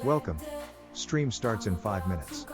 Welcome. Stream starts in 5 minutes.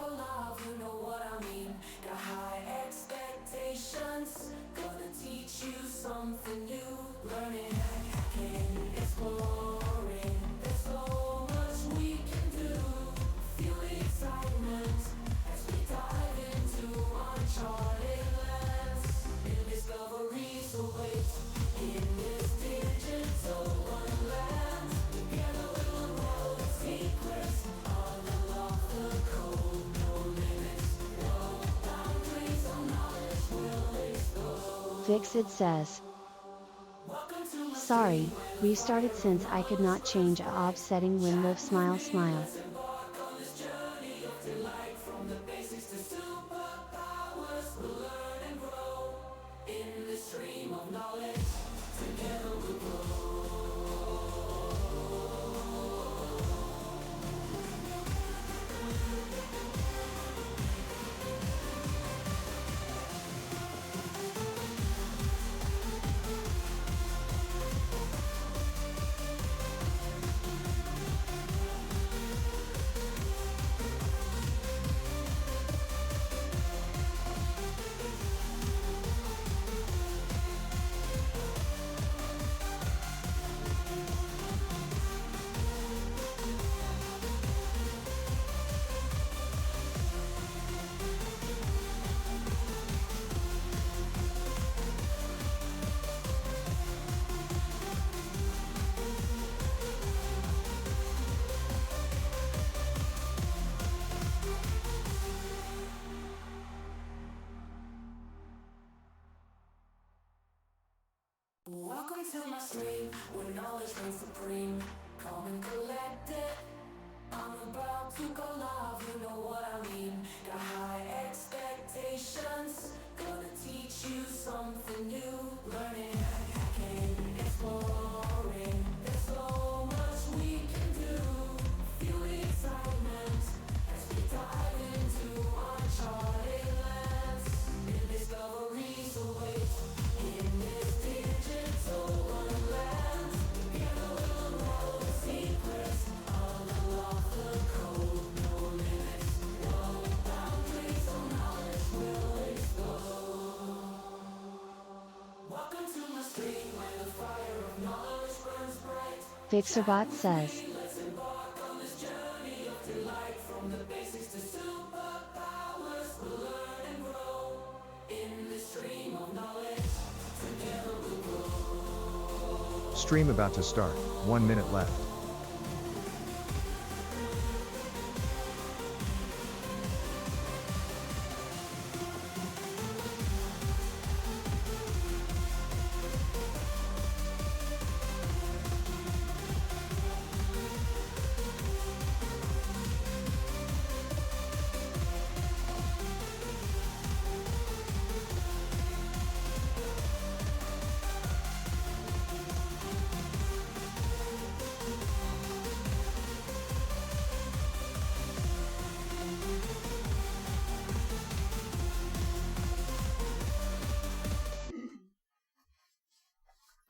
Fixit says. Sorry, restarted since I could not change a offsetting window. Smile smile. Welcome to my stream, where knowledge reigns supreme. Calm and collected, I'm about to go live, you know what I mean. Got high expectations, gonna teach you something new. Learning, hacking, exploring, there's so much we can do. Feel the excitement as we dive into uncharted lands. New discoveries await in this digital wonderland. Together we'll unravel the secrets, unlock the code. No limits, no boundaries, so knowledge will explode. Welcome to my stream, where the fire of knowledge burns bright. Fixerbot says. Let's embark on this journey of delight. From the basics to superpowers, we'll learn and grow in this stream of knowledge. Together we'll grow. Stream about to start, 1 minute left.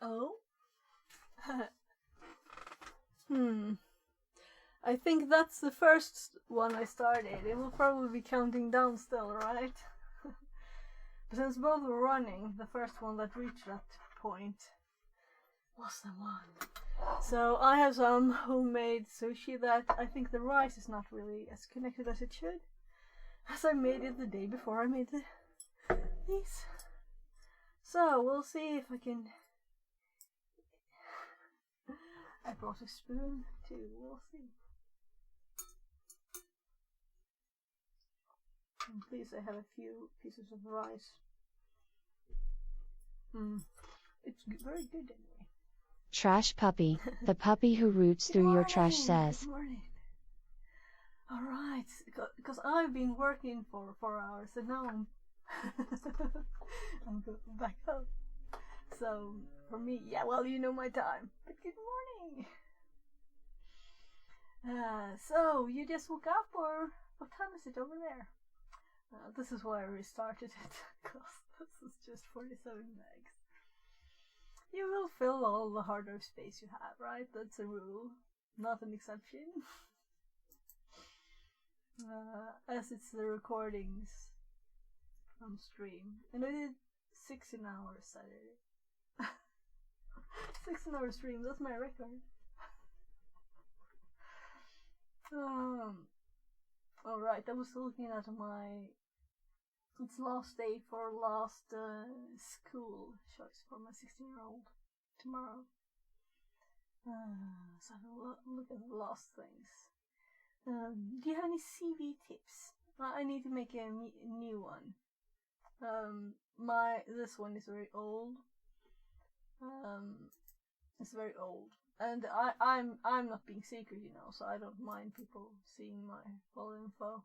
Oh? I think that's the first one I started. It will probably be counting down still, right? But since both were running, the first one that reached that point was the one. So I have some homemade sushi that I think the rice is not really as connected as it should, as I made it the day before I made these. So we'll see if I can. I brought a spoon too, we'll see. And please, I have a few pieces of rice. It's very good anyway. Trash puppy, the puppy who roots through your trash says. Good morning. Alright, because I've been working for 4 hours and now I'm back up. So, for me, yeah, well, you know my time. But good morning! So, you just woke up, or what time is it over there? This is why I restarted it, because this is just 47 megs. You will fill all the hard drive space you have, right? That's a rule, not an exception. As it's the recordings from stream. And I did 16 hours Saturday. 16-hour stream, that's my record. Alright, I was looking at it's last day for last school choice for my 16-year-old tomorrow. So I'll look at the last things. Do you have any CV tips? I need to make a new one. This one is very old. It's very old, and I'm not being secret, so I don't mind people seeing my full info.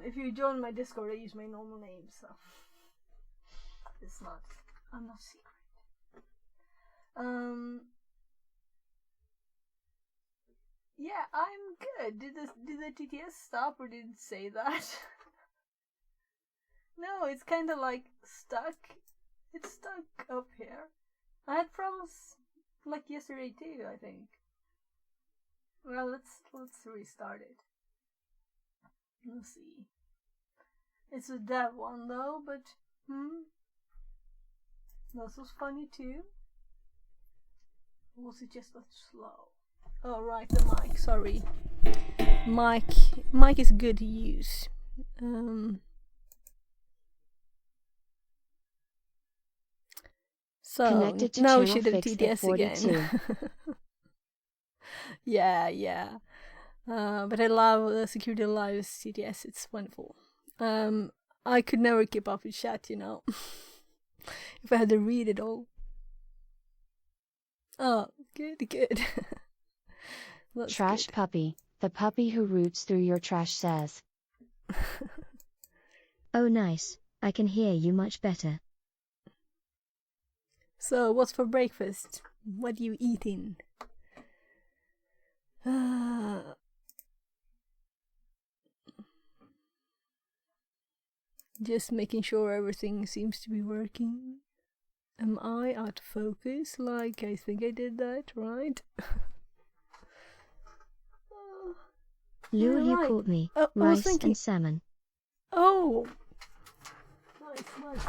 If you join my Discord, I use my normal name, so I'm not secret. Yeah, I'm good. Did the TTS stop, or did it say that? No, it's kind of like stuck. It's stuck up here. I had problems like yesterday too, I think. Well, let's restart it. Let's see. It's a dev one though, but this was funny too. Or was it just that slow? Oh right, the mic. Sorry, mic is good to use. So Connected to now we channel should have fix TTS at 42. again. Yeah. But I love Security Live's TTS. It's wonderful. I could never keep up with chat, if I had to read it all. Oh, good. Trash good. puppy, the puppy who roots through your trash says. Oh nice, I can hear you much better. So, what's for breakfast? What are you eating? Just making sure everything seems to be working. Am I out of focus? Like, I think I did that, right? Lure you right. caught me, I was rice thinking- and salmon. Oh! Nice.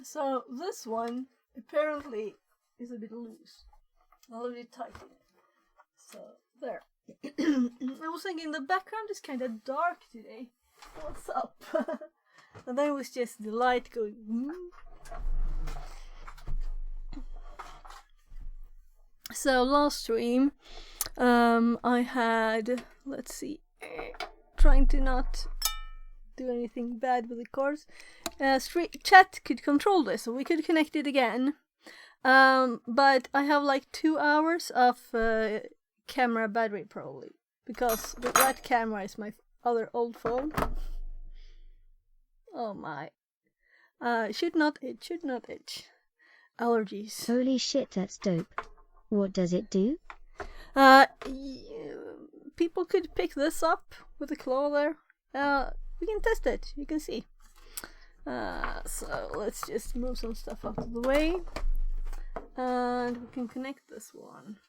So, this one apparently is a bit loose. A little bit tight in it. So, there. I was thinking the background is kind of dark today. What's up? And then it was just the light going. So last stream, I had, let's see, trying to not do anything bad with the cards. Chat could control this, so we could connect it again. But I have like 2 hours of camera battery probably, because that camera is my other old phone. Oh my. Should not itch. Allergies. Holy shit, that's dope. What does it do? People could pick this up with a claw there. We can test it, you can see. So let's just move some stuff out of the way. And we can connect this one.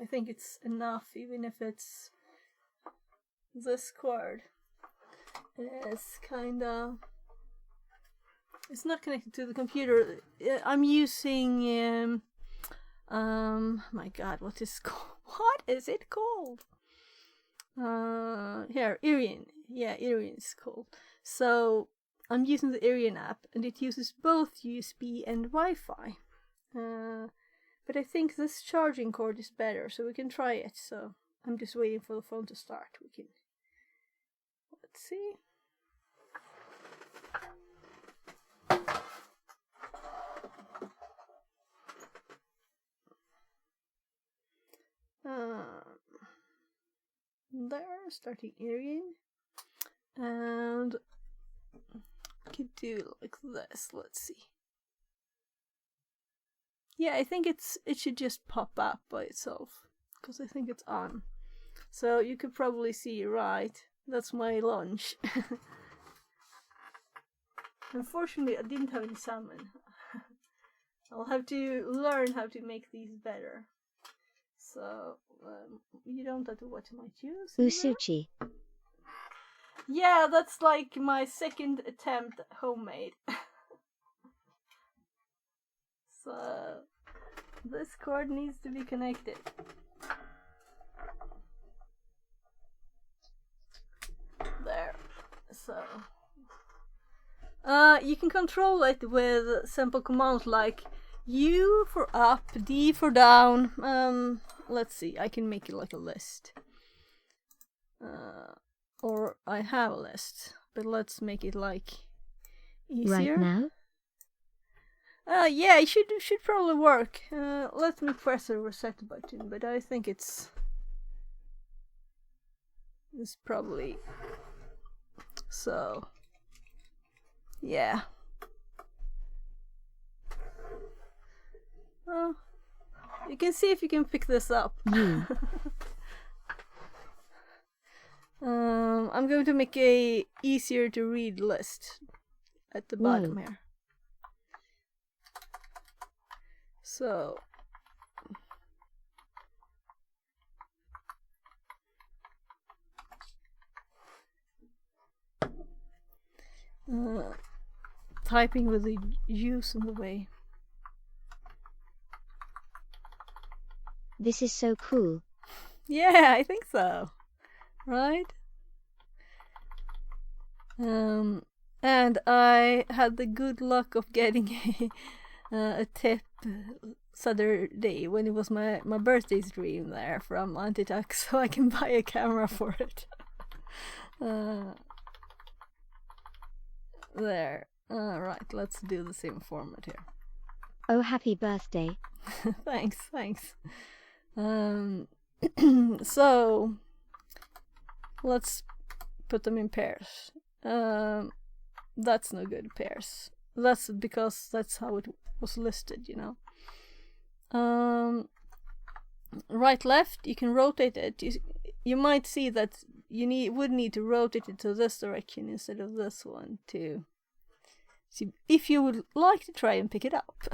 I think it's enough, even if it's this cord. It's kinda... It's not connected to the computer. I'm using... my god, what is it called? Here, Irian. Yeah, Irian's called. So, I'm using the Irian app, and it uses both USB and Wi-Fi. But I think this charging cord is better, so we can try it. So, I'm just waiting for the phone to start. We can... Let's see. There, starting Irian, and we could do like this. Let's see. Yeah, I think it should just pop up by itself because I think it's on. So you could probably see, right? That's my lunch. Unfortunately, I didn't have any salmon. I'll have to learn how to make these better. So, you don't have to watch my cues. Usuchi. Yeah, that's like my second attempt at homemade. So, this cord needs to be connected. There. So, you can control it with simple commands like U for up, D for down. Let's see, I can make it like a list. Or I have a list, but let's make it like easier. Right now? Yeah, it should probably work. Let me press the reset button, but I think it's probably so. Yeah. Well, you can see if you can pick this up. I'm going to make a easier to read list at the bottom here. So typing with the U's in the way. This is so cool. Yeah, I think so. Right? And I had the good luck of getting a tip Saturday when it was my birthday stream there from Antituck, so I can buy a camera for it. There. Right, let's do the same format here. Oh, happy birthday. Thanks. So let's put them in pairs. That's no good pairs. That's because that's how it was listed, you know. Right, left, you can rotate it. You might see that you would need to rotate it to this direction instead of this one too. See, if you would like to try and pick it up.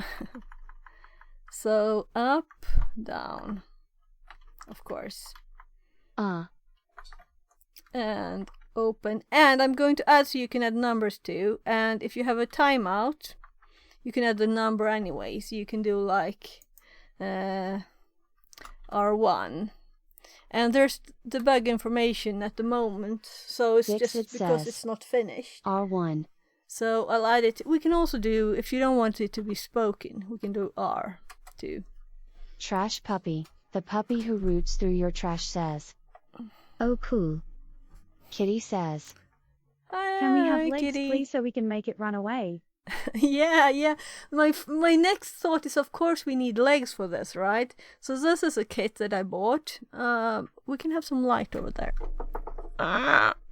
So up, down, of course. And open. And I'm going to add so you can add numbers too. And if you have a timeout, you can add the number anyway. So you can do like R1. And there's debug information at the moment. So it's just because it's not finished. R1. So I'll add it. We can also do, if you don't want it to be spoken, we can do R too. Trash puppy. The puppy who roots through your trash says. Oh, cool. Kitty says. Can we have legs, Kitty, please, so we can make it run away? Yeah. My next thought is, of course, we need legs for this, right? So this is a kit that I bought. We can have some light over there.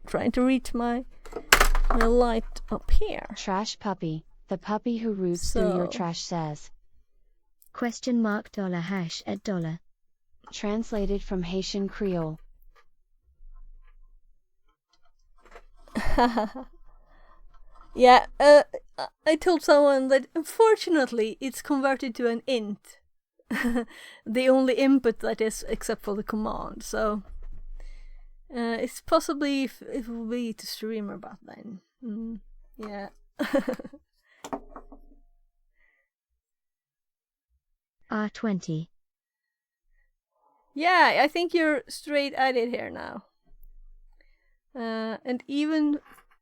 Trying to reach my light up here. Trash puppy. The puppy who roots through your trash says. $$ Translated from Haitian Creole. Yeah, I told someone that unfortunately it's converted to an int. The only input that is, except for the command. So it's possibly it will be to streamer bot then. Yeah. R20. Yeah, I think you're straight at it here now. And even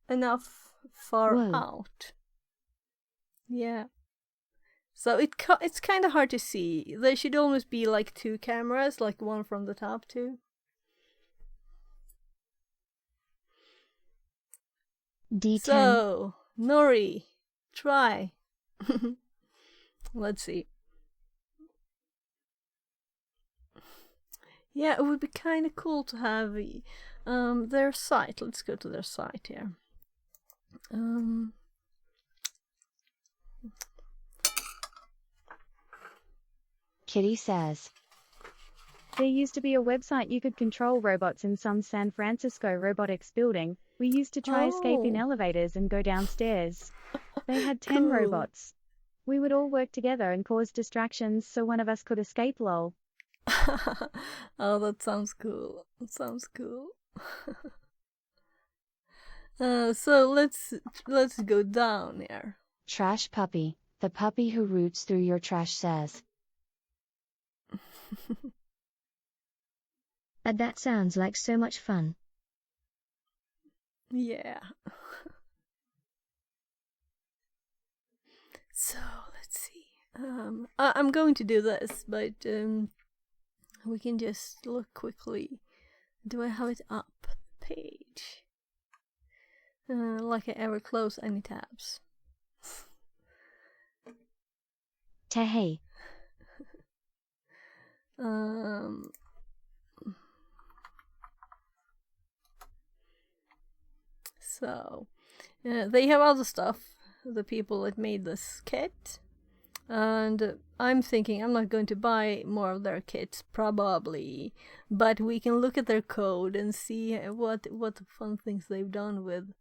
enough far out. Yeah. So it's kind of hard to see. There should almost be like two cameras, like one from the top too. D10. So, Nori, try. Let's see. Yeah, it would be kind of cool to have their site. Let's go to their site here. Kitty says. There used to be a website you could control robots in some San Francisco robotics building. We used to try escaping elevators and go downstairs. They had 10 Cool. robots. We would all work together and cause distractions so one of us could escape, lol. Oh, that sounds cool. That sounds cool. So let's go down here. Trash puppy, the puppy who roots through your trash says. That sounds like so much fun. Yeah. So let's see. I'm going to do this, but we can just look quickly. Do I have it up the page? Like I ever close any tabs. Tehei. So they have other stuff, the people that made this kit, and I'm thinking I'm not going to buy more of their kits, probably, but we can look at their code and see what fun things they've done with,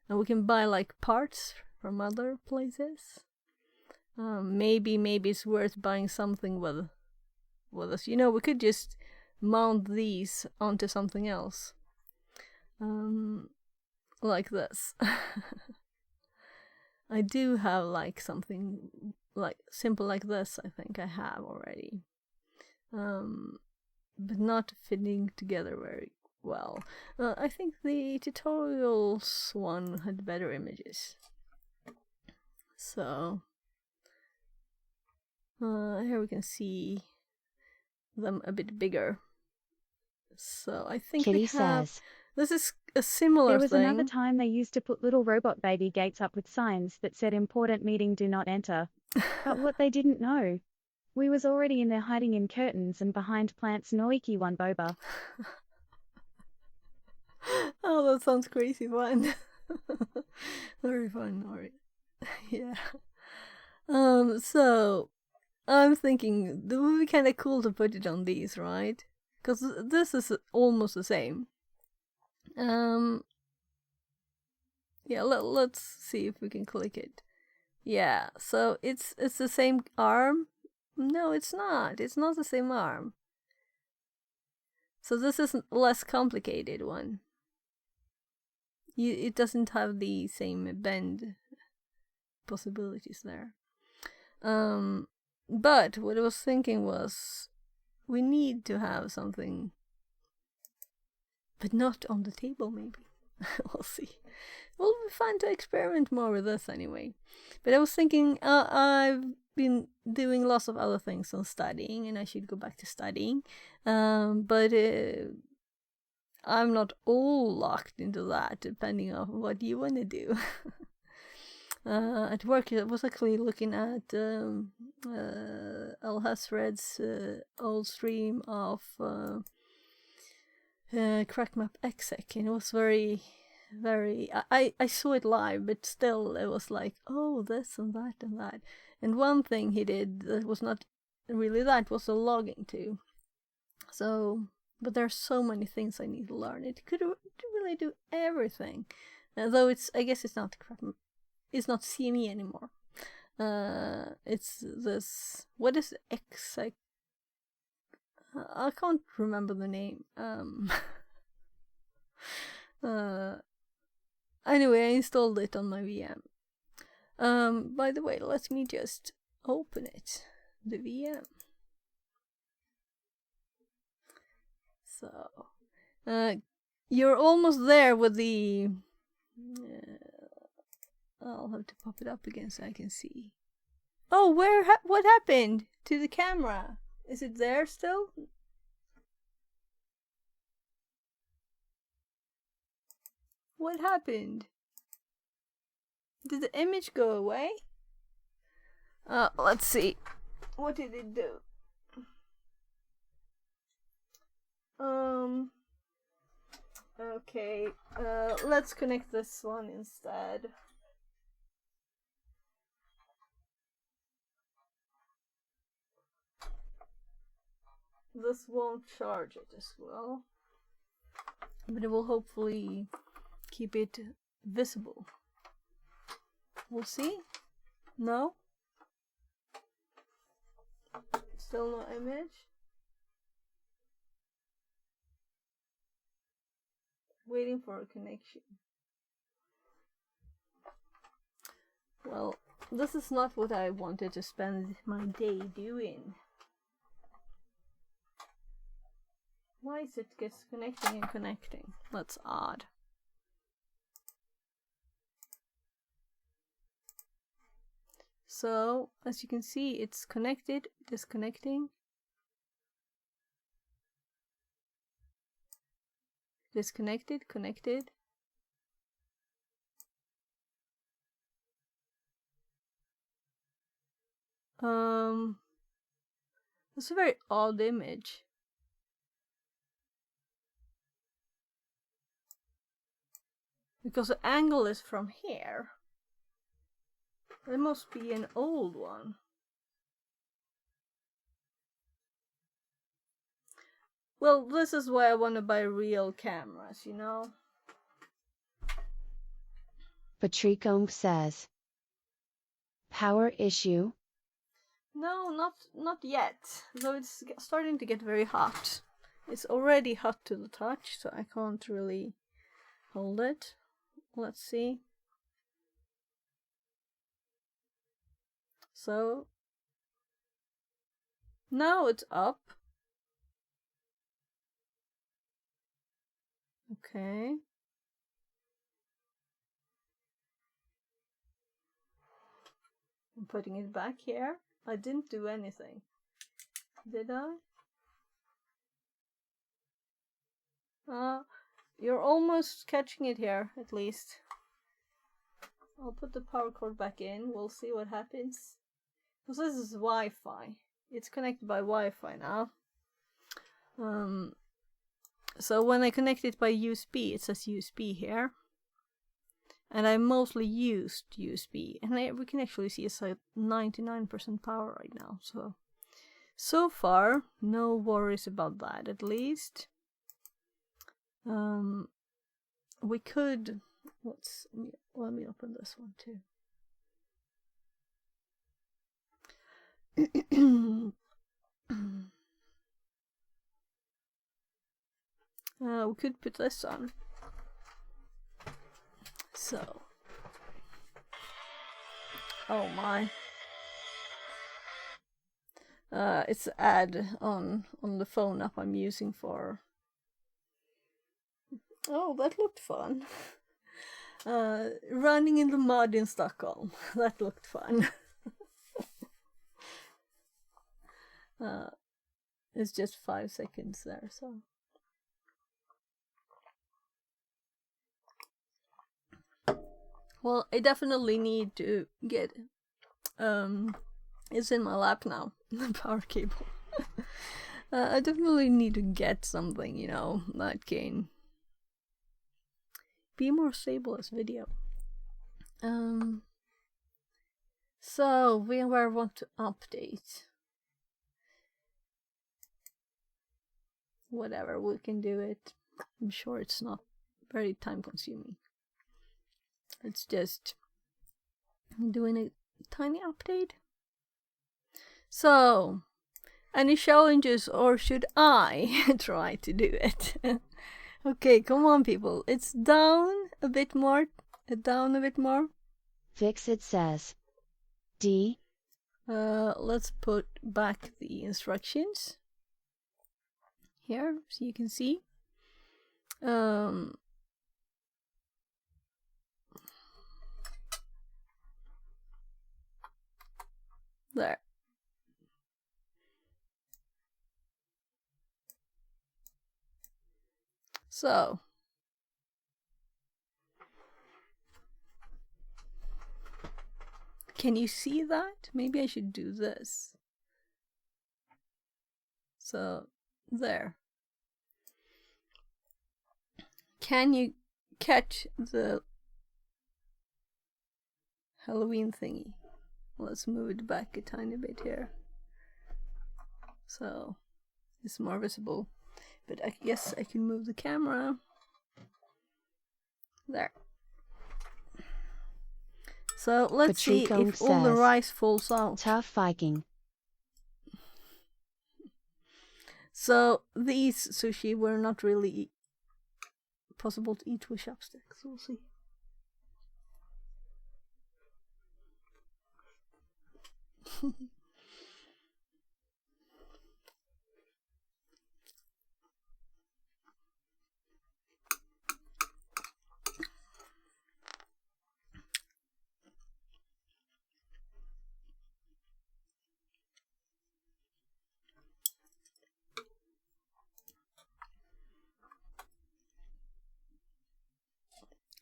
and we can buy like parts from other places. Maybe it's worth buying something with us. You know, we could just mount these onto something else. Like this. I do have like something like simple like this. I think I have already, but not fitting together very well. I think the tutorials one had better images. So here we can see them a bit bigger. So I think Kitty we have. says. This is a similar There was thing. another time they used to put little robot baby gates up with signs that said important meeting do not enter. But what they didn't know, we was already in there hiding in curtains and behind plants Noiki one boba. Oh, that sounds crazy fun. Very fun, alright. Yeah. So I'm thinking it would be kind of cool to put it on these, right? Because this is almost the same. Yeah, let's see if we can click it. Yeah, so it's the same arm. No, it's not. It's not the same arm. So this is a less complicated one. It doesn't have the same bend possibilities there. But what I was thinking was we need to have something, but not on the table, maybe. We'll see. Will be fun to experiment more with this anyway. But I was thinking, I've been doing lots of other things on studying, and I should go back to studying. But I'm not all locked into that, depending on what you want to do. At work, I was actually looking at Al Hasred's old stream of CrackMap Exec, and it was very, very. I saw it live, but still, it was like, oh, this and that and that. And one thing he did that was not really that was the logging too. So, but there's so many things I need to learn. It could really do everything, though I guess it's not CrackMap. It's not CME anymore. It's this. What is Exec? I can't remember the name. Anyway, I installed it on my VM. By the way, let me just open it. The VM. So, you're almost there with the. I'll have to pop it up again so I can see. Oh, what happened to the camera? Is it there still? What happened? Did the image go away? Let's see. What did it do? Okay. Let's connect this one instead. This won't charge it as well, but it will hopefully keep it visible. We'll see. No? Still no image. Waiting for a connection. Well, this is not what I wanted to spend my day doing. Why is it disconnecting and connecting? That's odd. So, as you can see, it's connected, disconnecting. Disconnected, connected. It's a very odd image. Because the angle is from here. It must be an old one. Well, this is why I want to buy real cameras, you know? Patrico says. Power issue? No, not yet. Though it's starting to get very hot. It's already hot to the touch, so I can't really hold it. Let's see. So, now it's up. Okay. I'm putting it back here. I didn't do anything. Did I? You're almost catching it here, at least. I'll put the power cord back in. We'll see what happens. Because this is Wi-Fi. It's connected by Wi-Fi now. So when I connect it by USB, it says USB here. And I mostly used USB. And we can actually see it's at 99% power right now. So far, no worries about that, at least. We could... let me open this one too. We could put this on. So. Oh my. It's an ad on the phone app I'm using for... Oh, that looked fun. Running in the mud in Stockholm. That looked fun. It's just 5 seconds there, so. Well, I definitely need to get it's in my lap now, the power cable. I definitely need to get something, you know, that can be more stable as video. So VMware want to update. Whatever, we can do it. I'm sure it's not very time consuming. It's just doing a tiny update. So, any challenges, or should I try to do it? Okay, come on people. It's down a bit more. Down a bit more. Fixit says. D. Let's put back the instructions. Here, so you can see. There. So. Can you see that? Maybe I should do this. So, there. Can you catch the Halloween thingy? Let's move it back a tiny bit here. So, it's more visible. But I guess I can move the camera. There. So, let's see if all the rice falls out. Tough Viking. So these sushi were not really possible to eat with chopsticks. We'll see.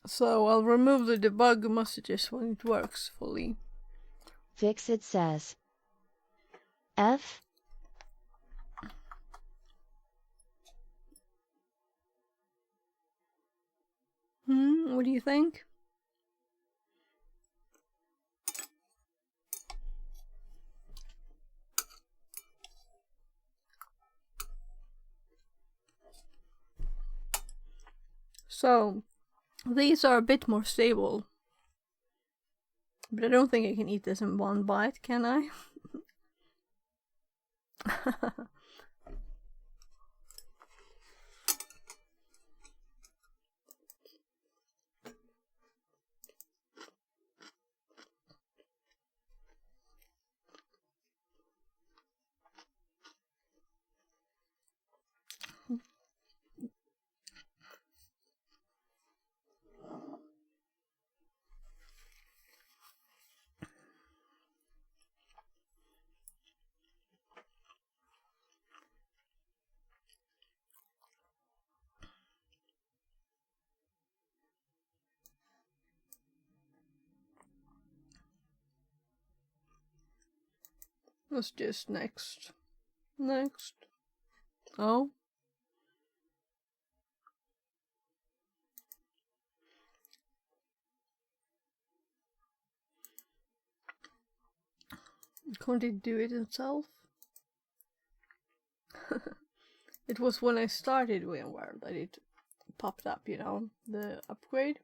So I'll remove the debug messages when it works fully. Fixit says. F. What do you think? So, these are a bit more stable. But I don't think I can eat this in one bite, can I? Let's just next. Next. Oh. Can't it do it itself? It was when I started VMware that it popped up, you know, the upgrade.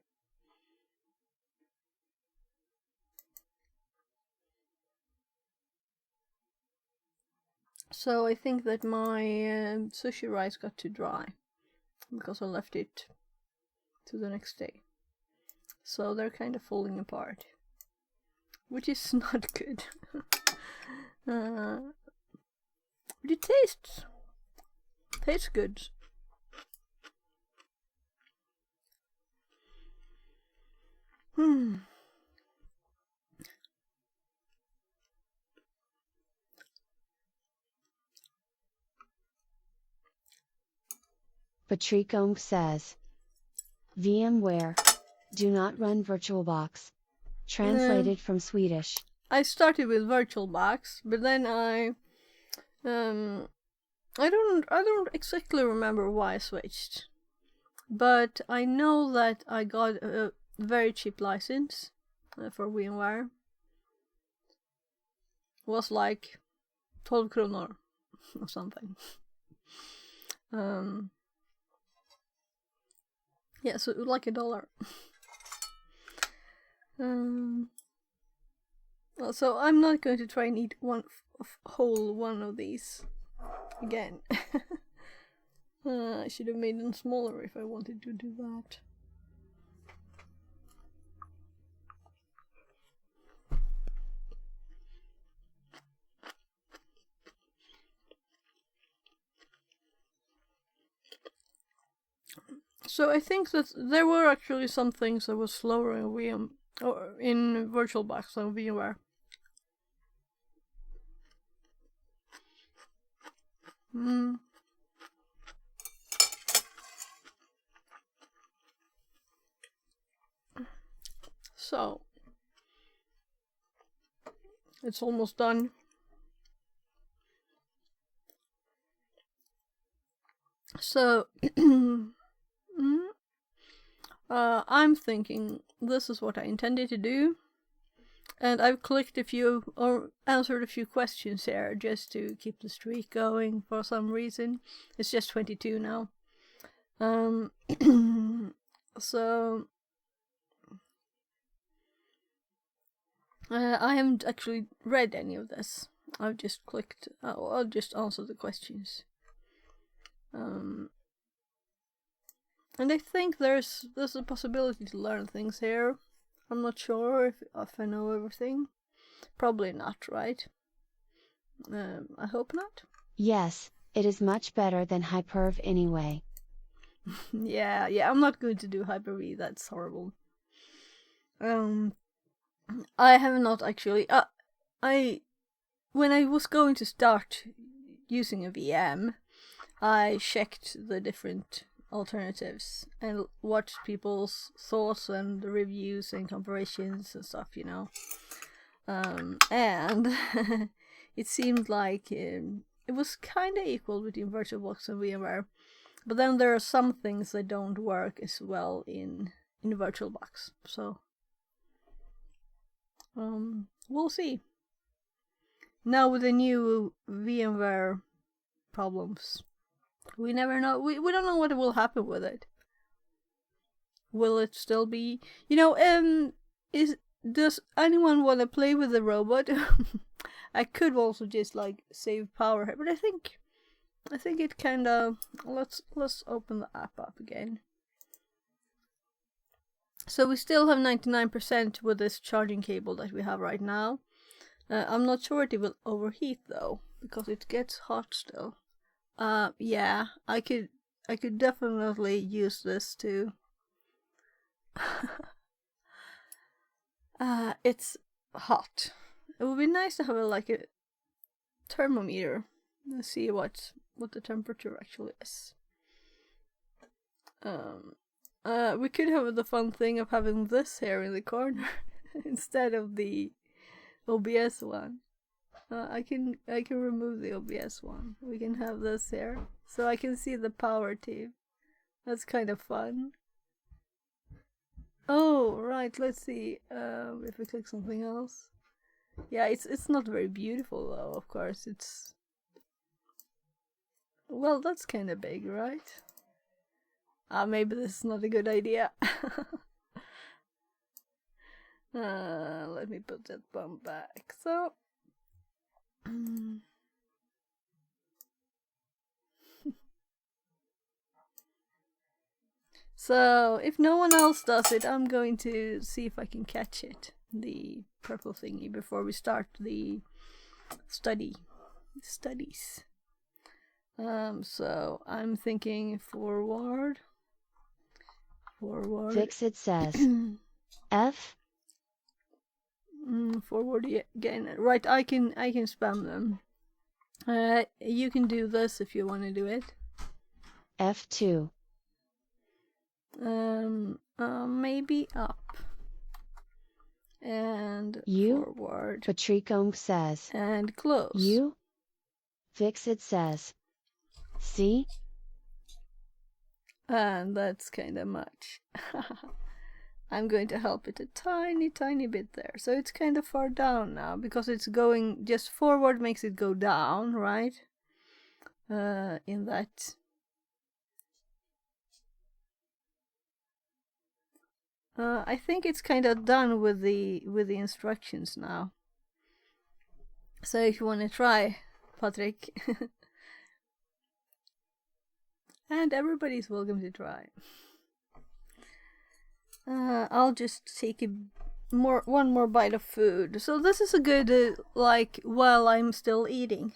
So I think that my sushi rice got too dry because I left it to the next day. So they're kind of falling apart, which is not good. But it tastes good. Patrico says. VMware. Do not run VirtualBox. Translated from Swedish. I started with VirtualBox, but then I don't exactly remember why I switched. But I know that I got a very cheap license for VMware. It was like 12 kronor or something. Yeah, so like $1. So I'm not going to try and eat whole one of these again. I should have made them smaller if I wanted to do that. So I think that there were actually some things that were slower in VM or in VirtualBox than VMware. So it's almost done. So I'm thinking this is what I intended to do, and I've clicked a few or answered a few questions here just to keep the streak going for some reason. It's just 22 now. So I haven't actually read any of this. I've just clicked. I'll just answer the questions. And I think there's a possibility to learn things here. I'm not sure if I know everything. Probably not, right? I hope not. Yes, it is much better than Hyperv anyway. Yeah, I'm not going to do Hyper-V, that's horrible. I have not actually. When I was going to start using a VM, I checked the different alternatives and watched people's thoughts and reviews and comparisons and stuff, you know. And it seemed like it was kind of equal between VirtualBox and VMware, but then there are some things that don't work as well in VirtualBox. So we'll see. Now with the new VMware problems, we never know. We don't know what will happen with it. Will it still be, you know, does anyone want to play with the robot? I could also just like save power here, but I think it kind of, let's open the app up again. So we still have 99% with this charging cable that we have right now. I'm not sure it will overheat though, because it gets hot still. Yeah, I could definitely use this to it's hot. It would be nice to have like a thermometer and see what the temperature actually is. We could have the fun thing of having this here in the corner instead of the OBS one. I can remove the OBS one. We can have this here, so I can see the power too. That's kind of fun. Oh right, let's see. If we click something else. Yeah, it's not very beautiful though. Of course, it's, well, that's kind of big, right? Maybe this is not a good idea. Let me put that one back. So, so if no one else does it, I'm going to see if I can catch it, the purple thingy, before we start the studies. So I'm thinking forward. Fixit says F. Forward again. Right, I can spam them. You can do this if you want to do it. F2. Maybe up. And U. forward. Patricombe says And close. U. Fixit says C. And that's kind of much. I'm going to help it a tiny bit there. So it's kind of far down now, because it's going just forward makes it go down, right? In that. I think it's kind of done with the instructions now. So if you want to try, Patrick, and everybody's welcome to try. I'll just take one more bite of food. So this is a good like while I'm still eating.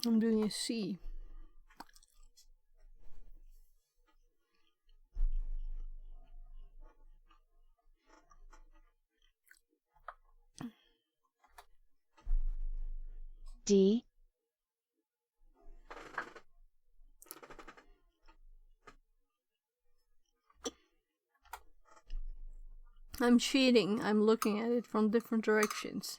I'm doing a C. D. I'm cheating. I'm looking at it from different directions.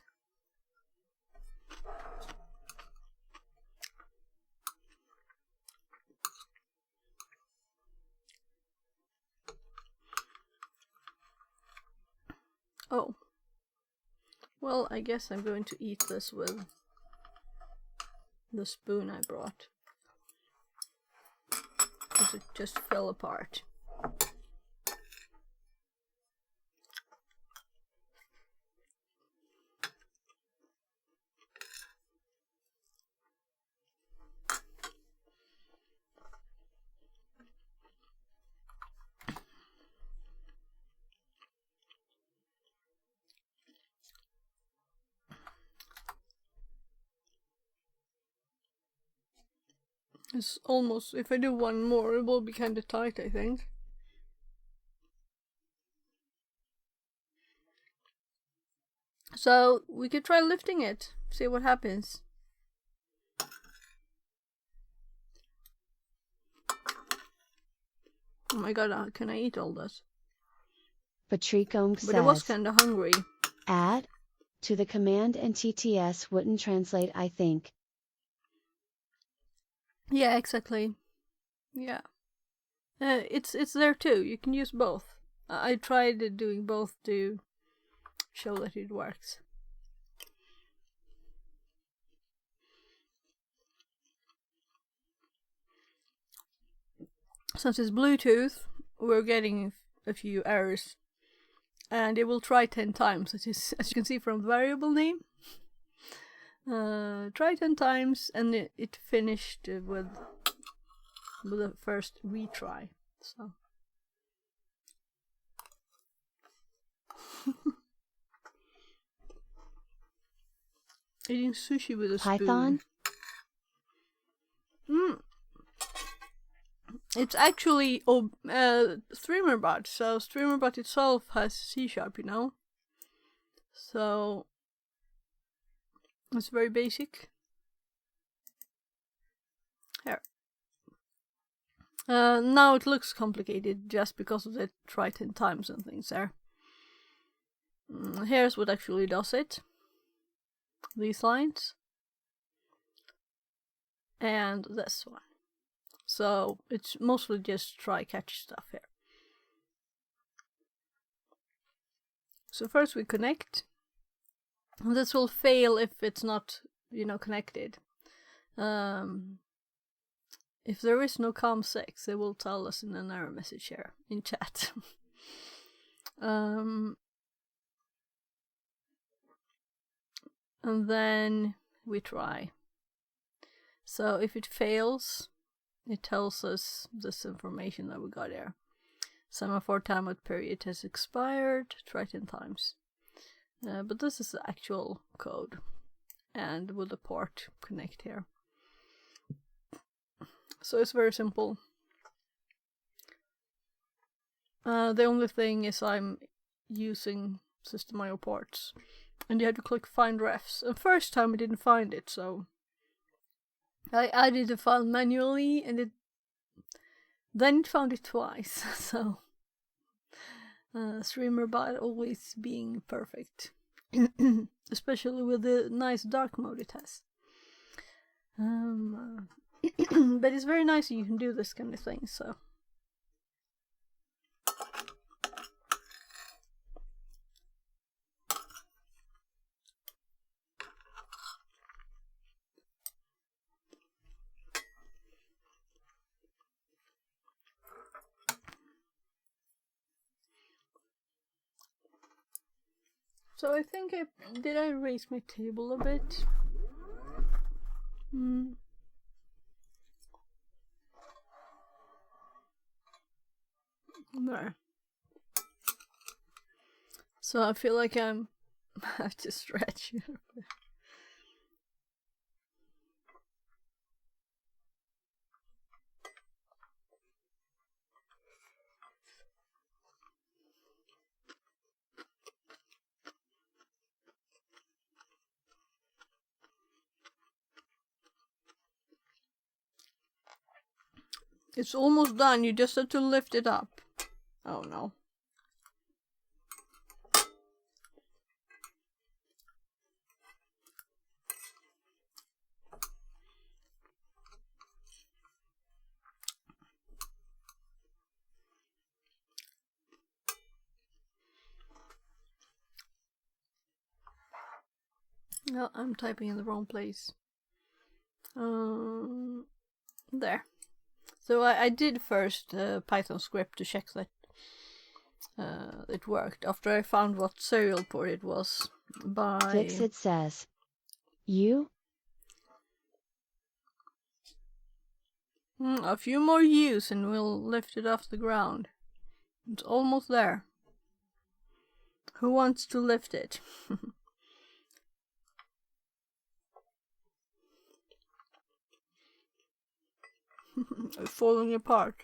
Oh. Well, I guess I'm going to eat this with the spoon I brought. Because it just fell apart. It's almost, if I do one more, it will be kind of tight, I think. So we could try lifting it, see what happens. Oh my god, can I eat all this? Patrick But I was says, kind of hungry. add to the command and TTS wouldn't translate, I think. Yeah, exactly. Yeah. It's there too. You can use both. I tried doing both to show that it works. Since it's Bluetooth, we're getting a few errors. And it will try 10 times, as you can see from the variable name. Try 10 times, and it finished with the first retry. So eating sushi with a Python? spoon. It's actually StreamerBot, so StreamerBot itself has C#, you know? So it's very basic. Here. Now it looks complicated just because of the try 10 times and things there. Here's what actually does it. These lines. And this one. So it's mostly just try catch stuff here. So first we connect. And this will fail if it's not, connected. If there is no COM6, it will tell us in an error message here in chat. And then we try. So if it fails, it tells us this information that we got here. Semaphore timeout period has expired. Try 10 times. But this is the actual code. And with the port connect here. So it's very simple. The only thing is I'm using system.io ports. And you have to click find refs. The first time I didn't find it, so I added the file manually, and then it found it twice. So StreamerBot always being perfect, especially with the nice dark mode it has. But it's very nice you can do this kind of thing. So. So I think did I raise my table a bit? There. So I feel like I have to stretch. It's almost done, you just have to lift it up. Oh no. No, I'm typing in the wrong place. There. So I did first Python script to check that it worked. After I found what serial port it was by... Dixit says. You? A few more U's and we'll lift it off the ground. It's almost there. Who wants to lift it? It's falling apart.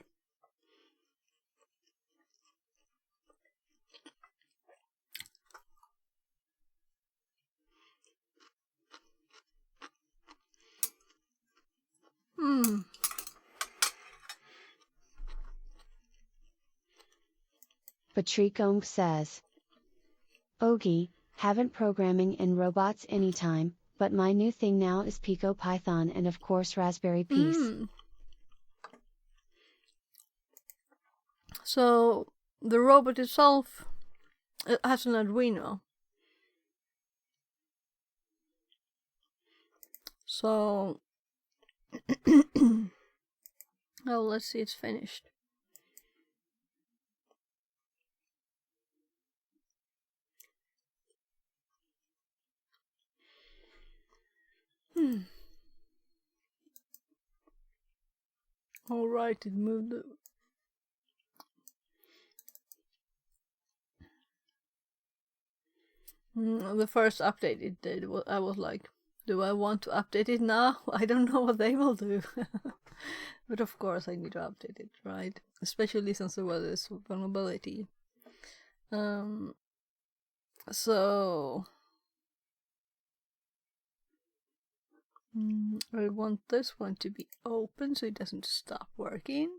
Patrick says. Ogie, haven't programming in robots anytime, but my new thing now is Pico Python and of course Raspberry Piece. So the robot itself, it has an Arduino. So oh, let's see, it's finished. All right, it moved. The first update it did, I was like, do I want to update it now? I don't know what they will do. But of course I need to update it, right? Especially since there was this vulnerability. So... I want this one to be open so it doesn't stop working.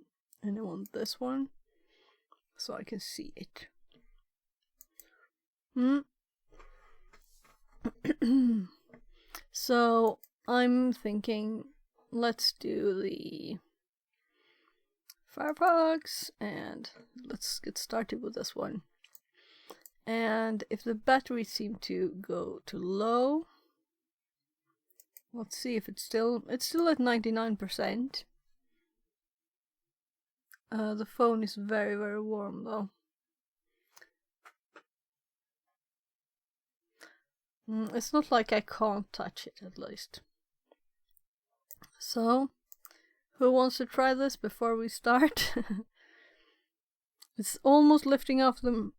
And I want this one so I can see it. So I'm thinking, let's do the Firefox and let's get started with this one. And if the battery seems to go to low, let's see if it's still at 99%. The phone is very, very warm though. It's not like I can't touch it, at least. So, who wants to try this before we start? It's almost lifting off the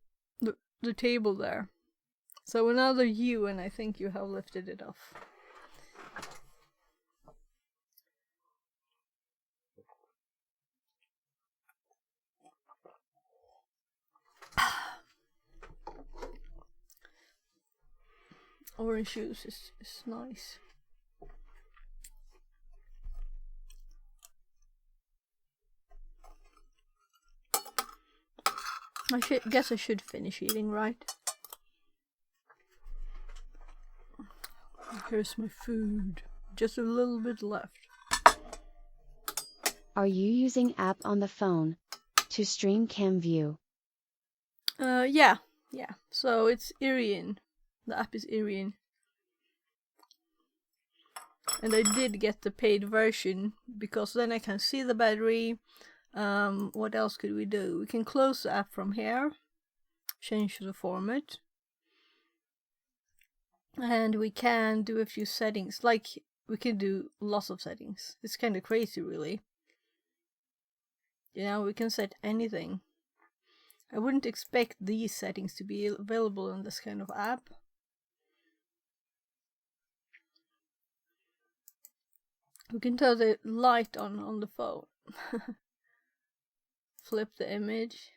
table there. So another U, and I think you have lifted it off. Orange juice is nice. Guess I should finish eating, right? Here's my food. Just a little bit left. Are you using app on the phone to stream CamView? Yeah. So it's Irian. The app is Irian. And I did get the paid version because then I can see the battery. What else could we do? We can close the app from here, change the format, and we can do a few settings. Like, we can do lots of settings. It's kind of crazy, really. You know, we can set anything. I wouldn't expect these settings to be available in this kind of app. We can turn the light on the phone. Flip the image.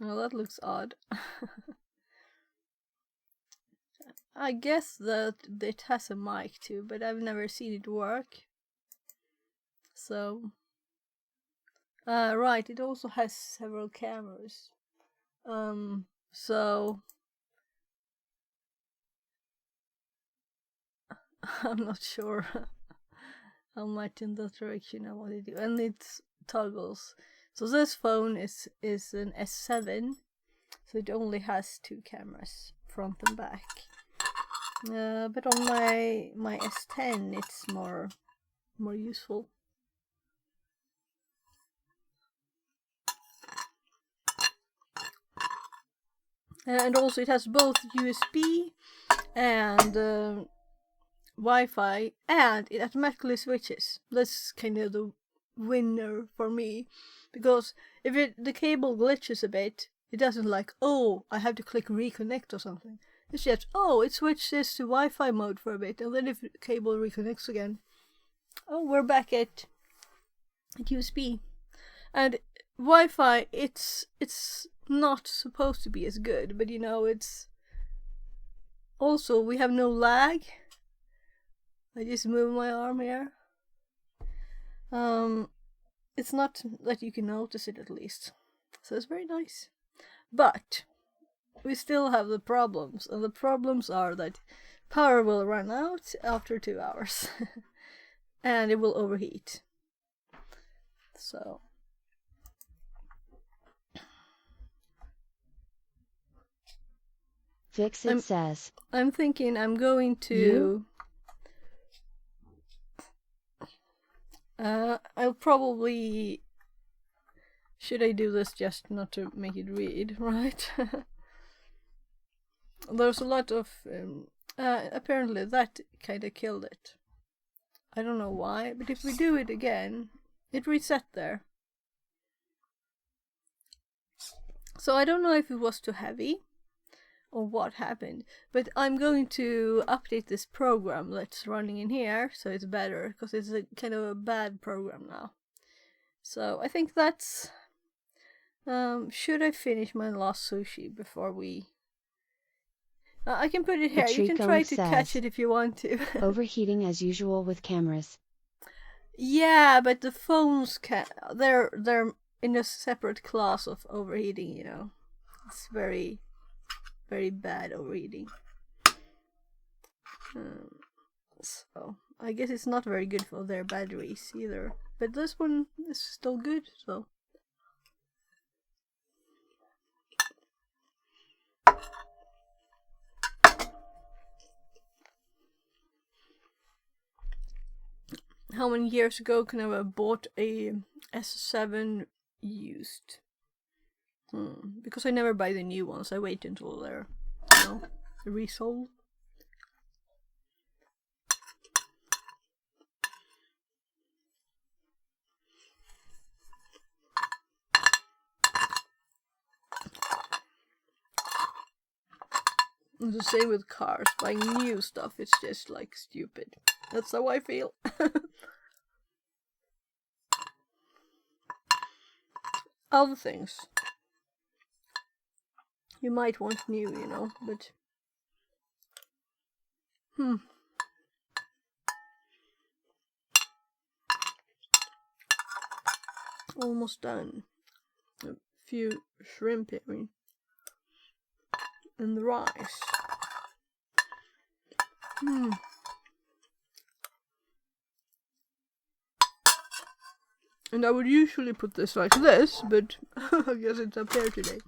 Oh, that looks odd. I guess that it has a mic too, but I've never seen it work. So... right, it also has several cameras. So... I'm not sure how much in that direction I want to do. And it's toggles. So this phone is an S7, so it only has 2 cameras, front and back. But on my S10 it's more useful. And also it has both USB and Wi-Fi, and it automatically switches. That's kind of the winner for me, because if the cable glitches a bit, it doesn't like, oh, I have to click reconnect or something. It's just, oh, it switches to Wi-Fi mode for a bit, and then if the cable reconnects again, oh, we're back at USB. And Wi-Fi, it's not supposed to be as good, but you know, it's also, we have no lag. I just move my arm here. It's not that you can notice it, at least, so it's very nice. But we still have the problems, and the problems are that power will run out after 2 hours and it will overheat. So Fixit says, I'm thinking I'm going to I'll probably, should I do this just not to make it read, right? There's a lot of apparently that kind of killed it. I don't know why, but if we do it again, it reset there. So I don't know if it was too heavy or what happened, but I'm going to update this program that's running in here so it's better, because it's a kind of a bad program now. So I think that's should I finish my last sushi before we I can put it here. You can try to catch it if you want to. overheating as usual with cameras. Yeah, but the phones they're in a separate class of overheating, you know. It's very, very bad overheating. So I guess it's not very good for their batteries either. But this one is still good, so. How many years ago can I have bought a S7 used? Because I never buy the new ones. I wait until they're, you know, resold. It's the same with cars. Buying new stuff, it's just like stupid. That's how I feel. Other things you might want new, you know, but almost done. A few shrimp here, and the rice. And I would usually put this like this, but I guess it's up there today.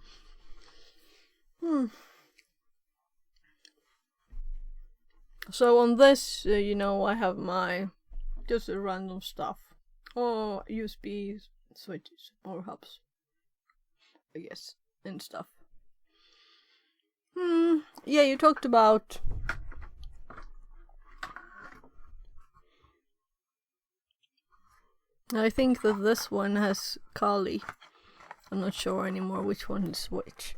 So on this, you know, I have my just random stuff. Oh, USB switches, or hubs, I guess, and stuff. Yeah, you talked about I think that this one has Kali. I'm not sure anymore which one is which.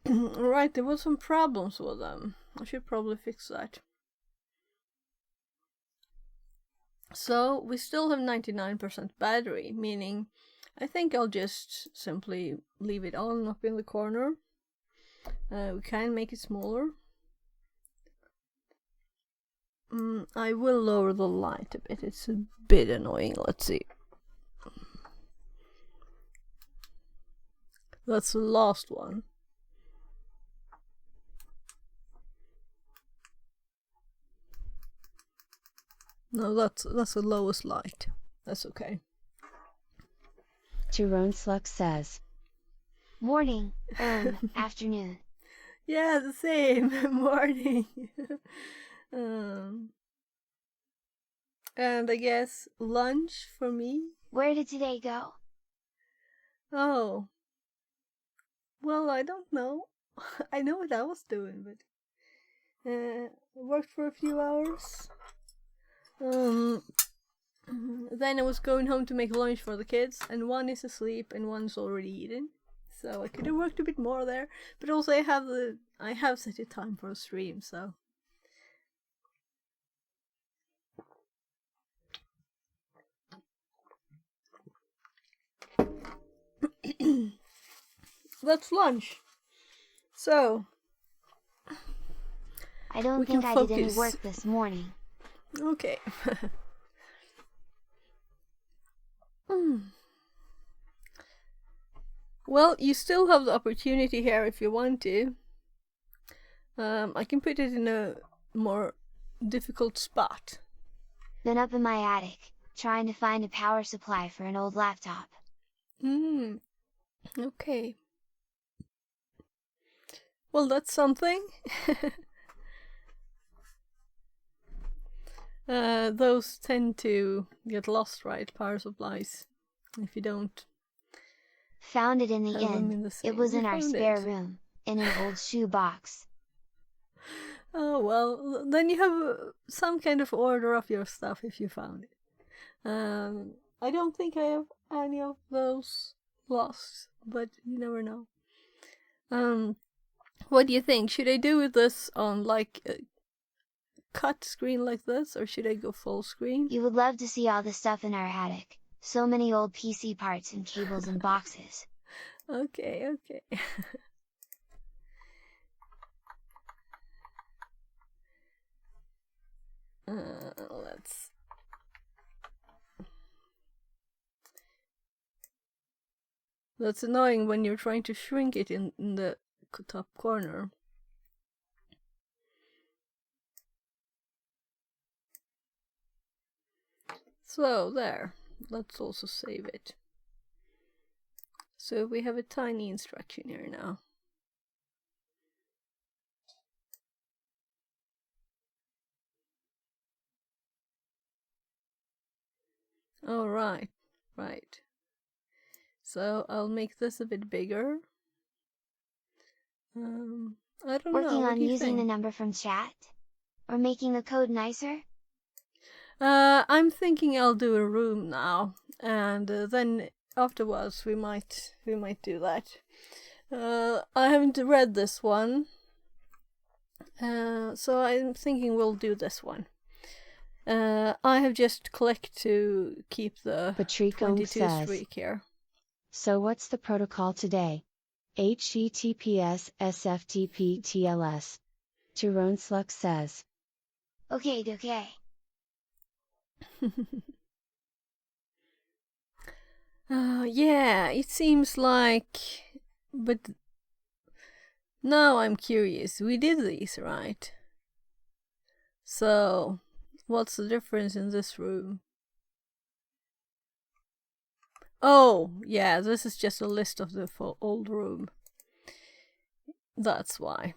Right, there were some problems with them. I should probably fix that. So we still have 99% battery, meaning I think I'll just simply leave it on up in the corner. We can make it smaller. I will lower the light a bit. It's a bit annoying. Let's see. That's the last one. No, that's the lowest light. That's okay. Tyrone Slux says, Morning, afternoon. Yeah, the same. Morning. um, and I guess lunch for me. Where did today go? Oh, well, I don't know. I know what I was doing, but worked for a few hours. Then I was going home to make lunch for the kids, and one is asleep and one's already eaten. So I could have worked a bit more there, but also I have set a time for a stream, so. That's lunch. So. I don't We think can I did any focus. work this morning. Okay. Well, you still have the opportunity here if you want to. I can put it in a more difficult spot. Been up in my attic, trying to find a power supply for an old laptop. Okay. Well, that's something. Those tend to get lost, right? Power supplies. If you don't Found it in the have them end. in the It was you in our found spare it. room, in an old shoe box. Oh, well, then you have some kind of order of your stuff if you found it. I don't think I have any of those lost, but you never know. What do you think? Should I do this on like a cut screen like this, or should I go full screen? You would love to see all the stuff in our attic. So many old PC parts and cables and boxes. Okay. Let's. That's annoying when you're trying to shrink it in the top corner. So there, let's also save it. So we have a tiny instruction here now. All right. So I'll make this a bit bigger. I don't know. Working What on do you using the think? number from chat? Or making the code nicer? I'm thinking I'll do a room now, and then afterwards we might do that. I haven't read this one, so I'm thinking we'll do this one. I have just clicked to keep the Patrico 22 says. streak here. So what's the protocol today? HTTPS SFTP TLS. Tyrone Slux says. Okay. Yeah, it seems like, but now I'm curious. We did these, right? So, what's the difference in this room? Oh, yeah, this is just a list of the old room. That's why.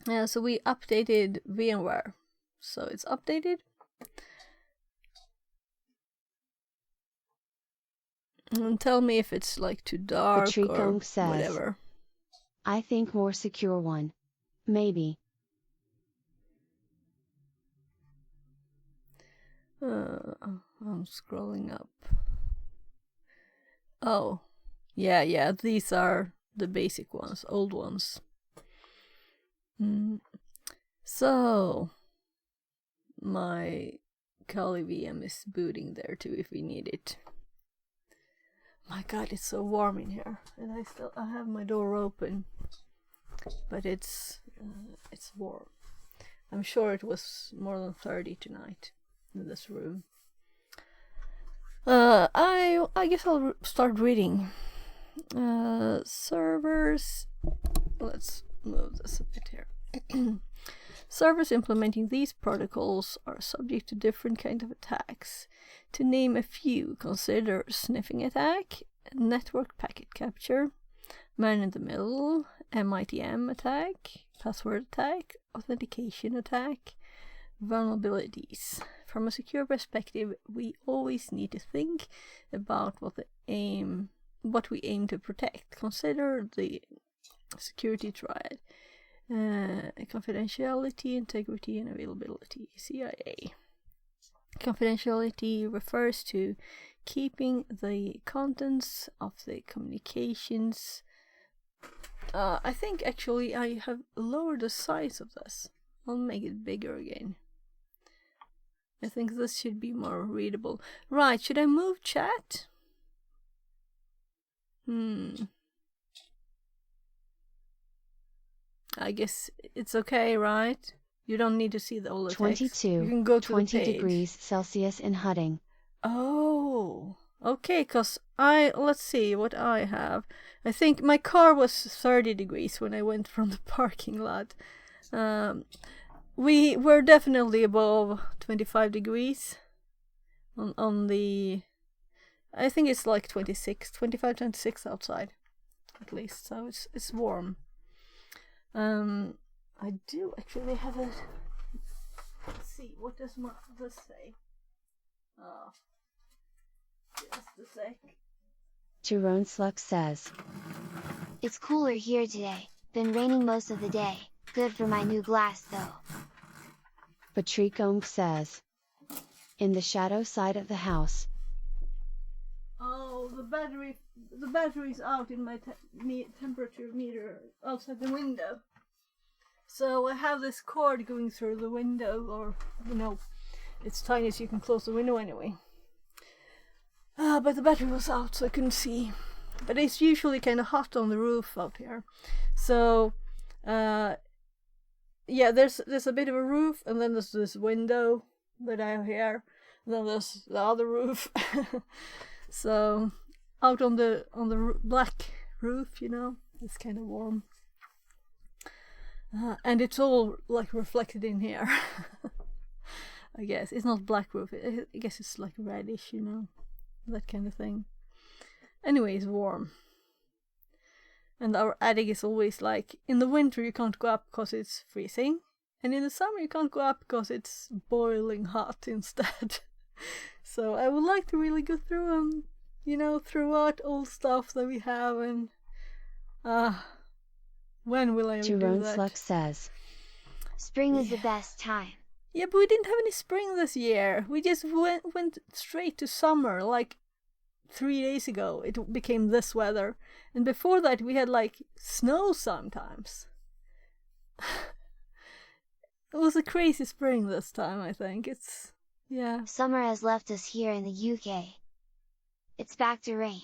Yeah, so we updated VMware. So it's updated. And tell me if it's like too dark Patrico or says. whatever. I think more secure one. Maybe. I'm scrolling up. Oh, yeah, these are the basic ones, old ones. So, my Kali VM is booting there too if we need it. My god, it's so warm in here, and I have my door open, but it's warm. I'm sure it was more than 30 tonight in this room. I guess I'll start reading. Servers. Let's move this a bit here. Servers implementing these protocols are subject to different kinds of attacks. To name a few, consider sniffing attack, network packet capture, man-in-the-middle, MITM attack, password attack, authentication attack, vulnerabilities. From a secure perspective, we always need to think about what we aim to protect. Consider the security triad. Confidentiality, integrity, and availability. CIA. Confidentiality refers to keeping the contents of the communications. I think actually I have lowered the size of this. I'll make it bigger again. I think this should be more readable. Right, should I move chat? I guess it's okay, right? You don't need to see the whole text. 22, You can go to 20 the page. degrees Celsius in Hudding. Oh, okay, because let's see what I have. I think my car was 30 degrees when I went from the parking lot. We were definitely above 25 degrees on the, I think it's like 25, 26 outside, at least, so it's warm. I do actually have a, let's see, what does this say? Just a sec. Tyrone Sluck says, It's cooler here today, been raining most of the day, good for my new glass though. Patrick Ong says, in the shadow side of the house. Oh, the battery's out in my temperature meter outside the window. So I have this cord going through the window, or, it's tiny so you can close the window anyway. But the battery was out, so I couldn't see. But it's usually kind of hot on the roof out here. So, yeah, there's a bit of a roof, and then there's this window that I have here. And then there's the other roof. So, out on the black roof, it's kind of warm. And it's all like reflected in here. I guess it's not black roof. I guess it's like reddish, that kind of thing. Anyway, it's warm. And our attic is always like, in the winter you can't go up because it's freezing, and in the summer you can't go up because it's boiling hot instead. So I would like to really go through and, throw out old stuff that we have, and when will I ever do Tyrone that? Sluck says, Spring is the best time. Yeah, but we didn't have any spring this year. We just went straight to summer, like 3 days ago. It became this weather. And before that, we had like snow sometimes. It was a crazy spring this time, I think. Yeah. Summer has left us here in the UK. It's back to rain.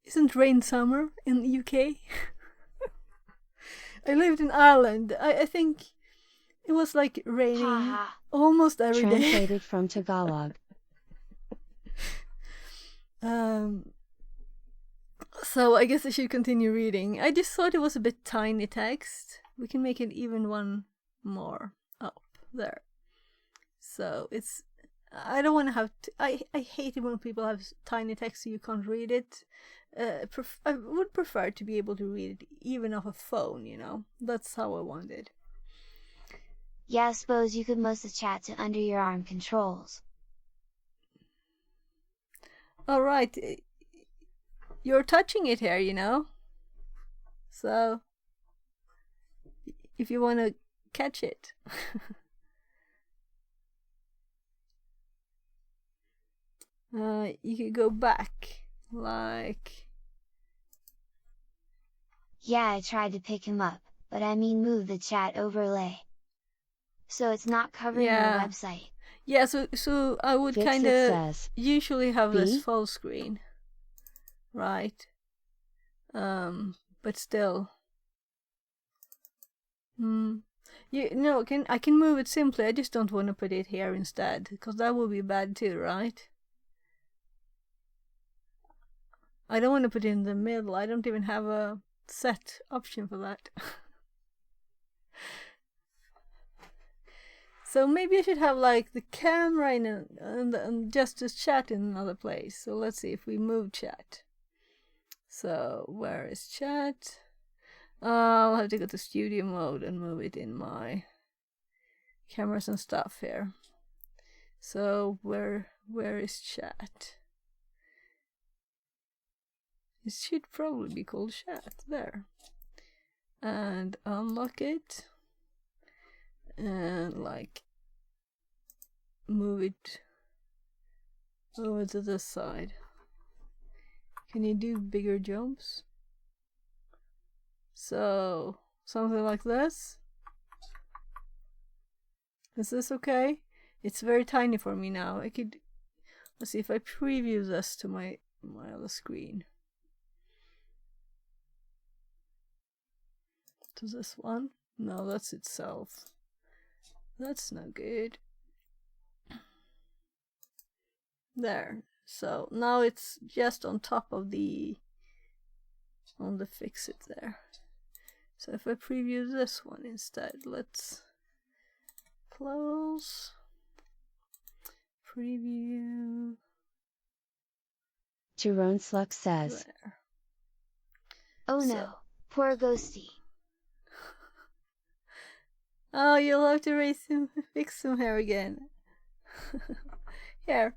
Isn't rain summer in the UK? I lived in Ireland. I think it was like raining Ha. almost every day. translated from Tagalog. So I guess I should continue reading. I just thought it was a bit tiny text. We can make it even one more up there. So I don't want to have I hate it when people have tiny text so you can't read it. I would prefer to be able to read it even off a phone, That's how I want it. Yeah, I suppose you could most the chat to under your arm controls. Alright, you're touching it here, So, if you want to catch it. You could go back, like... Yeah, I tried to pick him up, but move the chat overlay. So it's not covering your website. Yeah, so I would Fix kind It of says, usually have B? this full screen, right? But still, I can move it simply. I just don't want to put it here instead, because that would be bad too, right? I don't want to put it in the middle. I don't even have a set option for that. So maybe I should have like the camera and just chat in another place. So let's see if we move chat. So where is chat? I'll have to go to studio mode and move it in my cameras and stuff here. So where is chat? It should probably be called chat there. And unlock it. And like move it over to this side. Can you do bigger jumps? So something like this. Is this okay? It's very tiny for me now. I could, let's see if I preview this to my other screen. To this one? No, that's itself. That's no good. There. So now it's just on top of the fix it there. So if I preview this one instead, let's close, preview. Tyrone Slux says, There. Oh So- no, poor Ghosty. Oh, you'll have to raise him, fix him hair again. Here,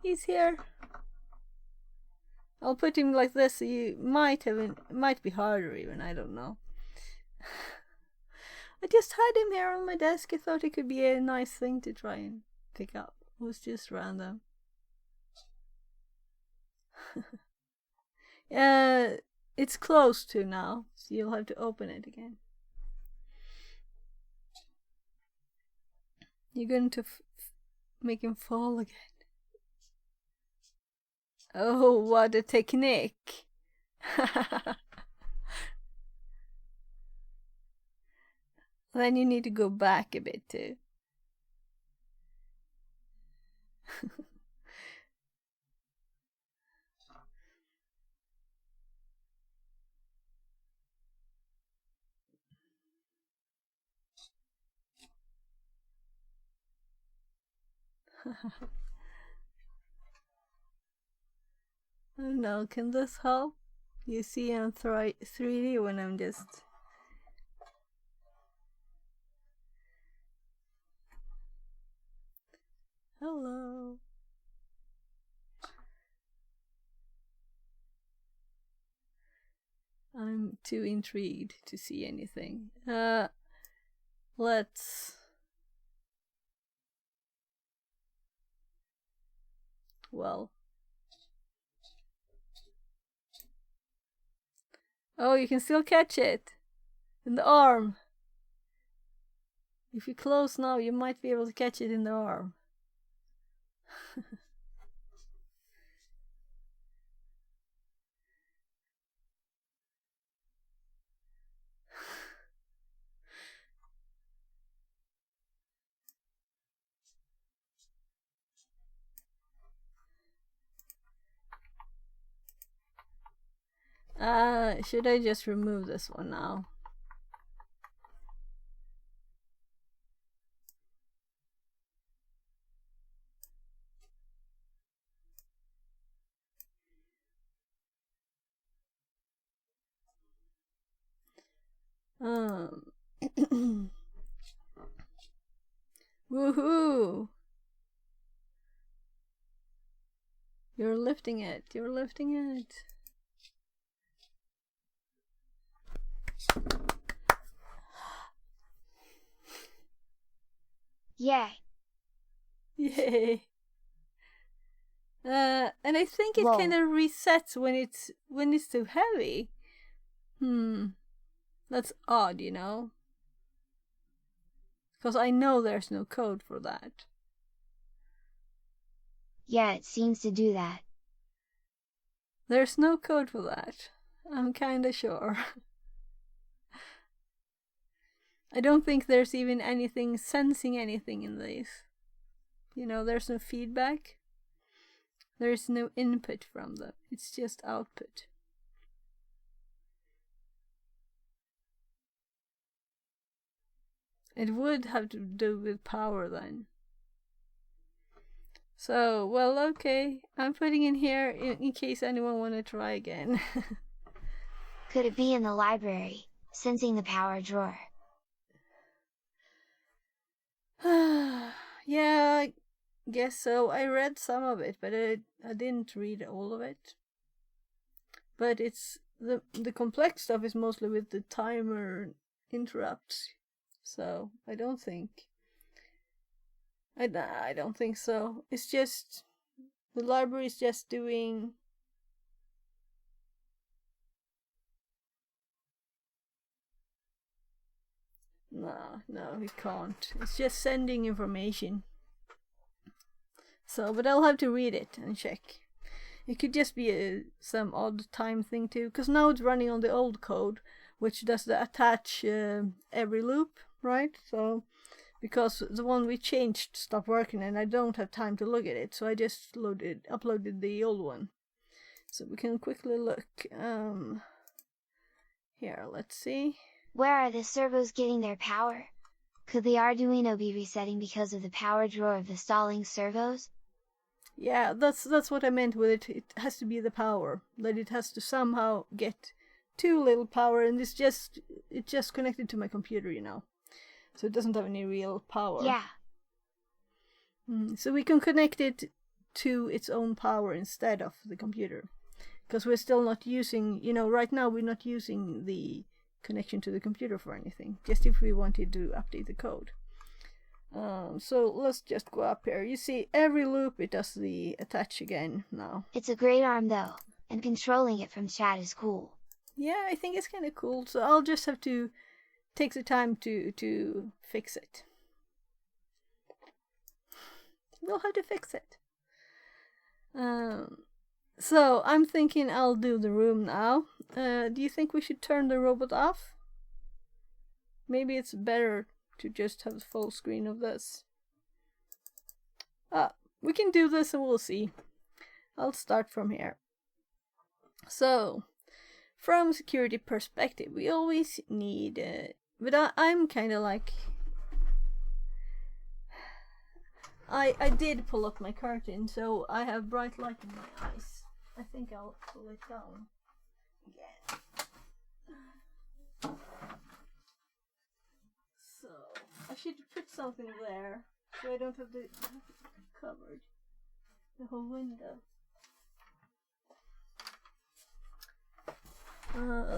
he's here. I'll put him like this, so you might have, it might be harder even, I don't know. I just had him here on my desk. I thought it could be a nice thing to try and pick up. It was just random. It's closed to now, so you'll have to open it again. You're going to make him fall again. Oh, what a technique! Then you need to go back a bit too. Oh no, can this help? You see on 3D when I'm just... Hello. I'm too intrigued to see anything. Let's... Well... Oh, you can still catch it! In the arm! If you close now, you might be able to catch it in the arm. Should I just remove this one now? Woohoo! You're lifting it, you're lifting it. Yay. Yay. And I think it Whoa. kind of resets when it's too heavy. That's odd, you know? Because I know there's no code for that. Yeah, it seems to do that. There's no code for that. I'm kinda sure. I don't think there's even anything sensing anything in these. You know, there's no feedback. There's no input from them. It's just output. It would have to do with power then. So, well, okay. I'm putting in here in case anyone want to try again. Could it be in the library, sensing the power drawer? Yeah, I guess so. I read some of it, but I didn't read all of it. But it's the complex stuff is mostly with the timer interrupts. So I don't think so. It's just the library is just doing. No, it can't. It's just sending information. So, but I'll have to read it and check. It could just be some odd time thing too, because now it's running on the old code, which does the attach every loop, right? So, because the one we changed stopped working and I don't have time to look at it, so I just uploaded the old one. So we can quickly look. Here, let's see. Where are the servos getting their power? Could the Arduino be resetting because of the power drawer of the stalling servos? Yeah, that's what I meant with it. It has to be the power. That it has to somehow get too little power, and it's just connected to my computer, so it doesn't have any real power. Yeah. So we can connect it to its own power instead of the computer, because we're still not using, right now we're not using the connection to the computer for anything, just if we wanted to update the code. So let's just go up here. You see, every loop it does the attach again now. It's a great arm though, and controlling it from chat is cool. Yeah, I think it's kind of cool, so I'll just have to take the time to fix it. We'll have to fix it. So I'm thinking I'll do the room now. Do you think we should turn the robot off? Maybe it's better to just have the full screen of this. We can do this and we'll see. I'll start from here. So, from security perspective, we always need, but I'm kind of like, I did pull up my curtain, so I have bright light in my eyes. I think I'll pull it down again. So I should put something there so I don't have to covered the whole window.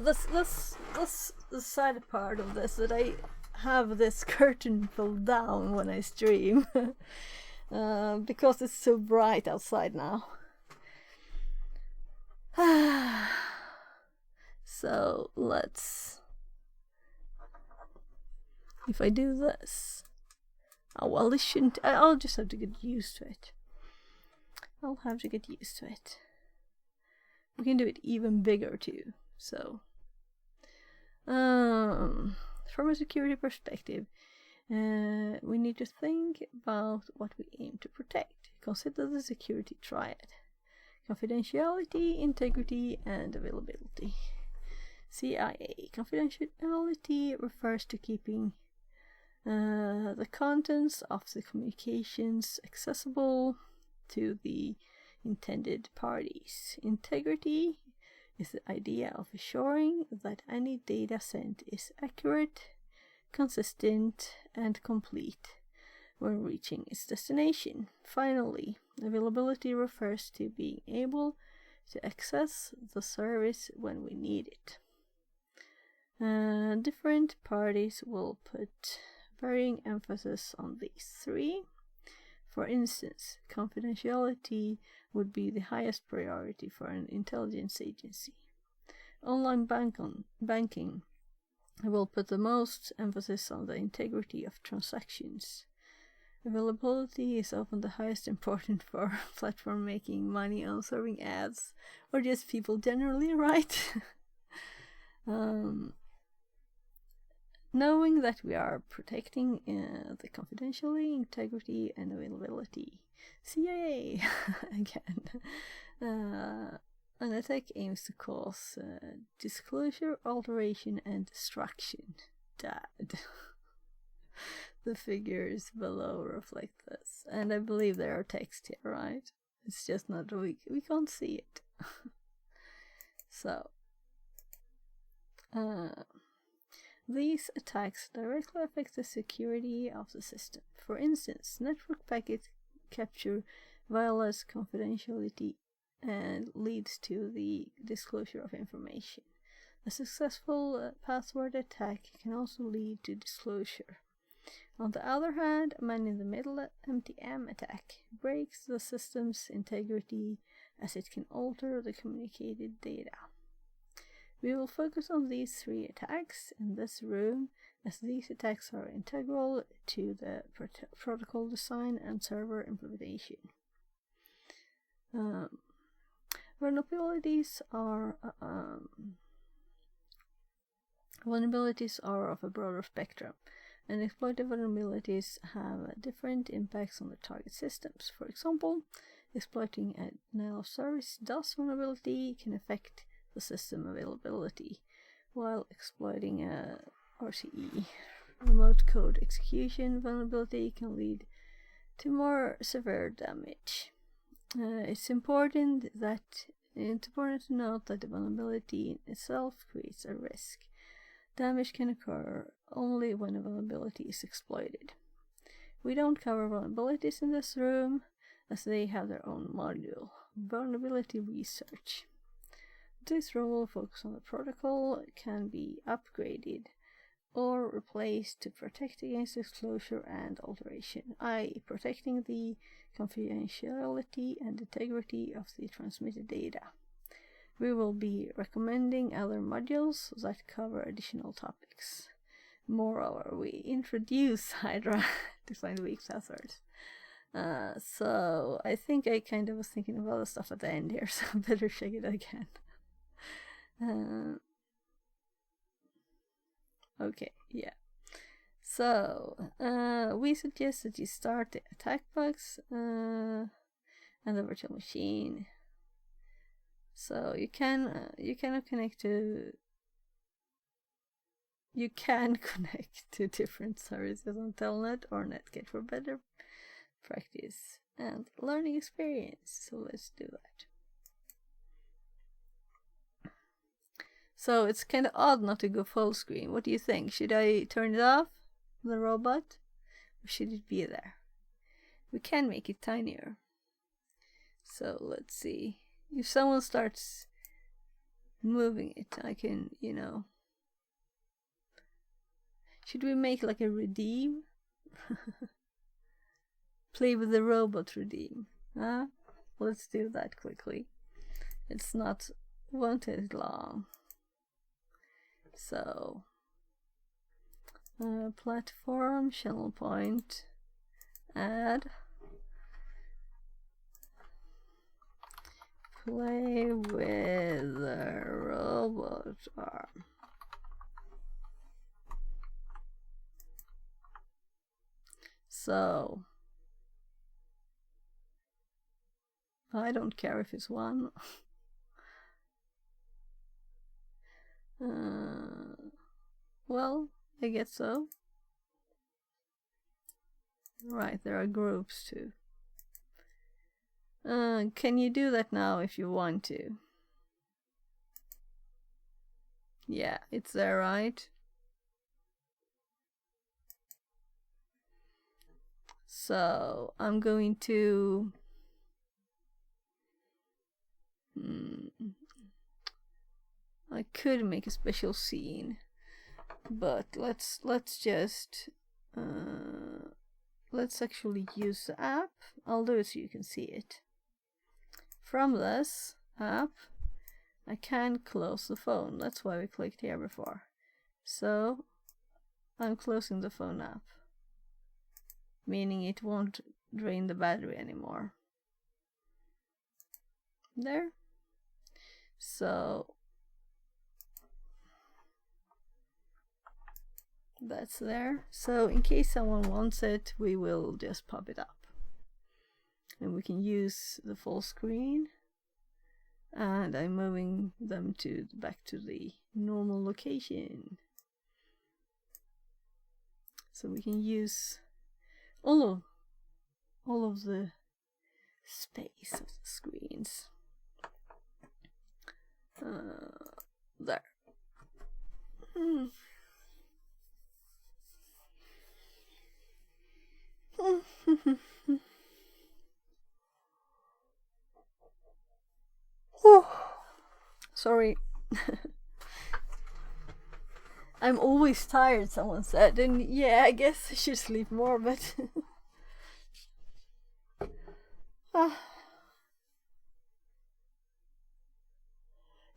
That's the side part of this, that I have this curtain pulled down when I stream because it's so bright outside now. So let's, if I do this, oh well, this shouldn't, I'll just have to get used to it. I'll have to get used to it. We can do it even bigger too. So from a security perspective, we need to think about what we aim to protect. Consider the security triad: confidentiality, integrity, and availability. CIA. Confidentiality refers to keeping the contents of the communications accessible to the intended parties. Integrity is the idea of assuring that any data sent is accurate, consistent, and complete when reaching its destination. Finally, availability refers to being able to access the service when we need it. Different parties will put varying emphasis on these three. For instance, confidentiality would be the highest priority for an intelligence agency. Online banking will put the most emphasis on the integrity of transactions. Availability is often the highest important for a platform making money on serving ads, or just people generally, right? Knowing that we are protecting the confidentiality, integrity, and availability. CIA again. An attack aims to cause disclosure, alteration, and destruction. Dad. The figures below reflect this, and I believe there are text here, right? It's just not we can't see it. So these attacks directly affect the security of the system. For instance, network packet capture violates confidentiality and leads to the disclosure of information. A successful password attack can also lead to disclosure. On the other hand, a man-in-the-middle MTM attack breaks the system's integrity as it can alter the communicated data. We will focus on these 3 attacks in this room, as these attacks are integral to the protocol design and server implementation. Vulnerabilities are of a broader spectrum, and exploited vulnerabilities have different impacts on the target systems. For example, exploiting a denial of service DOS vulnerability can affect the system availability, while exploiting a RCE remote code execution vulnerability can lead to more severe damage. It's important to note that the vulnerability in itself creates a risk. Damage can occur only when a vulnerability is exploited. We don't cover vulnerabilities in this room, as they have their own module, Vulnerability Research. This room will focus on the protocol can be upgraded or replaced to protect against disclosure and alteration, i.e. protecting the confidentiality and integrity of the transmitted data. We will be recommending other modules that cover additional topics. Moreover, we introduce Hydra to find weak passwords. So I think I kind of was thinking of other stuff at the end here, so I better check it again. Okay, yeah. So we suggest that you start the attack box and the virtual machine. So you can connect to different services on Telnet or Netgate for better practice and learning experience. So let's do that. So it's kind of odd not to go full screen. What do you think? Should I turn it off, the robot, or should it be there? We can make it tinier. So let's see. If someone starts moving it, I can, Should we make like a redeem? Play with the robot redeem. Huh? Let's do that quickly. It's not, won't take long. So, platform, channel point, add, play with the robot arm. So, I don't care if it's one. Well, I guess so. Right, there are groups too. Can you do that now if you want to? Yeah, it's there, right? So, I'm going to... I could make a special scene, but let's just let's actually use the app. I'll do it so you can see it. From this app, I can close the phone. That's why we clicked here before. So I'm closing the phone app, meaning it won't drain the battery anymore. There. So that's there. So in case someone wants it, we will just pop it up. And we can use the full screen. And I'm moving them back to the normal location. so we can use all of the space of the screens. There. Sorry. I'm always tired, someone said, and yeah, I guess I should sleep more, but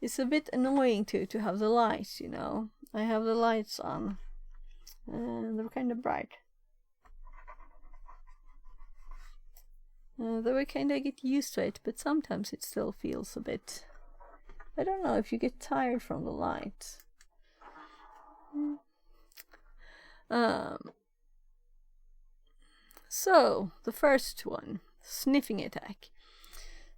it's a bit annoying to have the lights, you know. I have the lights on, and they're kind of bright. Though I kind of get used to it, but sometimes it still feels a bit... I don't know if you get tired from the lights. So, the first one, sniffing attack.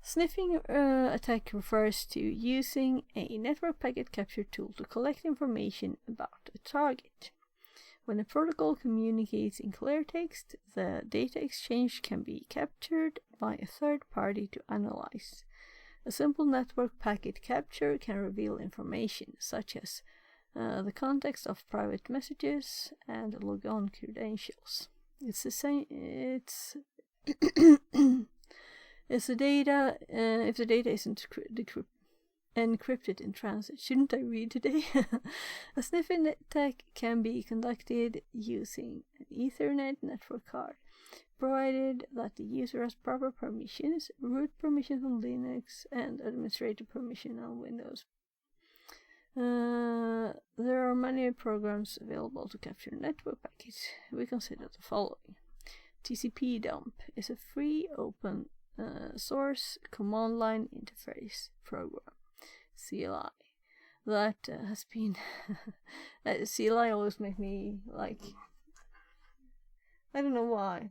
Sniffing attack refers to using a network packet capture tool to collect information about a target. When a protocol communicates in clear text, the data exchange can be captured by a third party to analyze. A simple network packet capture can reveal information such as the context of private messages and logon credentials. It's the same. It's it's the data. If the data isn't encrypted in transit, shouldn't I read today? A sniffing attack can be conducted using an Ethernet network card, provided that the user has proper permissions, root permissions on Linux, and administrator permission on Windows. There are many programs available to capture network packets. We consider the following. TCP dump is a free open source command line interface program, CLI, that has been CLI always make me like, I don't know why.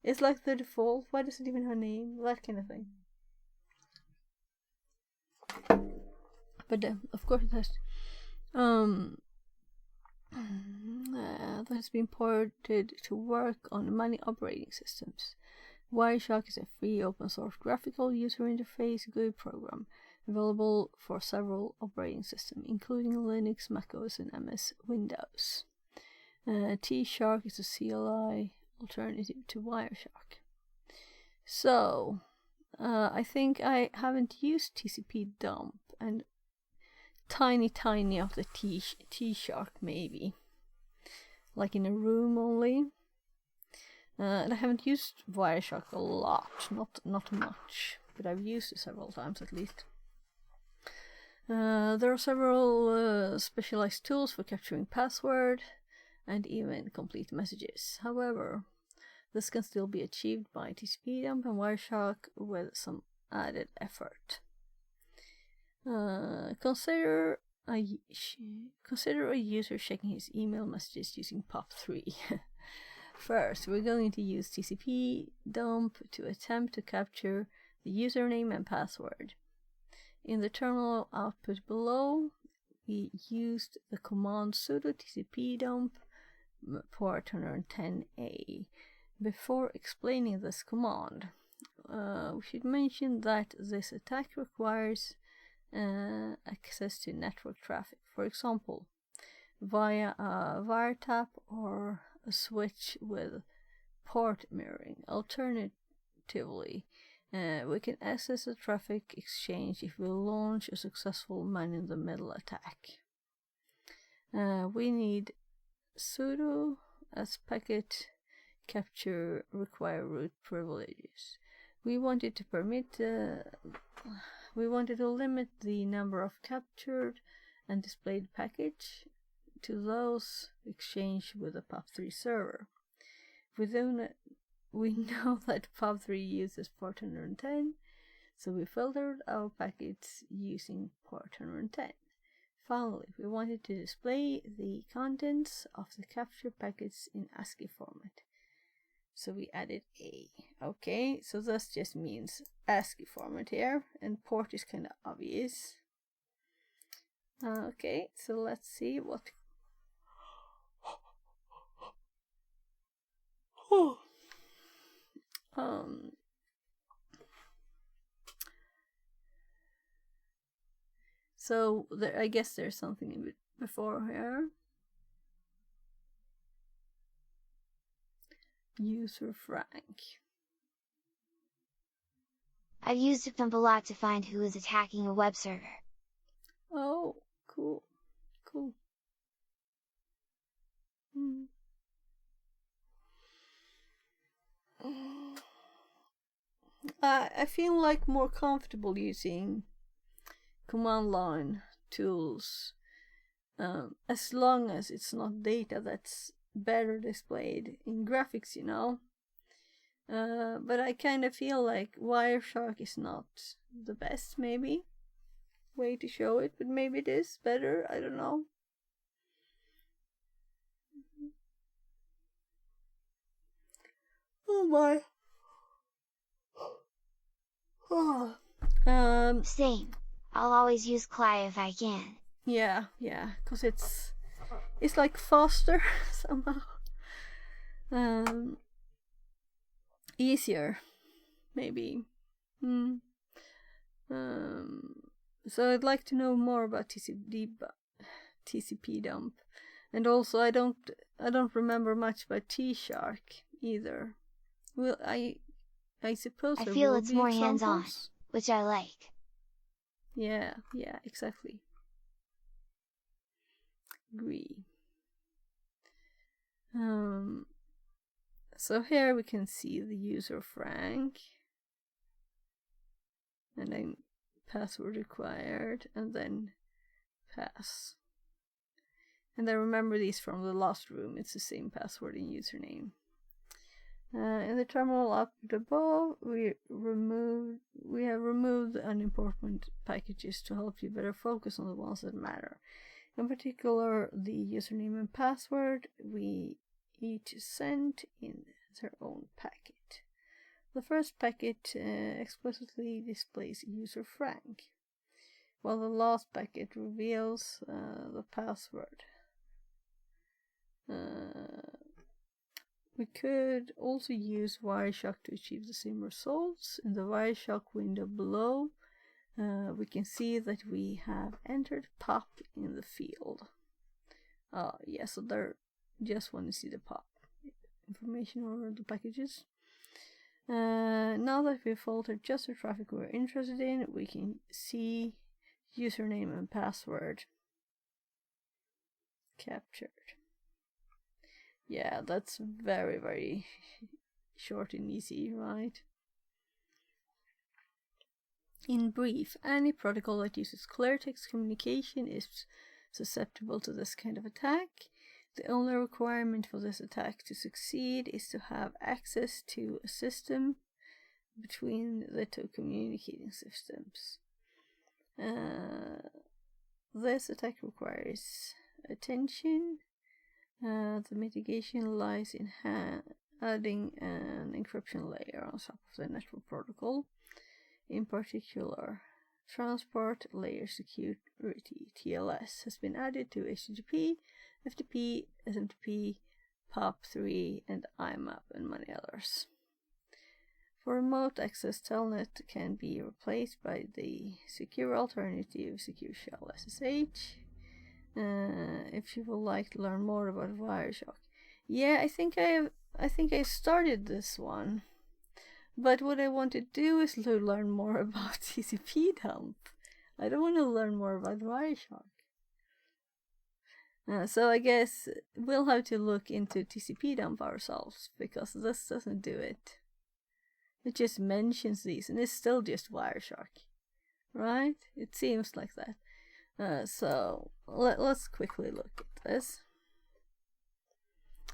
It's like the default. Why does it even have a name? That kind of thing. But of course it has. That has been ported to work on many operating systems. Wireshark is a free open source graphical user interface GUI program available for several operating systems, including Linux, macOS, and MS Windows. T-Shark is a CLI alternative to Wireshark. So, I think I haven't used TCP dump and tiny of the T-Shark maybe, like in a room only. And I haven't used Wireshark a lot, not much, but I've used it several times at least. There are several specialized tools for capturing password and even complete messages. However, this can still be achieved by TCP dump and Wireshark with some added effort. Consider a user checking his email messages using POP3. First, we're going to use TCP dump to attempt to capture the username and password. In the terminal output below, we used the command sudo TCP dump port 110A. Before explaining this command, we should mention that this attack requires access to network traffic, for example, via a wiretap or a switch with port mirroring. Alternatively, we can access the traffic exchange if we launch a successful man-in-the-middle attack. We need sudo as packet capture require root privileges. We wanted to limit the number of captured and displayed packets to those exchanged with a POP3 server. We know that POP3 uses port 110, so we filtered our packets using port 110. Finally, we wanted to display the contents of the captured packets in ASCII format, so we added A. Okay, so this just means ASCII format here, and port is kind of obvious. Okay, so let's see what So there, I guess there's something in before here. User Frank. I've used a pimp a lot to find who is attacking a web server. Oh, cool. Cool. I feel like more comfortable using command line tools as long as it's not data that's better displayed in graphics, you know. But I kind of feel like Wireshark is not the best, maybe, way to show it, but maybe it is better, I don't know. Oh my. Same. I'll always use Cly if I can. Yeah, because it's like faster somehow. Easier, maybe. So I'd like to know more about TCP dump, and also I don't remember much about T-Shark either. Well, I suppose I there feel will it's be more hands-on, examples. which I like. Yeah, exactly. Agree. So here we can see the user Frank, and then password required, and then pass. And I remember these from the last room. It's the same password and username. In the terminal up above, we have removed the unimportant packages to help you better focus on the ones that matter. In particular, the username and password we each sent in their own packet. The first packet explicitly displays user Frank, while the last packet reveals the password. We could also use Wireshark to achieve the same results. In the Wireshark window below, we can see that we have entered POP in the field. So there, just want to see the POP information or the packages. Now that we've filtered just the traffic we're interested in, we can see username and password captured. Yeah, that's very, very short and easy, right? In brief, any protocol that uses clear text communication is susceptible to this kind of attack. The only requirement for this attack to succeed is to have access to a system between the two communicating systems. This attack requires attention. The mitigation lies in adding an encryption layer on top of the network protocol. In particular, Transport Layer Security (TLS) has been added to HTTP, FTP, SMTP, POP3, and IMAP, and many others. For remote access, Telnet can be replaced by the secure alternative Secure Shell SSH. If you would like to learn more about Wireshark, yeah, I think I started this one, but what I want to do is to learn more about TCP dump. I don't want to learn more about Wireshark. So I guess we'll have to look into TCP dump ourselves, because this doesn't do it. It just mentions these, and it's still just Wireshark, right? It seems like that. So let's quickly look at this.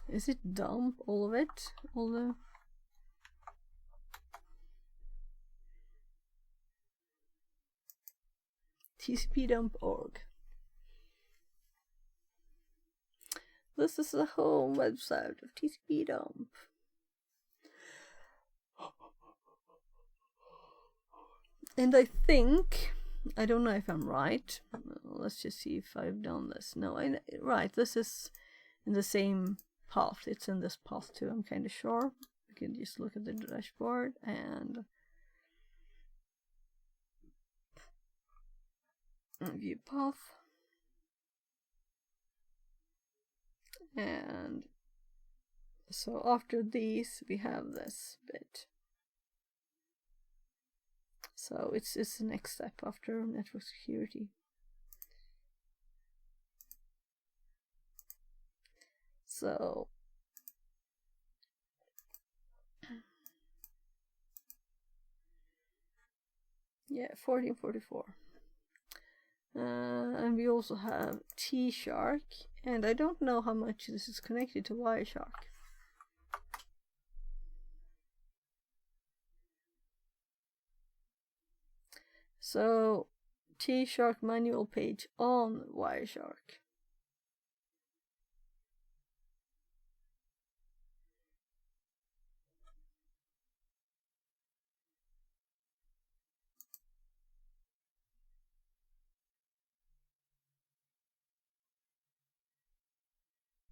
Is it dump all of it? All the tcpdump.org. This is the home website of TCP dump. And I think, I don't know if I'm right. Let's just see if I've done this. No, right. This is in the same path. It's in this path too, I'm kind of sure. You can just look at the dashboard and view path. And so after these we have this bit. So it's the next step after network security. So yeah, 1444. And we also have T-Shark, and I don't know how much this is connected to Wireshark. So T-Shark manual page on Wireshark.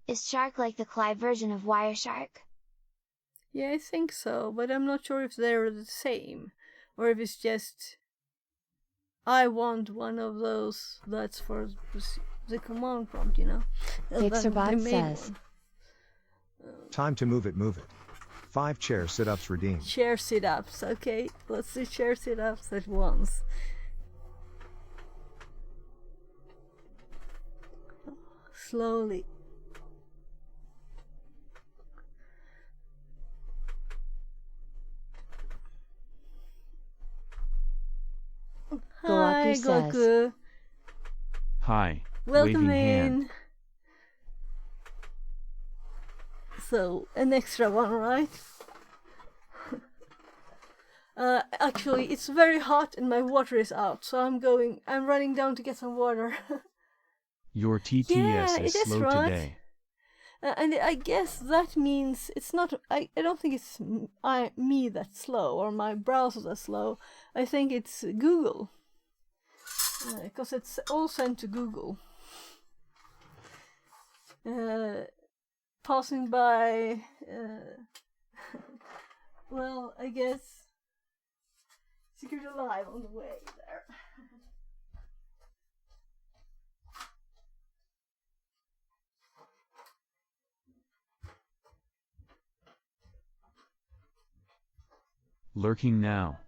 Is Shark like the Clive version of Wireshark? Yeah, I think so, but I'm not sure if they're the same, or if it's just I want one of those that's for the command prompt, you know. Pixarbot says. Time to move it, move it. 5 chair sit-ups redeemed. Chair sit-ups, okay. Let's do chair sit-ups at once. Slowly. Hi, Goku says. Goku. Hi. Welcome waving in. hand. So, an extra one, right? Actually, it's very hot and my water is out, so I'm running down to get some water. Your TTS Yeah, is it is slow right. today. And I guess that means it's not. I don't think it's me that's slow or my browser that's slow. I think it's Google, because it's all sent to Google. Passing by. Well, I guess Secret Alive on the way there. Lurking now.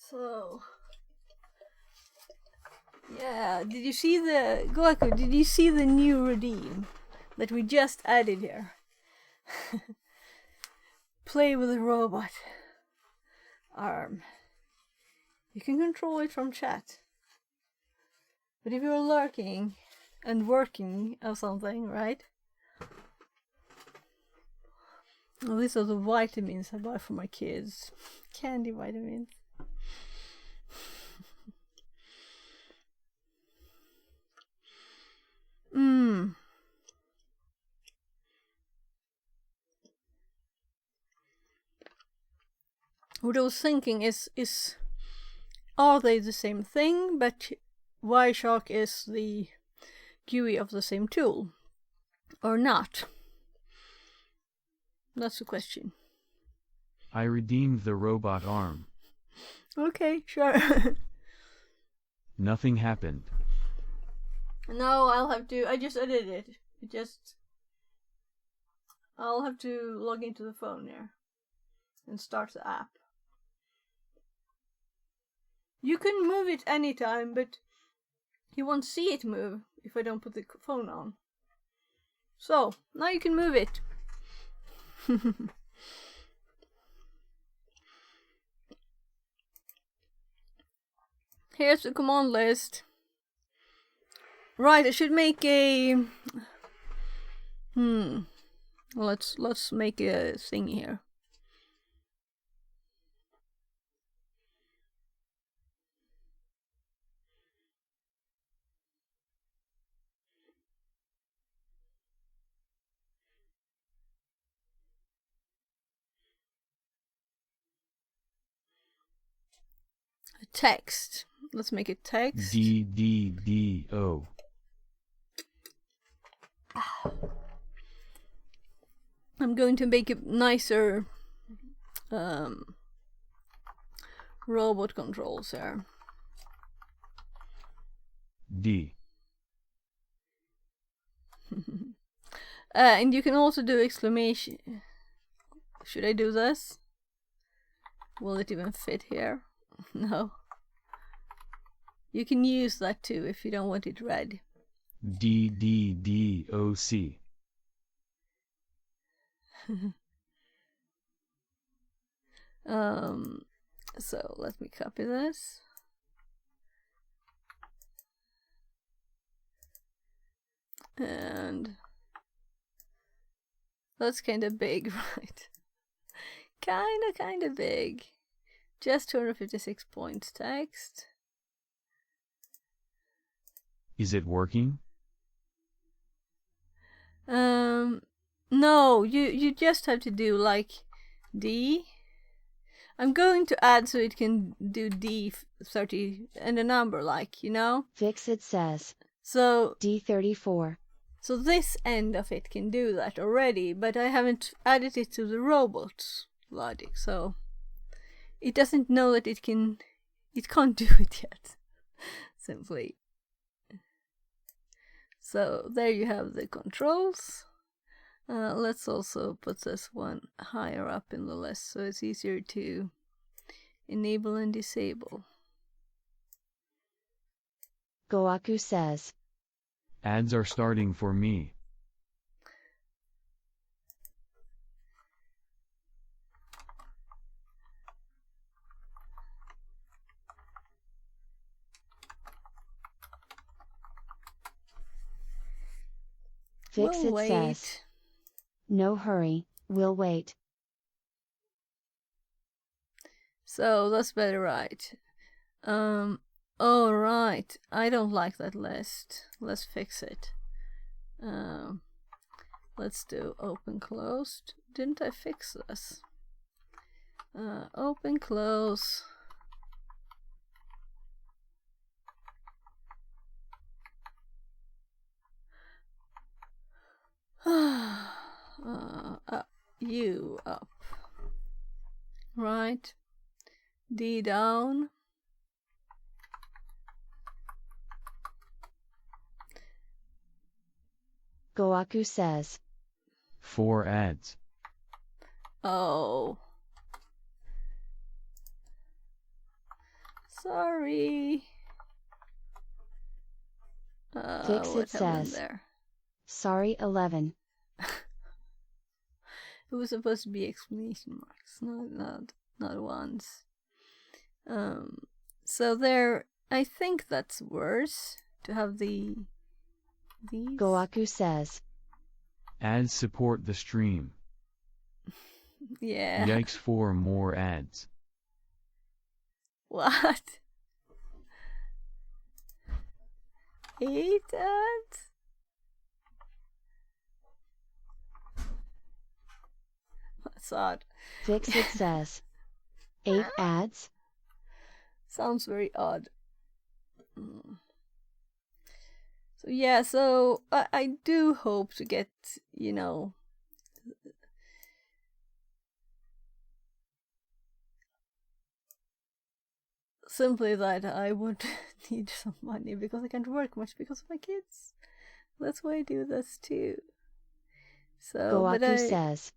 So, yeah, did you see the Goku? Did you see the new redeem that we just added here? Play with a robot arm. You can control it from chat. But if you're lurking and working or something, right? Well, these are the vitamins I buy for my kids. Candy vitamins. What I was thinking is are they the same thing, but Wireshark is the GUI of the same tool, or not? That's the question. I redeemed the robot arm. Okay, sure. Nothing happened. No, I'll have to. I just edited it. I'll have to log into the phone here and start the app. You can move it anytime, but you won't see it move if I don't put the phone on. So, now you can move it. Here's the command list. Right, I should make a... Let's make a thing here. A text. Let's make it text. DDDO. I'm going to make a nicer robot controls here. D. And you can also do exclamation. Should I do this? Will it even fit here? No. You can use that too if you don't want it red. DDDOC. So let me copy this. And that's kind of big, right? Kind of big. Just 256 points text. Is it working? No, you just have to do like D. I'm going to add so it can do D30 and a number, like, you know? Fixit says. So D34. So this end of it can do that already, but I haven't added it to the robot logic, so it doesn't know that it can't do it yet. Simply. So there you have the controls. Let's also put this one higher up in the list so it's easier to enable and disable. Goaku says. Ads are starting for me. Fixit says. No hurry, we'll wait. So that's better, right? Oh, right. I don't like that list. Let's fix it. Let's do open closed. Didn't I fix this? Open close. U up. Right. D down. Goaku says. 4 ads. Oh. Sorry. Fixit says. There? Sorry, 11. It was supposed to be exclamation marks, not ones. So there, I think that's worse to have these. Goaku says. Ads support the stream. Yeah. Yikes, 4 more ads. What? 8 ads? That's odd. Fixit says. 8 ads? Sounds very odd. So yeah, so I do hope to get, simply that I would need some money because I can't work much because of my kids. That's why I do this too. So, but Goaku says.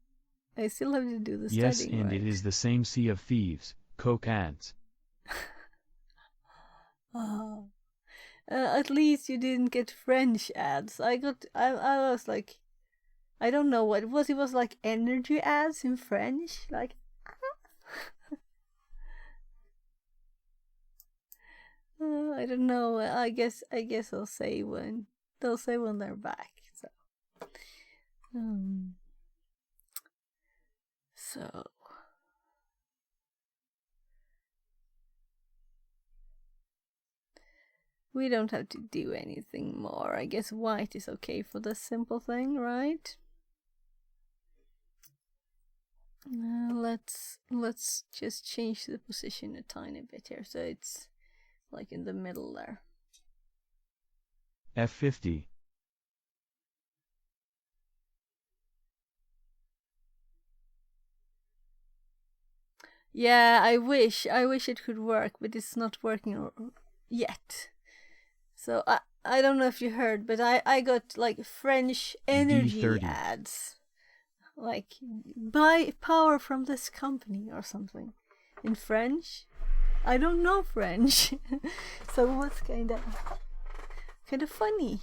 I still have to do the Yes, studying, and right? it is the same Sea of Thieves, Coke ads. Oh. At least you didn't get French ads. I was like, I don't know what it was. It was like energy ads in French. Like, I don't know. I guess I'll say when they'll say when they're back. So, so we don't have to do anything more. I guess white is okay for this simple thing, right? Let's just change the position a tiny bit here, so it's like in the middle there. F50. Yeah, I wish it could work, but it's not working yet. So I don't know if you heard, but I got like French energy D30. ads. Like, buy power from this company or something. In French? I don't know French. So it was kind of funny.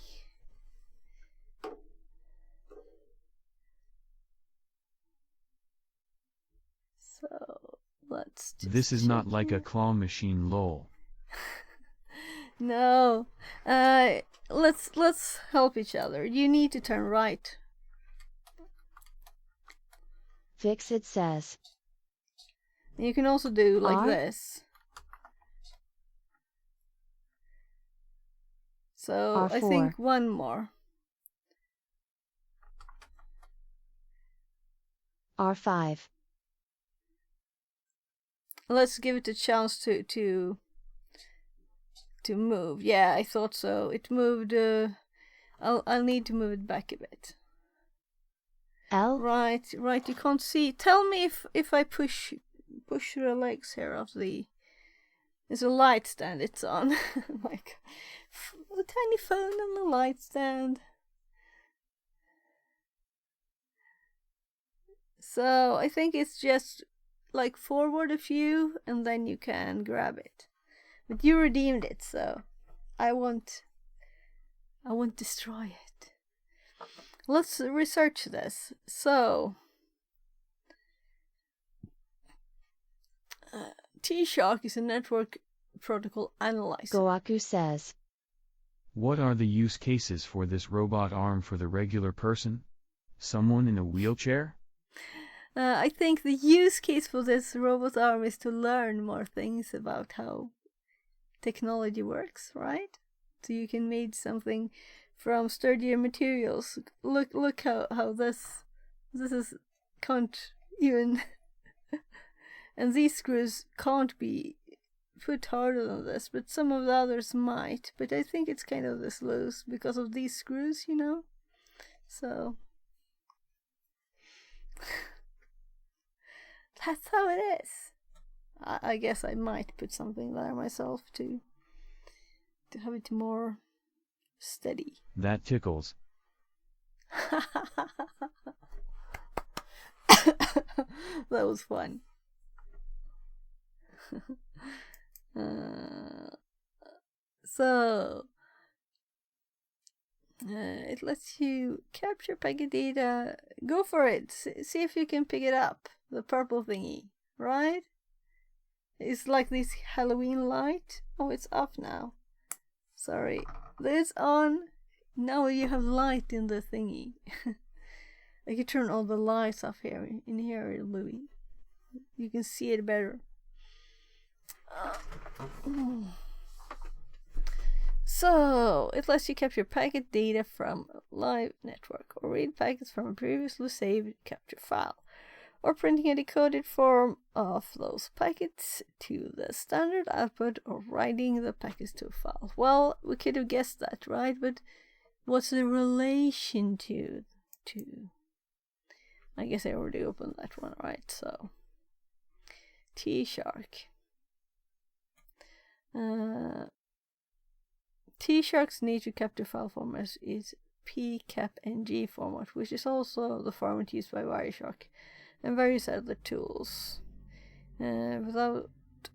So let's just This is not check like a here. claw machine, lol. No. Let's help each other. You need to turn right. Fixit says. You can also do like R? this. So I R4. think one more. R5. Let's give it a chance to move. Yeah, I thought so. It moved. I'll need to move it back a bit. L? Right. You can't see. Tell me if I push the legs here of the. There's a light stand it's on. Like a tiny phone on the light stand. So I think it's just like forward a few and then you can grab it. But you redeemed it, so I won't destroy it. Let's research this. So T-Shark is a network protocol analyzer. Goaku says. What are the use cases for this robot arm for the regular person? Someone in a wheelchair? I think the use case for this robot arm is to learn more things about how technology works, right? So you can make something from sturdier materials. Look how this is can't even and these screws can't be put harder than this, but some of the others might. But I think it's kind of this loose because of these screws, you know? So that's how it is. I guess I might put something there myself to have it more steady. That tickles. That was fun. So it lets you capture packet data. Go for it. See if you can pick it up. The purple thingy, right? It's like this Halloween light. Oh, it's off now. Sorry. It's on. Now you have light in the thingy. I can turn all the lights off here. In here, Louis. You can see it better. So, it lets you capture packet data from a live network or read packets from a previously saved capture file, or printing a decoded form of those packets to the standard output or writing the packets to a file. Well, we could have guessed that, right? But what's the relation to? I guess I already opened that one, right? So, T-Shark. T-Shark's native capture file format is PCAPNG format, which is also the format used by Wireshark and various other tools. Without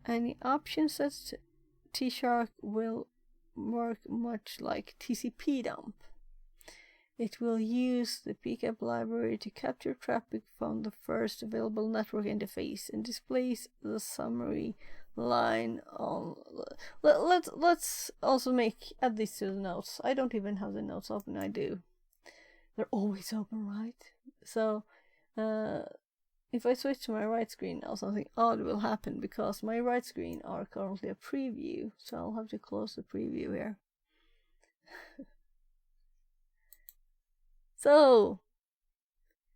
any option sets, T-Shark will work much like TCP dump. It will use the PCAP library to capture traffic from the first available network interface and displays the summary line on. Let's also add this to the notes. I don't even have the notes open. I do. They're always open, right? So, if I switch to my right screen now, something odd will happen because my right screen are currently a preview. So I'll have to close the preview here. So,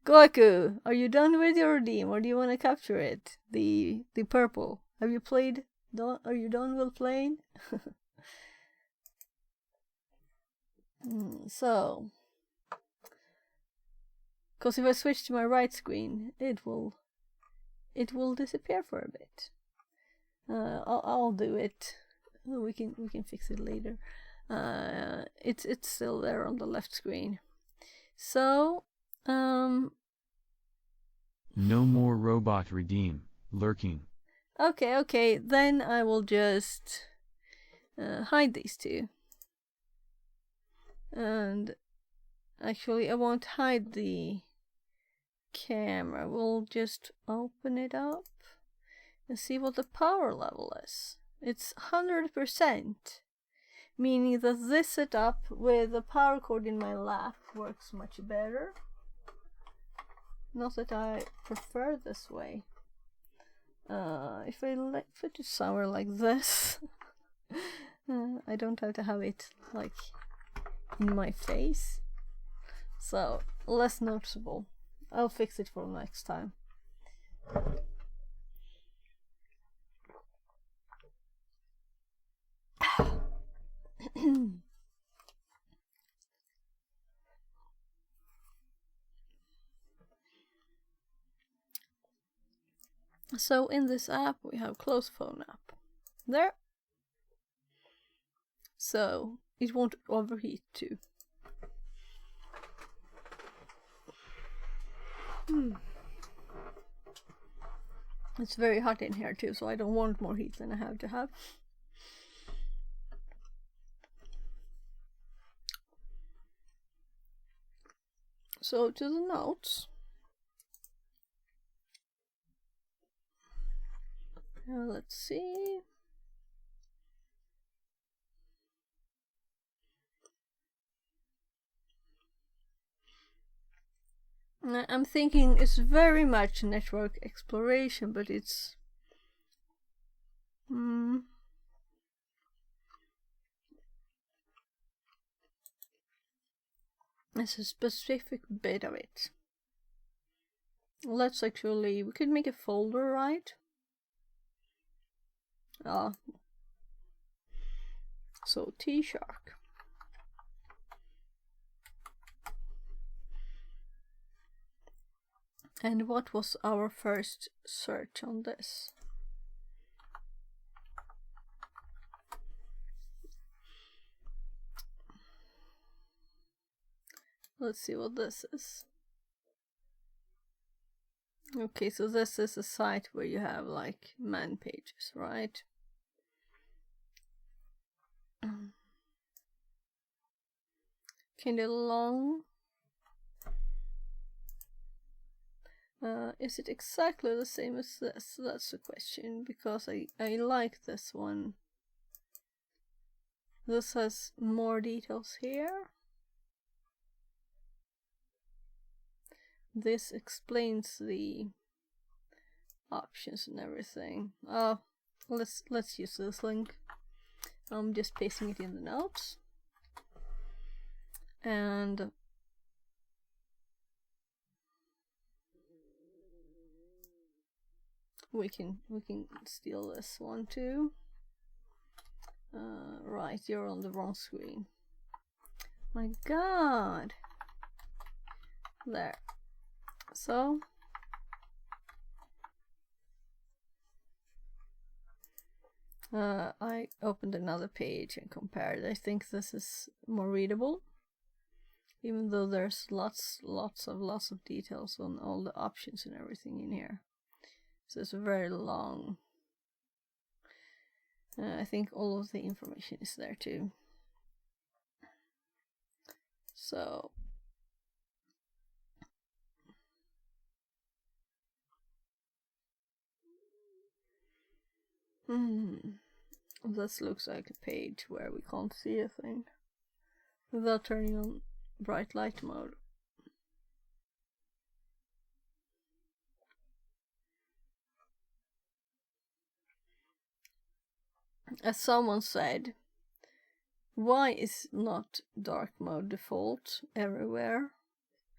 Goku, are you done with your redeem, or do you want to capture it? The purple. Have you played? Are you done with playing? So, because if I switch to my right screen, it will disappear for a bit. I'll do it. We can fix it later. It's still there on the left screen. So, no more robot redeem lurking. Okay, then I will just hide these two. And actually, I won't hide the camera. We'll just open it up and see what the power level is. It's 100%. Meaning that this setup with the power cord in my lap works much better. Not that I prefer this way. If I put it somewhere like this, I don't have to have it like in my face. So, less noticeable. I'll fix it for next time. So in this app we have close phone app. There. So it won't overheat too. It's very hot in here too, so I don't want more heat than I have to have. So to the notes. Let's see. I'm thinking it's very much network exploration, but it's it's a specific bit of it. Let's actually, we could make a folder, right? So T-Shark. And what was our first search on this? Let's see what this is. Okay, so this is a site where you have like man pages, right? Kind of long. Is it exactly the same as this? That's the question, because I like this one. This has more details here. This explains the options and everything. Let's use this link. I'm just pasting it in the notes. And we can steal this one too. Right, you're on the wrong screen. My God. There. So I opened another page and compared. I think this is more readable, even though there's lots of details on all the options and everything in here. So it's very long. I think all of the information is there too. So this looks like a page where we can't see a thing without turning on bright light mode. As someone said, why is not dark mode default everywhere,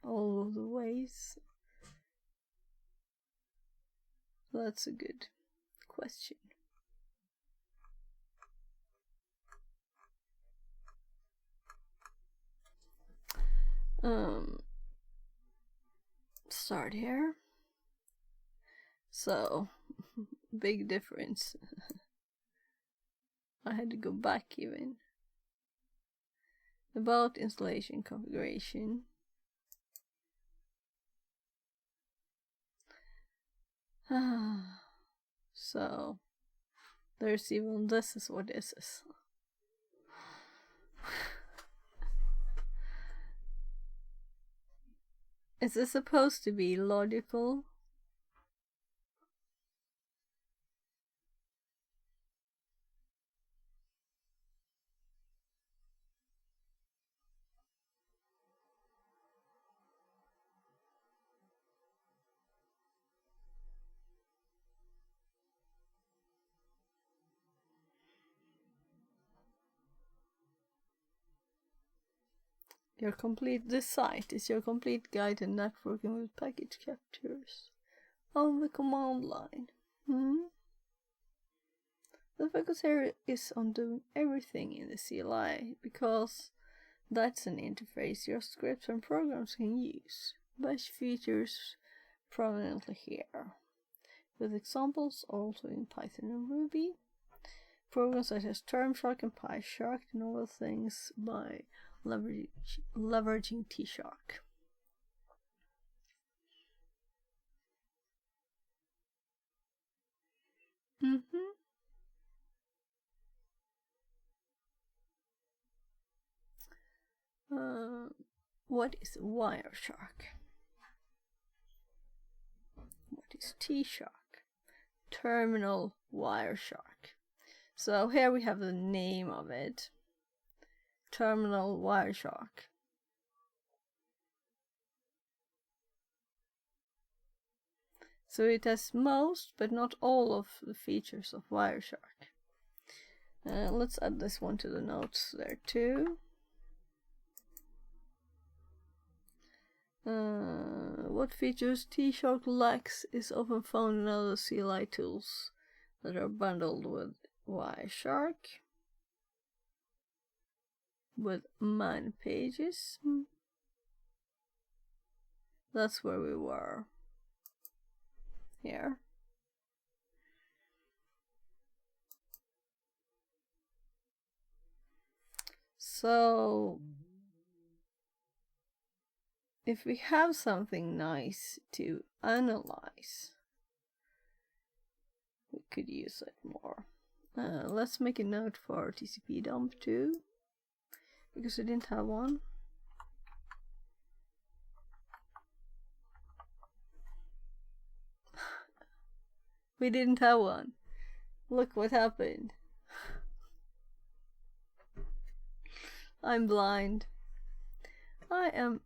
all of the ways? That's a good question. Start here. So, big difference. I had to go back even. About installation configuration. So, there's even this is what this is. Is this supposed to be logical? This site is your complete guide to networking with package captures on the command line. The focus here is on doing everything in the CLI, because that's an interface your scripts and programs can use. Bash features prominently here, with examples also in Python and Ruby. Programs such as TermShark and PyShark do novel things by leveraging T-Shark. What is Wireshark? What is T-Shark? Terminal Wireshark. So here we have the name of it. Terminal Wireshark. So it has most, but not all of the features of Wireshark. Let's add this one to the notes there too. What features T-Shark lacks is often found in other CLI tools that are bundled with Wireshark. With man pages. That's where we were. Here. So if we have something nice to analyze, we could use it more. Let's make a note for TCP dump too, because we didn't have one. We didn't have one. Look what happened. I'm blind. I am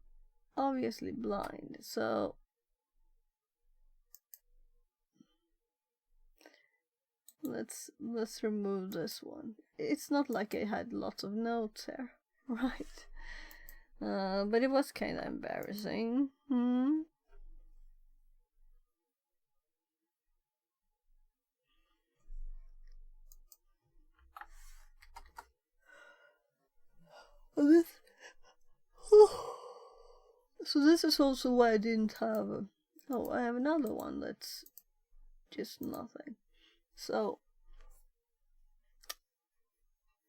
obviously blind, so let's remove this one. It's not like I had lots of notes here, right? But it was kind of embarrassing. So this is also why I didn't have I have another one that's just nothing. So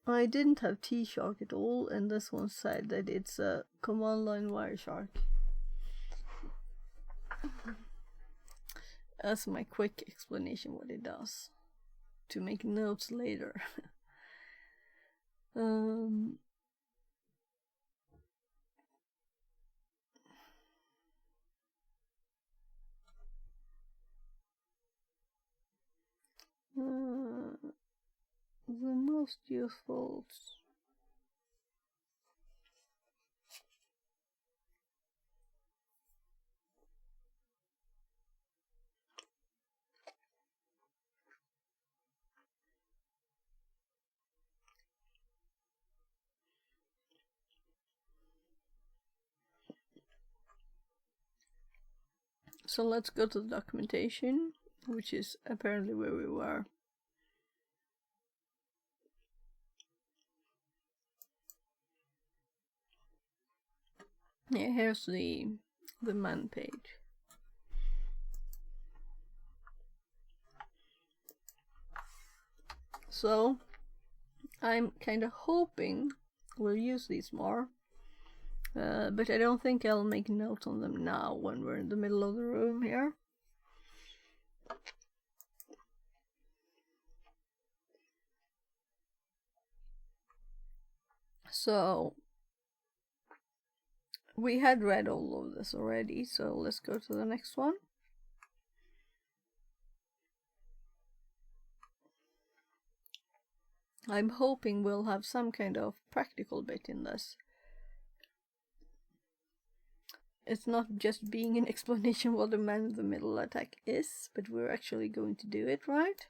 I didn't have T-Shark at all, and this one said that it's a command line Wireshark. That's my quick explanation what it does, to make notes later. The most useful. So let's go to the documentation, which is apparently where we were. Yeah, here's the man page. So I'm kind of hoping we'll use these more, but I don't think I'll make notes on them now when we're in the middle of the room here. So we had read all of this already, so let's go to the next one. I'm hoping we'll have some kind of practical bit in this. It's not just being an explanation what a man-in-the-middle attack is, but we're actually going to do it, right?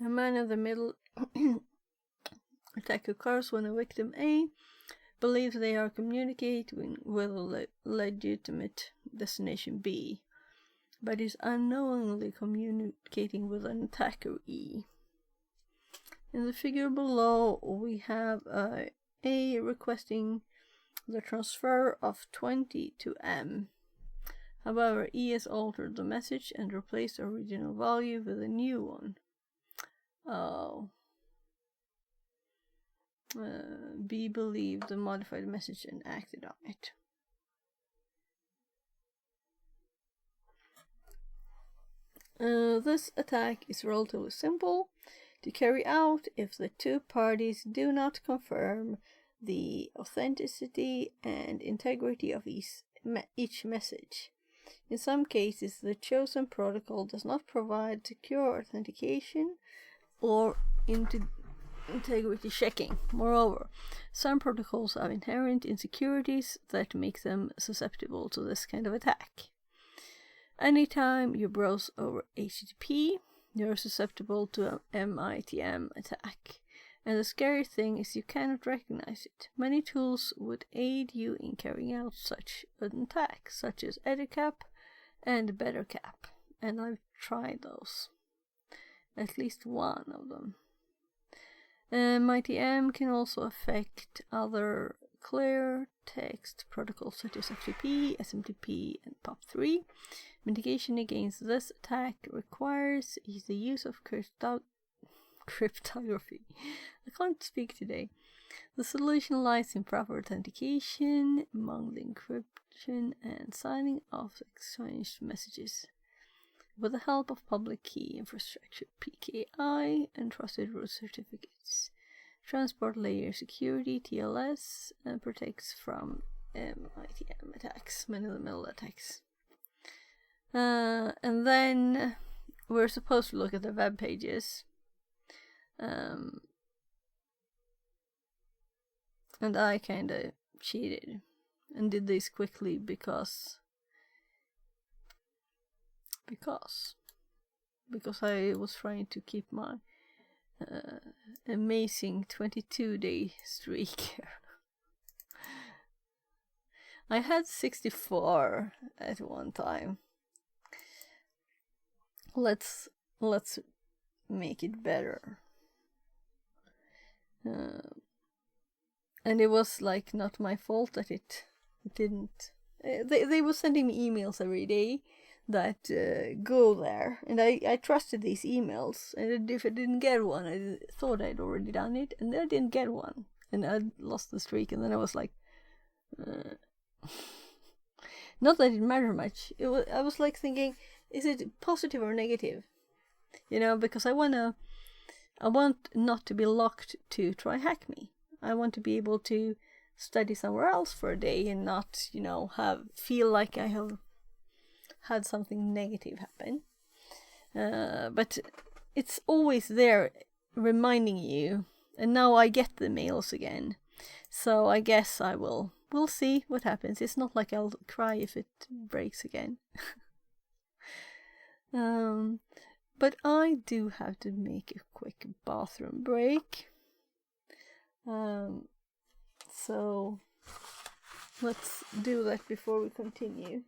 A man-in-the-middle attack occurs when a victim A believes they are communicating with a legitimate destination B, but is unknowingly communicating with an attacker E. In the figure below, we have A requesting the transfer of 20 to M. However, E has altered the message and replaced the original value with a new one. Oh. B believed the modified message and acted on it. This attack is relatively simple to carry out if the two parties do not confirm the authenticity and integrity of each message. In some cases, the chosen protocol does not provide secure authentication or integrity checking. Moreover, some protocols have inherent insecurities that make them susceptible to this kind of attack. Anytime you browse over HTTP, you're susceptible to an MITM attack. And the scary thing is you cannot recognize it. Many tools would aid you in carrying out such an attack, such as EduCap and BetterCap. And I've tried those. At least one of them. MITM can also affect other clear text protocols such as FTP, SMTP, and POP3. Mitigation against this attack requires the use of cryptography. I can't speak today. The solution lies in proper authentication, among the encryption and signing of exchanged messages. With the help of public key infrastructure, PKI, and trusted root certificates. Transport layer security, TLS, and protects from MITM attacks, man-in-the-middle attacks. And then we're supposed to look at the web pages. And I kinda cheated and did this quickly because I was trying to keep my amazing 22-day streak here. I had 64 at one time. Let's make it better. And it was like not my fault that it didn't. They were sending me emails every day that go there, and I trusted these emails, and if I didn't get one, I thought I'd already done it, and then I didn't get one, and I lost the streak, and then I was like, not that it mattered much. I was like thinking, is it positive or negative? You know, because I want not to be locked to try hack me. I want to be able to study somewhere else for a day and not, you know, feel like I have had something negative happen. But it's always there reminding you, and now I get the mails again. So I guess we'll see what happens. It's not like I'll cry if it breaks again. But I do have to make a quick bathroom break. So let's do that before we continue.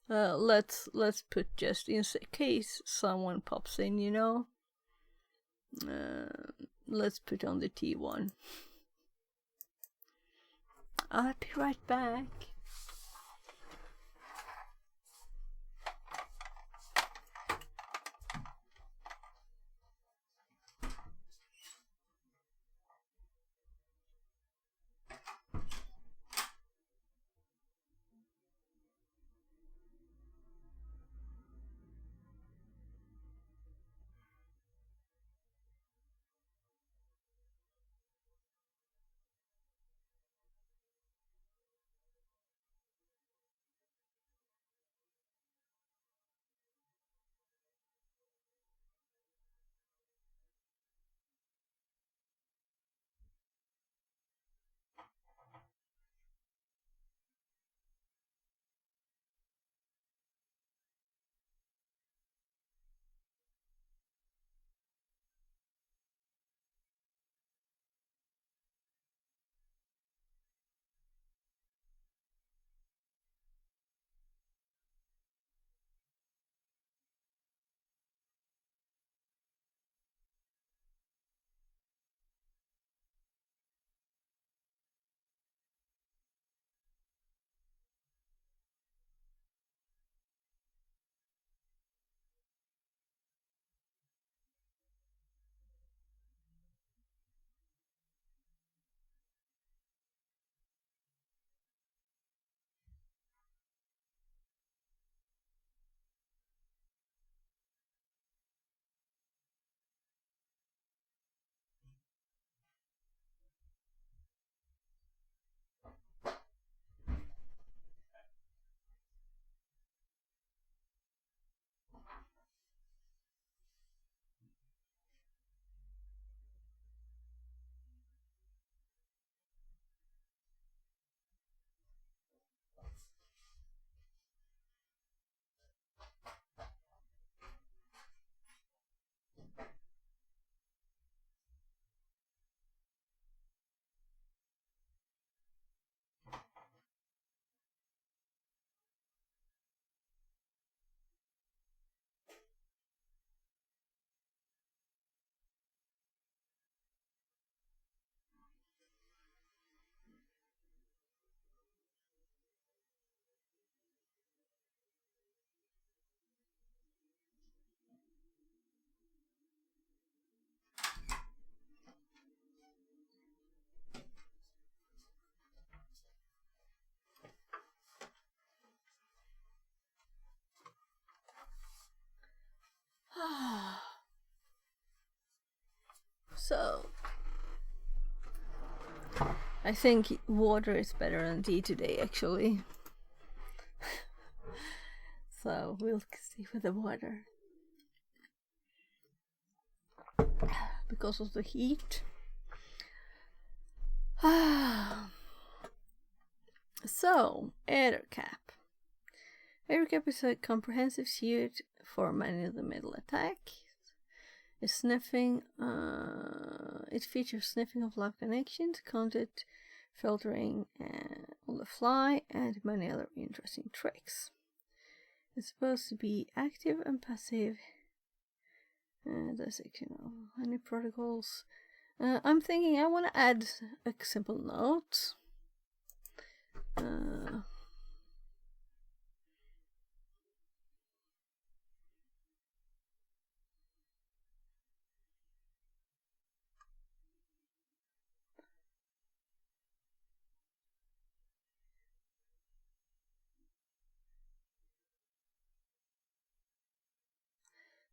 Let's put just in case someone pops in, you know. Let's put on the T1. I'll be right back. So, I think water is better than tea today, actually. So, we'll see with the water. Because of the heat. So, AirCap. AirCap is a comprehensive suite for managing the middle attack. It features sniffing of live connections, content filtering on the fly, and many other interesting tricks. It's supposed to be active and passive. There's any protocols. I'm thinking I want to add a simple note.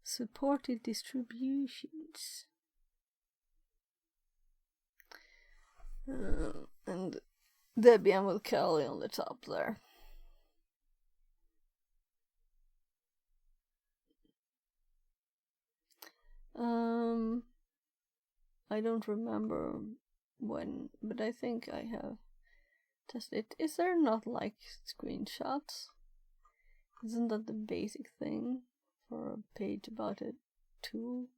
Supported distributions. And Debian with Kali on the top there. I don't remember when, but I think I have tested it. Is there not like screenshots? Isn't that the basic thing for a page about a tool?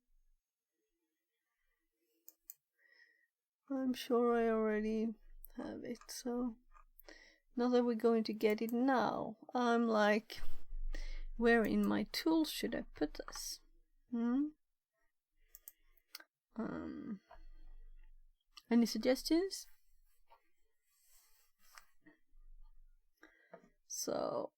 I'm sure I already have it, so now that we're going to get it now, I'm like, where in my tools should I put this? Any suggestions? So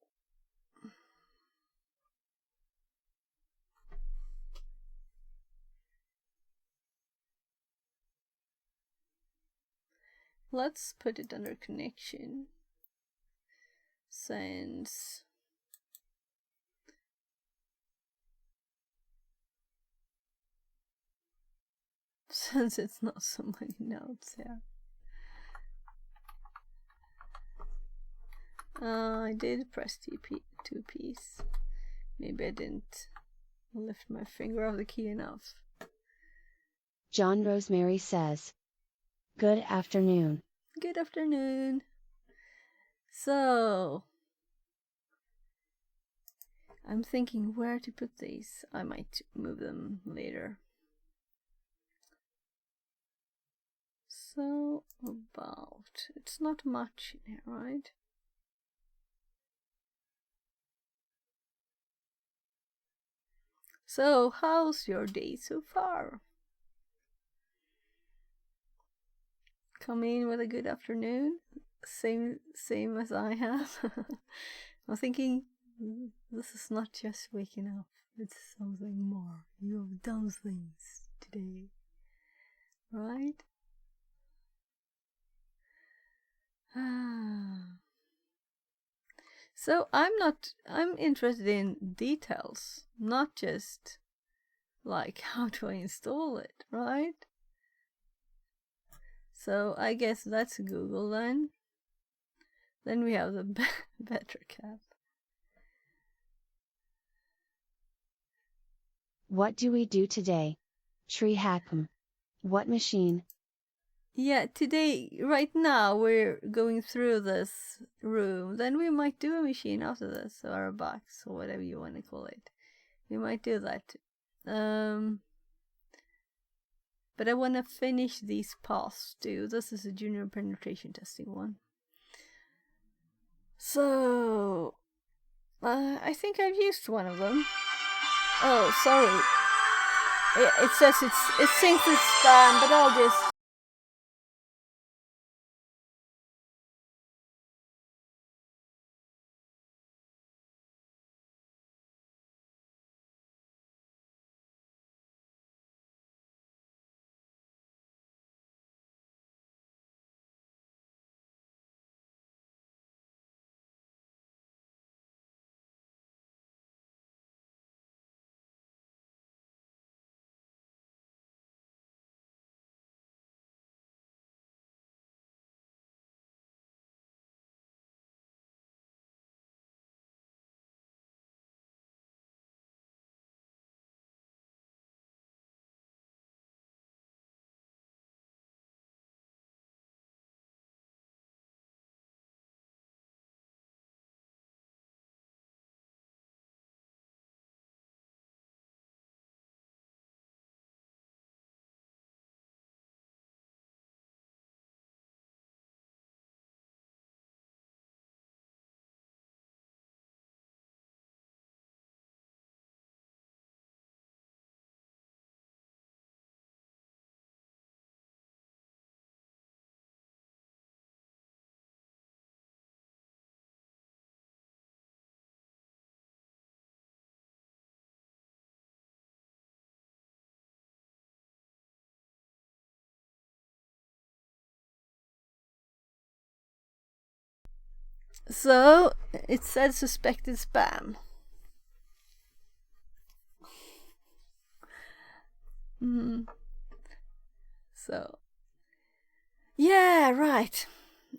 let's put it under connection, since it's not so many nodes here. I did press two piece. Maybe I didn't lift my finger off the key enough. John Rosemary says, "Good afternoon." Good afternoon. So, I'm thinking where to put these. I might move them later. So, it's not much in here, right? So, how's your day so far? Come in with a good afternoon, same as I have. I'm thinking this is not just waking up, it's something more. You have done things today, right? So I'm interested in details, not just like how do I install it, right? So I guess that's Google then. Then we have the Bettercap. What do we do today? Tree Hack'em. What machine? Yeah, today, right now, we're going through this room. Then we might do a machine after this, or a box, or whatever you want to call it. We might do that. But I want to finish these paths too. This is a junior penetration testing one. So, I think I've used one of them. Oh, sorry. It says it thinks it's spam, but I'll just... So, it said suspected spam. So, yeah, right.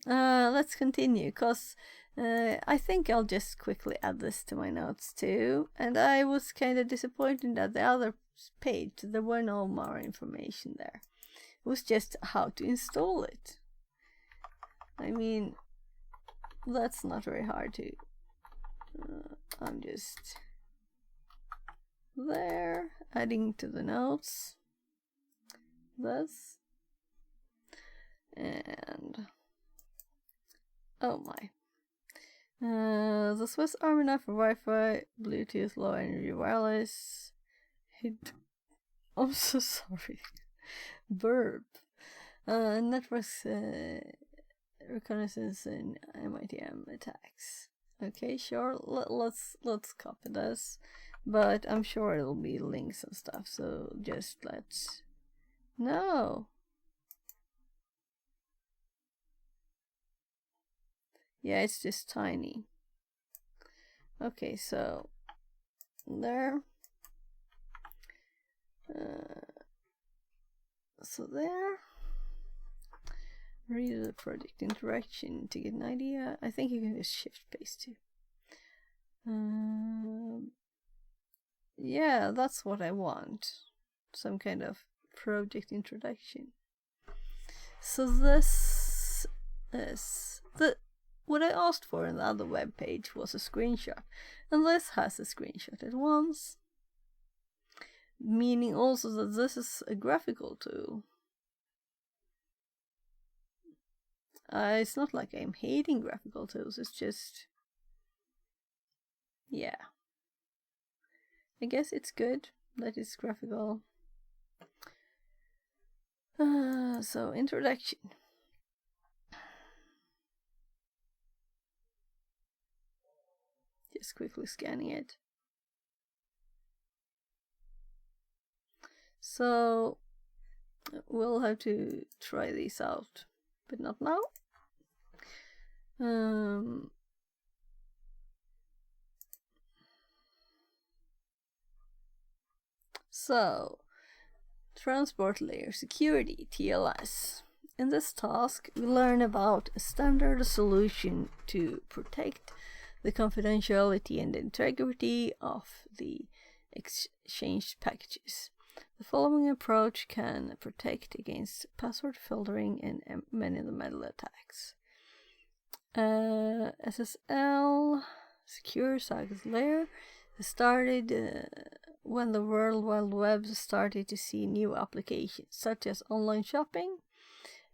Let's continue, because I think I'll just quickly add this to my notes too. And I was kind of disappointed at the other page. There were no more information there. It was just how to install it. I mean, that's not very hard to... I'm just there, adding to the notes. This. And... oh my. The Swiss Army knife for Wi-Fi, Bluetooth, low energy wireless. I'm so sorry. Burp. Networks reconnaissance and MITM attacks. Okay, sure. Let's copy this, but I'm sure it'll be links and stuff. So just let's. No. Yeah, it's just tiny. Okay, so there. So there. Read the project interaction to get an idea. I think you can just shift paste too. Yeah, that's what I want. Some kind of project introduction. So this is what I asked for in the other web page was a screenshot, and this has a screenshot at once, meaning also that this is a graphical tool. It's not like I'm hating graphical tools, it's just, yeah. I guess it's good that it's graphical. So, introduction. Just quickly scanning it. So, we'll have to try these out, but not now. So, Transport Layer Security, TLS. In this task, we learn about a standard solution to protect the confidentiality and integrity of the exchanged packages. The following approach can protect against password filtering and man-in-the-middle attacks. SSL, Secure Sockets Layer, started when the World Wide Web started to see new applications such as online shopping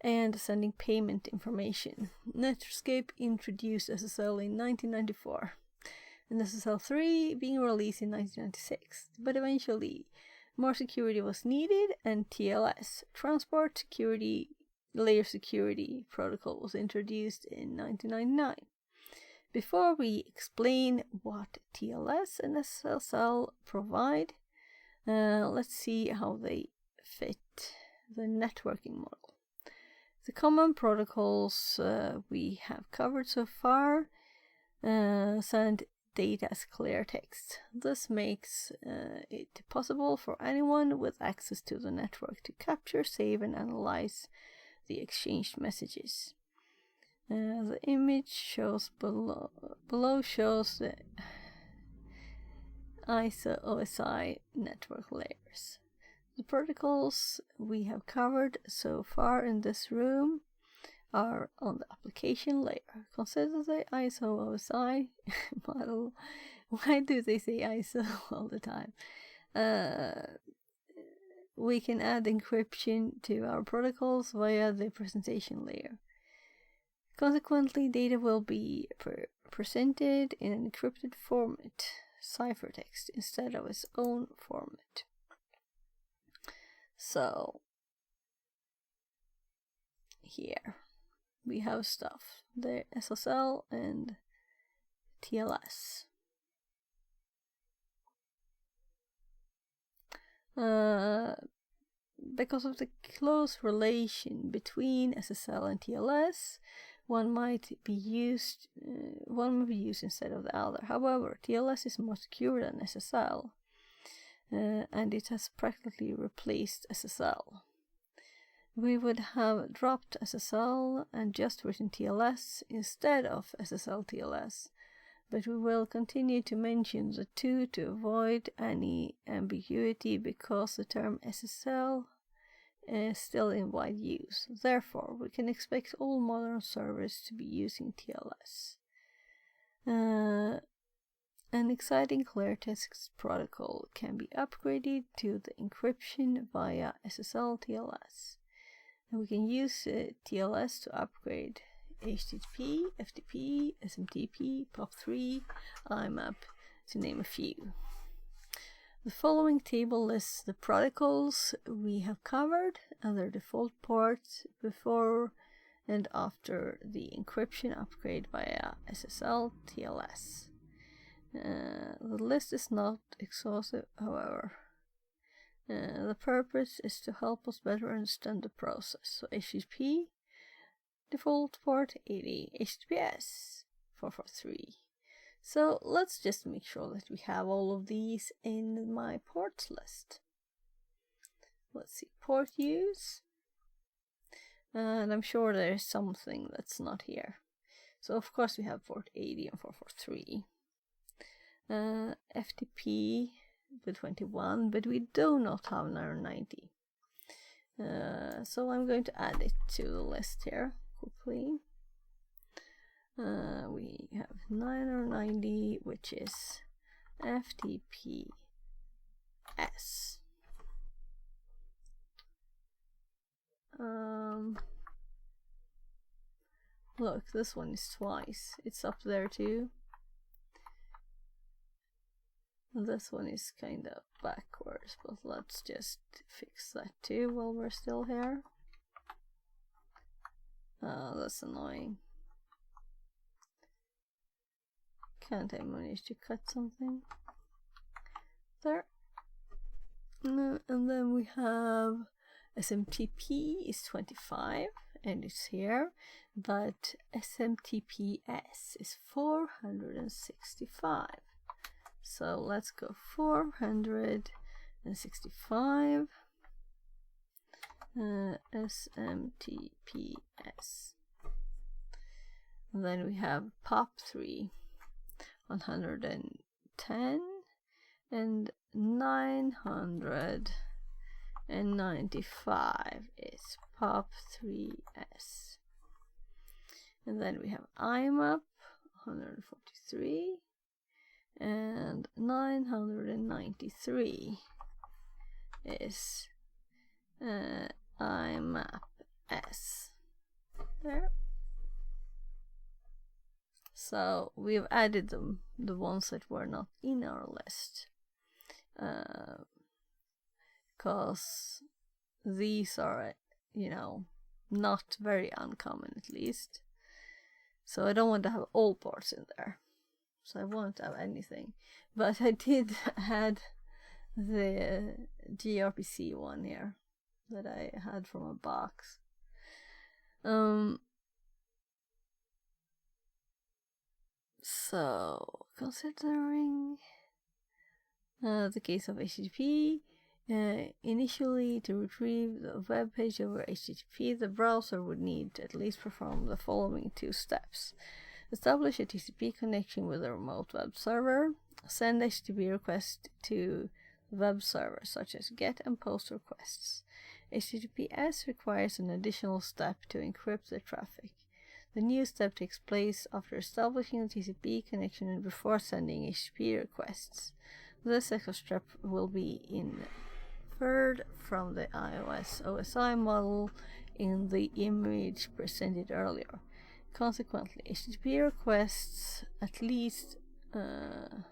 and sending payment information. Netscape introduced SSL in 1994 and SSL 3 being released in 1996, but eventually more security was needed and TLS, Transport Security Layer Security Protocol, was introduced in 1999. Before we explain what TLS and SSL provide, let's see how they fit the networking model. The common protocols we have covered so far send data as clear text. This makes it possible for anyone with access to the network to capture, save, and analyze the exchanged messages. The image shows below shows the ISO OSI network layers. The protocols we have covered so far in this room are on the application layer. Consider the ISO OSI model. Why do they say ISO all the time? We can add encryption to our protocols via the presentation layer. Consequently, data will be presented in an encrypted format, ciphertext, instead of its own format. So, here we have stuff, the SSL and TLS. Because of the close relation between SSL and TLS, one might be used instead of the other. However, TLS is more secure than SSL. and it has practically replaced SSL. We would have dropped SSL and just written TLS instead of SSL TLS, but we will continue to mention the two to avoid any ambiguity because the term SSL is still in wide use. Therefore, we can expect all modern servers to be using TLS. An exciting cleartext protocol can be upgraded to the encryption via SSL TLS. And we can use TLS to upgrade HTTP, FTP, SMTP, POP3, IMAP, to name a few. The following table lists the protocols we have covered and their default ports before and after the encryption upgrade via SSL TLS. The list is not exhaustive, however. The purpose is to help us better understand the process. So HTTP, default port 80, HTTPS 443. So let's just make sure that we have all of these in my ports list. Let's see, port use. And I'm sure there's something that's not here. So of course we have port 80 and 443. FTP with 21, but we do not have 990. So I'm going to add it to the list here quickly. We have 990, which is FTPS. Look, this one is twice. It's up there too. This one is kind of backwards, but let's just fix that too while we're still here. That's annoying. Can't I manage to cut something? There. And then we have SMTP is 25 and it's here, but SMTPS is 465. So let's go 465 SMTPS. And then we have POP3 110 and 995 is POP3S. And then we have IMAP 143 and 993 is IMAP-S. There. So we've added them, the ones that were not in our list, because these are, not very uncommon at least. So I don't want to have all ports in there. So I won't have anything. But I did add the gRPC one here that I had from a box. So, considering the case of HTTP, initially to retrieve the web page over HTTP, the browser would need to at least perform the following two steps. Establish a TCP connection with a remote web server. Send HTTP requests to the web server, such as GET and POST requests. HTTPS requires an additional step to encrypt the traffic. The new step takes place after establishing a TCP connection and before sending HTTP requests. This extra step will be inferred from the iOS OSI model in the image presented earlier. Consequently, HTTP requires at least the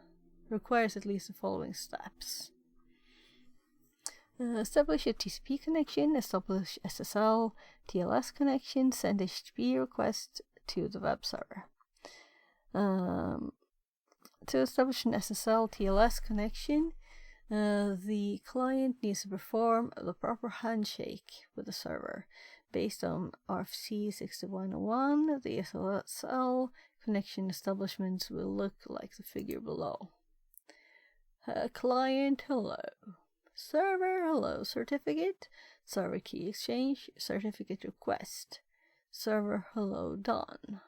following steps. Establish a TCP connection, establish SSL TLS connection, send HTTP request to the web server. To establish an SSL TLS connection, the client needs to perform the proper handshake with the server. Based on RFC 6101, the SSL connection establishments will look like the figure below. Client hello. Server hello. Certificate. Server key exchange. Certificate request. Server hello done.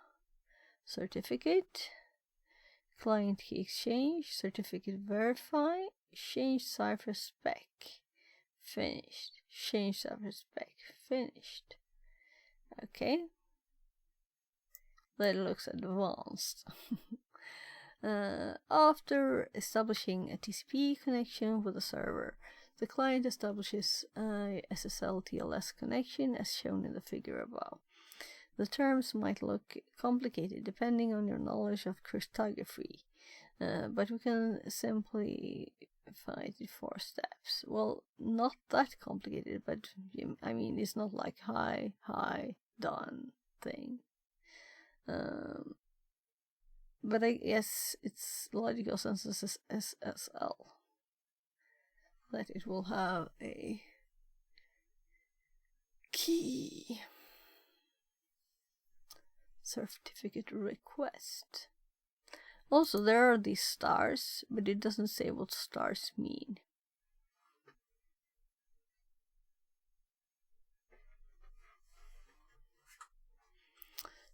Certificate. Client key exchange. Certificate verify. Change cipher spec. Finished. Change cipher spec. Finished. Okay. That looks advanced. After establishing a TCP connection with the server, the client establishes a SSL TLS connection as shown in the figure above. The terms might look complicated depending on your knowledge of cryptography, but we can simply find it 4 steps. Well, not that complicated, but I mean, it's not like hi, done thing. But I guess it's logical since this is SSL that it will have a key. Certificate request. Also, there are these stars, but it doesn't say what stars mean.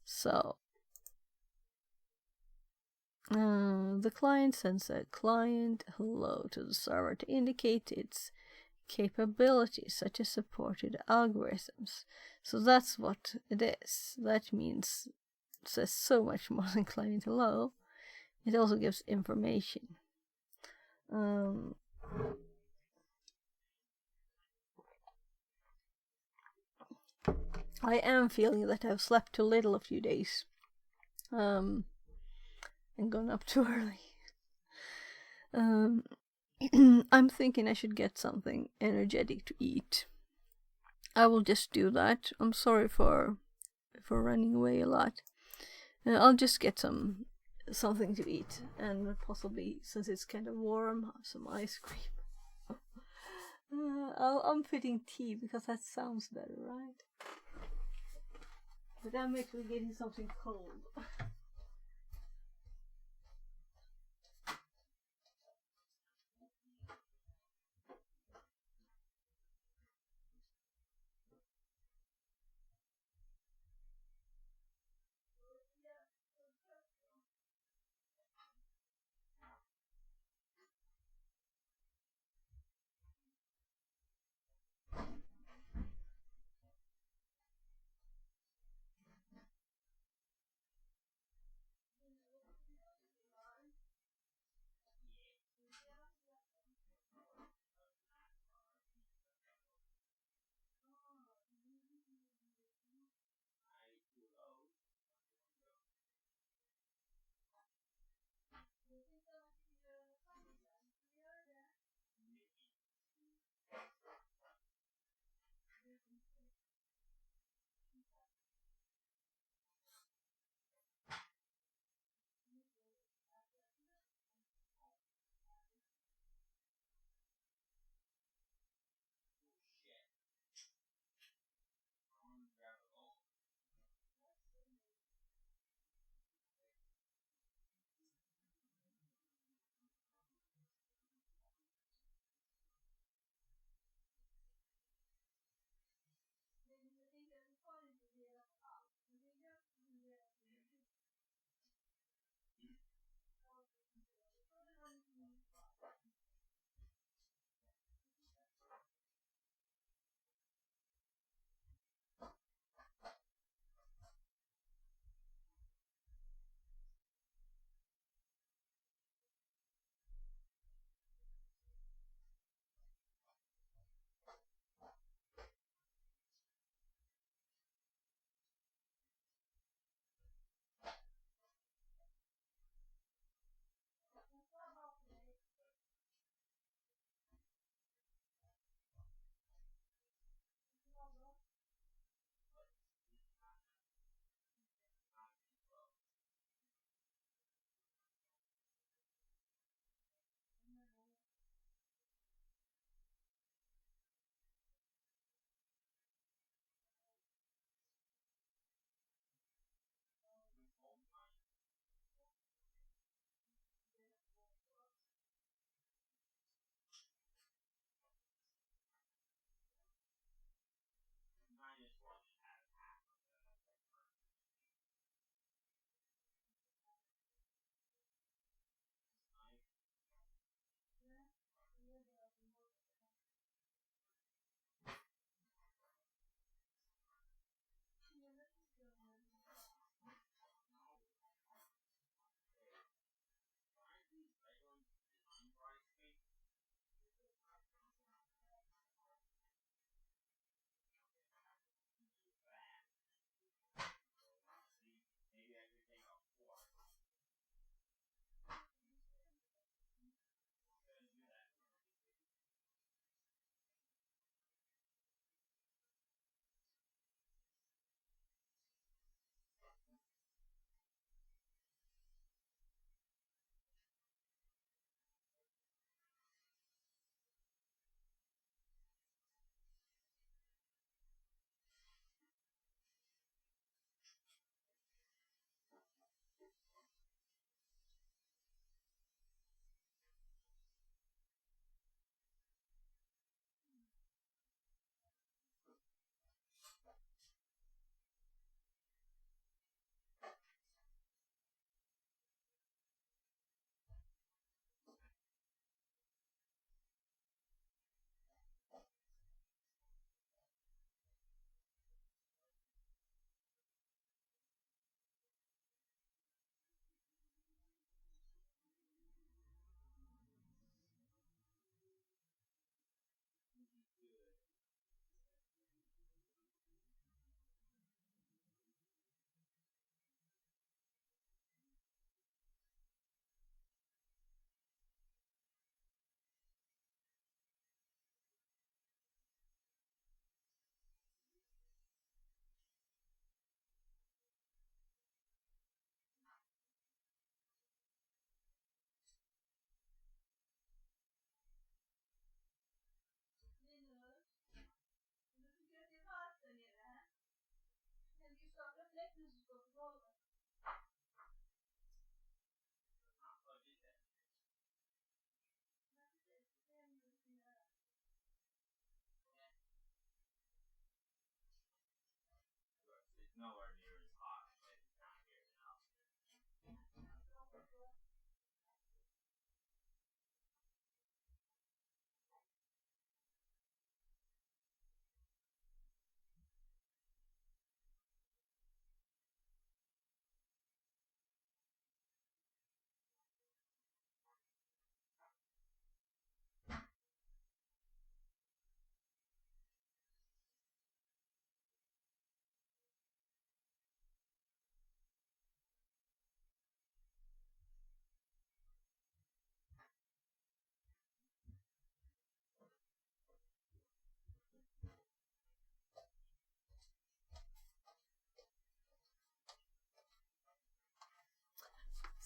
So, the client sends a client hello to the server to indicate its capabilities, such as supported algorithms. So that's what it is. That means it says so much more than client hello. It also gives information. I am feeling that I've slept too little a few days. And gone up too early. I'm thinking I should get something energetic to eat. I will just do that. I'm sorry for running away a lot. I'll just get something to eat, and possibly, since it's kind of warm, have some ice cream. I'm putting tea because that sounds better, right? But I'm actually getting something cold.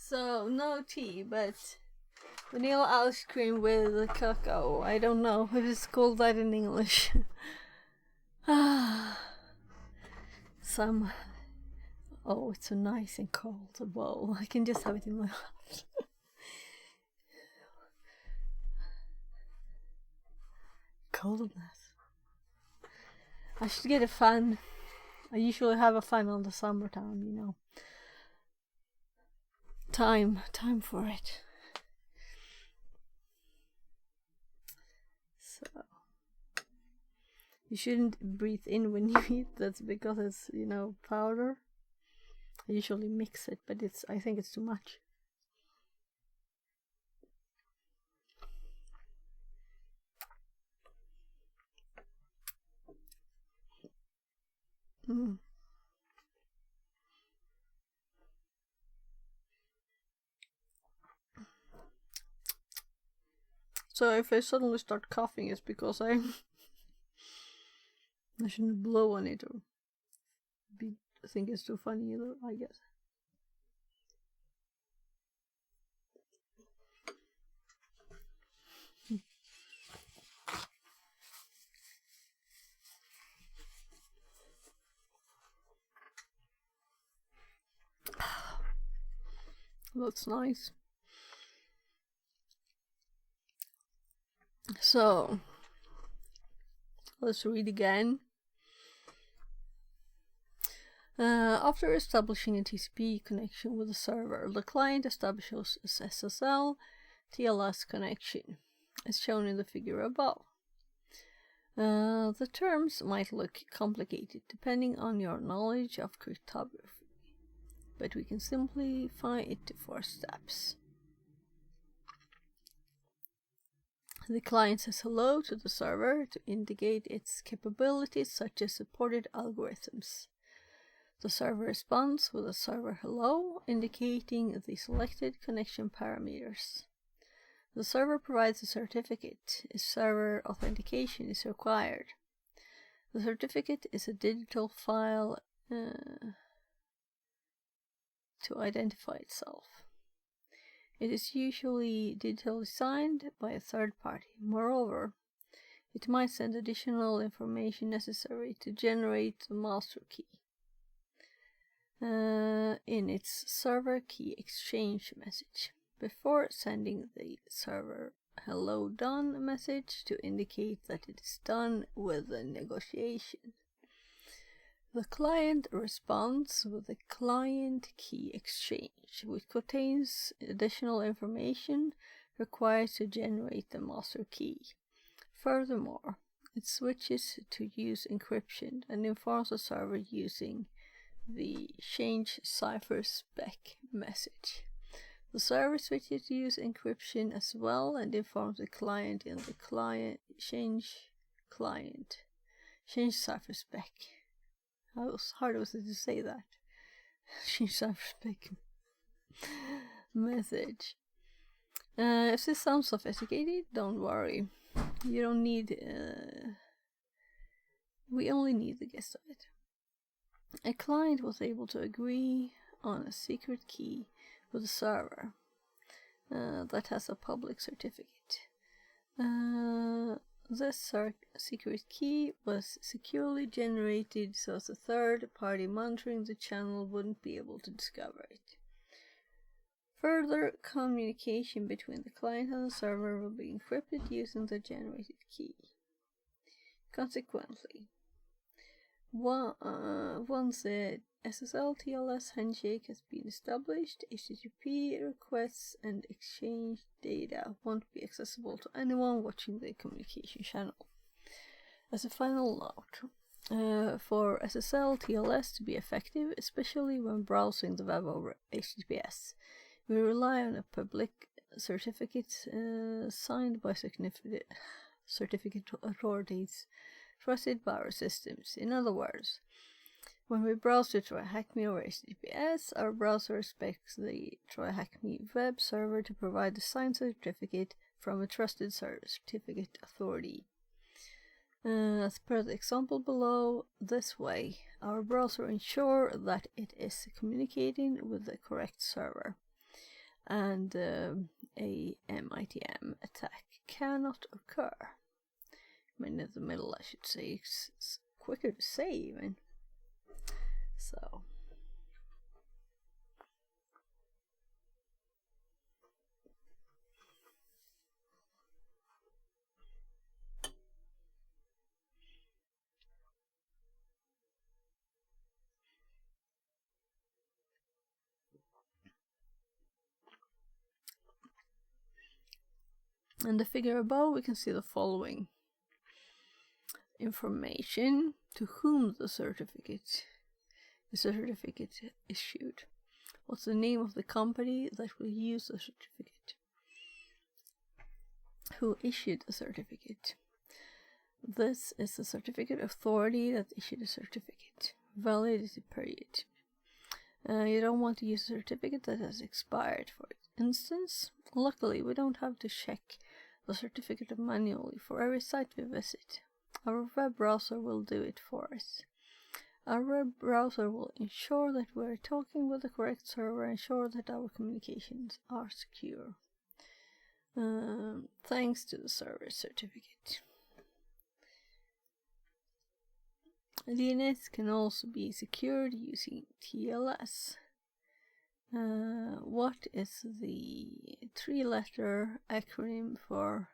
So, no tea, but vanilla ice cream with cocoa. I don't know if it's called that in English. Some. Oh, it's so nice and cold, a bowl. I can just have it in my mouth. Coldness. I should get a fan. I usually have a fan on the summertime, you know. Time for it. So you shouldn't breathe in when you eat. That's because it's, you know, powder. I usually mix it, but I think it's too much. So if I suddenly start coughing, it's because I shouldn't blow on it or think it's too funny either, I guess. That's nice. So let's read again. After establishing a TCP connection with the server, the client establishes a SSL TLS connection, as shown in the figure above. The terms might look complicated depending on your knowledge of cryptography, but we can simplify it to 4 steps. The client says hello to the server to indicate its capabilities, such as supported algorithms. The server responds with a server hello, indicating the selected connection parameters. The server provides a certificate if server authentication is required. The certificate is a digital file to identify itself. It is usually digitally signed by a third party. Moreover, it might send additional information necessary to generate the master key in its server key exchange message before sending the server hello done message to indicate that it is done with the negotiation. The client responds with the client key exchange, which contains additional information required to generate the master key. Furthermore, it switches to use encryption and informs the server using the change cipher spec message. The server switches to use encryption as well and informs the client in the change cipher spec. How hard was it to say that? Change cipher spec message. If this sounds sophisticated, don't worry. You don't need. We only need the gist of it. A client was able to agree on a secret key with a server that has a public certificate. This secret key was securely generated so as a third party monitoring the channel wouldn't be able to discover it. Further communication between the client and the server will be encrypted using the generated key. Consequently, once the SSL TLS handshake has been established, HTTP requests and exchange data won't be accessible to anyone watching the communication channel. As a final note, for SSL TLS to be effective, especially when browsing the web over HTTPS, we rely on a public certificate signed by certificate authorities trusted by our systems. In other words, when we browse to TryHackMe over HTTPS, our browser respects the TryHackMe web server to provide the signed certificate from a trusted certificate authority. As per the example below, this way, our browser ensures that it is communicating with the correct server. and a MITM attack cannot occur. I mean, in the middle, I should say. It's quicker to say, even. So. In the figure above, we can see the following information: to whom the certificate issued, what's the name of the company that will use the certificate, who issued the certificate. This is the certificate authority that issued a certificate. Validity period. You don't want to use a certificate that has expired, for instance. Luckily, we don't have to check the certificate manually for every site we visit. Our web browser will do it for us. Our web browser will ensure that we are talking with the correct server and ensure that our communications are secure. Thanks to the server certificate. DNS can also be secured using TLS. What is the 3-letter acronym for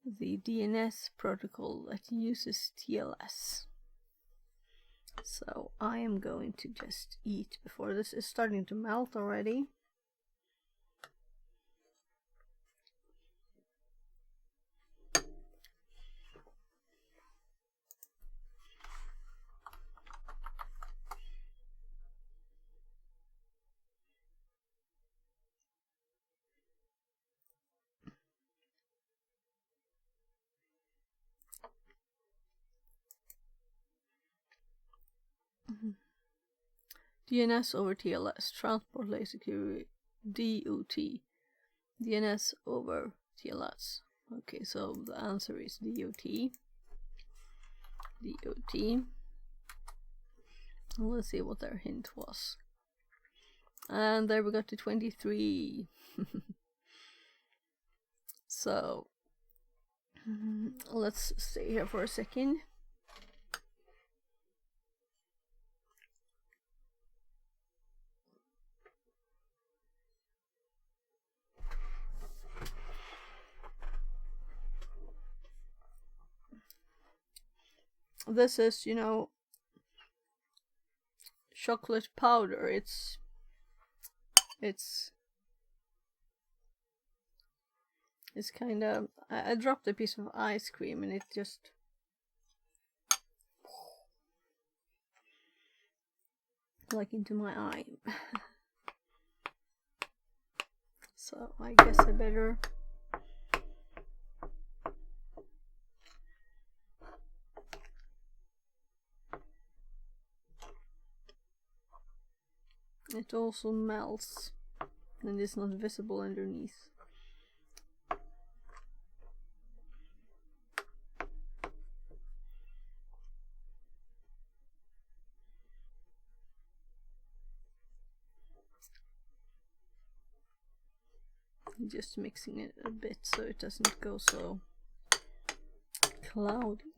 the DNS protocol that uses TLS? So I am going to just eat before this is starting to melt already. DNS over TLS, Transport Layer Security, DOT. DNS over TLS. Okay, so the answer is DOT. DOT. Let's see what their hint was. And there we got to 23. So, let's stay here for a second. This is, you know, chocolate powder. It's kind of, I dropped a piece of ice cream and it just like into my eye. So I guess I better it also melts and is not visible underneath. Just mixing it a bit so it doesn't go so cloudy.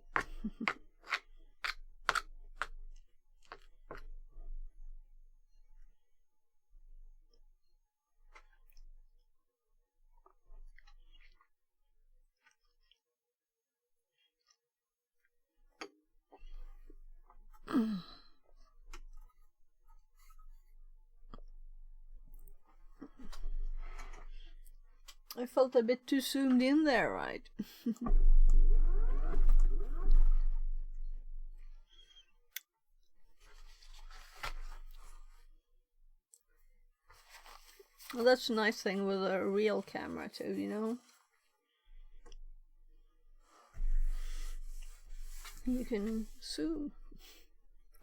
I felt a bit too zoomed in there, right? Well, that's a nice thing with a real camera too, you know? You can zoom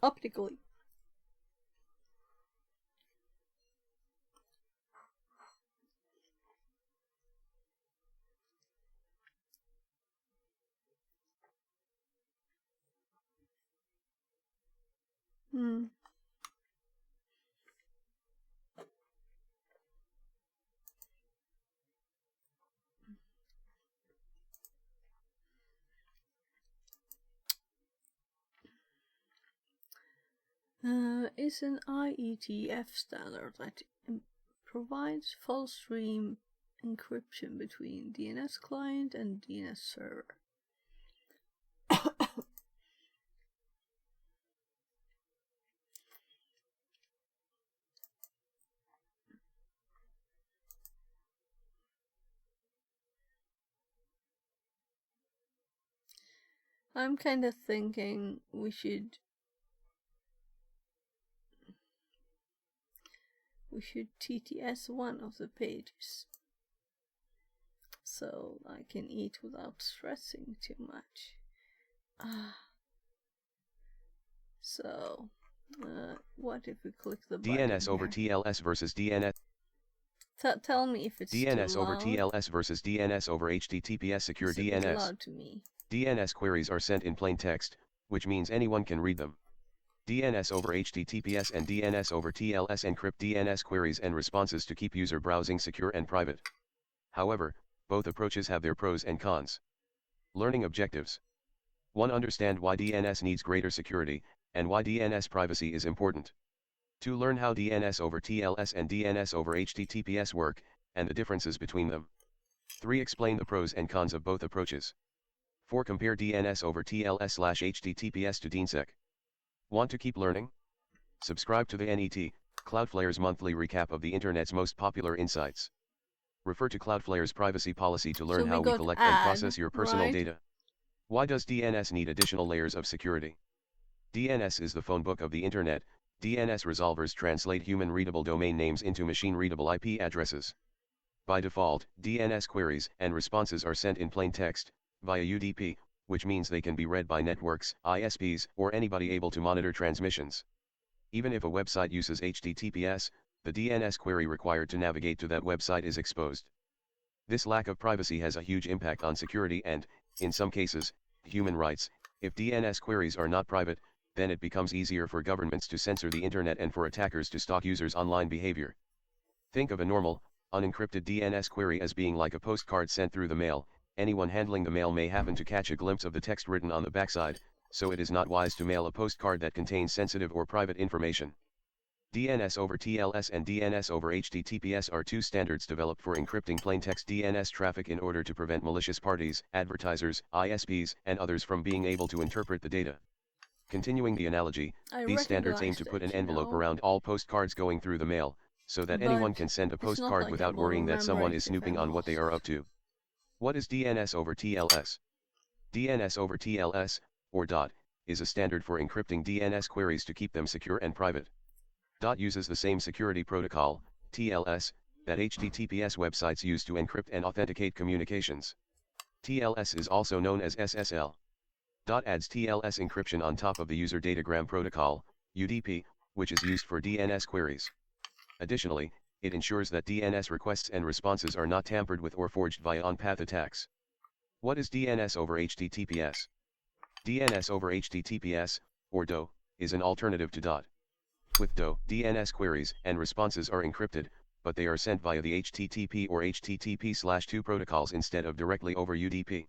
optically. is an IETF standard that provides full stream encryption between DNS client and DNS server. I'm kind of thinking we should TTS one of the pages so I can eat without stressing too much. So what if we click the button DNS over here? TLS versus DNS. Tell me if it's DNS too over loud. TLS versus DNS over HTTPS secure It's a bit DNS. loud to me. DNS queries are sent in plain text, which means anyone can read them. DNS over HTTPS and DNS over TLS encrypt DNS queries and responses to keep user browsing secure and private. However, both approaches have their pros and cons. Learning objectives. 1. Understand why DNS needs greater security, and why DNS privacy is important. 2. Learn how DNS over TLS and DNS over HTTPS work, and the differences between them. 3. Explain the pros and cons of both approaches. 4. Compare DNS over TLS/HTTPS to DNSSEC. Want to keep learning? Subscribe to the NET, Cloudflare's monthly recap of the Internet's most popular insights. Refer to Cloudflare's privacy policy to learn So we how we got collect and add, process your personal right? data. Why does DNS need additional layers of security? DNS is the phone book of the Internet. DNS resolvers translate human-readable domain names into machine-readable IP addresses. By default, DNS queries and responses are sent in plain text, via UDP, which means they can be read by networks, ISPs, or anybody able to monitor transmissions. Even if a website uses HTTPS, the DNS query required to navigate to that website is exposed. This lack of privacy has a huge impact on security and, in some cases, human rights. If DNS queries are not private, then it becomes easier for governments to censor the Internet and for attackers to stalk users' online behavior. Think of a normal, unencrypted DNS query as being like a postcard sent through the mail. Anyone handling the mail may happen to catch a glimpse of the text written on the backside, so it is not wise to mail a postcard that contains sensitive or private information. DNS over TLS and DNS over HTTPS are two standards developed for encrypting plaintext DNS traffic in order to prevent malicious parties, advertisers, ISPs, and others from being able to interpret the data. Continuing the analogy, these standards aim to put an envelope around all postcards going through the mail, so that anyone can send a postcard without worrying that someone is snooping on what they are up to. What is DNS over TLS? DNS over TLS, or DOT, is a standard for encrypting DNS queries to keep them secure and private. DOT uses the same security protocol, TLS, that HTTPS websites use to encrypt and authenticate communications. TLS is also known as SSL. DOT adds TLS encryption on top of the user datagram protocol, UDP, which is used for DNS queries. Additionally, it ensures that DNS requests and responses are not tampered with or forged via on-path attacks. What is DNS over HTTPS? DNS over HTTPS, or DO, is an alternative to DOT. With DO, DNS queries and responses are encrypted, but they are sent via the HTTP or HTTP/2 protocols instead of directly over UDP.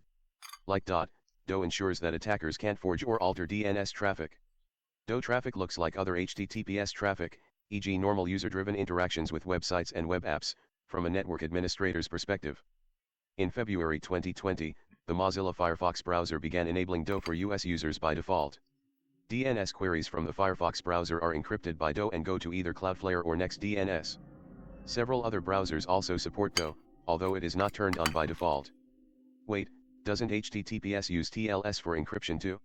Like DOT, DO ensures that attackers can't forge or alter DNS traffic. DO traffic looks like other HTTPS traffic, e.g. normal user-driven interactions with websites and web apps, from a network administrator's perspective. In February 2020, the Mozilla Firefox browser began enabling DO for US users by default. DNS queries from the Firefox browser are encrypted by DO and go to either Cloudflare or NextDNS. Several other browsers also support DO, although it is not turned on by default. Wait, doesn't HTTPS use TLS for encryption too?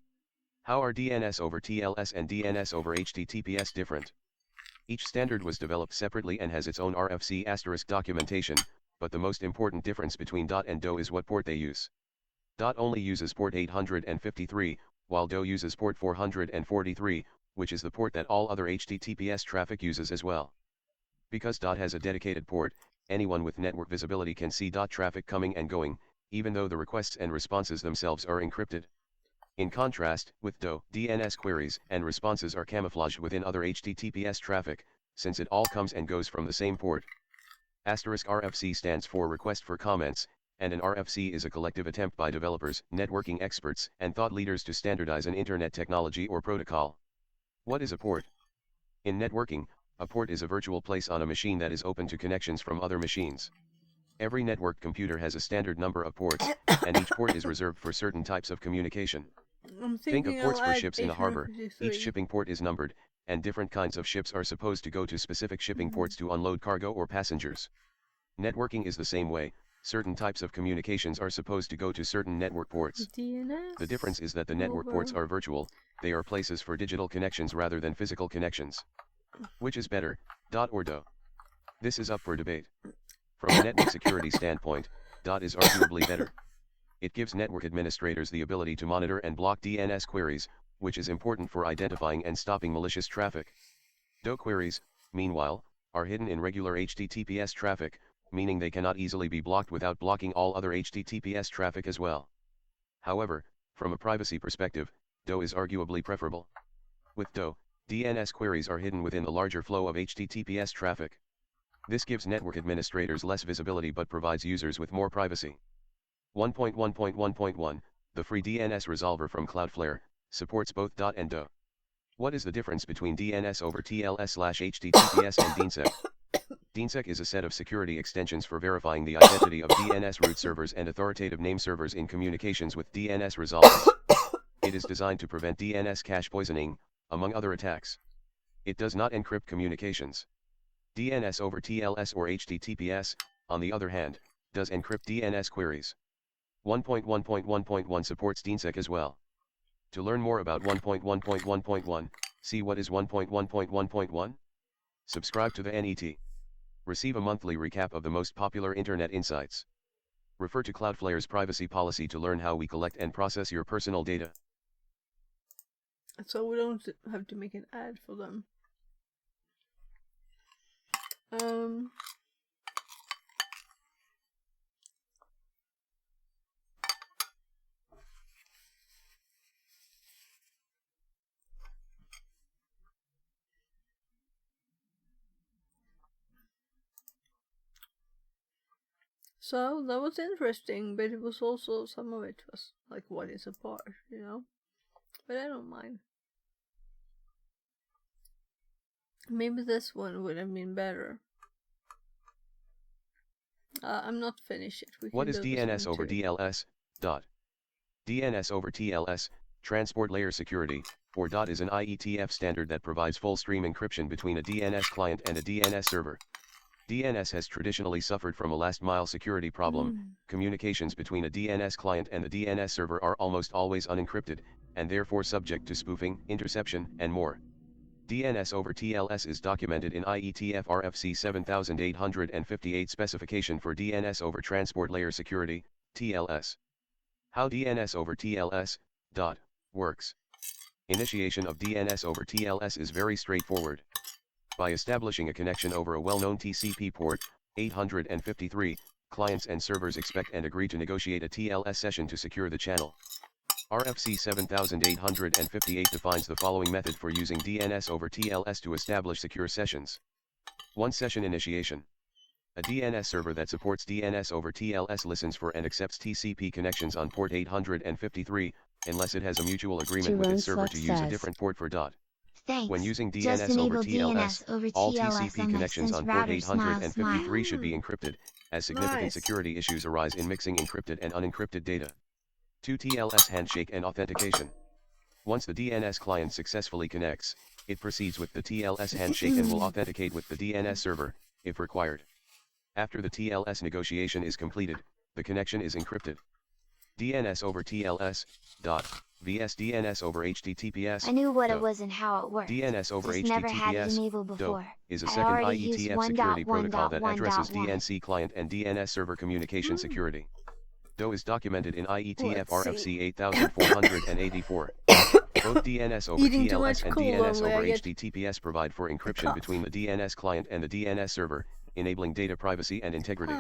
How are DNS over TLS and DNS over HTTPS different? Each standard was developed separately and has its own RFC * documentation, but the most important difference between DOT and DO is what port they use. DOT only uses port 853, while DO uses port 443, which is the port that all other HTTPS traffic uses as well. Because DOT has a dedicated port, anyone with network visibility can see DOT traffic coming and going, even though the requests and responses themselves are encrypted. In contrast, with DO, DNS queries and responses are camouflaged within other HTTPS traffic, since it all comes and goes from the same port. *RFC stands for Request for Comments, and an RFC is a collective attempt by developers, networking experts, and thought leaders to standardize an internet technology or protocol. What is a port? In networking, a port is a virtual place on a machine that is open to connections from other machines. Every networked computer has a standard number of ports, and each port is reserved for certain types of communication. Think of ports for ships in a harbor. Each shipping port is numbered, and different kinds of ships are supposed to go to specific shipping ports to unload cargo or passengers. Networking is the same way. Certain types of communications are supposed to go to certain network ports. DNS. The difference is that the network ports are virtual, they are places for digital connections rather than physical connections. Which is better, DOT or DO? This is up for debate. From a network security standpoint, DOT is arguably better. It gives network administrators the ability to monitor and block DNS queries, which is important for identifying and stopping malicious traffic. DO queries, meanwhile, are hidden in regular HTTPS traffic, meaning they cannot easily be blocked without blocking all other HTTPS traffic as well. However, from a privacy perspective, DO is arguably preferable. With DO, DNS queries are hidden within the larger flow of HTTPS traffic. This gives network administrators less visibility but provides users with more privacy. 1.1.1.1, the free DNS resolver from Cloudflare, supports both DOT and DO. What is the difference between DNS over TLS/HTTPS and DNSSEC? DNSSEC is a set of security extensions for verifying the identity of DNS root servers and authoritative name servers in communications with DNS resolvers. It is designed to prevent DNS cache poisoning, among other attacks. It does not encrypt communications. DNS over TLS or HTTPS, on the other hand, does encrypt DNS queries. 1.1.1.1 supports DNSSEC as well. To learn more about 1.1.1.1, see what is 1.1.1.1? Subscribe to the NET. Receive a monthly recap of the most popular internet insights. Refer to Cloudflare's privacy policy to learn how we collect and process your personal data. So we don't have to make an ad for them. So that was interesting, but it was also, some of it was like, what is a part, you know? But I don't mind. Maybe this one would have been better. I'm not finished yet. What is DNS over DLS? DOT. DNS over TLS, Transport Layer Security, or DOT is an IETF standard that provides full stream encryption between a DNS client and a DNS server. DNS has traditionally suffered from a last-mile security problem. Communications between a DNS client and the DNS server are almost always unencrypted, and therefore subject to spoofing, interception, and more. DNS over TLS is documented in IETF RFC 7858 specification for DNS over Transport Layer Security, TLS. How DNS over TLS, DOT, works. Initiation of DNS over TLS is very straightforward. By establishing a connection over a well-known TCP port, 853, clients and servers expect and agree to negotiate a TLS session to secure the channel. RFC 7858 defines the following method for using DNS over TLS to establish secure sessions. 1. Session initiation. A DNS server that supports DNS over TLS listens for and accepts TCP connections on port 853, unless it has a mutual agreement with its server to use a different port for DOT. Thanks. When using Just DNS over enable TLS, DNS over all TLS TCP on connections on Next's port router. Smile, 853 smile. should be encrypted, as significant Nice. security issues arise in mixing encrypted and unencrypted data. 2. TLS handshake and authentication. Once the DNS client successfully connects, it proceeds with the TLS handshake and will authenticate with the DNS server, if required. After the TLS negotiation is completed, the connection is encrypted. DNS over TLS, DOT, vs DNS over HTTPS. I knew what DO. it was and how it worked. DNS over Just never had it HTTPS, enabled DO, before. is a I second already used IETF security protocol that 1.1.1.1. addresses DNC client and DNS server communication security. DO is documented in IETF Let's see. RFC 8484. Both DNS over Eating too TLS much and cool DNS only, over I get HTTPS provide for encryption cough. between the DNS client and the DNS server, enabling data privacy and integrity.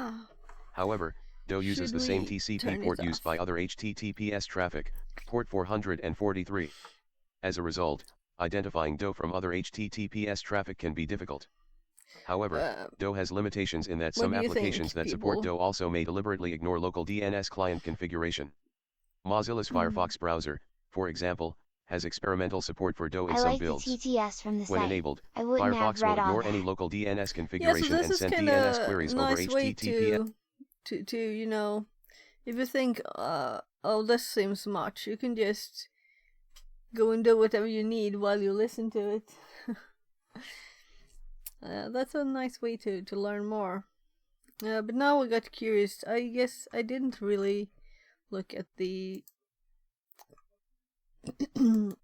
However, DO uses Should the same we TCP turn port it used off? by other HTTPS traffic, port 443. As a result, identifying DO from other HTTPS traffic can be difficult. However, DO has limitations in that what some do you think, applications that support people? DO also may deliberately ignore local DNS client configuration. Mozilla's Firefox browser, for example, has experimental support for DOE in I some like the builds. TTS from the When site. enabled, I wouldn't have Firefox will read all ignore any that. local DNS Yeah, so configuration this and is send kind DNS of queries over nice way HTTPS. to you know, if you think, oh, this seems much, you can just go and do whatever you need while you listen to it. That's a nice way to learn more. But now I got curious. I guess I didn't really look at the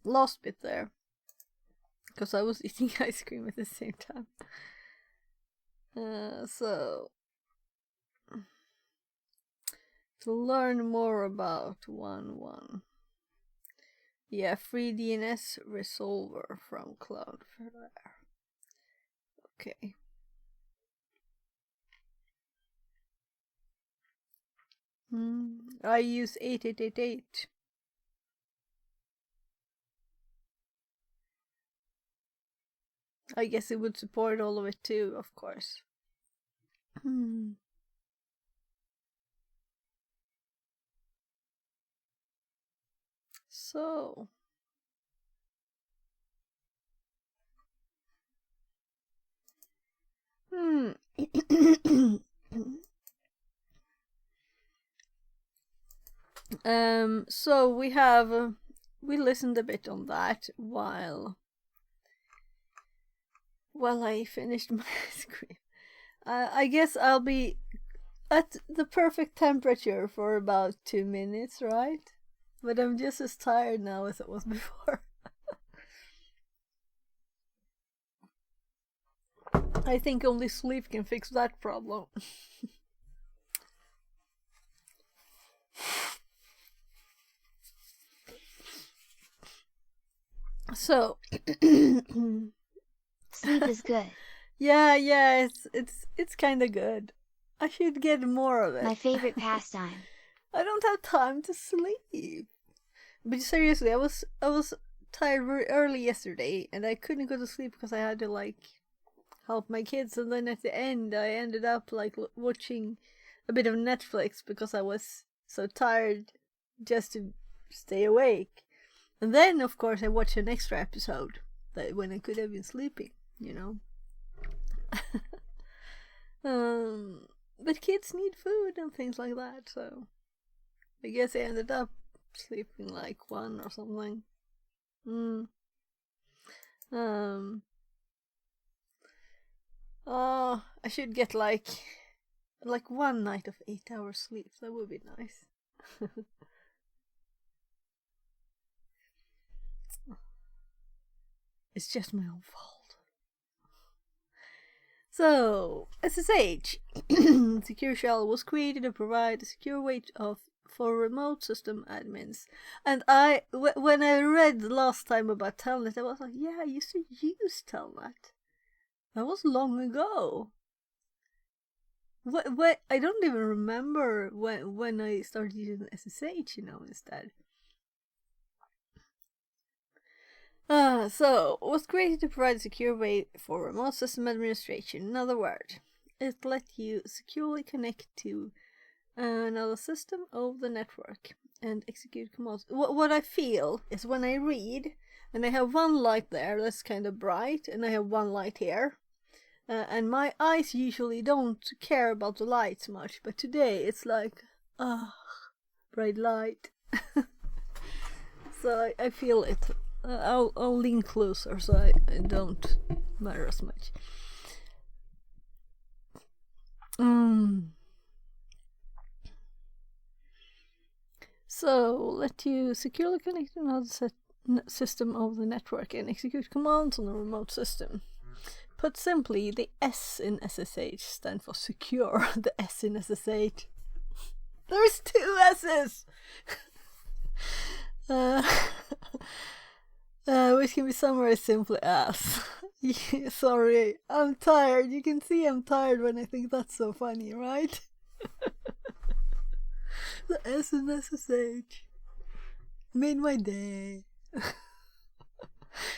last bit there, because I was eating ice cream at the same time. So to learn more about 1.1. Yeah, free DNS resolver from Cloudflare. Okay. I use 8888. I guess it would support all of it too, of course. So so we have we listened a bit on that while I finished my ice cream. I guess I'll be at the perfect temperature for about 2 minutes, right? But I'm just as tired now as I was before. I think only sleep can fix that problem. So Sleep is good. yeah, it's kind of good. I should get more of it. My favorite pastime. I don't have time to sleep. But seriously, I was tired very early yesterday, and I couldn't go to sleep because I had to like help my kids. And then at the end, I ended up like watching a bit of Netflix because I was so tired just to stay awake. And then, of course, I watched an extra episode that when I could have been sleeping, you know. But kids need food and things like that, so I guess I ended up sleeping like 1 or something. I should get like 1 night of 8 hours sleep. That would be nice. It's just my own fault. So, SSH, Secure Shell, was created to provide a secure way for remote system admins. And when I read last time about Telnet, I was like, yeah, I used to use Telnet. That was long ago. What I don't even remember when I started using SSH, instead. So, it was created to provide a secure way for remote system administration. In other words, it let you securely connect to another system over the network and execute commands. What I feel is when I read, and I have one light there that's kind of bright, and I have one light here, and my eyes usually don't care about the lights much, but today it's like, bright light. So I feel it. I'll lean closer so I don't matter as much. So let you securely connect to another system of the network and execute commands on a remote system. Put simply, the S in SSH stands for secure. The S in SSH. There's 2 S's! Which can be summarized simply as sorry, I'm tired. You can see I'm tired when I think that's so funny, right? The S in SSH made my day.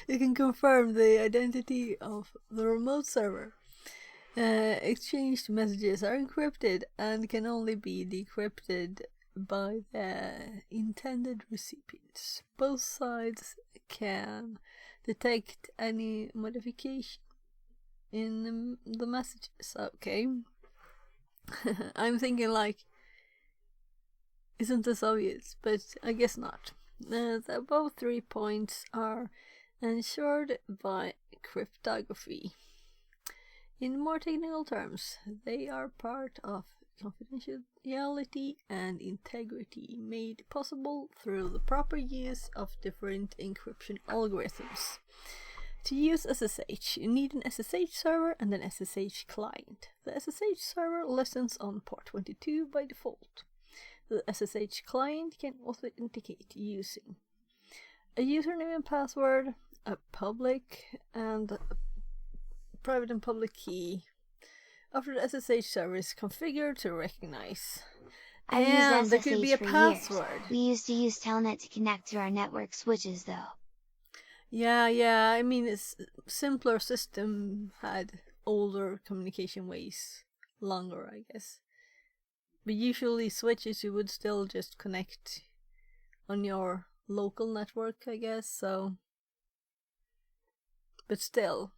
You can confirm the identity of the remote server. Exchanged messages are encrypted and can only be decrypted by the intended recipients. Both sides can detect any modification in the messages. Okay. I'm thinking like, isn't this obvious? But I guess not. The above 3 points are ensured by cryptography. In more technical terms, they are part of confidentiality and integrity made possible through the proper use of different encryption algorithms. To use SSH, you need an SSH server and an SSH client. The SSH server listens on port 22 by default. The SSH client can authenticate using a username and password, a public and a private and public key after the SSH server is configured to recognize. I've And used there SSH could be a for password. years. We used to use Telnet to connect to our network switches though. Yeah, I mean, it's simpler system had older communication ways, longer, I guess. But usually switches you would still just connect on your local network, I guess, so. But still.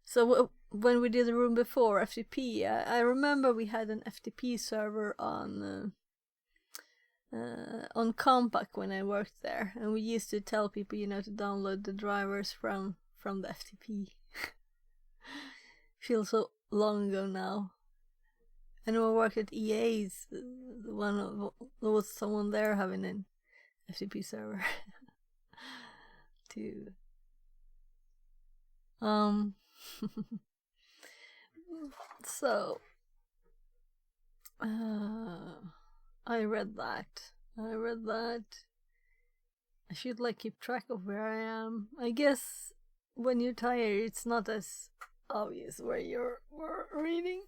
So when we did the room before FTP, I remember we had an FTP server on Compaq when I worked there, and we used to tell people, to download the drivers from the FTP. Feels so long ago now. And when I worked at EA's, there was someone there having an FTP server too. So I read that. I should keep track of where I am. I guess when you're tired, it's not as obvious where you're reading.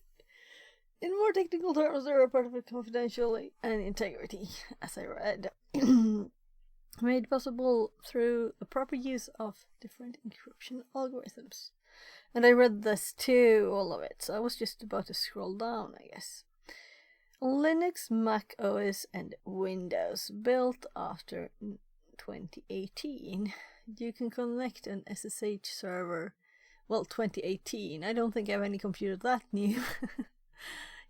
In more technical terms, they are part of it confidentiality and integrity, as I read, made possible through the proper use of different encryption algorithms. And I read this too, all of it, so I was just about to scroll down, I guess. On Linux, Mac OS, and Windows, built after 2018, you can connect an SSH server. Well, 2018, I don't think I have any computer that new.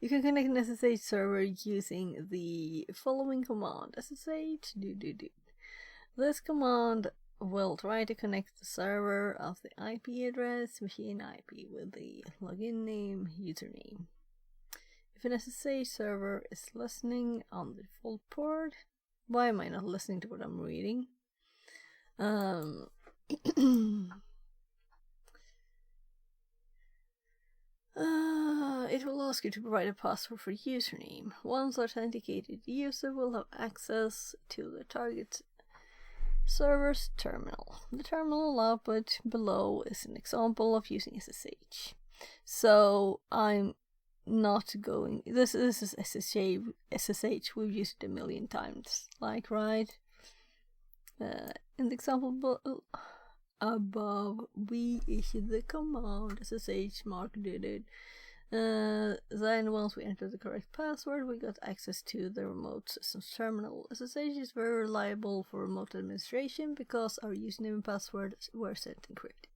You can connect an SSH server using the following command, SSH do. This command will try to connect the server of the IP address, machine IP, with the login name, username. If an SSH server is listening on the default port, why am I not listening to what I'm reading? It will ask you to provide a password for username. Once authenticated, the user will have access to the target server's terminal. The terminal output below is an example of using SSH. So I'm not going. This is SSH. We've used it a million times. Right? In the example above, we issue the command SSH mark did it. Then once we enter the correct password, we got access to the remote system's terminal. SSH is very reliable for remote administration because our username and password were sent encrypted.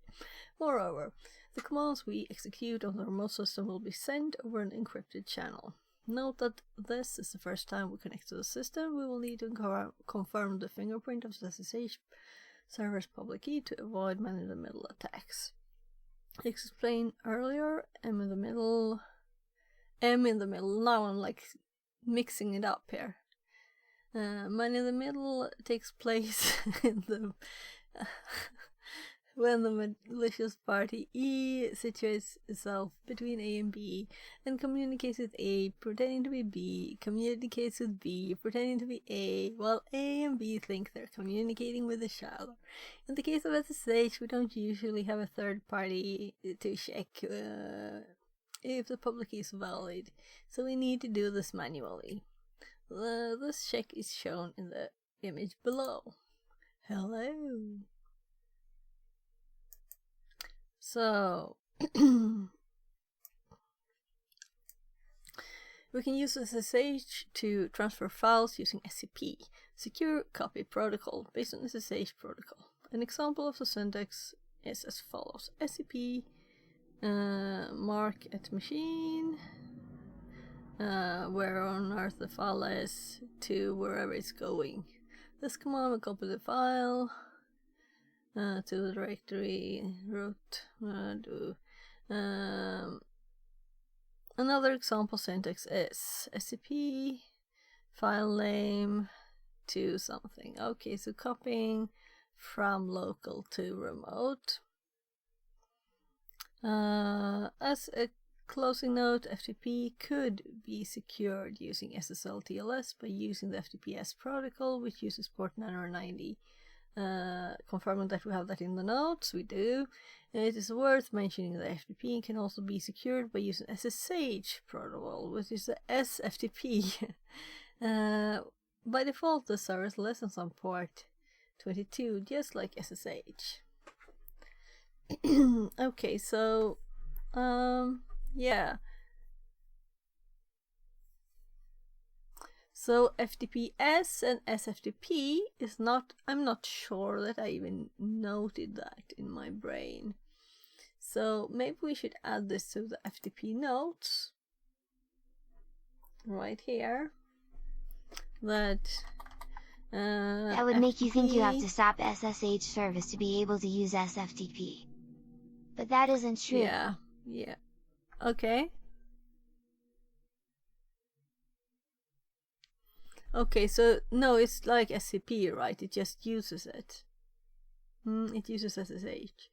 Moreover, the commands we execute on the remote system will be sent over an encrypted channel. Note that this is the first time we connect to the system. We will need to confirm the fingerprint of the SSH server's public key to avoid man-in-the-middle attacks. Explained earlier, M in the middle. Now I'm mixing it up here. Man in the middle takes place in the when the malicious party E situates itself between A and B and communicates with A pretending to be B, communicates with B pretending to be A, while A and B think they're communicating with each other. In the case of SSH, we don't usually have a third party to check if the public key is valid, so we need to do this manually. This check is shown in the image below. Hello. So we can use SSH to transfer files using SCP, Secure Copy Protocol, based on SSH protocol. An example of the syntax is as follows: SCP mark at machine, where on earth the file is, to wherever it's going. This command will copy the file to the directory root. Another example syntax is SCP file name to something. Okay, so copying from local to remote. As a closing note, FTP could be secured using SSL TLS by using the FTPS protocol, which uses port 990. Confirming that we have that in the notes, we do. It is worth mentioning that FTP can also be secured by using SSH protocol, which is the SFTP. By default, the service listens on port 22, just like SSH. Okay, so yeah. So FTPS and SFTP is not, I'm not sure that I even noted that in my brain. So maybe we should add this to the FTP notes right here. That would make you think you have to stop SSH service to be able to use SFTP. But that isn't true. Yeah. Okay. Okay, so no, it's like SCP, right? It just uses it. It uses SSH.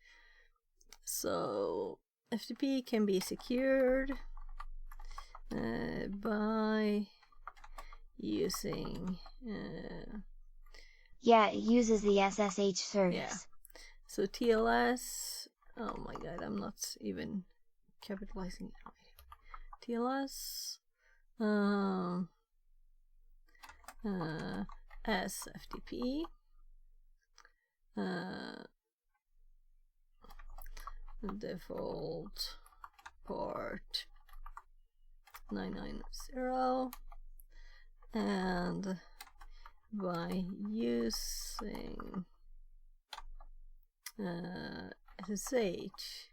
So FTP can be secured by using yeah, it uses the SSH service. Yeah. So TLS, oh my god, I'm not even capitalizing it right. TLS SFTP default port 990, and by using SSH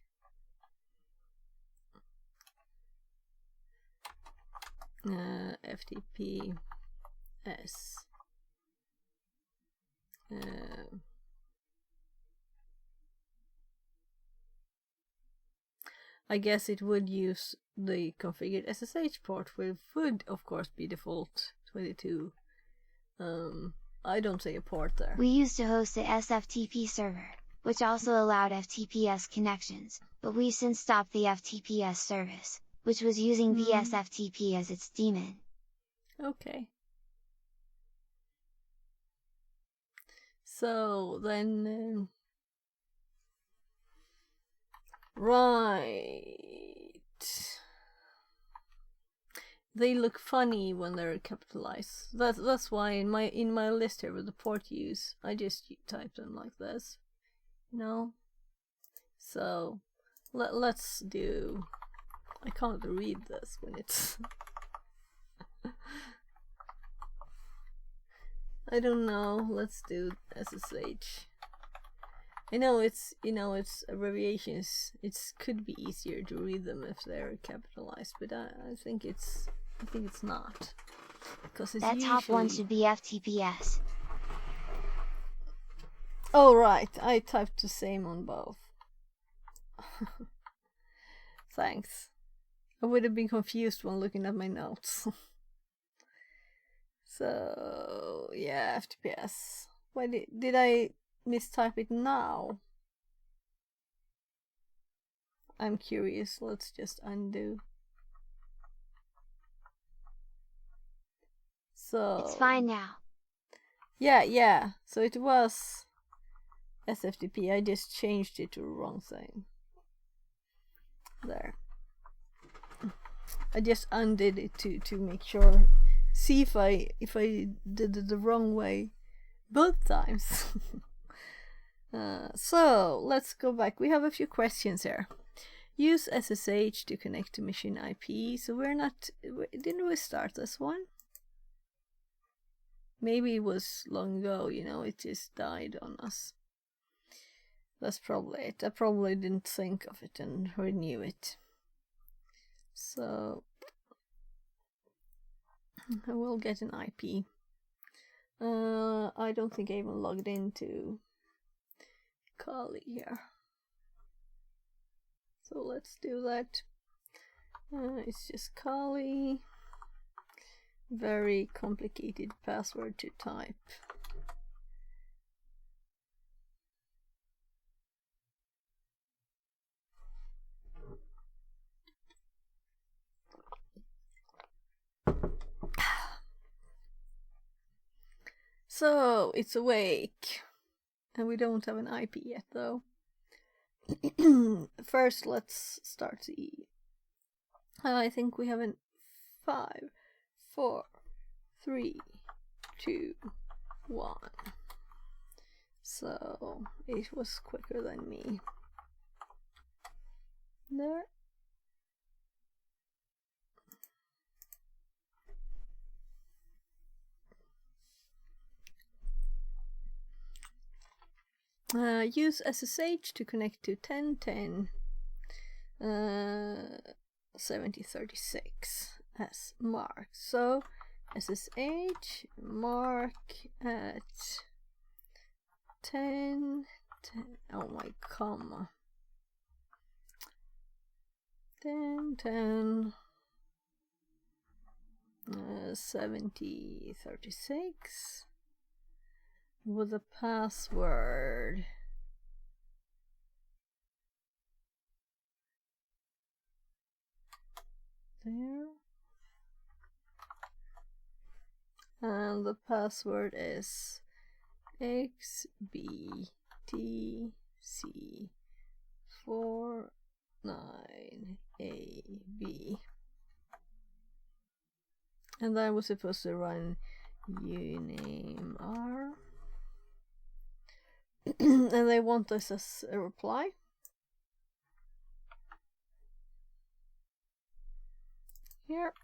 FTPS I guess it would use the configured SSH port, which would of course be default 22. I don't say a port there. We used to host the SFTP server, which also allowed FTPS connections, but we've since stopped the FTPS service, which was using VSFTP as its daemon. Okay. So then, right, they look funny when they're capitalized. That's why in my list here with the port use, I just type them like this, you know. So let's do. I can't read this when it's. I don't know. Let's do SSH. I know it's abbreviations. It could be easier to read them if they're capitalized, but I think it's not, because it's that top one should be FTPS. Oh right, I typed the same on both. Thanks. I would have been confused when looking at my notes. So yeah, FTPS. Why did I mistype it now? I'm curious. Let's just undo. So it's fine now. Yeah. So it was SFTP. I just changed it to the wrong thing. There. I just undid it to make sure. See if I did it the wrong way both times. So let's go back. We have a few questions here. Use SSH to connect to machine IP. So we're not. Didn't we start this one? Maybe it was long ago, you know, it just died on us. That's probably it. I probably didn't think of it and renew it. So I will get an IP. I don't think I even logged into Kali here. So let's do that. It's just Kali. Very complicated password to type. So it's awake, and we don't have an IP yet though. First, let's start the. I think we have an 5, 4, 3, 2, 1. So it was quicker than me. There. Use SSH to connect to 1010 7036 as marked. So SSH mark at 10, 10 oh my comma 10 7036 with a password. There. And the password is XBTC49AB. And then we're supposed to run unamr. And they want this as a reply. Here.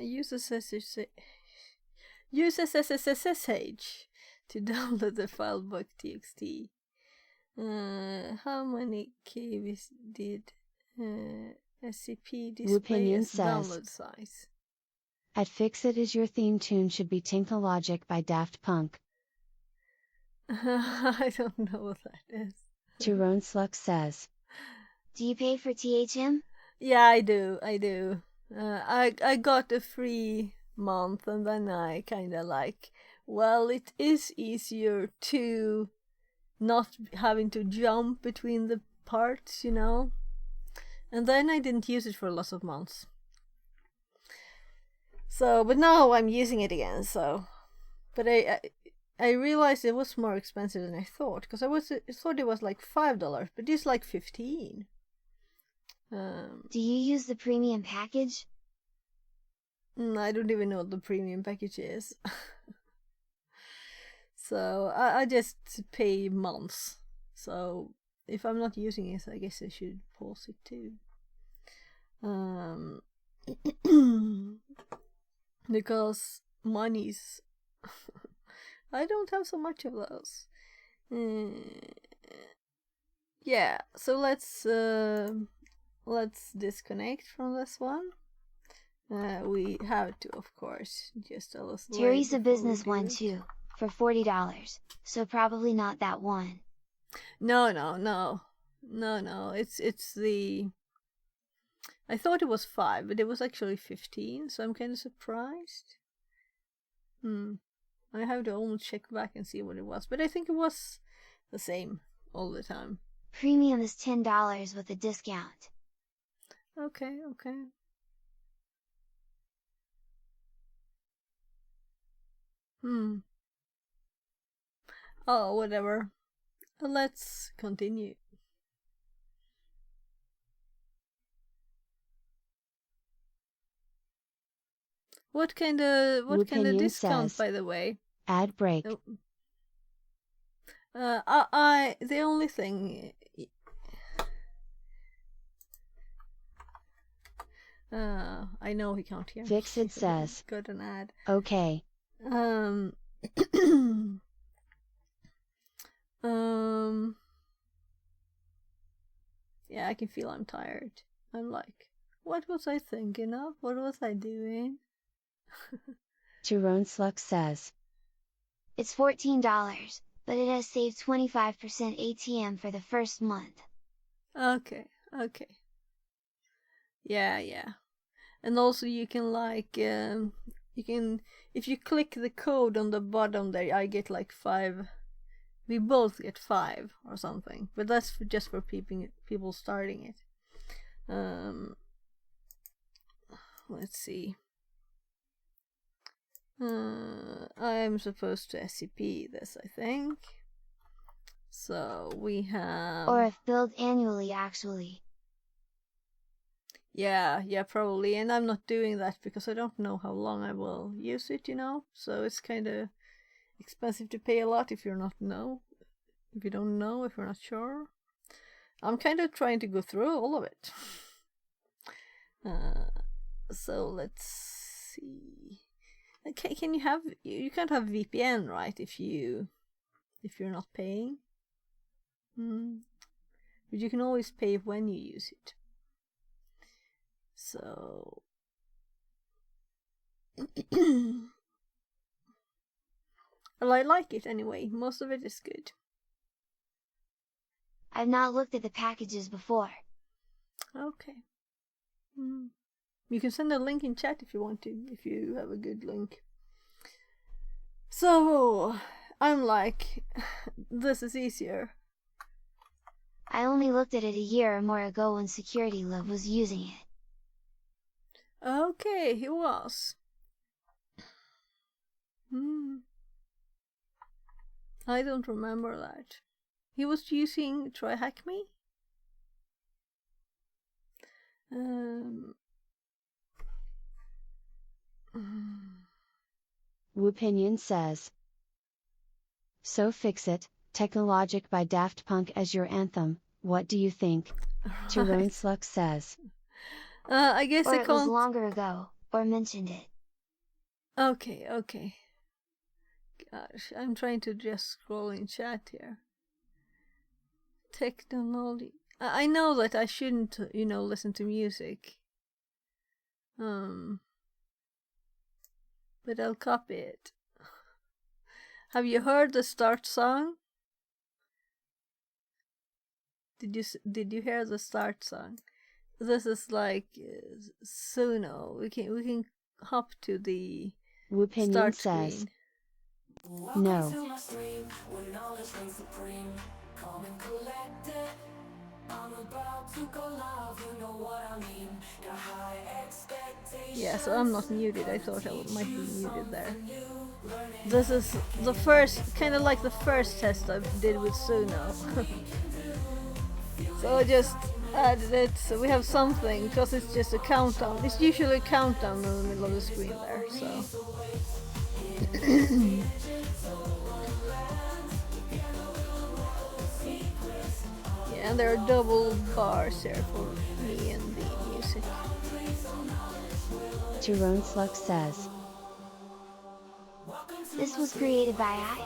Use SSH to download the file book.txt. How many KBs did SCP display as download size? At Fixit is your theme tune should be Tinkalogic by Daft Punk. I don't know what that is. Tyrone Sluck says. Do you pay for THM? Yeah, I do. I got a free month, and then I kinda like, well, it is easier to not having to jump between the parts, you know? And then I didn't use it for lots of months. So, but now I'm using it again, so. But I realized it was more expensive than I thought, because I thought it was like $5, but it's like 15. Do you use the premium package? I don't even know what the premium package is. So I just pay months. So if I'm not using it, I guess I should pause it too. Because money's I don't have so much of those. Yeah, so let's disconnect from this one. We have to, of course, just illustrate. Terry's a business one too, for $40, so probably not that one. No. It's the. I thought it was 5, but it was actually 15, so I'm kind of surprised. I have to almost check back and see what it was, but I think it was the same all the time. Premium is $10 with a discount. Okay. Oh, whatever. Let's continue. What kind of discount, says, by the way? Ad break. The only thing. I know he can't hear me. Vixid says, Got an ad. okay. Yeah, I can feel I'm tired. I'm like, what was I thinking of? What was I doing? Tyrone Slux says, It's $14, but it has saved 25% ATM for the first month. Okay. Yeah. And also you can if you click the code on the bottom there, I get like 5. We both get 5 or something, but that's just for people starting it. Let's see. I'm supposed to SCP this, I think. So we have. Or if billed annually, actually. Yeah, probably. And I'm not doing that because I don't know how long I will use it, So it's kind of expensive to pay a lot if you don't know, if you're not sure. I'm kind of trying to go through all of it. So let's see. Okay, you can't have VPN, right? If you're not paying. But you can always pay when you use it. So well, I like it anyway. Most of it is good. I've not looked at the packages before. Okay. You can send a link in chat if you want to, if you have a good link. So I'm like, this is easier. I only looked at it a year or more ago when Security Love was using it. Okay, he was. I don't remember that. He was using Try Hack Me? Woopinion says, so fix it, Technologic by Daft Punk as your anthem, what do you think? Tyrone Slux says, I guess or I it was can't. longer ago, or mentioned it. Okay. Gosh, I'm trying to just scroll in chat here. Technology. I know that I shouldn't, listen to music. But I'll copy it. Have you heard the start song? Did you hear the start song? This is like Suno. We can hop to the Woopinion start says, screen. no. To my stream, when knowledge reigns supreme, calm and collected. I'm about to go live, you know what I mean. Got high expectations. Yeah, so I'm not muted. I thought I might be muted there. This is the first, kind of like the first test I did with Suno. So I just added it, so we have something, because it's just a countdown. It's usually a countdown in the middle of the screen there, so. Yeah, and there are double bars here for me and the music. Tyrone Slux says, This was created by I.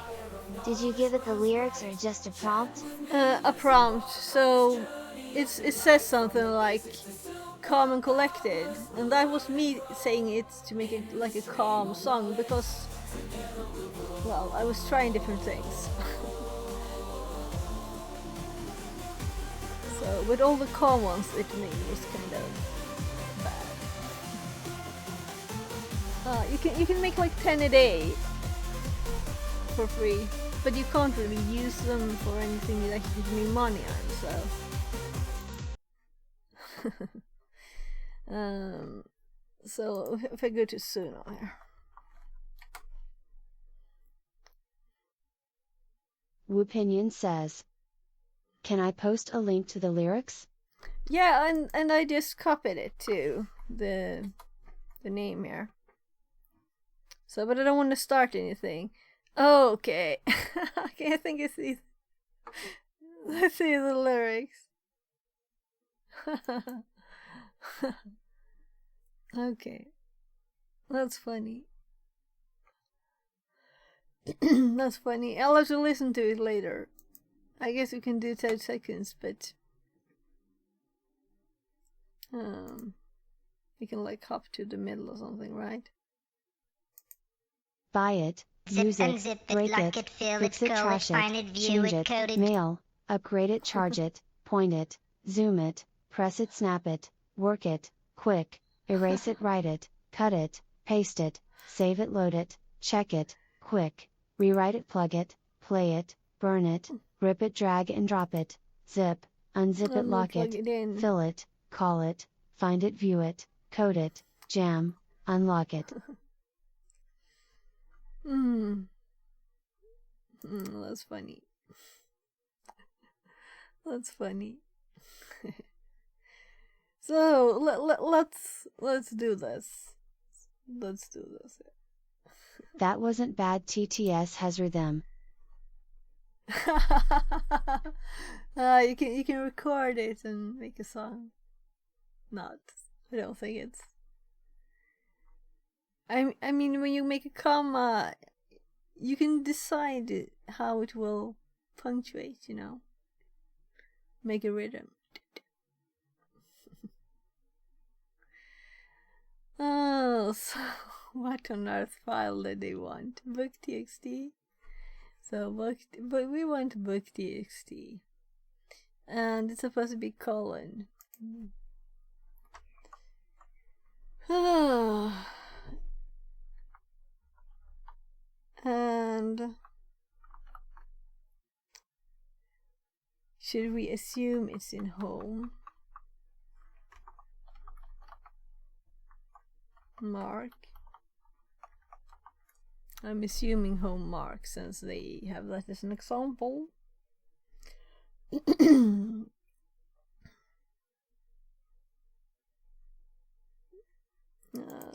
Did you give it the lyrics or just a prompt? A prompt, so it says something like calm and collected, and that was me saying it to make it like a calm song, because, well, I was trying different things. So with all the calm ones, it made was kind of bad. You can make like 10 a day for free, but you can't really use them for anything that you give me money on, so. So if I go to Suno here. Woopinion says, can I post a link to the lyrics? Yeah, and I just copied it too, the name here. So, but I don't want to start anything. Oh, okay. Okay, I think it's easy. Let's see the lyrics. Okay. That's funny. That's funny. I'll have to listen to it later. I guess we can do 10 seconds, but we can like hop to the middle or something, right? Buy it, use it, break it, fix it, trash it, change it, mail, upgrade it, charge it, point it, zoom it, press it, snap it, work it, quick, erase it, write it, cut it, paste it, save it, load it, check it, quick, rewrite it, plug it, play it, burn it, rip it, drag and drop it, zip, unzip it, lock plug it, it in. fill it, call it, find it, view it, code it, jam, unlock it. That's funny. That's funny. So let's do this. Let's do this. That wasn't bad. TTS has rhythm. You can record it and make a song. Not. I don't think it's. I mean, when you make a comma, you can decide how it will punctuate, you know. Make a rhythm. Oh, so what on earth file did they want? Book.txt? So but we want book.txt. And it's supposed to be colon. And should we assume it's in home? Mark. I'm assuming home mark since they have that as an example.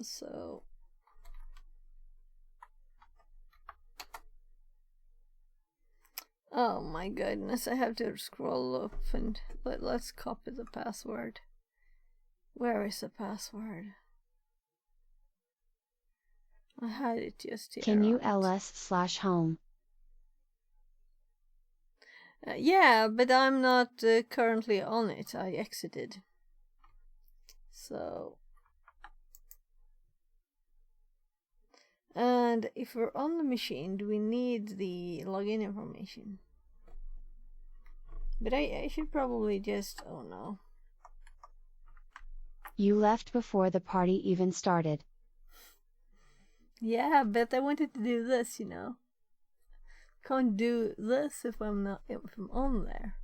So oh my goodness, I have to scroll up and let's copy the password. Where is the password? I had it just here. Can you ls/home? Yeah, but I'm not currently on it. I exited. So. And if we're on the machine, do we need the login information? But I should probably just. Oh no. You left before the party even started. Yeah, but I wanted to do this, you know. Can't do this if I'm on there.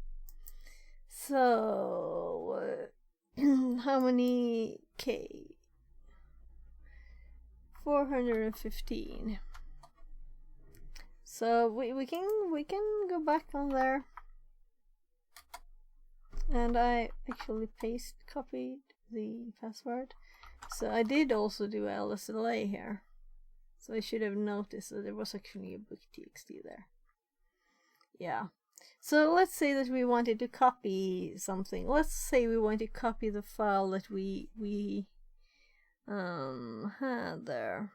So how many K? 415. So we can go back on there. And I actually copied the password. So I did also do LSLA here. So I should have noticed that there was actually a book.txt there. Yeah. So let's say that we wanted to copy something. Let's say we want to copy the file that we had there.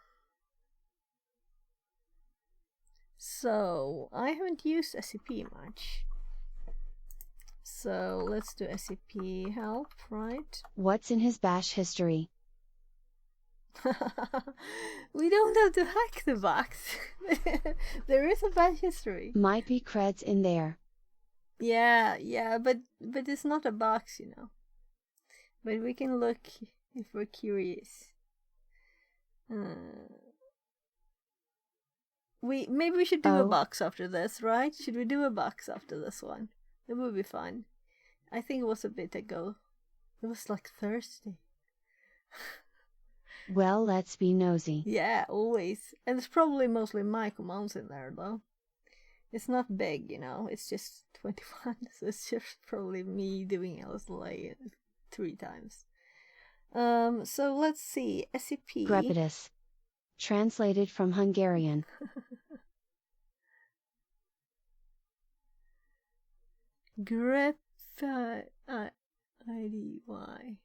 So I haven't used SCP much. So let's do SCP help, right? What's in his bash history? We don't have to hack the box. There is a bash history. Might be creds in there. Yeah, but it's not a box, you know. But we can look if we're curious. Maybe we should do a box after this, right? Should we do a box after this one? It would be fun. I think it was a bit ago. It was like Thursday. Well, let's be nosy. Yeah, always. And it's probably mostly my commands in there, though. It's not big, you know. It's just 21, so it's just probably me doing LSLA 3 times. So let's see. SCP. Grepitus. Translated from Hungarian. grep IDY.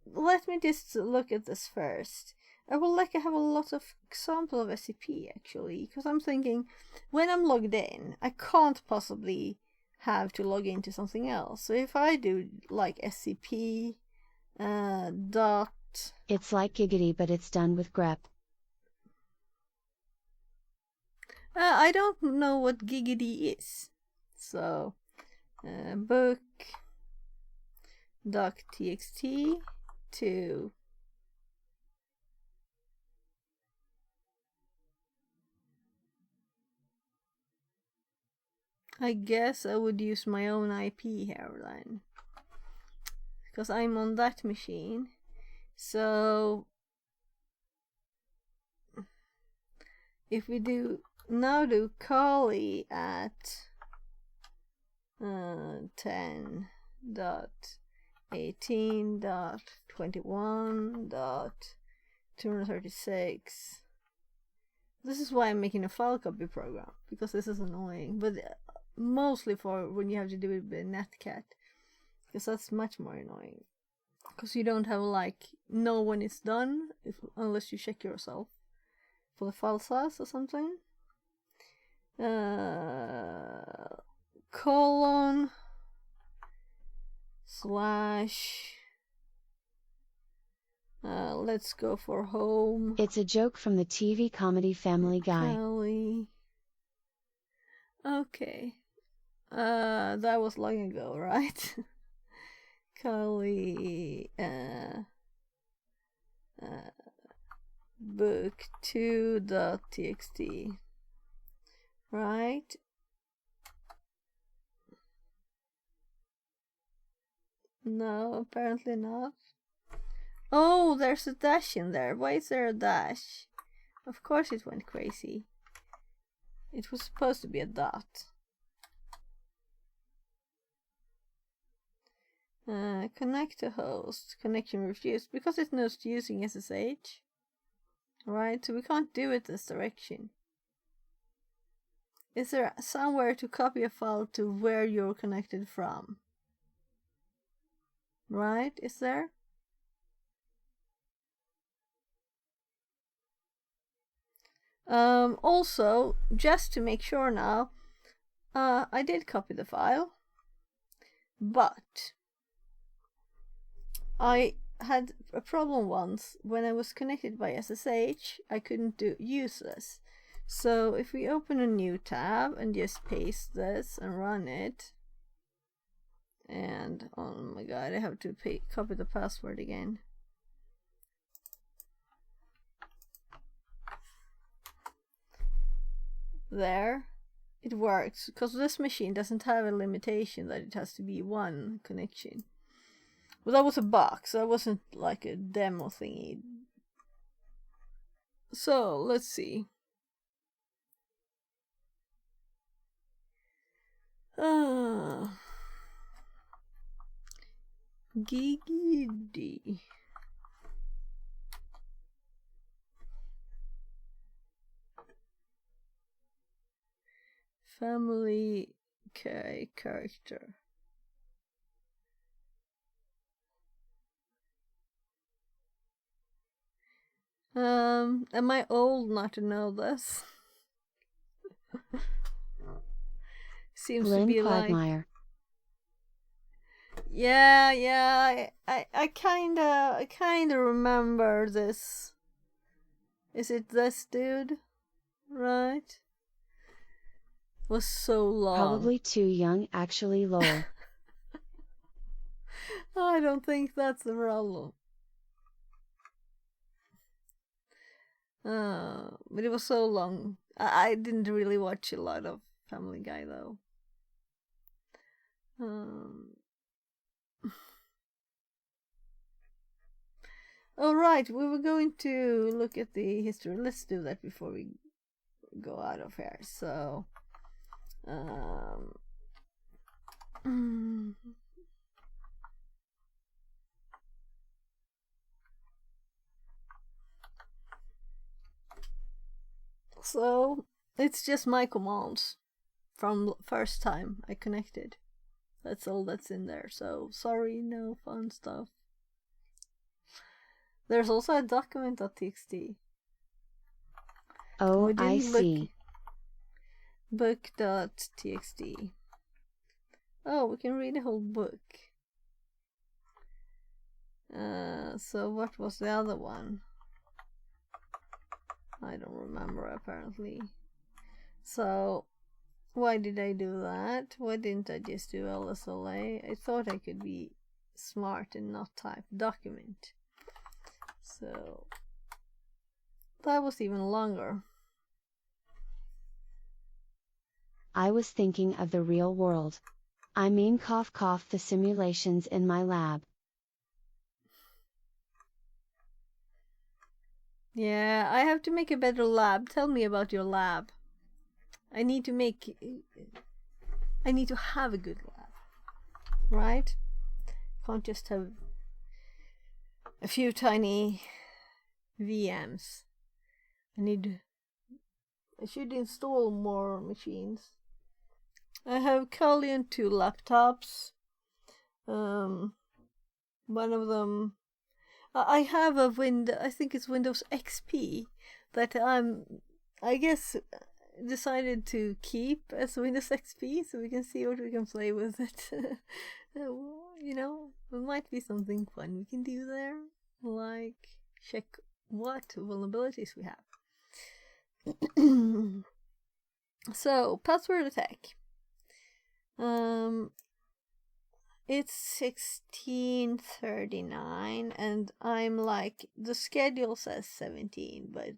Let me just look at this first. I would like to have a lot of example of SCP actually, because I'm thinking when I'm logged in, I can't possibly have to log into something else. So if I do like SCP dot, it's like Giggity, but it's done with grep. I don't know what Giggity is. So book doc.txt to I guess I would use my own IP here then, because I'm on that machine. So if we do Kali at 10.18.21.236. This is why I'm making a file copy program, because this is annoying, but mostly for when you have to do it with Netcat, because that's much more annoying, because you don't have like know when it's done unless you check yourself for the file size or something. Colon slash let's go for home. It's a joke from the TV comedy Family Guy. Kali. Okay. That was long ago, right? Kali book2.txt. Right? No, apparently not. Oh, there's a dash in there. Why is there a dash? Of course it went crazy. It was supposed to be a dot. Connect to host. Connection refused because it's not using SSH. Right, so we can't do it this direction. Is there somewhere to copy a file to where you're connected from? Right, is there? Also, just to make sure now, I did copy the file, but I had a problem once when I was connected by SSH. I couldn't use this. So if we open a new tab and just paste this and run it, and oh my god, I have to copy the password again. There, it works, because this machine doesn't have a limitation that it has to be one connection. Well, that was a box, that wasn't like a demo thingy. So, let's see. Giggity. Family K character. Am I old not to know this? Seems Lynn to be Quagmire. like. Yeah, I kinda remember this. Is it this dude? Right? Was so long. Probably too young, actually, lol. I don't think that's the problem. But it was so long. I didn't really watch a lot of Family Guy though. Alright, we were going to look at the history. Let's do that before we go out of here. So, so it's just my commands. from first time I connected. That's all that's in there, so sorry, no fun stuff. There's also a document.txt. Oh, I see. Book.txt. Oh, we can read the whole book. So what was the other one? I don't remember, apparently. So why did I do that? Why didn't I just do LSLA? I thought I could be smart and not type document. So that was even longer. I was thinking of the real world. I mean cough cough the simulations in my lab. Yeah, I have to make a better lab. Tell me about your lab. I need to have a good lab. Right? Can't just have a few tiny VMs. I should install more machines. I have Kalian 2 laptops. One of them, I have a I think it's Windows XP that I guess decided to keep as Windows XP, so we can see what we can play with it. You know, there might be something fun we can do there, like check what vulnerabilities we have. So, password attack. It's 16:39 and I'm like, the schedule says 17, but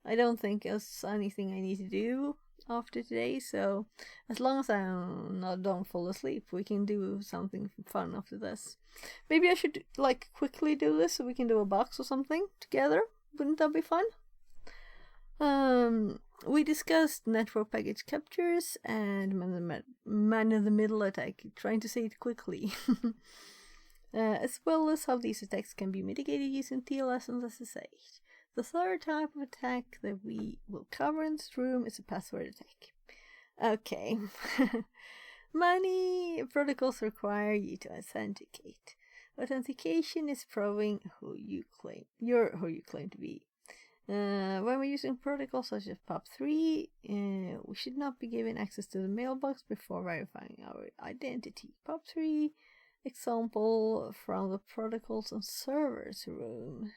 I don't think there's anything I need to do after today, so as long as I don't fall asleep, we can do something fun after this. Maybe I should like quickly do this so we can do a box or something together. Wouldn't that be fun? We discussed network package captures and man-in-the-middle attack, trying to say it quickly, as well as how these attacks can be mitigated using TLS and SSH. The third type of attack that we will cover in this room is a password attack. Okay. Many protocols require you to authenticate. Authentication is proving who you claim to be. When we're using protocols such as POP3, we should not be given access to the mailbox before verifying our identity. POP3 example from the protocols and servers room.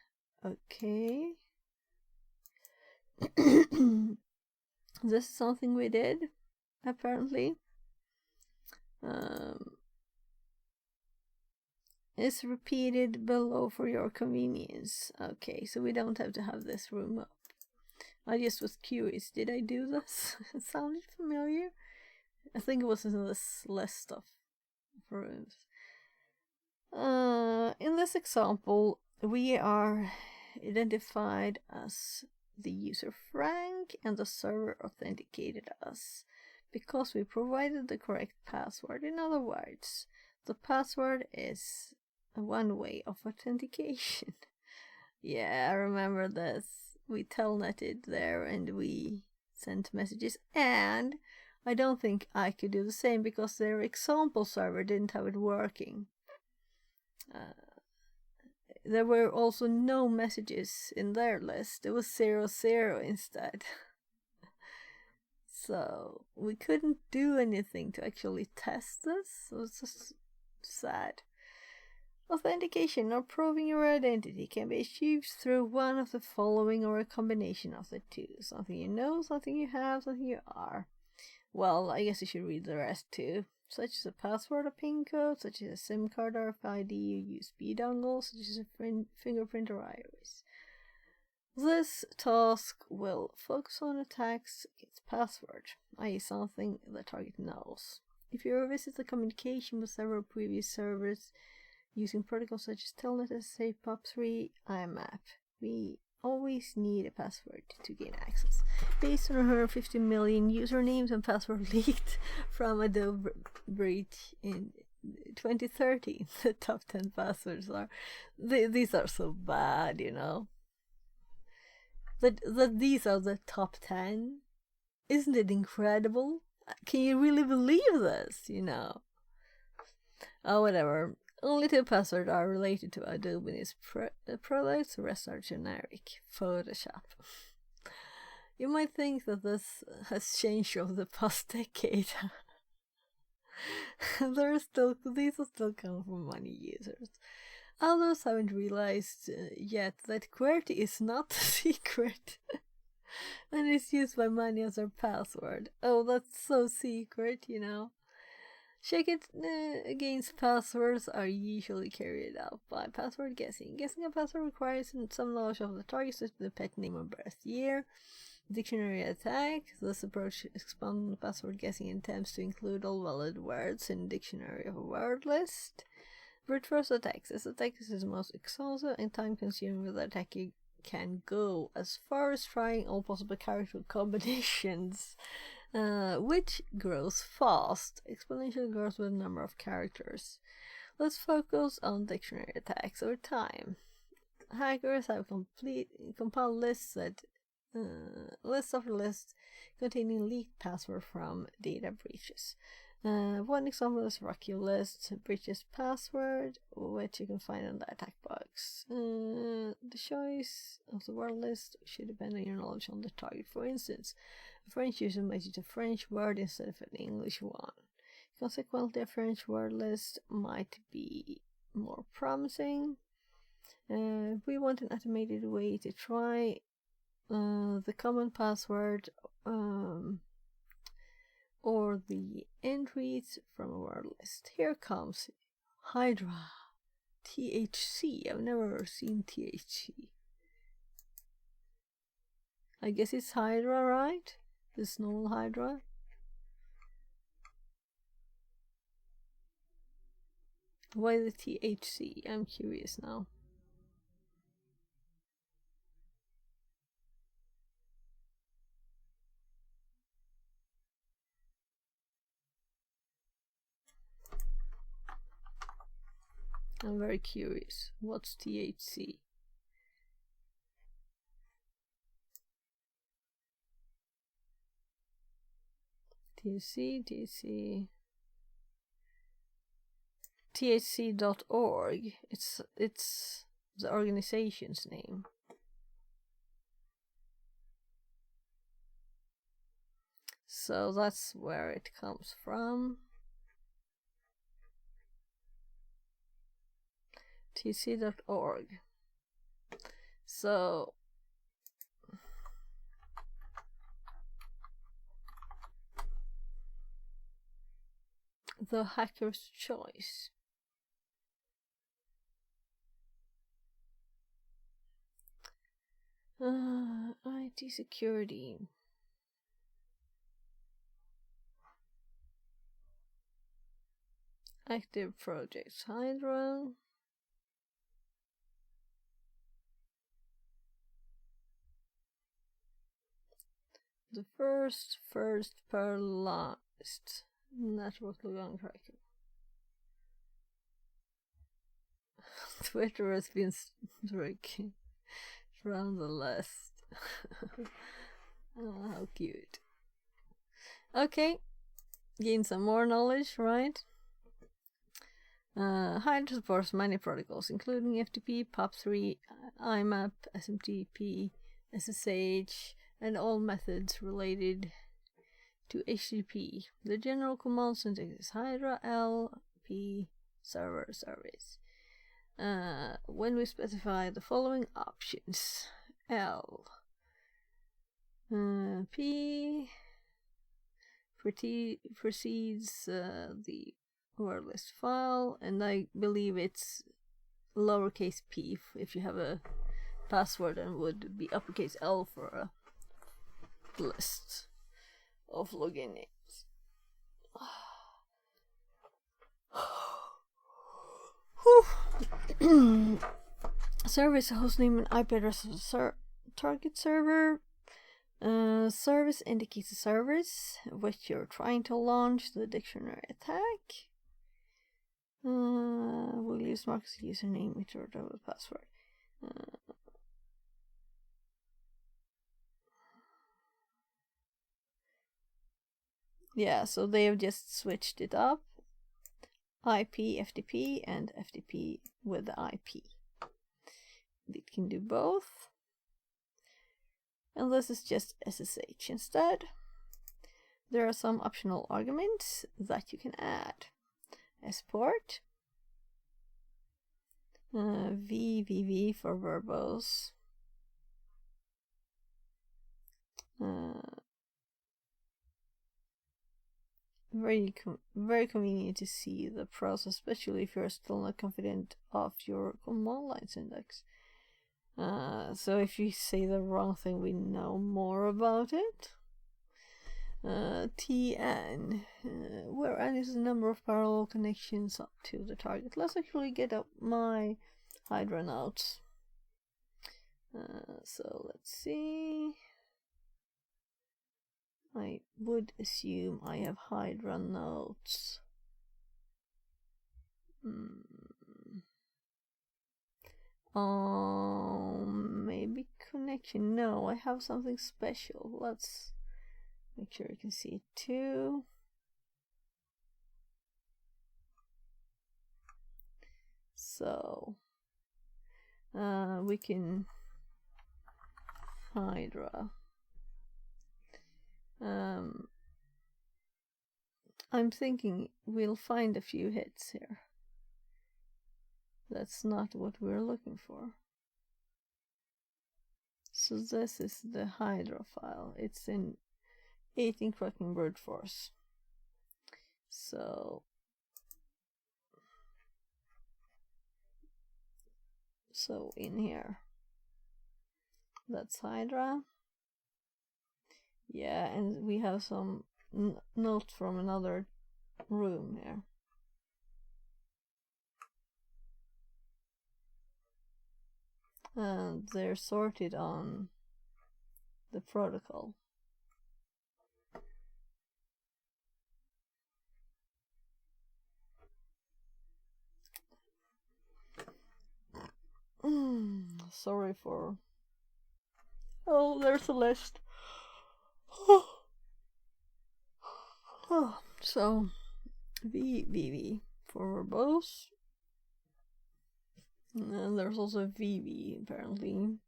Okay. This is something we did, apparently. It's repeated below for your convenience. Okay, so we don't have to have this room up. I just was curious, did I do this? It sounded familiar. I think it was in this list of rooms. In this example, we are identified as the user Frank and the server authenticated us because we provided the correct password. In other words, the password is one way of authentication. Yeah, I remember this. We telnetted there and we sent messages, and I don't think I could do the same because their example server didn't have it working. There were also no messages in their list. It was 00 instead. So we couldn't do anything to actually test this. It was just sad. Authentication or proving your identity can be achieved through one of the following or a combination of the two. Something you know, something you have, something you are. Well, I guess you should read the rest too. Such as a password or PIN code, such as a SIM card or RFID, USB dongle, such as a fingerprint or iris. This task will focus on attacks against password, i.e. something the target knows. If you revisit the communication with several previous servers using protocols such as Telnet, SSH, POP3, IMAP, we always need a password to gain access. Based on 150 million usernames and password leaked from Adobe breach in 2013, the top 10 passwords are... These are so bad, you know. That these are the top 10. Isn't it incredible? Can you really believe this, Oh, whatever. Only 2 passwords are related to Adobe's products, the rest are generic. Photoshop. You might think that this has changed over the past decade. These will still come from many users. Others haven't realized yet that QWERTY is not a secret. And it's used by many as their password. Oh, that's so secret, Check it against passwords are usually carried out by password guessing. Guessing a password requires some knowledge of the target, such as the pet name or birth year. Dictionary attack. This approach expands password guessing and attempts to include all valid words in dictionary of a word list. Brute force attacks. This attack is the most exhaustive and time-consuming with the attacker can go as far as trying all possible character combinations, which grows fast. Exponential grows with a number of characters. Let's focus on dictionary attacks over time. Hackers have compiled lists containing leaked passwords from data breaches. One example is Rocky List breaches password, which you can find on the attack box. The choice of the word list should depend on your knowledge on the target. For instance, a French user might use a French word instead of an English one. Consequently, a French word list might be more promising. We want an automated way to try the common password or the entries from a word list. Here comes Hydra. THC. I've never seen THC. I guess it's Hydra, right? This normal Hydra. Why the THC? I'm curious now. I'm very curious. What's THC? THC. THC.org. It's the organization's name. So that's where it comes from. THC.org. So the hacker's choice. IT security. Active projects. Hydra. The first parallelized network login tracker. Twitter has been streaking around the list. Oh, how cute. Okay, gain some more knowledge, right? Hydra supports many protocols, including FTP, POP3, IMAP, SMTP, SSH, and all methods related to HTTP. The general command syntax is Hydra LP server service. When we specify the following options, L P precedes the word list file, and I believe it's lowercase p if you have a password, and would be uppercase L for a list of login names. Service hostname and IP address of the target server. Service indicates the service which you're trying to launch the dictionary attack. We'll use Marcus username, iterate over password. Yeah, so they have just switched it up. IP, FTP, and FTP with the IP. It can do both. And this is just SSH instead. There are some optional arguments that you can add. Export. VVV for verbose. Very convenient to see the process, especially if you're still not confident of your command line syntax. So if you say the wrong thing, we know more about it. TN, where n is the number of parallel connections up to the target. Let's actually get up my Hydra nodes. So let's see. I would assume I have Hydra nodes. Maybe connection. No, I have something special. Let's make sure you can see it too. So we can Hydra. I'm thinking we'll find a few hits here. That's not what we're looking for. So this is the Hydra file. It's in 18 Cracking Brute Force. So in here, that's Hydra. Yeah, and we have some notes from another room here. And they're sorted on the protocol. Sorry for... Oh, there's a list. So, VVV for verbose. And there's also VV apparently.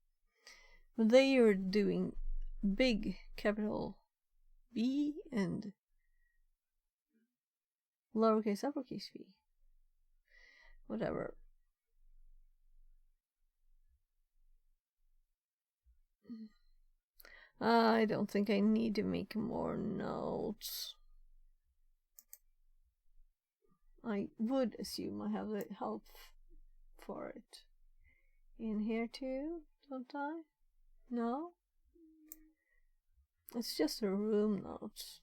But they are doing big capital B and lowercase uppercase v. Whatever. I don't think I need to make more notes. I would assume I have the help for it in here too, don't I? No? It's just a room notes.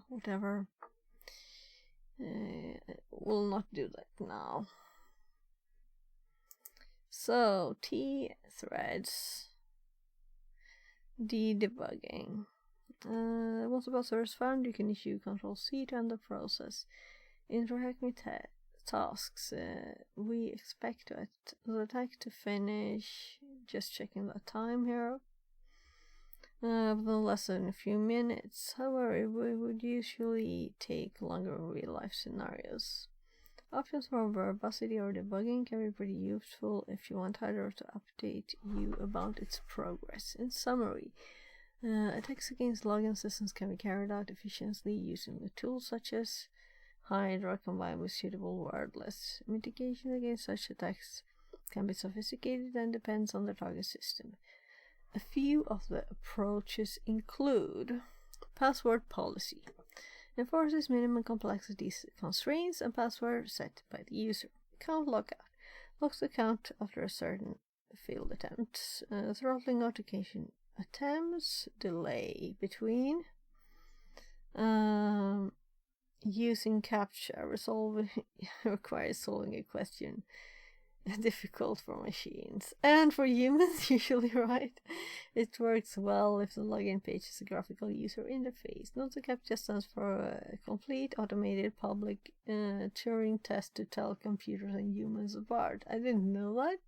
Whatever. We'll not do that now. So, T threads. D debugging. Once the buzzer is found, you can issue Control-C to end the process. Interact with tasks. We expect the attack to finish. Just checking the time here. Within less than a few minutes. However, it would usually take longer in real-life scenarios. Options for verbosity or debugging can be pretty useful if you want Hydra to update you about its progress. In summary, attacks against login systems can be carried out efficiently using the tools such as Hydra combined with suitable wordless. Mitigation against such attacks can be sophisticated and depends on the target system. A few of the approaches include password policy. Enforces minimum complexity constraints and password set by the user. Account lockout. Locks the account after a certain failed attempt. Throttling authentication attempts. Delay between. Using CAPTCHA. Requires solving a question difficult for machines and for humans, usually, right? It works well if the login page is a graphical user interface. Note the CAPTCHA stands for a complete automated public Turing test to tell computers and humans apart. I didn't know that.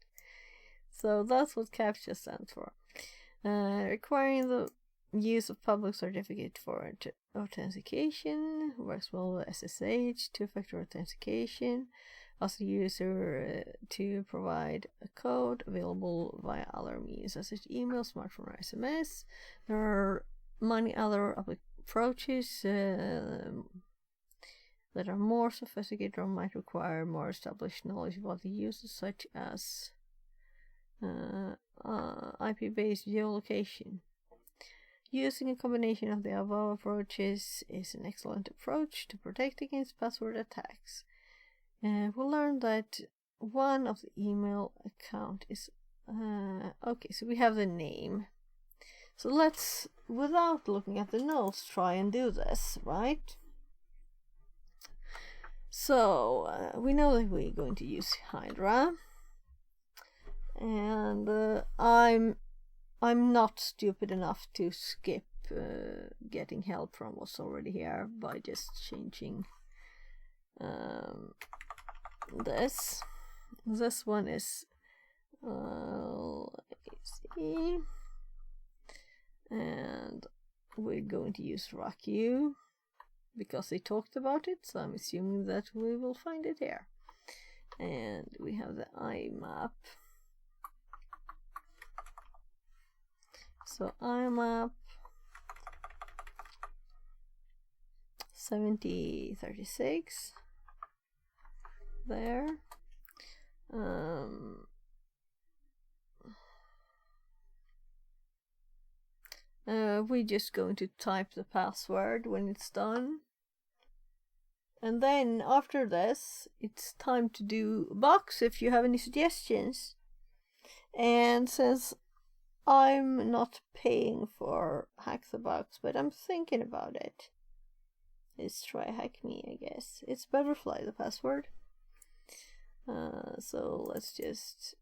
So that's what CAPTCHA stands for. Requiring the use of public certificate for authentication, works well with SSH, two-factor authentication, asks the user to provide a code available via other means such as email, smartphone, or SMS. There are many other approaches that are more sophisticated or might require more established knowledge about the uses, such as IP-based geolocation. Using a combination of the above approaches is an excellent approach to protect against password attacks. We'll learn that one of the email account is okay, so we have the name. So let's, without looking at the notes, try and do this, right? So we know that we're going to use Hydra, and I'm not stupid enough to skip getting help from what's already here by just changing this. This one is let's see, and we're going to use RockU because they talked about it, so I'm assuming that we will find it here. And we have the IMAP. So IMAP 7036 there. We're just going to type the password when it's done. And then after this, it's time to do a box if you have any suggestions. And since I'm not paying for Hack the Box, but I'm thinking about it, let's try Hack Me, I guess. It's Butterfly, the password. So let's just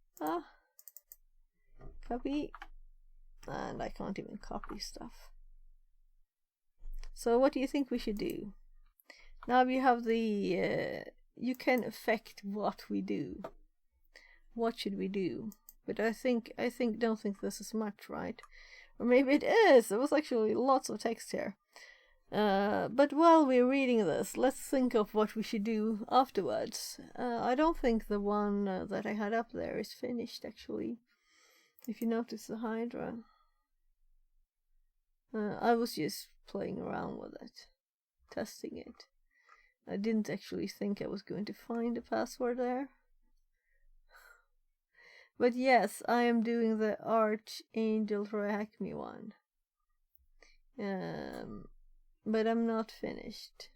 copy. And I can't even copy stuff. So what do you think we should do? Now you have the you can affect what we do. What should we do? But don't think this is much, right? Or maybe it is. There was actually lots of text here. But while we're reading this, let's think of what we should do afterwards. I don't think the one that I had up there is finished, actually. If you notice the Hydra. I was just playing around with it, testing it. I didn't actually think I was going to find a password there. But yes, I am doing the Archangel Troy Hack Me one. But I'm not finished.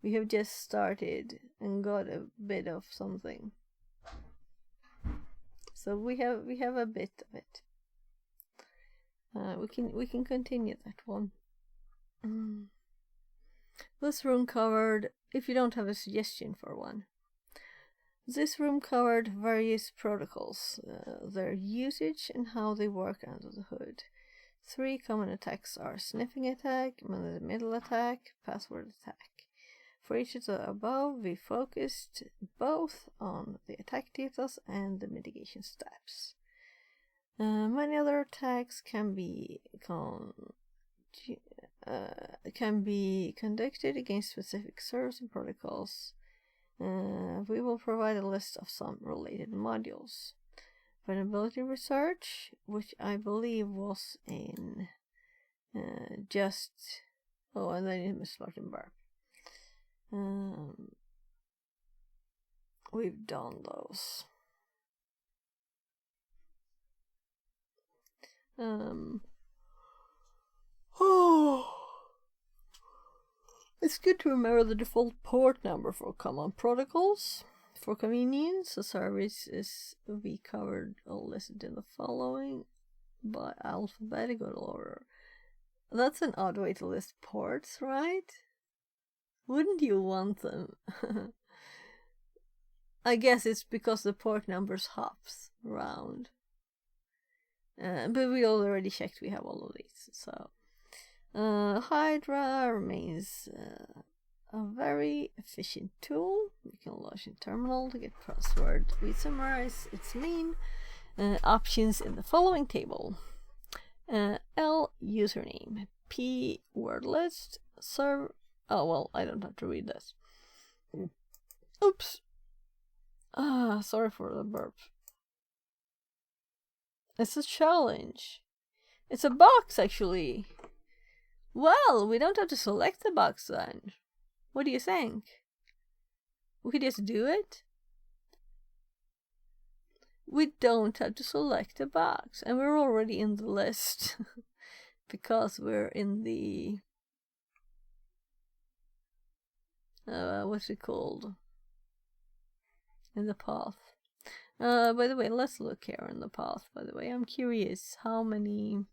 We have just started and got a bit of something. So we have a bit of it. We can continue that one. This room covered, if you don't have a suggestion for one. This room covered various protocols, their usage and how they work under the hood. 3 common attacks are sniffing attack, man-in-the-middle attack, password attack. For each of the above, we focused both on the attack details and the mitigation steps. Many other attacks can be conducted against specific servers and protocols. We will provide a list of some related modules. Vulnerability research, which I believe was in and then in Miss Spartanburg. We've done those. It's good to remember the default port number for common protocols. For convenience, the services we covered are listed in the following by alphabetical order. That's an odd way to list ports, right? Wouldn't you want them? I guess it's because the port numbers hops around. But we already checked we have all of these, so Hydra remains a very efficient tool. We can launch in terminal to get password. We summarize its main options in the following table. L username, P word list, serve. Oh well, I don't have to read this. Oops. Sorry for the burp. It's a challenge. It's a box, actually. Well, we don't have to select the box then. What do you think? We could just do it? We don't have to select a box, and we're already in the list because we're in the what's it called? In the path. By the way, let's look here in the path. By the way, I'm curious how many.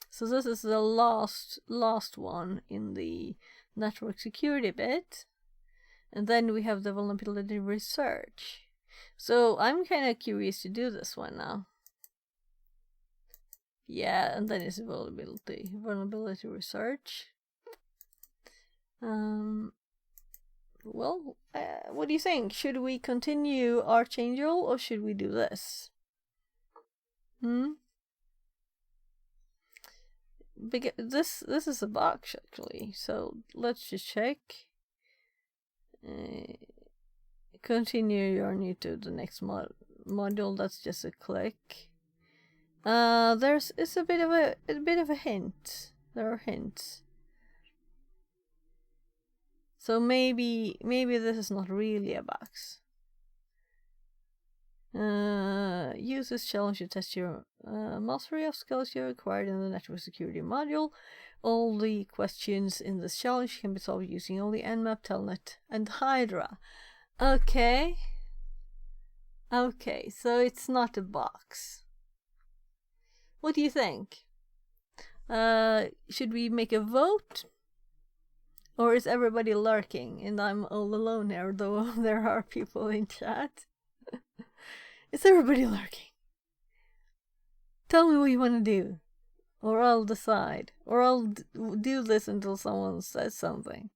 So this is the last one in the network security bit. And then we have the vulnerability research. So I'm kind of curious to do this one now. Yeah, and then it's vulnerability research. Well, what do you think? Should we continue Archangel or should we do this? Because this is a box actually, so let's just check. Continue your journey to the next module. That's just a click. It's a bit of a hint. There are hints. So maybe this is not really a box. Use this challenge to test your mastery of skills you acquired in the network security module. All the questions in this challenge can be solved using only Nmap, Telnet, and Hydra. Okay. Okay, so it's not a box. What do you think? Should we make a vote? Or is everybody lurking and I'm all alone here, though there are people in chat? Is everybody lurking? Tell me what you want to do. Or I'll decide. Or I'll do this until someone says something.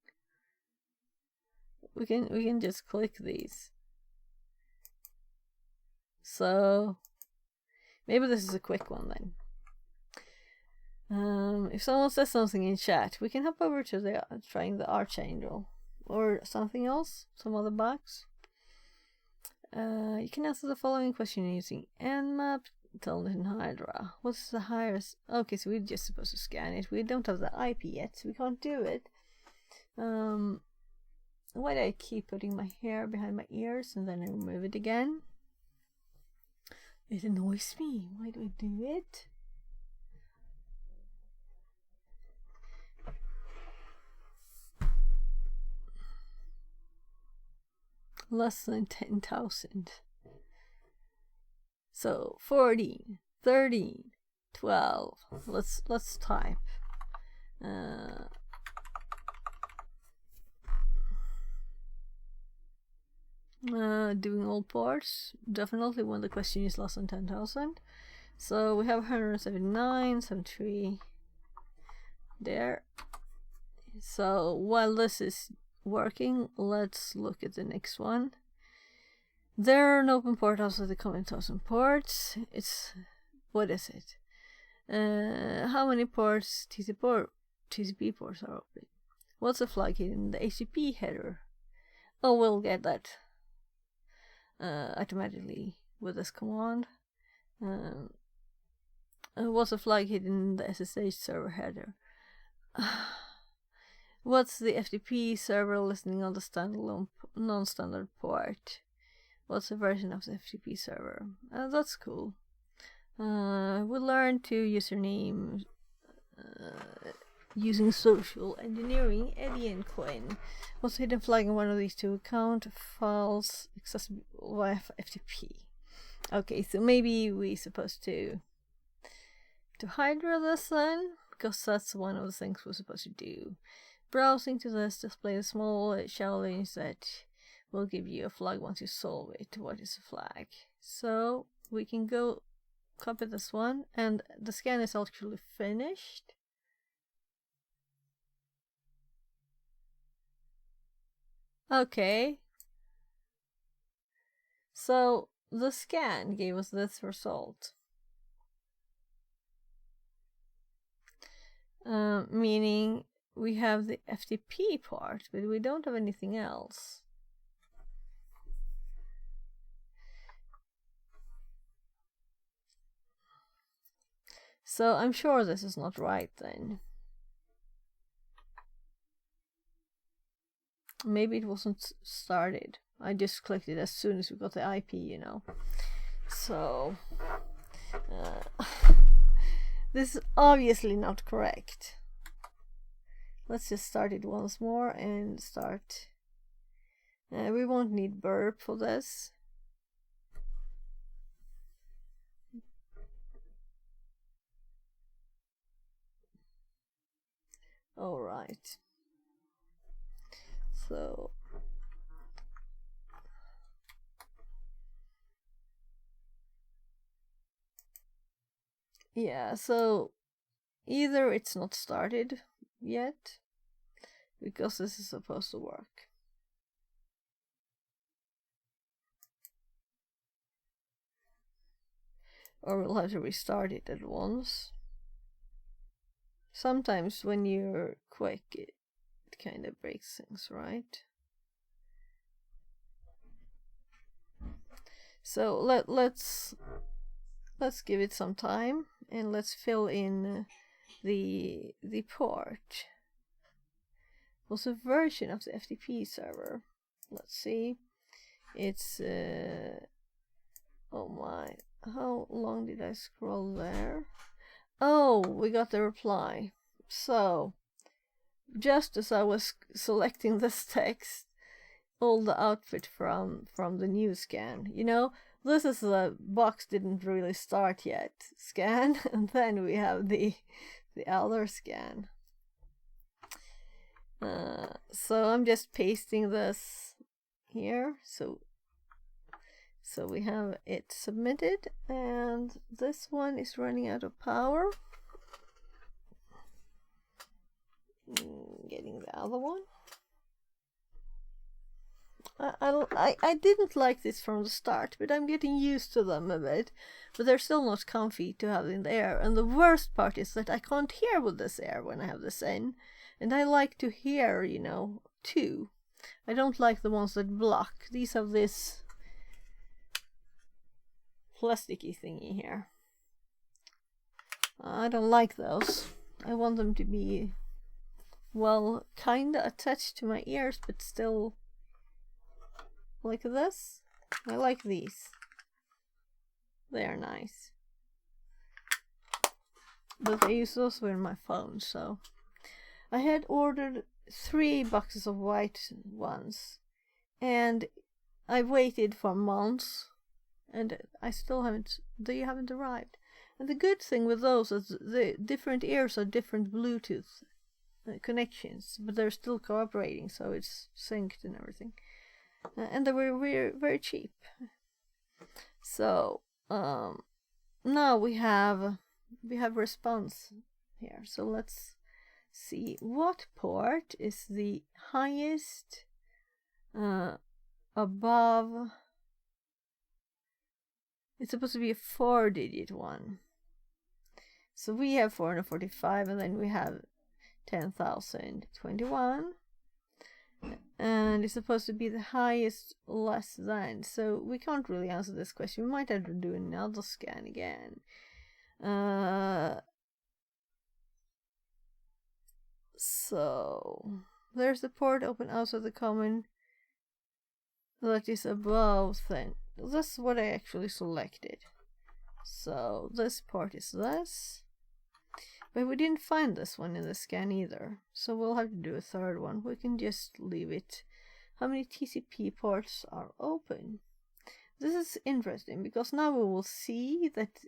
We can just click these. So maybe this is a quick one then. If someone says something in chat, we can hop over to trying the Archangel or something else, some other box. You can answer the following question using Nmap, Telnet, and Hydra. What's the highest? Okay, so we're just supposed to scan it. We don't have the IP yet, so we can't do it. Why do I keep putting my hair behind my ears and then I remove it again? It annoys me. Why do I do it? Less than 10,000. So 14, 13, 12. Let's type. Doing all parts, definitely when the question is less than 10,000. So we have 179, 73 there. So while this is working, let's look at the next one. There are no open port outside the common 1,000 ports. It's, what is it? How many ports TCP ports are open? What's the flag in the HTTP header? Oh, we'll get that automatically with this command. What's the flag hidden in the SSH server header? What's the FTP server listening on the standalone non-standard port? What's the version of the FTP server? That's cool. We learned to username using social engineering, Eddie and Quinn. What's the hidden flag in one of these two account files accessible via FTP? Okay, so maybe we're supposed to Hydra this then, because that's one of the things we're supposed to do. Browsing to this, display a small challenge that will give you a flag once you solve it. What is a flag? So we can go copy this one, and the scan is actually finished. Okay. So the scan gave us this result. Meaning we have the FTP part, but we don't have anything else. So I'm sure this is not right then. Maybe it wasn't started. I just clicked it as soon as we got the IP, you know. So this is obviously not correct. Let's just start it once more and start. We won't need burp for this. All right. So yeah, so either it's not started yet, because this is supposed to work. Or we'll have to restart it at once. Sometimes when you're quick, it kind of breaks things, right? So let's give it some time, and let's fill in the port. Was a version of the FTP server. Let's see. It's oh my, how long did I scroll there? Oh, we got the reply. So just as I was selecting this text, all the output from the new scan, you know, this is the box didn't really start yet scan, and then we have the other scan. So I'm just pasting this here, so we have it submitted, and this one is running out of power. Getting the other one. I didn't like this from the start, but I'm getting used to them a bit. But they're still not comfy to have in the air. And the worst part is that I can't hear with this air when I have this in. And I like to hear, you know, too. I don't like the ones that block. These have this plasticky thingy here. I don't like those. I want them to be, well, kinda attached to my ears, but still like this. I like these. They are nice. But I use those in my phone, so. I had ordered 3 boxes of white ones, and I waited for months, and I still haven't, they haven't arrived. And the good thing with those is the different ears are different Bluetooth connections, but they're still cooperating, so it's synced and everything. And they were very, very cheap. So now we have response here. So let's see what port is the highest above. It's supposed to be a 4-digit one. So we have 445, and then we have 10,021. And it's supposed to be the highest less than. So we can't really answer this question. We might have to do another scan again. So there's the port open outside the common that is above then. This is what I actually selected. So this port is this. But we didn't find this one in the scan either. So we'll have to do a third one. We can just leave it. How many TCP ports are open? This is interesting because now we will see that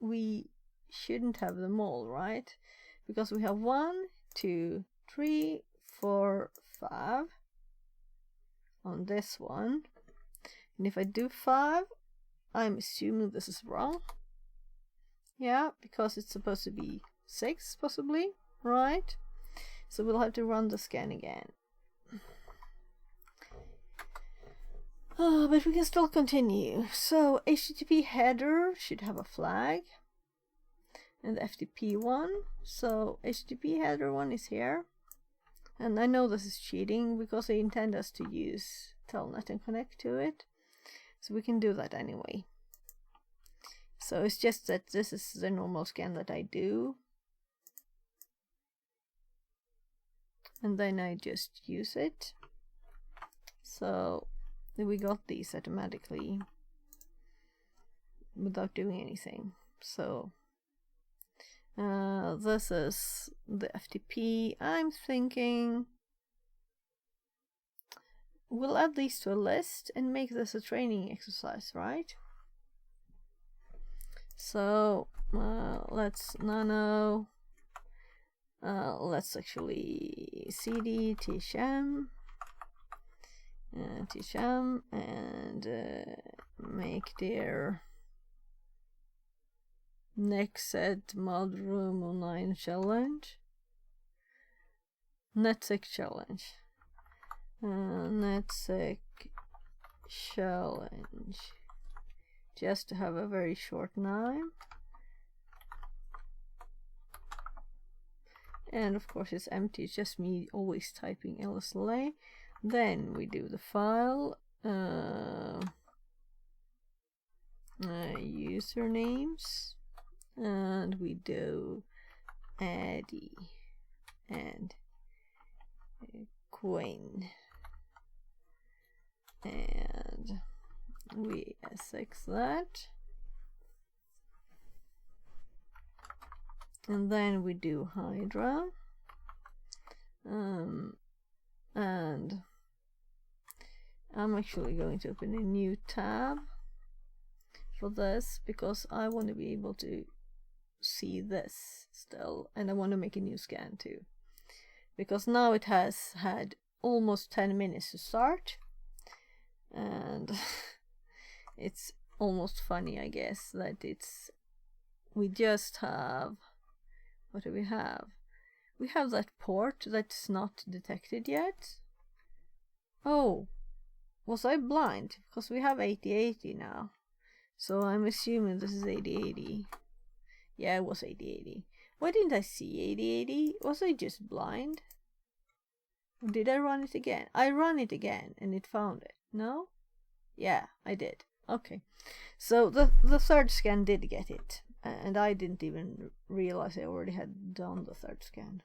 we shouldn't have them all, right? Because we have 1, 2, 3, 4, 5 on this one. And if I do 5, I'm assuming this is wrong. Yeah, because it's supposed to be 6, possibly, right? So we'll have to run the scan again. But we can still continue. So HTTP header should have a flag, and the FTP one. So HTTP header one is here, and I know this is cheating because they intend us to use Telnet and connect to it, so we can do that anyway. So it's just that this is the normal scan that I do, and then I just use it. So we got these automatically without doing anything. So this is the FTP. I'm thinking we'll add these to a list and make this a training exercise, right? So let's nano. Let's actually cd tsham and make their Nexed Mudroom Online challenge. NetSec challenge. NetSec challenge. Just to have a very short name. And of course it's empty, it's just me always typing LSLA. Then we do the file, usernames, and we do Addy and Queen, and we SX that, and then we do Hydra, and I'm actually going to open a new tab for this because I want to be able to see this still, and I want to make a new scan too, because now it has had almost 10 minutes to start, and it's almost funny, I guess, that we just have, what do we have? We have that port that's not detected yet. Oh, was I blind? Because we have 8080 now. So I'm assuming this is 8080. Yeah, it was 8080. Why didn't I see 8080? Was I just blind? Did I run it again? I ran it again and it found it. No? Yeah, I did. Okay. So the third scan did get it. And I didn't even realize I already had done the third scan.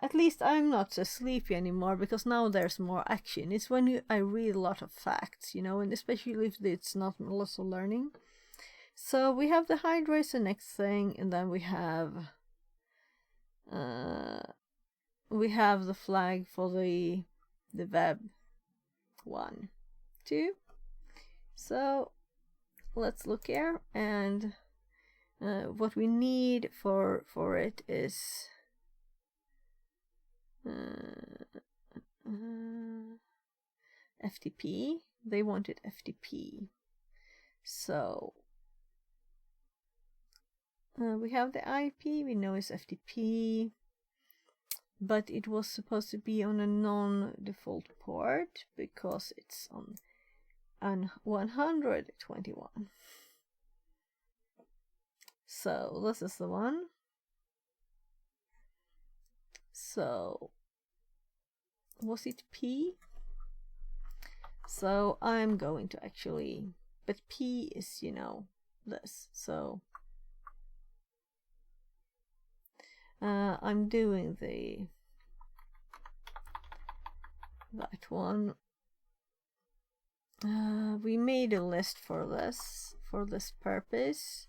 At least I'm not so sleepy anymore because now there's more action. It's when I read a lot of facts, you know, and especially if it's not lots of learning. So we have the Hydra is the next thing, and then we have the flag for the web 1, 2. So let's look here, and what we need for it is FTP. They wanted FTP. So we have the IP, we know it's FTP, but it was supposed to be on a non-default port because it's on 121. So this is the one. So was it P? So I'm going to actually, but P is, you know, this. So I'm doing that one. We made a list for this purpose,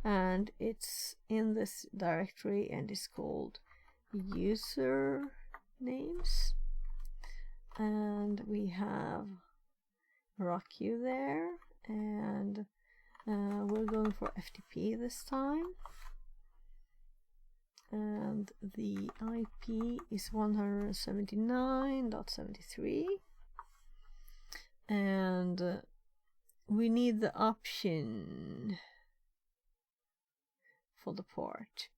and it's in this directory, and it's called user names, and we have RockU there, and we're going for FTP this time, and the IP is 179.73, and we need the option for the port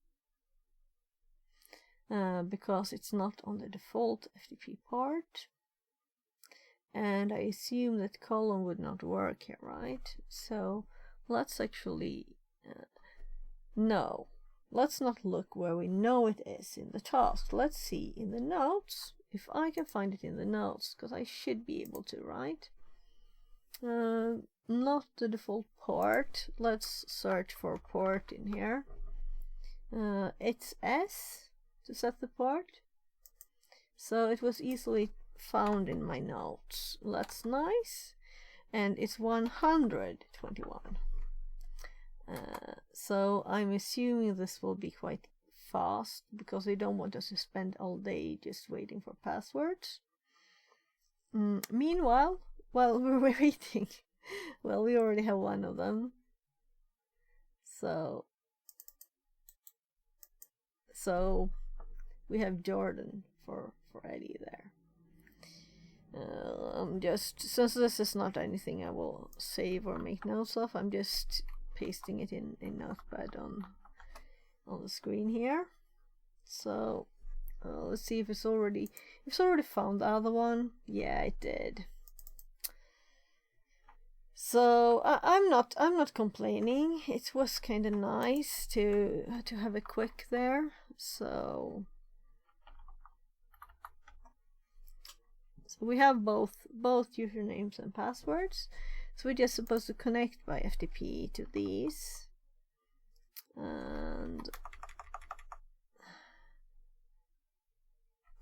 because it's not on the default FTP port, and I assume that colon would not work here, right? So let's actually no, let's not look where we know it is in the task. Let's see in the notes if I can find it in the notes, because I should be able to, right? Not the default port. Let's search for port in here. It's S to set the port, so it was easily found in my notes. That's nice. And it's 121. So I'm assuming this will be quite fast, because they don't want us to spend all day just waiting for passwords. Meanwhile, while we're waiting, well, we already have one of them. So we have Jordan for Eddie there. Just, since this is not anything I will save or make notes of, I'm just pasting it in Notepad on the screen here. So let's see if it's already found the other one. Yeah, it did. So I'm not complaining. It was kind of nice to have a quick there. So we have both usernames and passwords. So we're just supposed to connect by FTP to these, and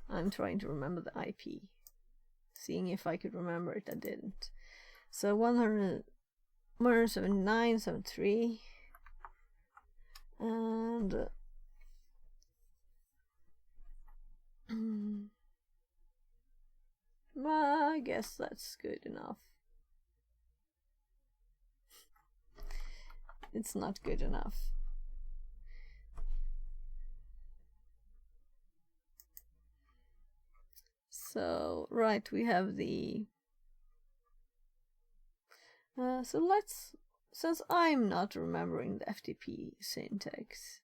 I'm trying to remember the IP, seeing if I could remember it. I didn't. So 179.73, and I guess that's good enough. It's not good enough. So, right, we have the... so let's... Since I'm not remembering the FTP syntax,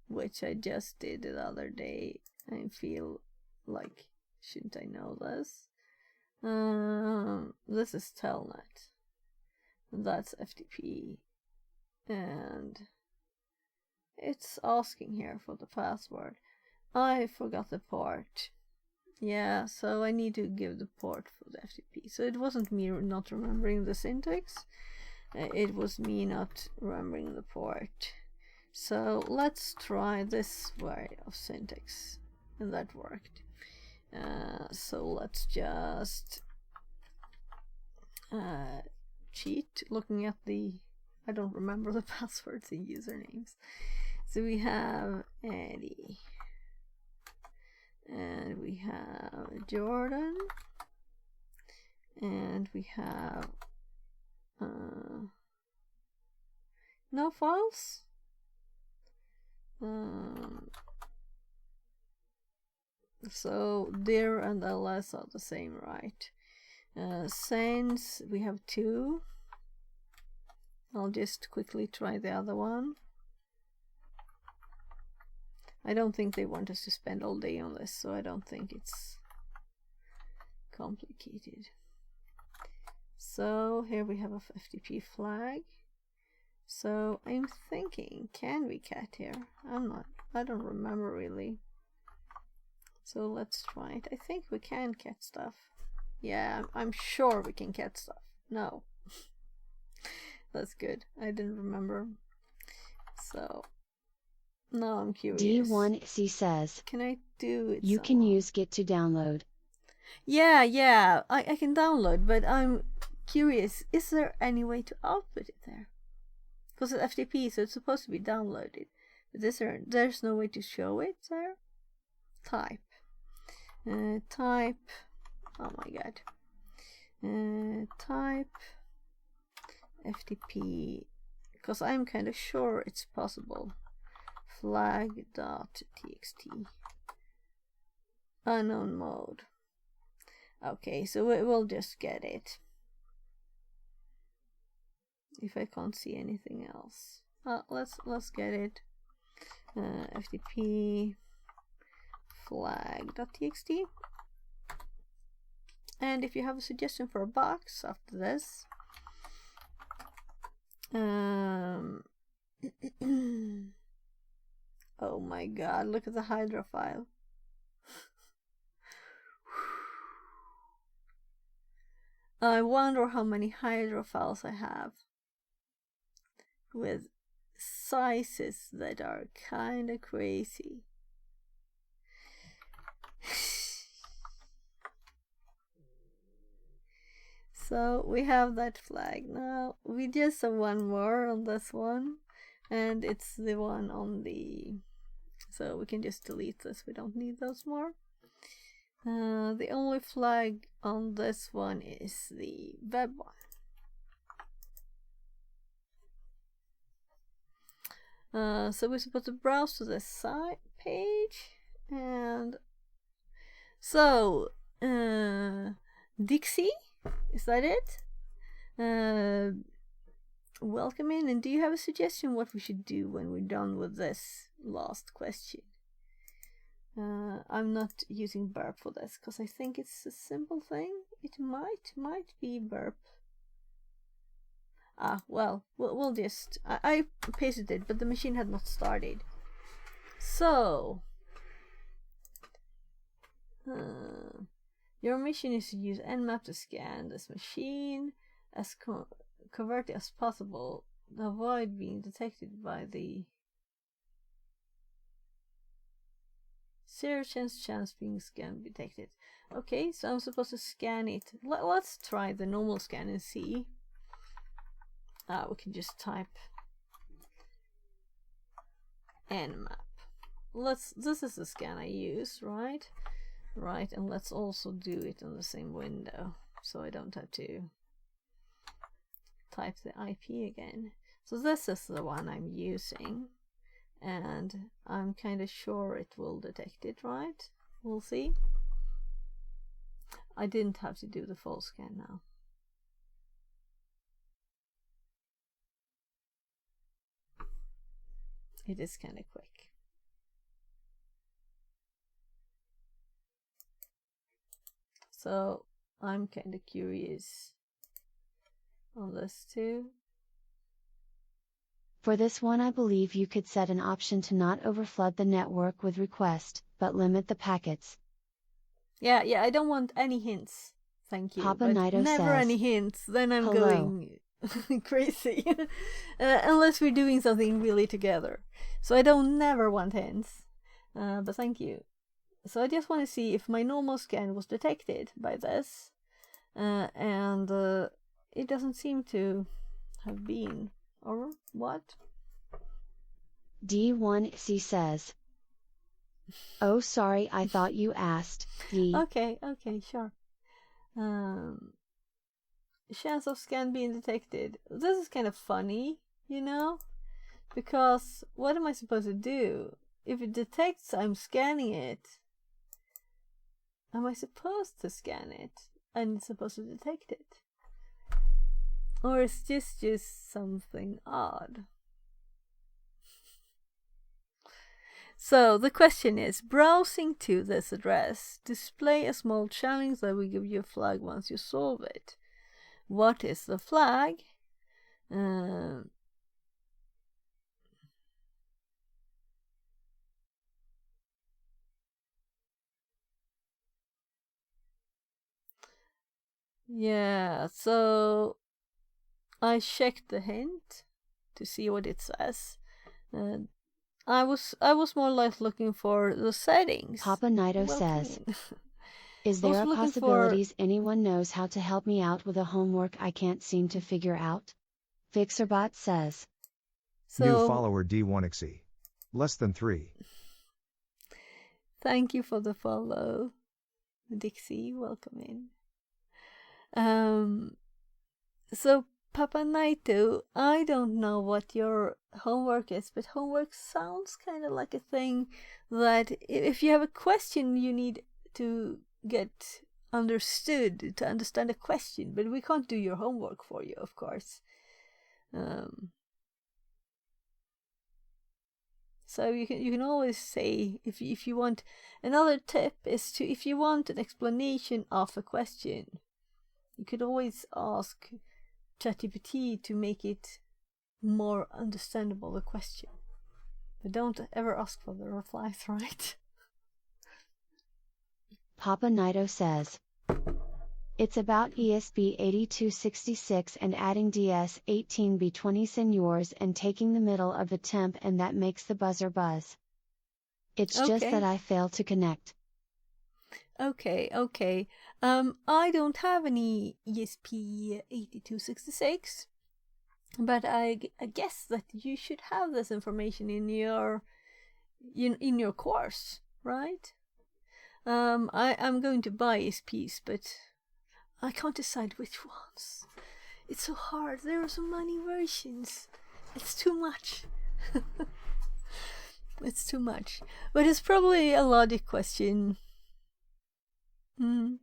which I just did the other day, I feel like, shouldn't I know this? This is Telnet. That's FTP. And it's asking here for the password. I forgot the port. Yeah, so I need to give the port for the FTP. So it wasn't me not remembering the syntax. It was me not remembering the port. So let's try this way of syntax. And that worked. So let's just cheat, looking at the... I don't remember the passwords and usernames. So we have Eddie. And we have Jordan. And we have... no files? So dir and ls are the same, right? Sends, we have 2. I'll just quickly try the other one. I don't think they want us to spend all day on this, so I don't think it's complicated. So here we have a FTP flag. So I'm thinking, can we cat here? I don't remember really. So let's try it. I think we can cat stuff. Yeah, I'm sure we can cat stuff. No. That's good. I didn't remember. So now I'm curious. D1C says, can I do it? You can use Git to download. Yeah, I can download, but I'm curious, is there any way to output it there? Because it's FTP, so it's supposed to be downloaded. But there's no way to show it there? Type. Type. Oh my god. Type FTP, because I'm kind of sure it's possible. Flag.txt. Unknown mode. Okay, so we'll just get it. If I can't see anything else, let's get it. FTP flag.txt, And if you have a suggestion for a box after this, oh my god, look at the Hydra file. I wonder how many Hydra files I have with sizes that are kinda crazy. So we have that flag. Now we just have one more on this one, and it's the one on the, so we can just delete this, we don't need those more. The only flag on this one is the web one. So we're supposed to browse to the side page, and so Dixie, is that it? Welcome in, and do you have a suggestion what we should do when we're done with this last question? I'm not using burp for this because I think it's a simple thing. It might be burp. Well, we'll just, I pasted it, but the machine had not started. So your mission is to use Nmap to scan this machine as covertly as possible to avoid being detected by the zero chance being scanned detected. Okay, so I'm supposed to scan it. Let's try the normal scan and see. We can just type Nmap. This is the scan I use, right? Right, and let's also do it in the same window, so I don't have to type the IP again. So this is the one I'm using, and I'm kind of sure it will detect it, right? We'll see. I didn't have to do the full scan now. It is kind of quick. So I'm kind of curious on this too. For this one, I believe you could set an option to not overflood the network with requests, but limit the packets. Yeah, I don't want any hints. Thank you. Papa but Naito never says, any hints. Then I'm hello. going crazy. Unless we're doing something really together. So I don't never want hints. But thank you. So I just want to see if my normal scan was detected by this. And it doesn't seem to have been. Or what? D1C says, oh sorry, I thought you asked, D. Okay, sure. Chance of scan being detected. This is kind of funny, you know? Because what am I supposed to do? If it detects I'm scanning it, am I supposed to scan it? And it's supposed to detect it? Or is this just something odd? So the question is, browsing to this address, display a small challenge that will give you a flag once you solve it. What is the flag? Yeah, so I checked the hint to see what it says. I was more like looking for the settings. Papa Naito says, is there a possibilities anyone knows how to help me out with a homework I can't seem to figure out? Fixerbot says, New follower D1XE. Less than 3. Thank you for the follow, Dixie. Welcome in. So Papa Naito, I don't know what your homework is, but homework sounds kind of like a thing that if you have a question, you need to get understood to understand a question, but we can't do your homework for you, So you can always say, if you want, another tip is to, if you want an explanation of a question, you could always ask ChatGPT to make it more understandable, the question. But don't ever ask for the replies, right? Papa Nido says, it's about ESP8266 and adding DS18B20 seniors and taking the middle of the temp, and that makes the buzzer buzz. It's just that I failed to connect. Okay. I don't have any ESP8266, but I guess that you should have this information in your course, right? I'm going to buy ESPs, but I can't decide which ones. It's so hard. There are so many versions. It's too much. It's too much. But it's probably a logic question. You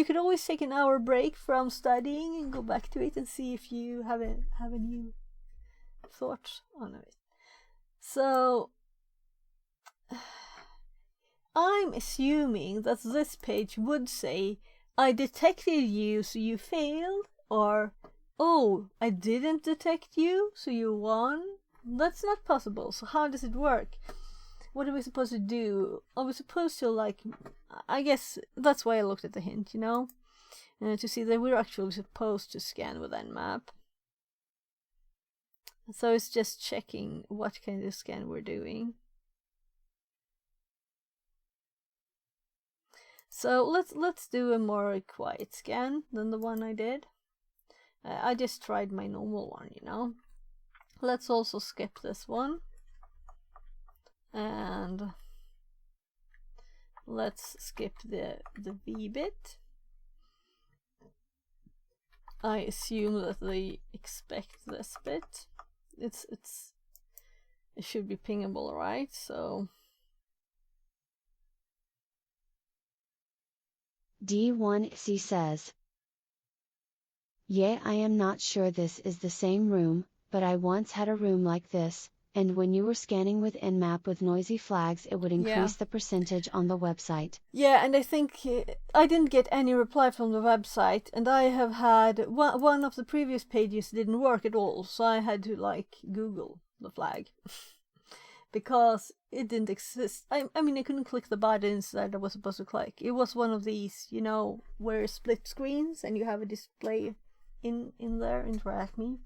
could always take an hour break from studying and go back to it and see if you have a new thought on it. So I'm assuming that this page would say, I detected you, so you failed, or, oh, I didn't detect you, so you won. That's not possible. So how does it work? What are we supposed to do? Are we supposed to, like, I guess that's why I looked at the hint, to see that we're actually supposed to scan with Nmap. So it's just checking what kind of scan we're doing. So let's do a more quiet scan than the one I did. I just tried my normal one, Let's also skip this one. And let's skip the V bit. I assume that they expect this bit. It should be pingable, right? So D1C says, yeah, I am not sure this is the same room, but I once had a room like this, and when you were scanning with Nmap with noisy flags, it would increase the percentage on the website. Yeah, and I think I didn't get any reply from the website, and I have had one of the previous pages didn't work at all, so I had to Google the flag because it didn't exist. I mean, I couldn't click the buttons that I was supposed to click. It was one of these, where you split screens and you have a display in there, Interact Me.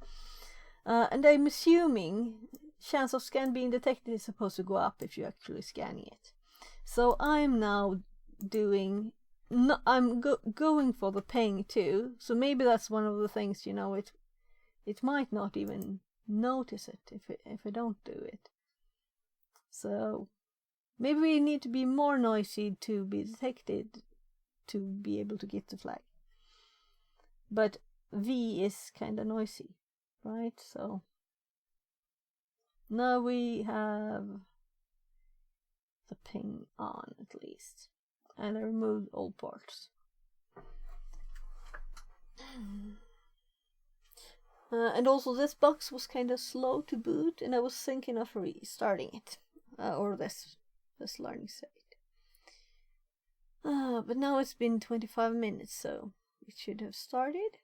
And I'm assuming chance of scan being detected is supposed to go up if you're actually scanning it. So I'm now doing, I'm going for the ping too. So maybe that's one of the things, it might not even notice it if I don't do it. So maybe we need to be more noisy to be detected to be able to get the flag. But V is kind of noisy, right? So now we have the ping on at least. And I removed all ports. And also this box was kind of slow to boot, and I was thinking of restarting it. Or this learning site. But now it's been 25 minutes, so it should have started.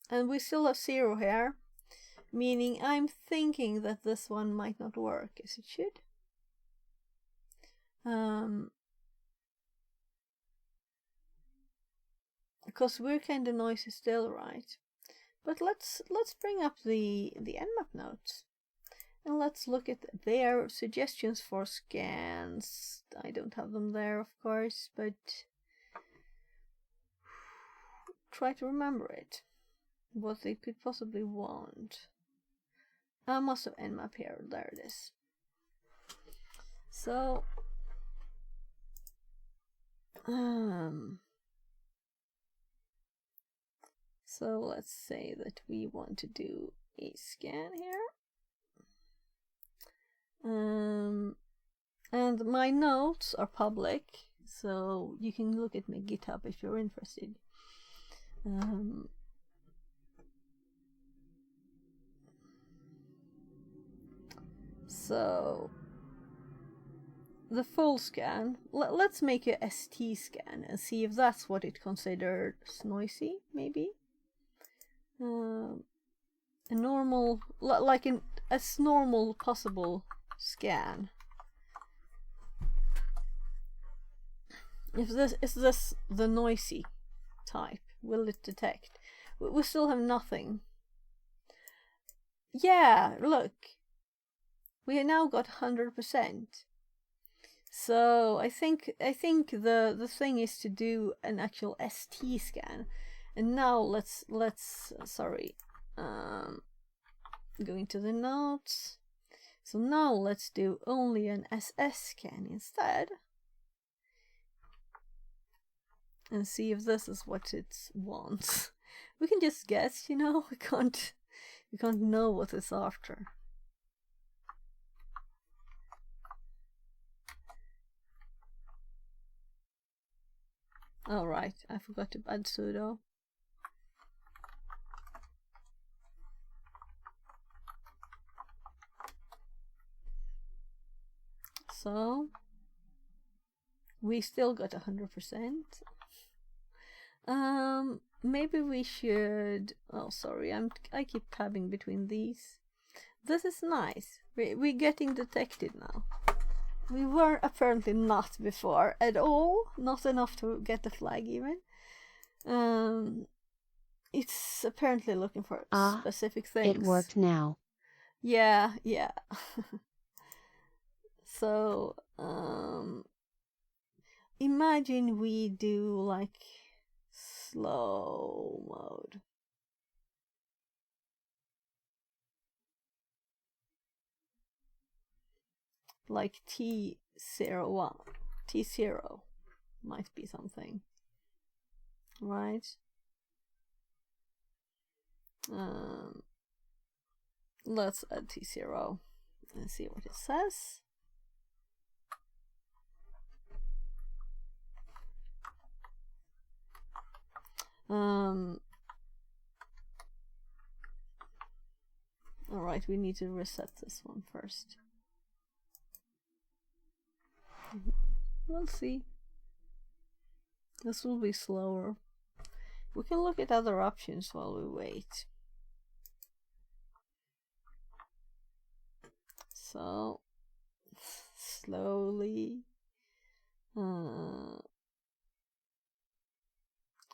And we still have 0 here, meaning I'm thinking that this one might not work as it should. Because we're kind of noisy still, right? But let's bring up the Nmap notes. And let's look at their suggestions for scans. I don't have them there, of course, but try to remember it. What they could possibly want. I must have Nmap here. There it is. So, so let's say that we want to do a scan here. And my notes are public, so you can look at my GitHub if you're interested. So the full scan, let's make a ST scan and see if that's what it considers noisy, maybe. A normal, like as normal possible scan. If this is the noisy type, will it detect? We still have nothing. Yeah, look. We now got 100%. So I think the thing is to do an actual ST scan. And now let's going to the notes. So now let's do only an SS scan instead. And see if this is what it wants. We can just guess, you know, we can't know what it's after. All right, I forgot to add sudo. So we still got 100%. Maybe we should. Oh, sorry, I keep tabbing between these. This is nice. We're getting detected now. We were apparently not before at all. Not enough to get the flag even. It's apparently looking for specific things. It worked now. Yeah. So, imagine we do like slow mode. Like T01. T0 might be something. Right? Let's add T0 and see what it says. Alright, we need to reset this one first. We'll see. This will be slower. We can look at other options while we wait. So, slowly.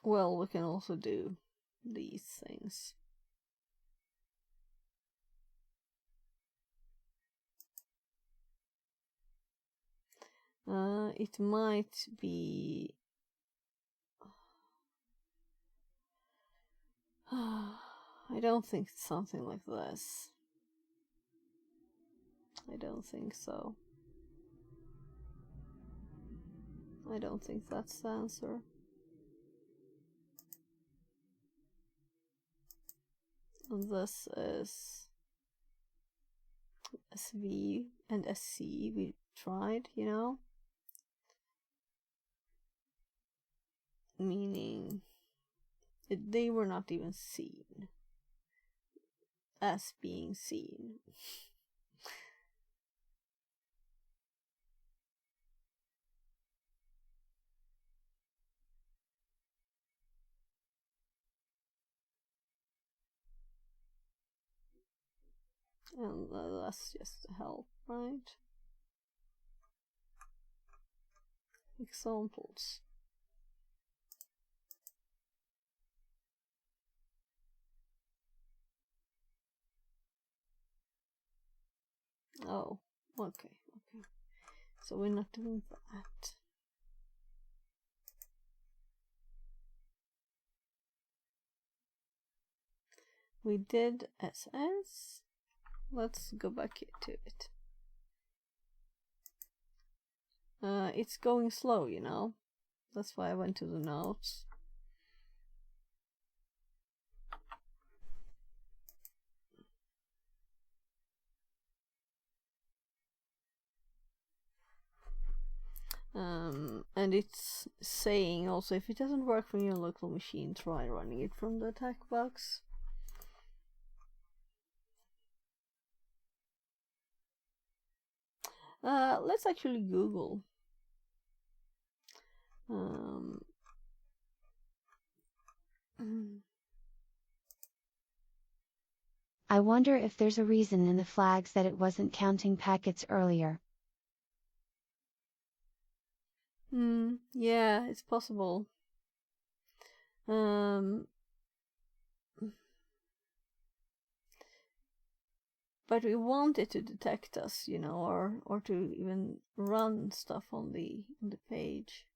Well, we can also do these things. It might be... I don't think it's something like this. I don't think so. I don't think that's the answer. And this is SV and SC we tried, you know? Meaning they were not even seen as being seen. And that's just to help, right? Examples. Oh, okay. So we're not doing that. We did SS. Let's go back to it. It's going slow, you know. That's why I went to the notes. And it's saying also, if it doesn't work from your local machine, try running it from the attack box. Let's actually Google. I wonder if there's a reason in the flags that it wasn't counting packets earlier. Yeah, it's possible. But we want it to detect us, you know, or to even run stuff on the page.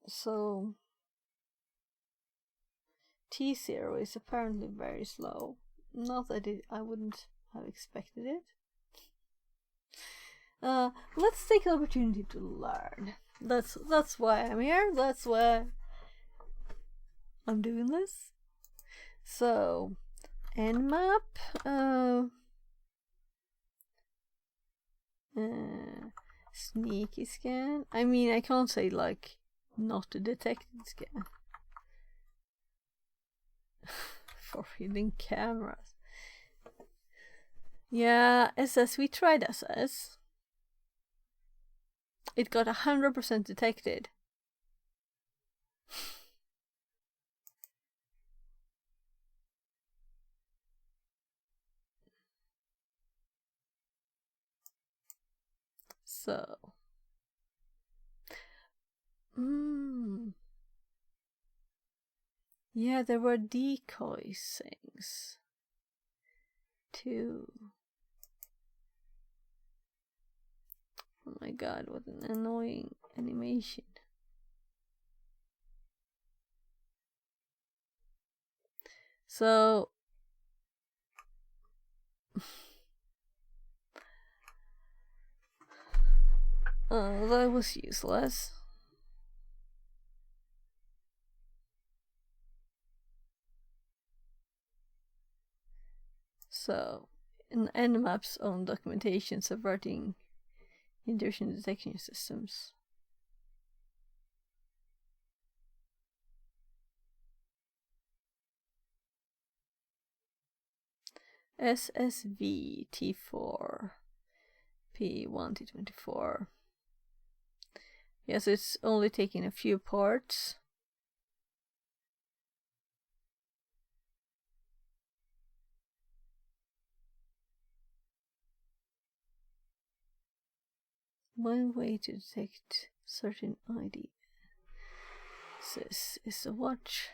So T0 is apparently very slow. Not that I wouldn't have expected it. Let's take the opportunity to learn. That's why I'm here. That's why I'm doing this. So, Nmap, sneaky scan. I mean, I can't say like not a detected scan for hidden cameras. Yeah, SS. We tried SS. It got 100% detected. So, yeah, there were decoy things too. Oh my god, what an annoying animation. So, that was useless. So, in Nmap's own documentation subverting intrusion detection systems. SSV T4 P1 T24. Yes, it's only taking a few parts. One way to detect certain ID is to watch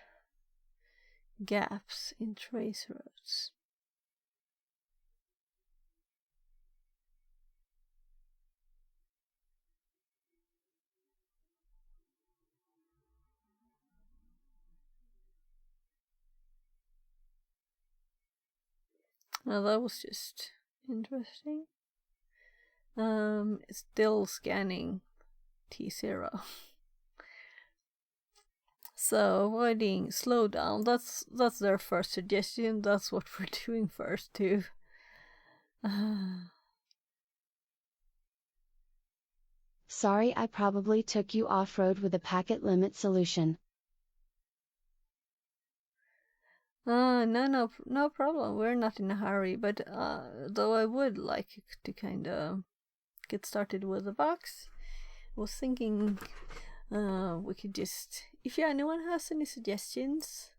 gaps in trace routes. Now that was just interesting. It's still scanning T0. So avoiding slowdown, that's their first suggestion. That's what we're doing first too. Sorry, I probably took you off-road with a packet limit solution. No problem. We're not in a hurry, but though I would like to kind of get started with the box. I was thinking we could just, if anyone has any suggestions,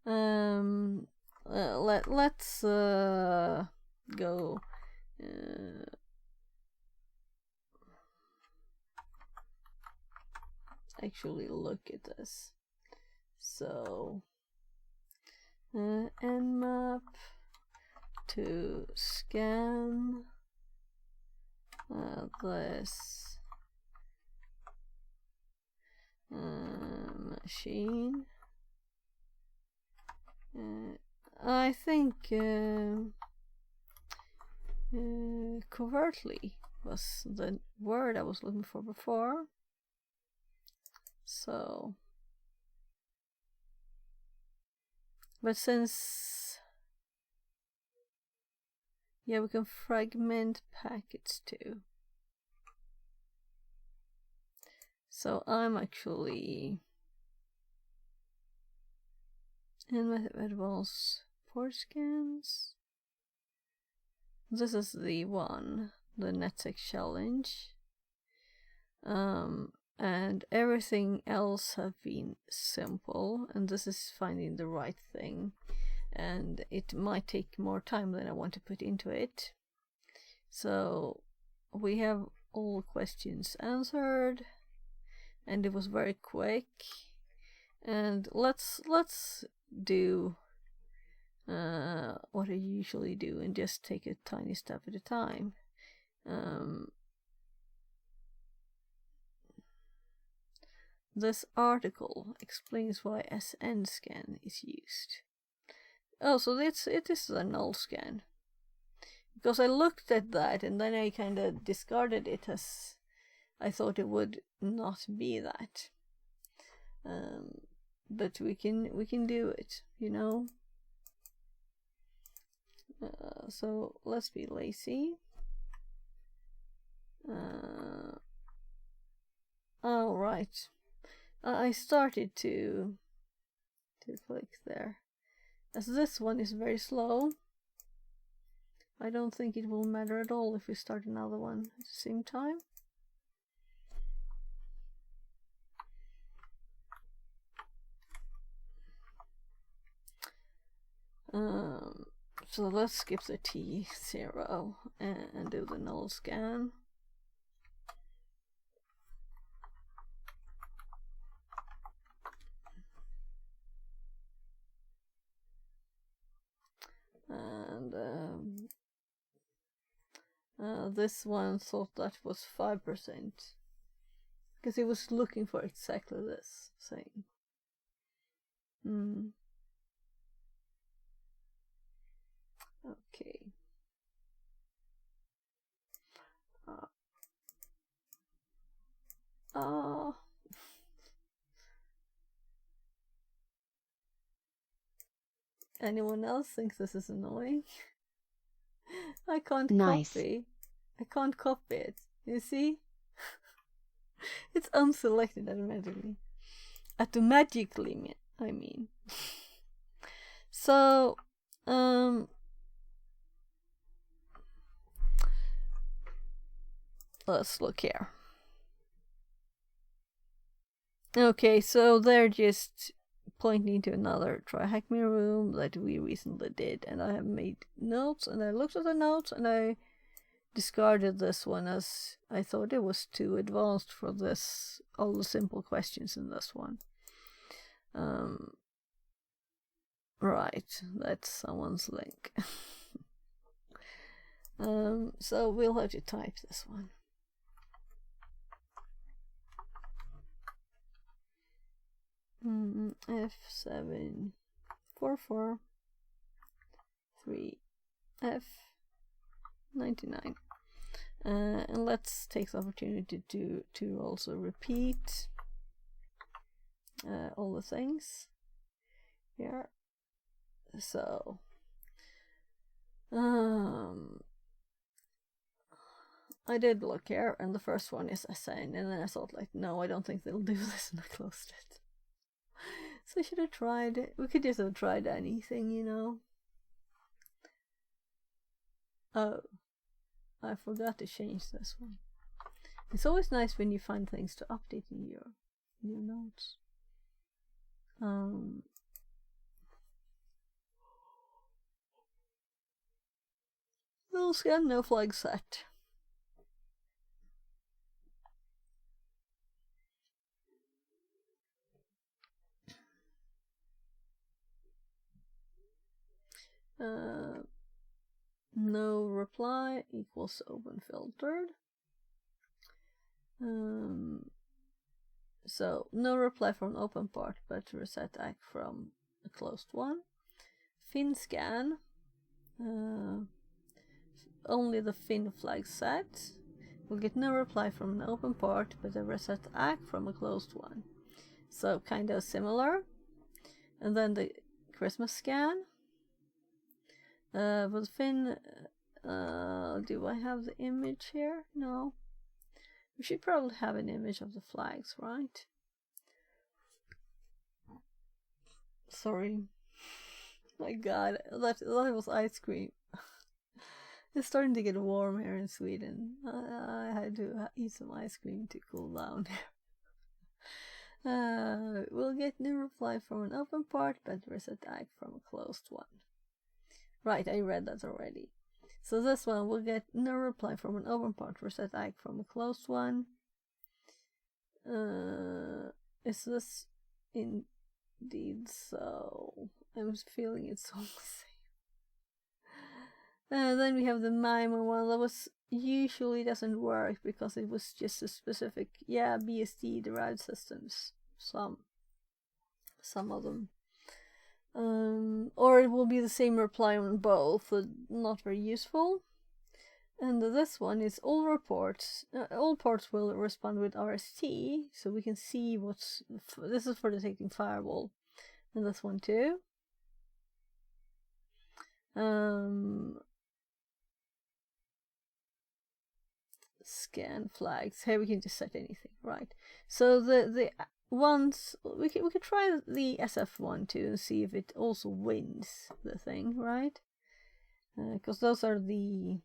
let's go. Actually look at this. So Nmap to scan this machine. I think covertly was the word I was looking for before. So, but since, yeah, we can fragment packets too. So I'm actually in my advanced port scans. this is the one, the NetSec challenge. And everything else have been simple, and this is finding the right thing, and it might take more time than I want to put into it. So we have all questions answered, and it was very quick. And let's do what I usually do and just take a tiny step at a time. This article explains why SN scan is used. Oh, so it is a null scan. Because I looked at that and then I kind of discarded it as I thought it would not be that. But we can do it, you know. So let's be lazy. Oh, right. I started to click there. As this one is very slow, I don't think it will matter at all if we start another one at the same time. So let's skip the T0 and do the null scan. And this one thought that was 5% because he was looking for exactly this thing. Okay. Anyone else thinks this is annoying? I can't copy. I can't copy it. You see? It's unselected automatically. Automatically, I mean. So, let's look here. Okay, so they're just pointing to another Try Hack Me room that we recently did, and I have made notes, and I looked at the notes, and I discarded this one as I thought it was too advanced for this, all the simple questions in this one. Right, that's someone's link. So we'll have to type this one. F7443F99. And let's take the opportunity to also repeat all the things here. So I did look here, and the first one is SN, and then I thought, like, no, I don't think they'll do this, and I closed it. So I should have tried it. We could just have tried anything, you know. Oh, I forgot to change this one. It's always nice when you find things to update in your notes. Null scan, no flag set. No reply equals open filtered. So no reply from open part, but reset ACK from a closed one. Fin scan. Only the fin flag set. We'll get no reply from an open part, but a reset ACK from a closed one. So kind of similar. And then the Christmas scan. With fin, do I have the image here? No. We should probably have an image of the flags, right? Sorry. My god, that was ice cream. It's starting to get warm here in Sweden. I had to eat some ice cream to cool down here. We'll get no reply from an open part, but reset ike from a closed one. Right, I read that already. So this one will get no reply from an open part, reset ike from a closed one. Is this indeed so? I'm feeling it's all the same. Then we have the MIMO one that was usually doesn't work because it was just a specific, BSD derived systems. Some of them. Or it will be the same reply on both, so not very useful. And this one is all ports will respond with RST, so we can see this is for detecting firewall, and this one too. Scan flags. Here we can just set anything, right? So the ones we could try the SF one too and see if it also wins the thing, right? Because those are the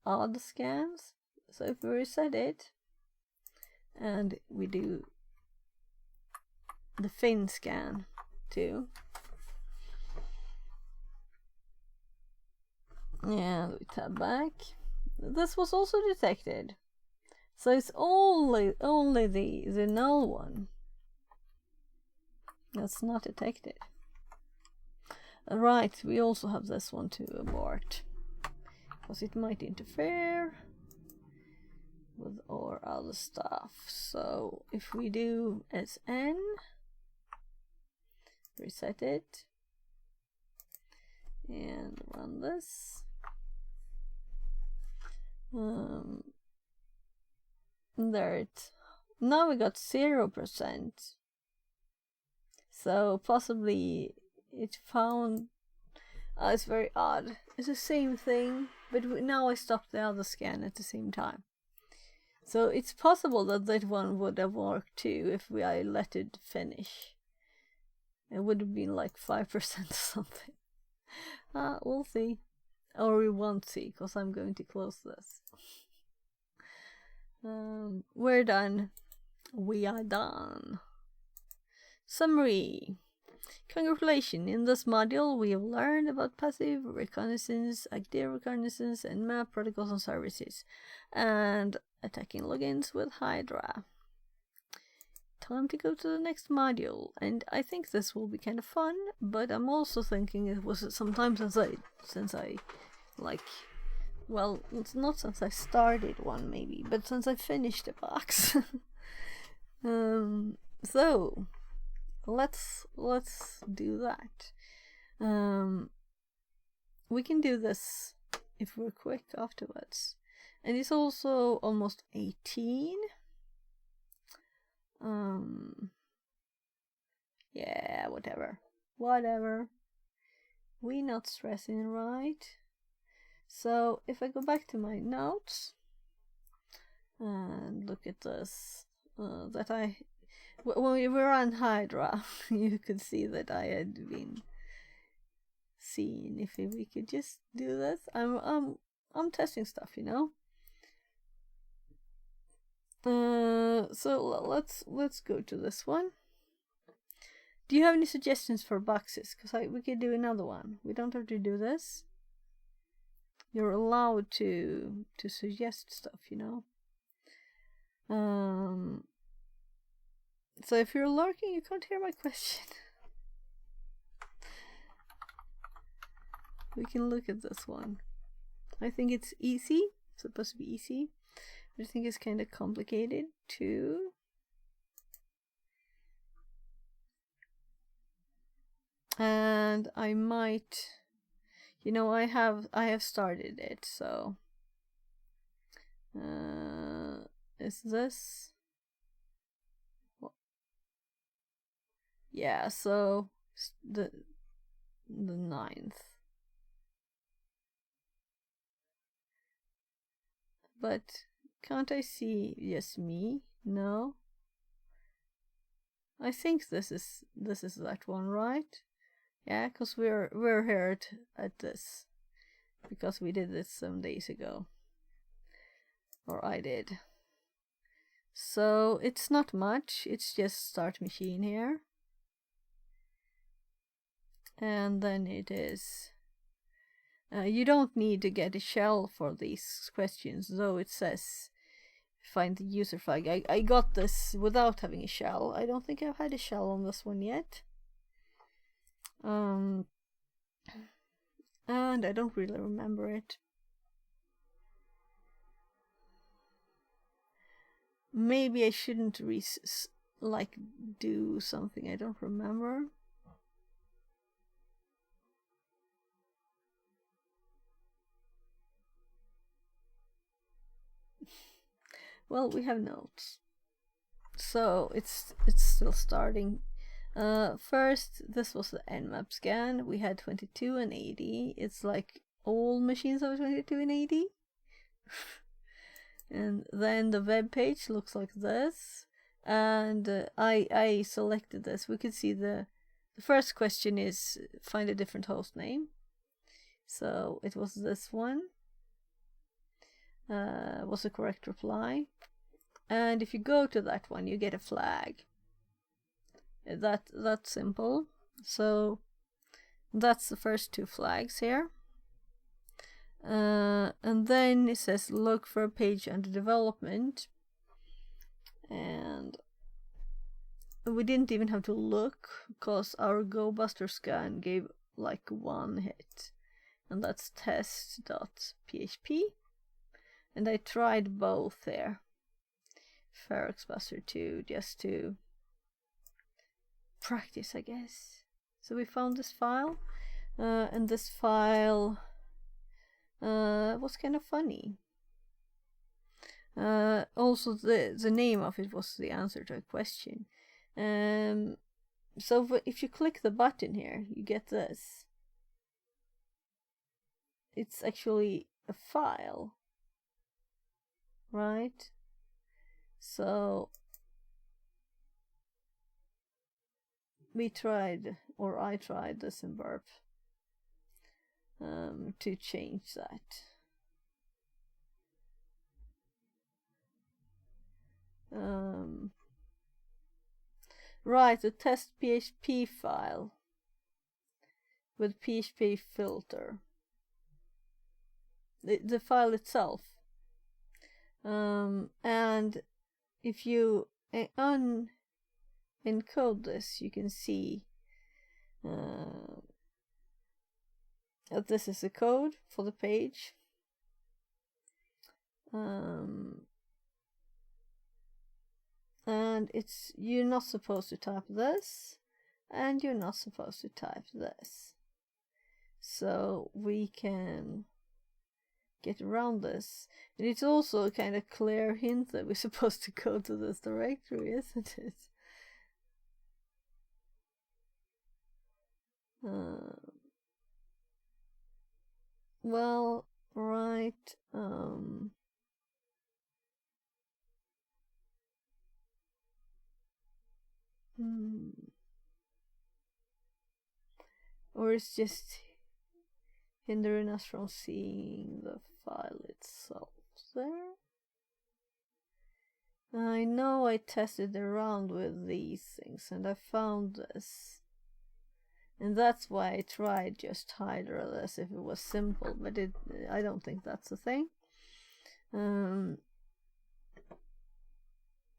odd scans. So if we reset it and we do the fin scan too, and we tab back, this was also detected. So it's only the null one that's not detected. Right, we also have this one to abort because it might interfere with our other stuff. So if we do SN, reset it, and run this. Now we got 0%. So possibly it found. It's very odd. It's the same thing, but now I stopped the other scan at the same time. So it's possible that one would have worked too if I let it finish. It would have been like 5% or something. We'll see. Or we won't see, because I'm going to close this. We're done. We are done. Summary. Congratulations! In this module, we have learned about passive reconnaissance, active reconnaissance, and map protocols and services, and attacking logins with Hydra. Time to go to the next module, and I think this will be kind of fun, but I'm also thinking it was some time since I well, it's not since I started one maybe, but since I finished the box. So let's do that. We can do this if we're quick afterwards, and it's also almost 18. Yeah, whatever. We not stressing, right? So if I go back to my notes and look at this, when we were on Hydra, you could see that I had been seeing if we could just do this. I'm testing stuff, you know. So let's go to this one. Do you have any suggestions for boxes? Because we could do another one. We don't have to do this. You're allowed to suggest stuff, you know. So if you're lurking, you can't hear my question. We can look at this one. I think it's easy. It's supposed to be easy. I think it's kind of complicated too. And I might, you know, I have started it, so is this? Yeah, so the 9th. But can't I see just me? No. I think this is that one, right? Yeah, because we're here at this. because we did this some days ago. Or I did. So it's not much, it's just start machine here. And then it is... you don't need to get a shell for these questions, though it says find the user flag. I got this without having a shell. I don't think I've had a shell on this one yet. And I don't really remember it. Maybe I shouldn't do something I don't remember. Well, we have notes, so it's still starting. First, this was the Nmap scan. We had 22 and 80. It's like all machines have 22 and 80. And then the web page looks like this. And I selected this. We could see the first question is find a different host name. So it was this one. Was the correct reply. And if you go to that one, you get a flag. That's simple. So that's the first two flags here. And then it says look for a page under development. And we didn't even have to look because our GoBuster scan gave like one hit. And that's test.php. And I tried both there. Ferox Buster 2 just to practice, I guess. So we found this file, and this file was kind of funny. Also, the name of it was the answer to a question. So if you click the button here, you get this. It's actually a file, right? So we tried, or I tried this in Burp to change that. Right, a test PHP file with PHP filter. The file itself. And if you encode this, you can see that this is the code for the page. And you're not supposed to type this, and you're not supposed to type this. So we can get around this. And it's also a kind of clear hint that we're supposed to go to this directory, isn't it? Well, right. Or it's just hindering us from seeing the file itself there. I know I tested around with these things and I found this. And that's why I tried just Hydra as if it was simple, but I don't think that's the thing.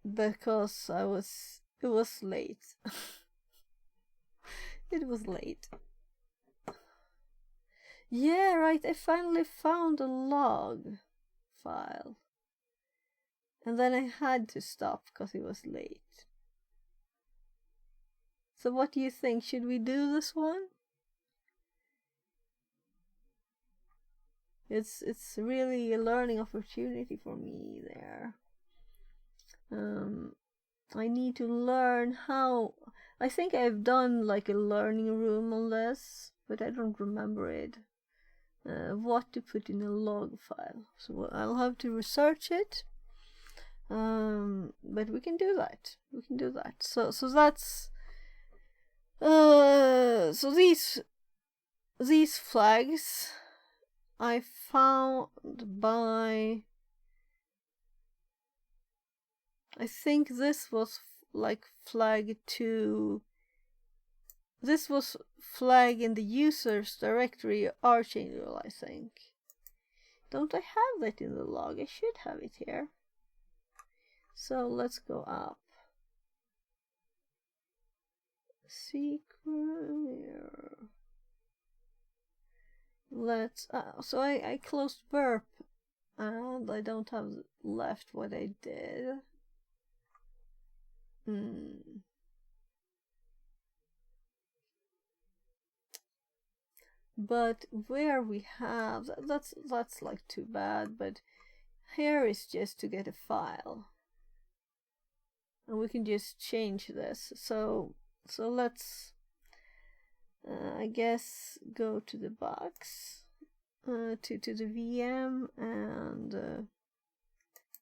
Because it was late. It was late. Yeah, right, I finally found a log file. And then I had to stop because it was late. So what do you think? Should we do this one? It's really a learning opportunity for me there. I need to learn how... I think I've done like a learning room on this, but I don't remember it. What to put in a log file. So I'll have to research it. But we can do that. We can do that. So that's... so these flags I found by, I think this was like flag to, this was flag in the users directory Archangel, I think. Don't I have that in the log? I should have it here. So let's go up. Secret. Let's. So I closed burp, and I don't have left what I did. But where we have that's like too bad. But here is just to get a file, and we can just change this. So let's I guess go to the box, to the VM, and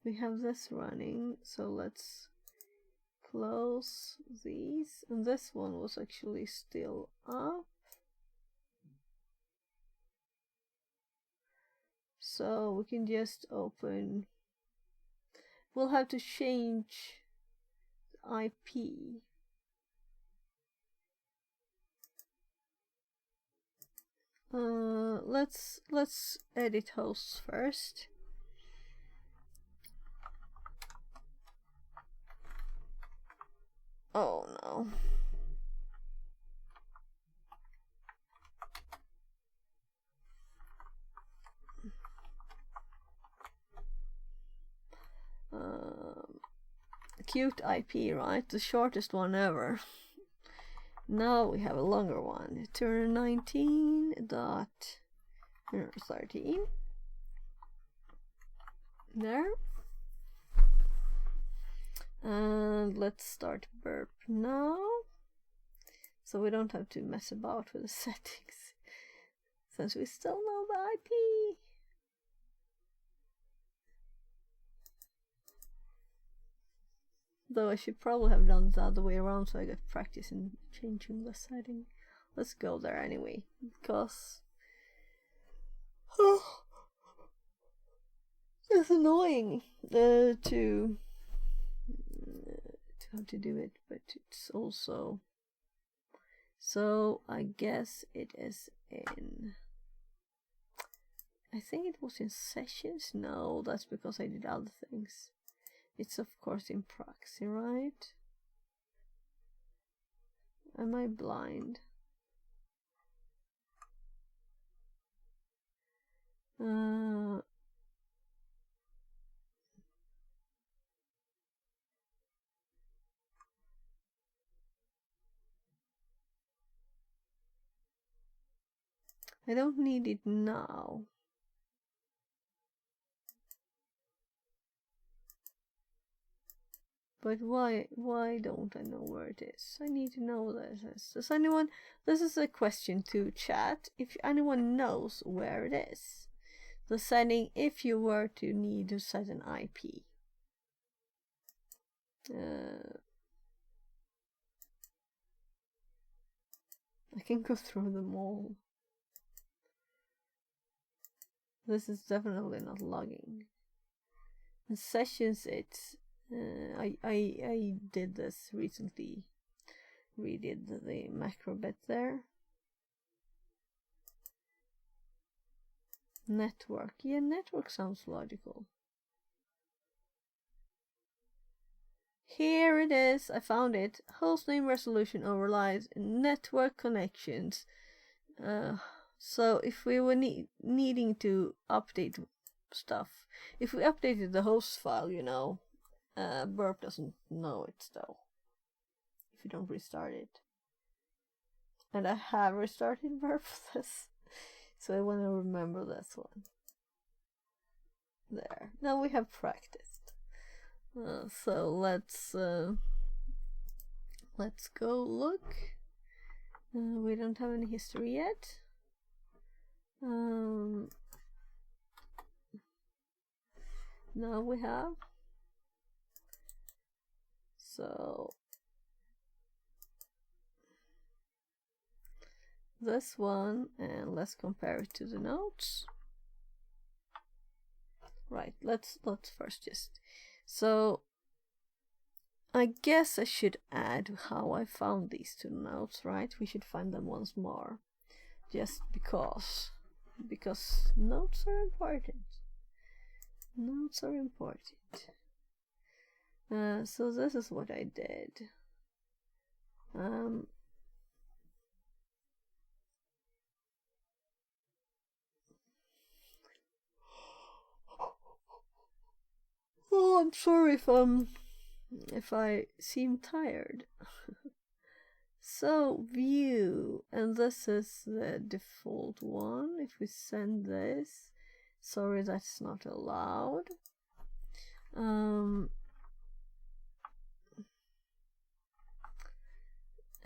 we have this running. So let's close these, and this one was actually still up. So we can just open. We'll have to change IP. Let's edit hosts first. Oh no. Cute IP, right? The shortest one ever. Now we have a longer one. Turner19.13. There. And let's start burp now. So we don't have to mess about with the settings, since we still know the IP. Though I should probably have done it the other way around so I got practice in changing the setting. Let's go there anyway, because it's annoying to have to do it, but it's also, so I guess it is in, I think it was in sessions. No, that's because I did other things. It's of course in proxy, right? Am I blind? I don't need it now. But why don't I know where it is? I need to know this. Does anyone, this is a question to chat, if anyone knows where it is. The setting if you were to need to set an IP. I can go through them all. This is definitely not logging. In sessions it's I did this recently, redid the macro bit there. Network, yeah, network sounds logical. Here it is, I found it. Hostname resolution overlies network connections. So if we were needing to update stuff, if we updated the host file, you know, burp doesn't know it though, if you don't restart it. And I have restarted burp for this, so I want to remember this one. There, now we have practiced. So let's go look. We don't have any history yet. Now we have. So this one, and let's compare it to the notes. Right, let's first just... So, I guess I should add how I found these two notes, right? We should find them once more. Just because. Because notes are important. Notes are important. So this is what I did. Oh, I'm sorry if I seem tired. So view, and this is the default one. If we send this, sorry, that's not allowed.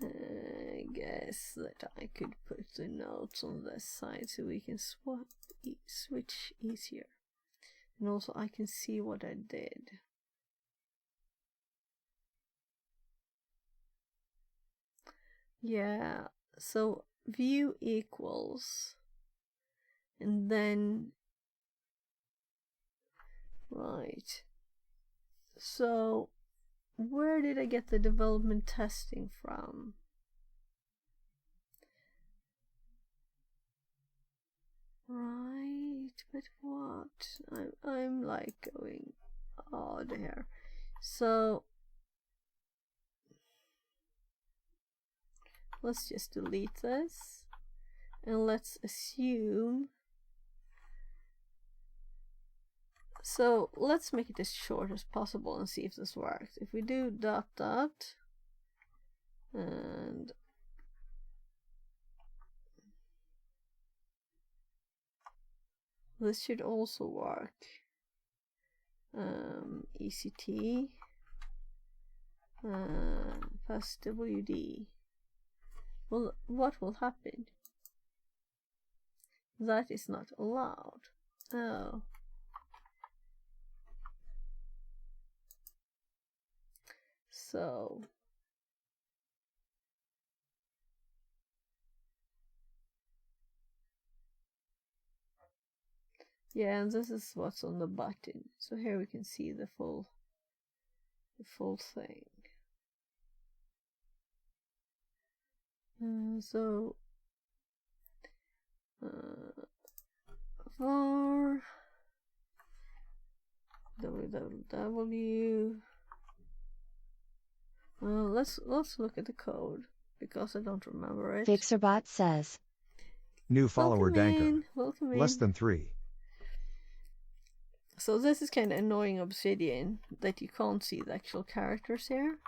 I guess that I could put the notes on this side so we can switch easier. And also I can see what I did. Yeah, so view equals, and then, right, so where did I get the development testing from? Right, but what? I'm like going odd here. So let's just delete this and let's assume. So let's make it as short as possible and see if this works. If we do ... and this should also work. ECT pass WD. Well, what will happen? That is not allowed. Oh. So yeah, and this is what's on the button. So here we can see the full thing. So var www. Let's look at the code because I don't remember it. Fixerbot says. New follower Danker. Welcome in. Less than 3. So this is kind of annoying Obsidian that you can't see the actual characters here.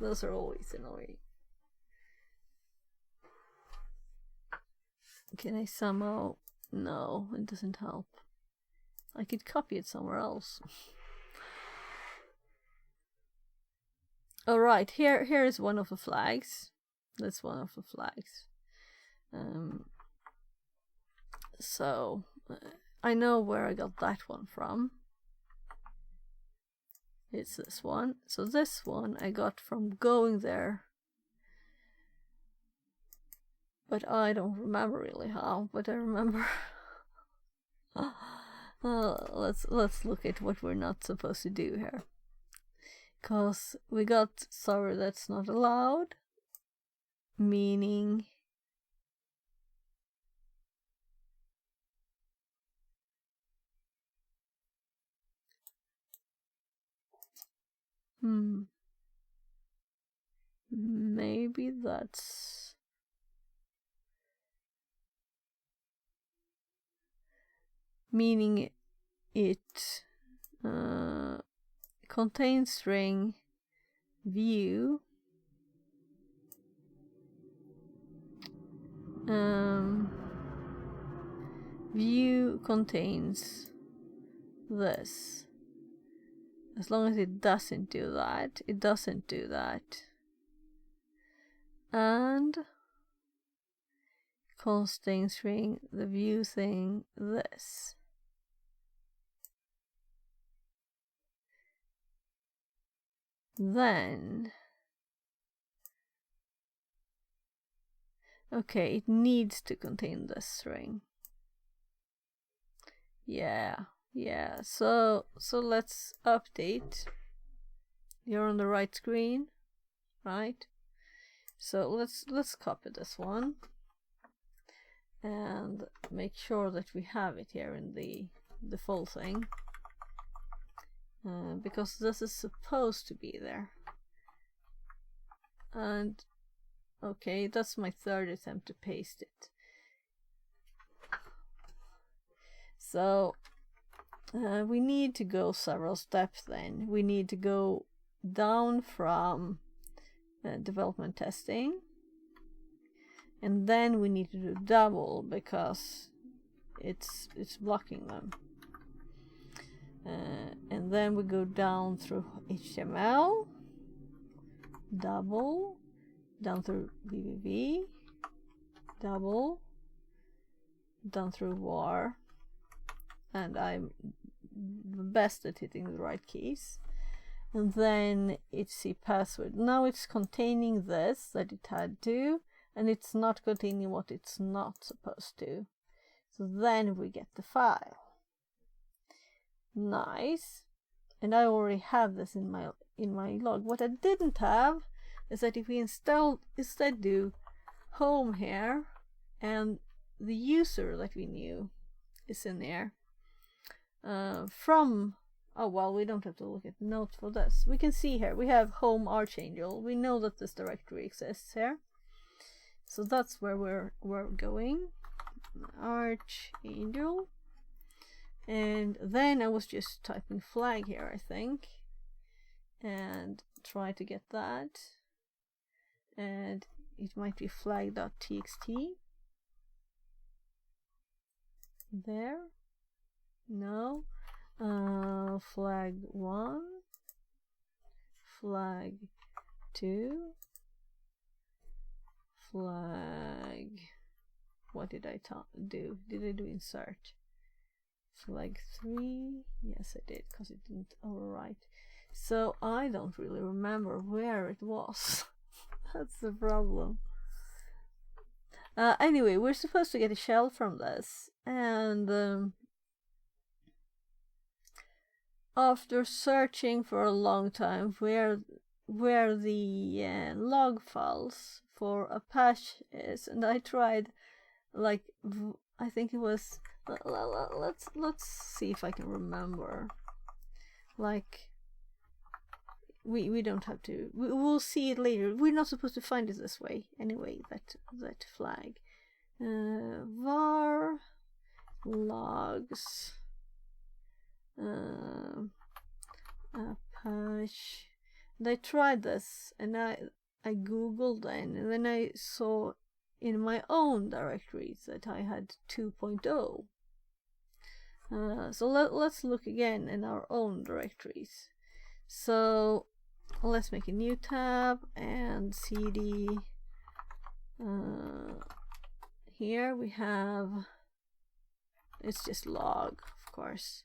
Those are always annoying. Can I somehow... No, it doesn't help. I could copy it somewhere else. Alright, here is one of the flags. That's one of the flags. So, I know where I got that one from. It's this one. So this one I got from going there. But I don't remember really how, but I remember. Let's look at what we're not supposed to do here. Because we got sorry that's not allowed, meaning maybe that's meaning it contains string view view contains this. As long as it doesn't do that, it doesn't do that. And contain string the view thing this. Then okay, it needs to contain this string. Yeah. So let's update. You're on the right screen, right? So let's copy this one and make sure that we have it here in the full thing, because this is supposed to be there. And okay, that's my third attempt to paste it. So we need to go several steps then. We need to go down from development testing, and then we need to do double because it's blocking them. And then we go down through HTML, double, down through VVV, double, down through var, and I'm the best at hitting the right keys. And then it's the password. Now it's containing this that it had to, and it's not containing what it's not supposed to. So then we get the file. Nice. And I already have this in my log. What I didn't have is that if we instead do home here, and the user that we knew is in there, from, oh well, we don't have to look at notes for this. We can see here we have home Archangel. We know that this directory exists here, so that's where we're going. Archangel. And then I was just typing flag here, I think, and try to get that. And it might be flag.txt. There. No. Flag 1. Flag 2. Flag. What did I do? Did I do insert? Flag 3. Yes, I did, because it didn't overwrite. So I don't really remember where it was. That's the problem. Anyway, we're supposed to get a shell from this, and after searching for a long time where the log files for Apache is, and I tried, like, I think it was, let's see if I can remember. Like, we don't have to, we'll see it later. We're not supposed to find it this way anyway, that flag. Var logs Apache. And I tried this, and I googled then, and then I saw in my own directories that I had 2.0. So let's look again in our own directories. So let's make a new tab and cd. Here we have, it's just log, of course.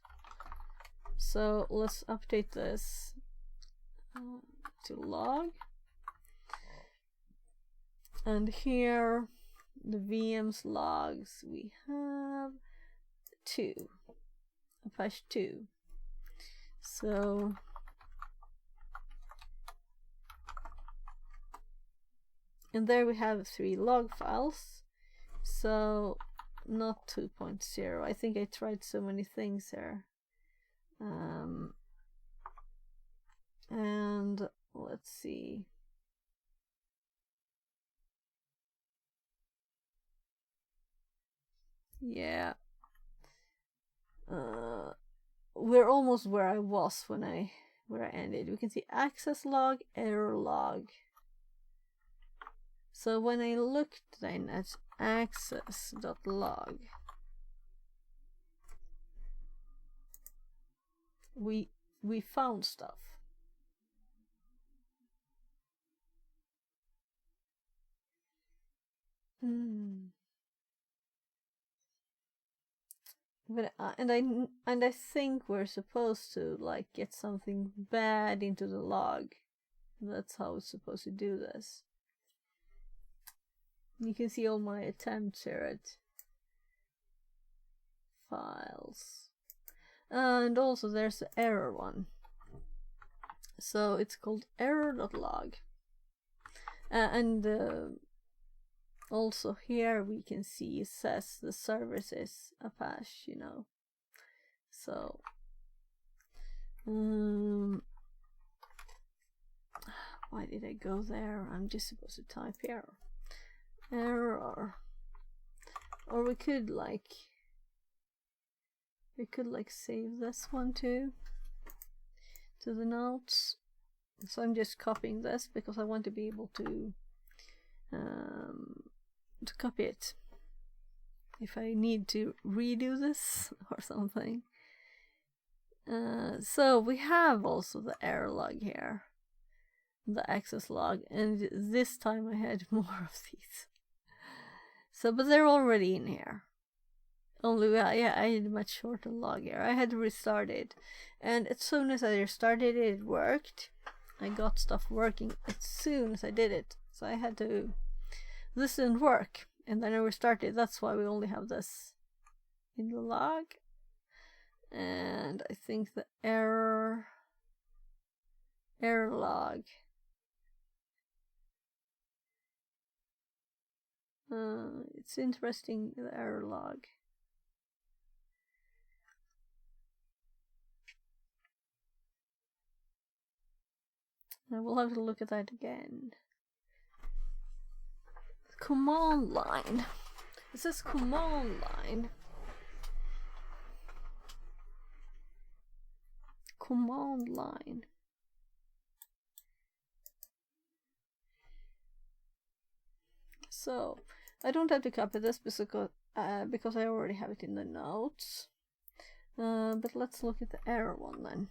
So let's update this to log. And here, the VM's logs, we have 2, Apache 2. So and there we have 3 log files. So not 2.0. I think I tried so many things there. And let's see. Yeah. We're almost where I was where I ended. We can see access log, error log. So when I looked then at access.log, we found stuff. But and I think we're supposed to like get something bad into the log. That's how it's supposed to do this. You can see all my attempts here at files. And also there's the error one. So it's called error.log. And also here we can see it says the service is Apache, you know. So why did I go there? I'm just supposed to type error. Or we could like save this one too to the notes. So I'm just copying this because I want to be able to copy it if I need to redo this or something. So we have also the error log here, the access log, and this time I had more of these. So, but they're already in here. Only, yeah, I had a much shorter log here. I had to restart it, and as soon as I restarted it, it worked. I got stuff working as soon as I did it. So I had to. This didn't work, and then I restarted. That's why we only have this in the log. And I think the error log. It's interesting, the error log. I will have to look at that again. Command line. It says command line. Command line. So I don't have to copy this because I already have it in the notes. But let's look at the error one then.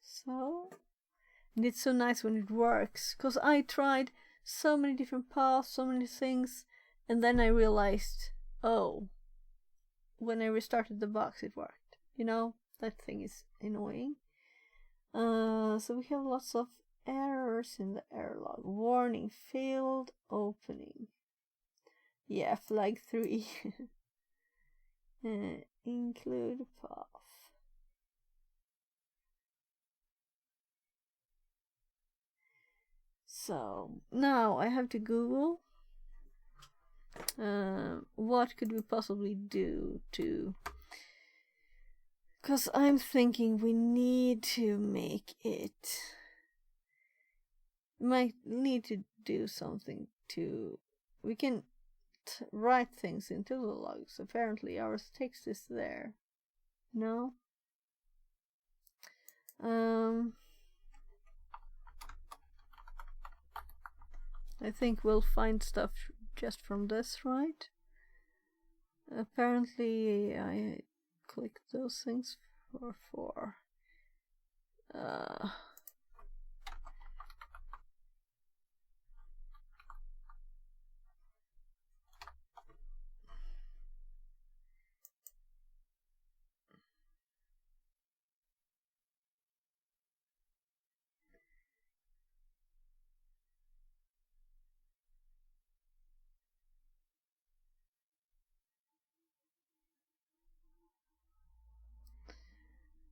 So, and it's so nice when it works, because I tried so many different paths, so many things, and then I realized, oh, when I restarted the box it worked. You know, that thing is annoying. So we have lots of errors in the error log. Warning, failed opening. Yeah, flag 3. Include path. So now I have to Google what could we possibly do to, because I'm thinking we need to make it, might need to do something to, we can write things into the logs. Apparently our text is there. No? I think we'll find stuff just from this, right? Apparently I clicked those things for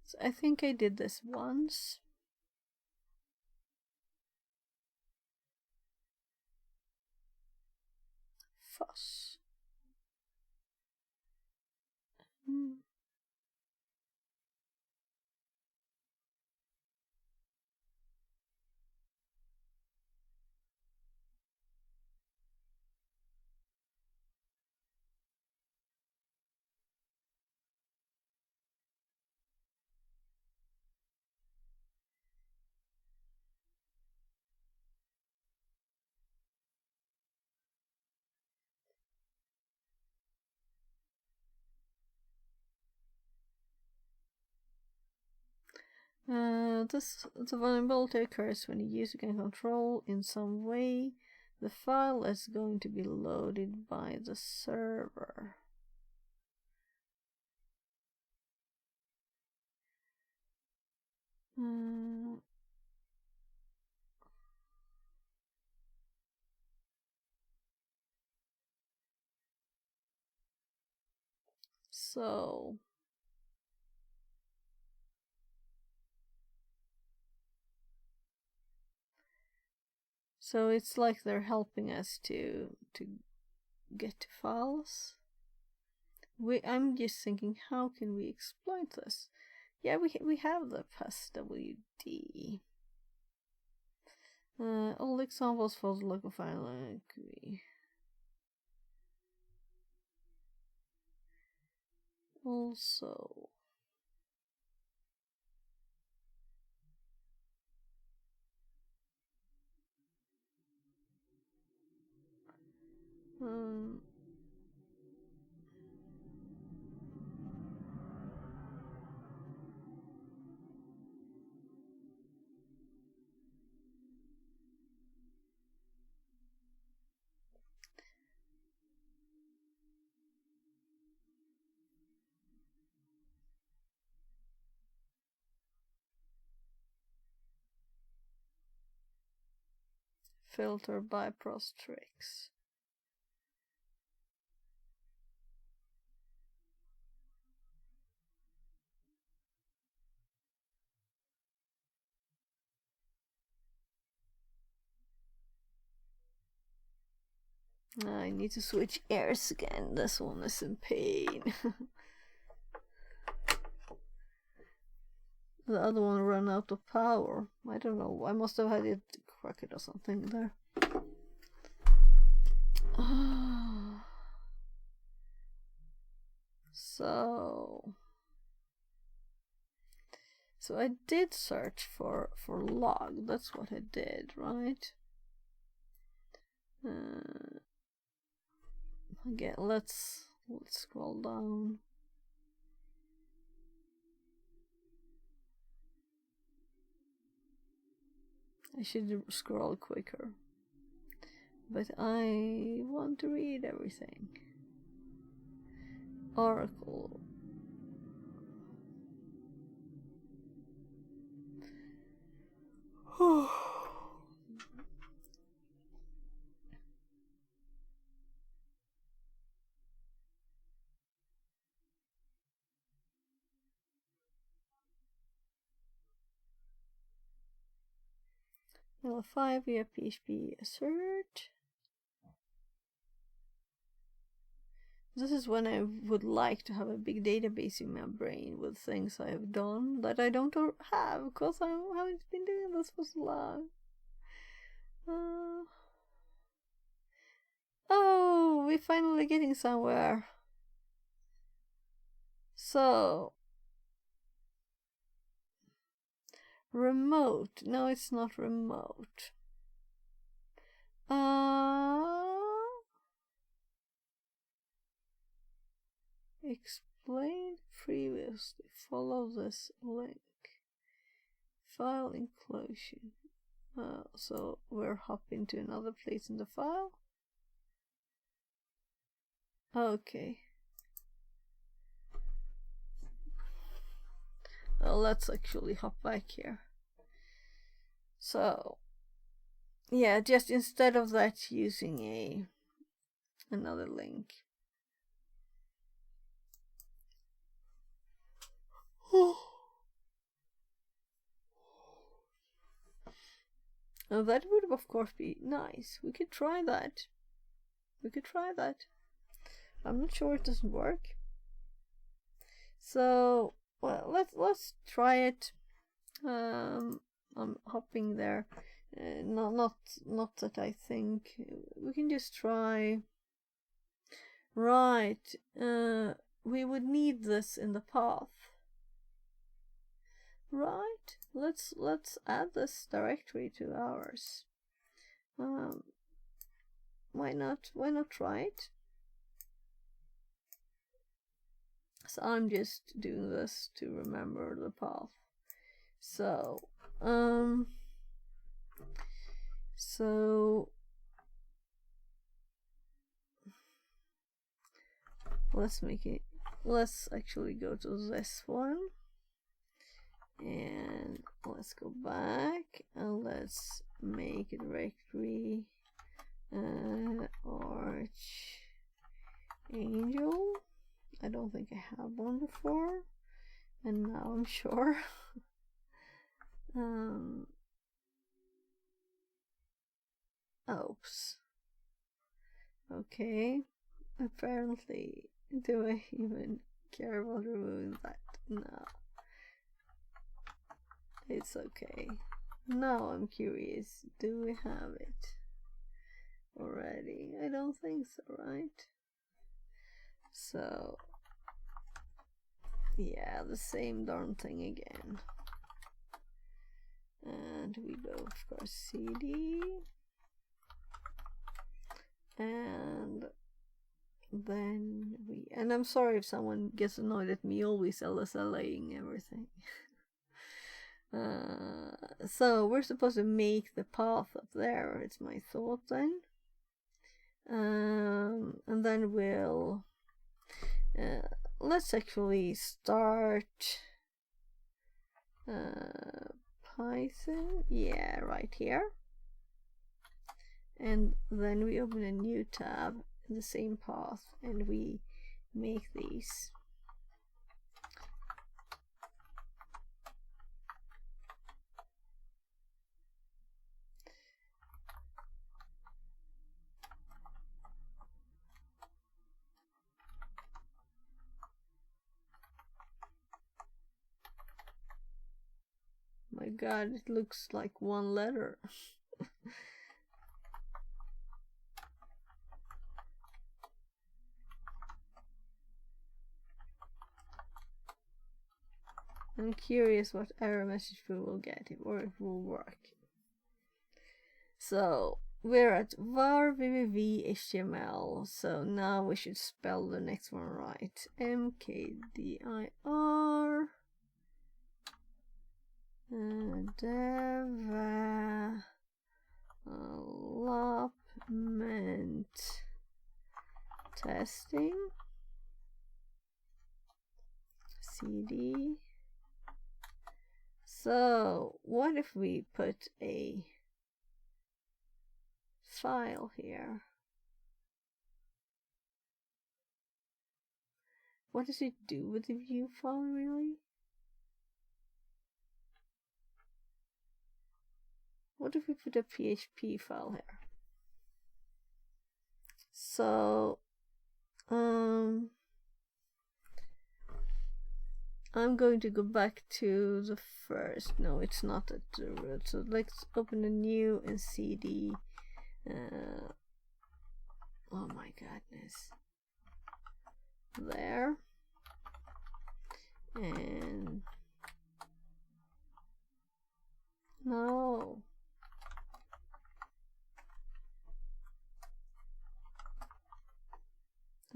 so I think I did this once. Fuss. The vulnerability occurs when the user can control in some way the file is going to be loaded by the server. So it's like they're helping us to get to files. I'm just thinking, how can we exploit this? Yeah, we have the passwd. All examples for the local file agree. Also, filter bypass tricks. I need to switch ears again. This one is in pain. The other one ran out of power. I don't know. I must have had it cracked or something there. So I did search for log. That's what I did, right? Again, let's scroll down. I should scroll quicker, but I want to read everything. Oracle. Level 5 via PHP assert. This is when I would like to have a big database in my brain with things I have done that I don't have because I haven't been doing this for so long. Oh, we're finally getting somewhere. So, remote. No, it's not remote. Explained previously. Follow this link. File inclusion. So we're hopping to another place in the file. Okay. Well, let's actually hop back here. So, yeah, just instead of that, using another link. Now that would of course be nice. We could try that. I'm not sure it doesn't work. So, well, let's try it. I'm hopping there. Not that I think we can just try. Right. We would need this in the path. Right. Let's add this directory to ours. Why not try it? So I'm just doing this to remember the path. So let's actually go to this one. And let's go back and let's make a directory Arch Angel I don't think I have one before, and now I'm sure. Oops. Okay. Apparently, do I even care about removing that? No. It's okay. Now I'm curious. Do we have it already? I don't think so, right? So, yeah, the same darn thing again. And we go, of course, CD. And then and I'm sorry if someone gets annoyed at me always LSLing everything. So we're supposed to make the path up there, it's my thought then. And then we'll let's actually start Python, yeah, right here. And then we open a new tab in the same path and we make these. My god, it looks like one letter. I'm curious what error message we will get or if it will work. So we're at var www html. So now we should spell the next one right. mkdir development testing cd. So what if we put a file here? What does it do with the view file really? What if we put a PHP file here? So I'm going to go back to the first. No, it's not at the root. So let's open a new and cd. Oh my goodness. There. And no.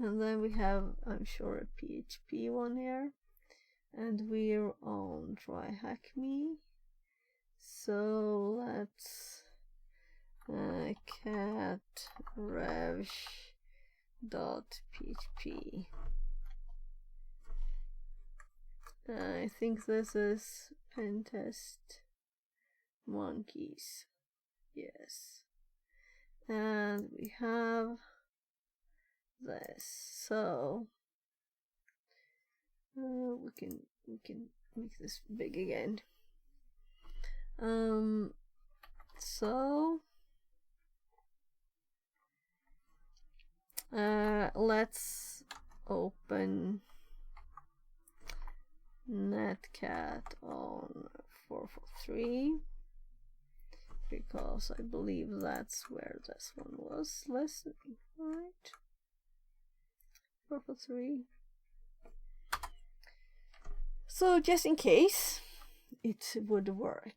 And then we have, I'm sure, a PHP one here. And we're on try-hack-me. So let's cat revsh.php. I think this is pentest monkeys. Yes. And we have this. So we can make this big again. So let's open netcat on 443 because I believe that's where this one was listening, right? 443. So just in case it would work.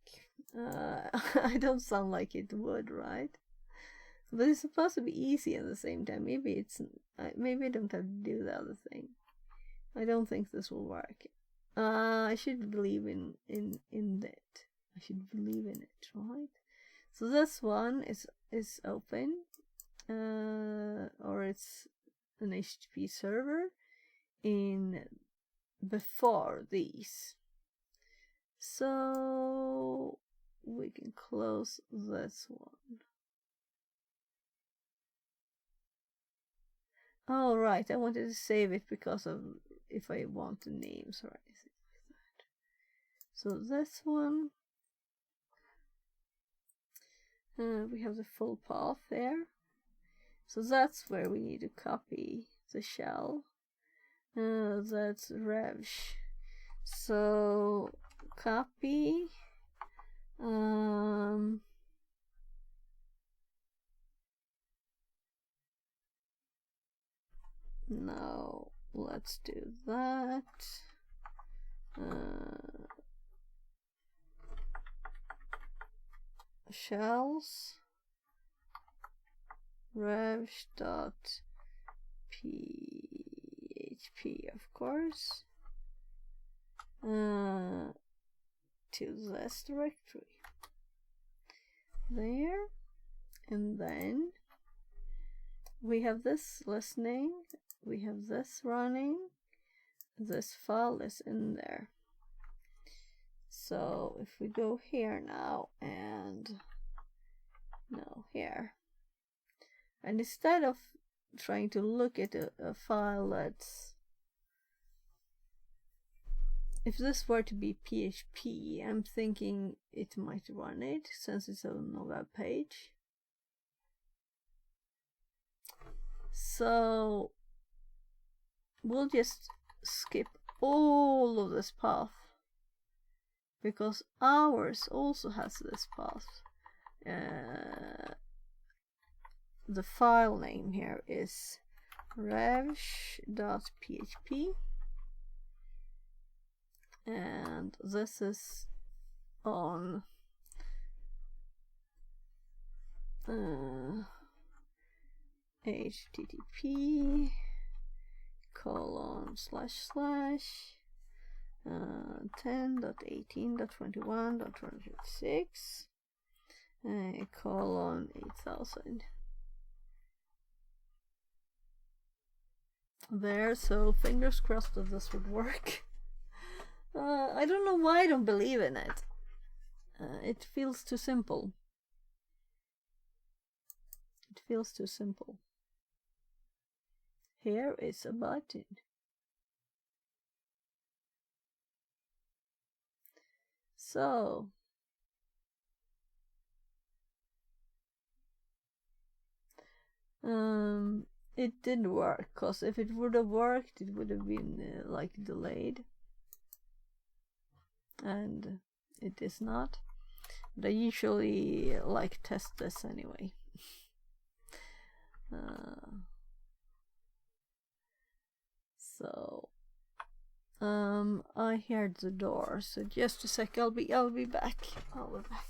I don't sound like it would, right? But it's supposed to be easy at the same time. Maybe it's maybe I don't have to do the other thing. I don't think this will work. I should believe in it. I should believe in it, right? So this one is open, or it's an HTTP server in before these. So we can close this one. Oh right, I wanted to save it because of if I want the names or anything like that. So this one, we have the full path there. So that's where we need to copy the shell. That's revsh. So copy. Now let's do that. Shells revsh dot php, of course, to this directory there, and then we have this listening, we have this running, this file is in there. So if we go here now and no here, and instead of trying to look at a file that's, if this were to be PHP, I'm thinking it might run it since it's on a web page. So we'll just skip all of this path because ours also has this path. The file name here is revsh.php, and this is on http :/10.18.21.26 :8000 there. So fingers crossed that this would work. I don't know why I don't believe in it. It feels too simple. It feels too simple. Here is a button. So it didn't work, because if it would have worked, it would have been like delayed, and it is not. But I usually like test this anyway. So I heard the door, so just a sec, I'll be back. I'll be back.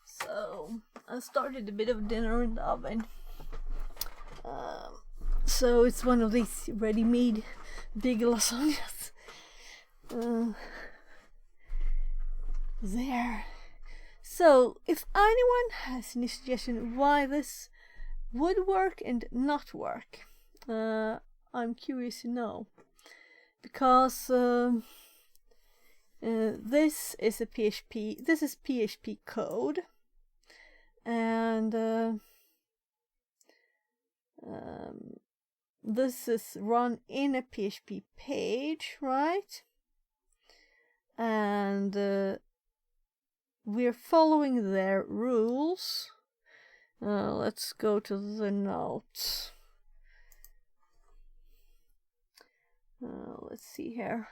So I started a bit of dinner in the oven. So it's one of these ready-made big lasagnas. There. So if anyone has any suggestion why this would work and not work, I'm curious to know, because this is a PHP. This is PHP code, and this is run in a PHP page, right? And we're following their rules. Let's go to the notes. Let's see here.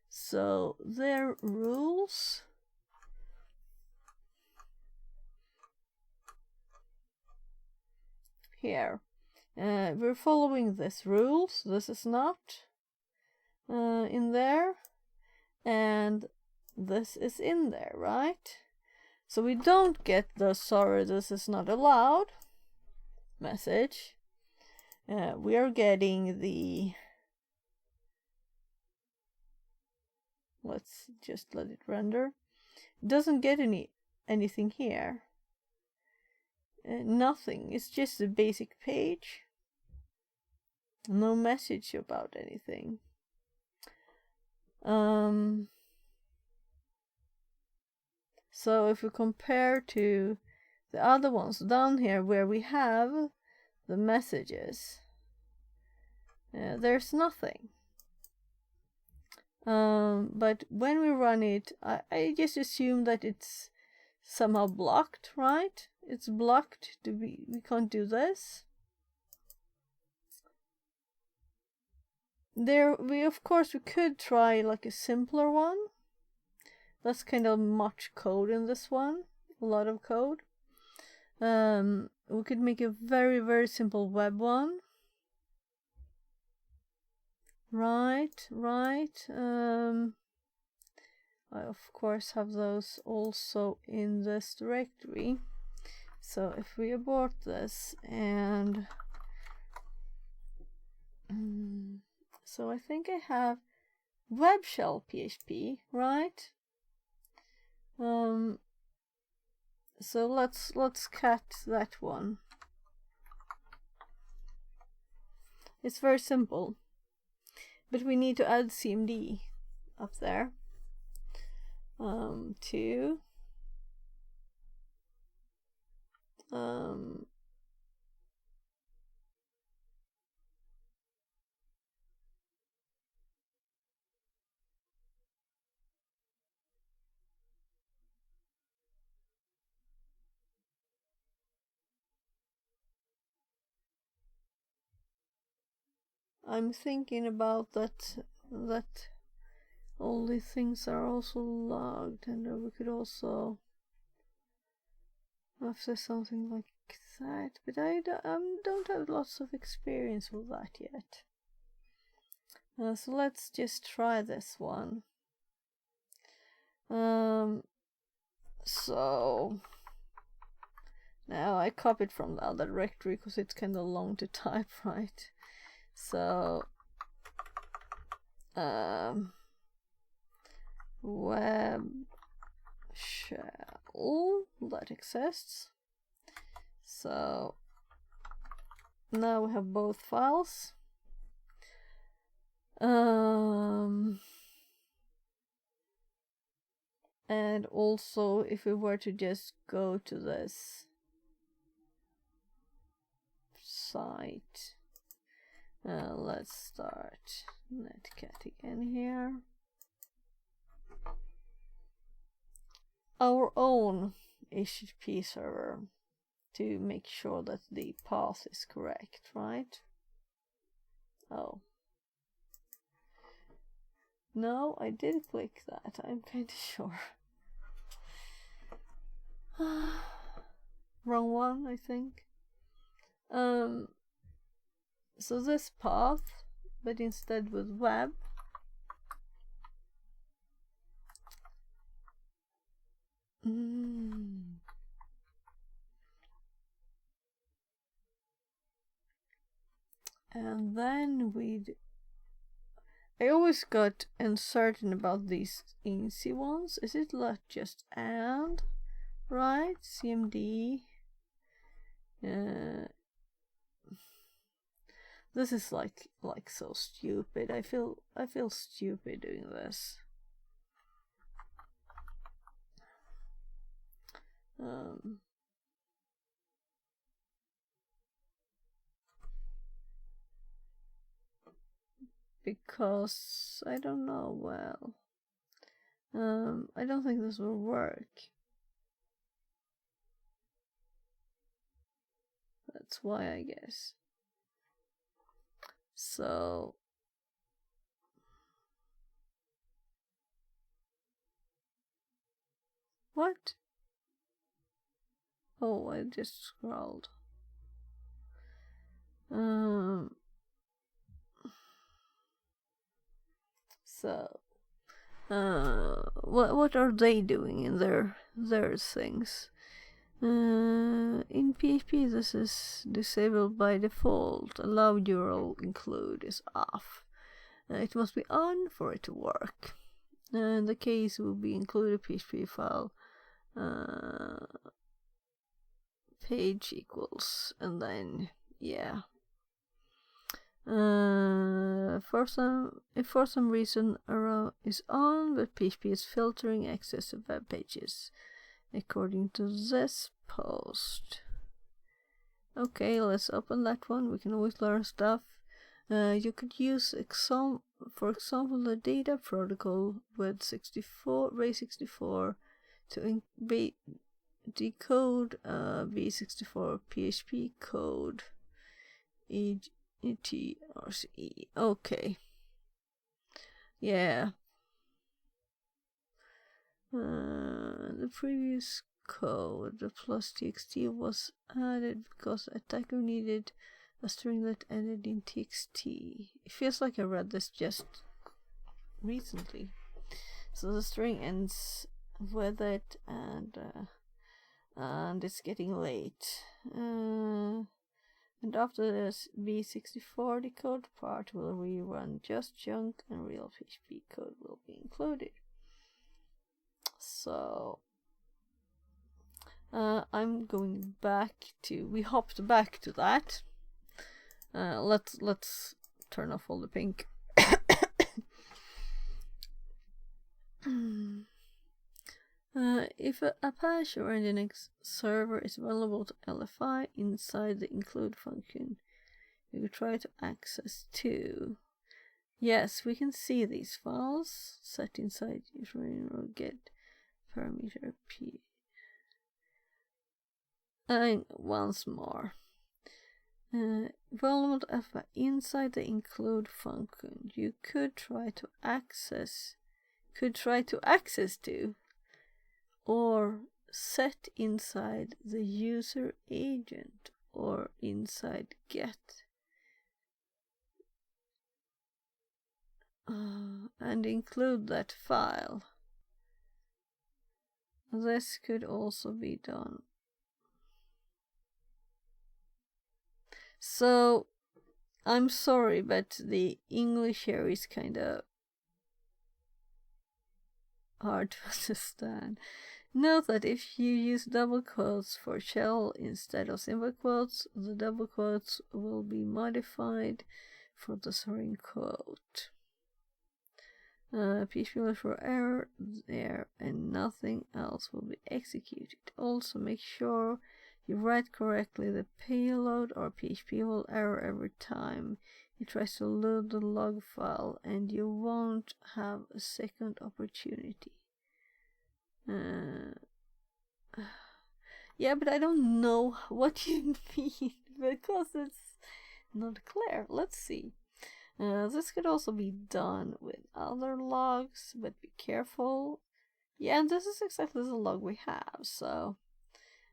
So their rules. Here. We're following this rules. This is not in there. And this is in there, right? So we don't get the sorry, this is not allowed message. We are getting the, let's just let it render. It doesn't get anything here. Nothing. It's just a basic page. No message about anything. So if we compare to the other ones down here where we have the messages, there's nothing. But when we run it, I just assume that it's somehow blocked, right? It's blocked to be, we can't do this. Of course we could try like a simpler one. That's kind of much code in this one, a lot of code. We could make a very, very simple web one. Right. I of course have those also in this directory. So if we abort this and so I think I have web shell PHP, right? So let's cut that one. It's very simple, but we need to add CMD up there. I'm thinking about that all these things are also logged, and we could also after something like that, but I don't have lots of experience with that yet. So let's just try this one. So now I copied from the other directory because it's kind of long to type, right? So web shell that exists. So now we have both files. And also if we were to just go to this site, let's start netcat again here. Our own HTTP server. to make sure that the path is correct, right? Oh. No, I did click that, I'm kind of sure. Wrong one, I think. So this path, but instead with web. And then I always got uncertain about these easy ones. Is it like just and? Right? CMD. This is like so stupid. I feel stupid doing this. Because I don't know, well, I don't think this will work. That's why, I guess. So what? Oh, I just scrolled. So what are they doing in their things? In PHP this is disabled by default. Allow URL include is off. It must be on for it to work. In the case will be include a PHP file page equals, and then yeah. If for some reason arrow is on, but PHP is filtering access to web pages according to this post. Okay, let's open that one. We can always learn stuff. You could use for example the data protocol with RAID64 to decode B64 PHP code. ETRC. Okay. Yeah. The previous code, the +txt, was added because attacker needed a string that ended in txt. It feels like I read this just recently. So the string ends with it, and it's getting late. And after this B64 decode part will rerun just junk, and real PHP code will be included. So I'm going back to, we hopped back to that. Let's turn off all the pink. If a Apache or Nginx server is vulnerable to LFI inside the include function, you could try to access to. Yes, we can see these files set inside user get parameter p. And once more, vulnerable to LFI inside the include function, you could try to access to, or set inside the user agent or inside get. And include that file. This could also be done. So I'm sorry, but the English here is kind of hard to understand. Note that if you use double quotes for shell instead of single quotes, the double quotes will be modified for the string quote. PHP will for error there, and nothing else will be executed. Also make sure you write correctly the payload, or PHP will error every time it tries to load the log file, and you won't have a second opportunity. Yeah, but I don't know what you mean because it's not clear. Let's see. This could also be done with other logs, but be careful. Yeah, and this is exactly the log we have, so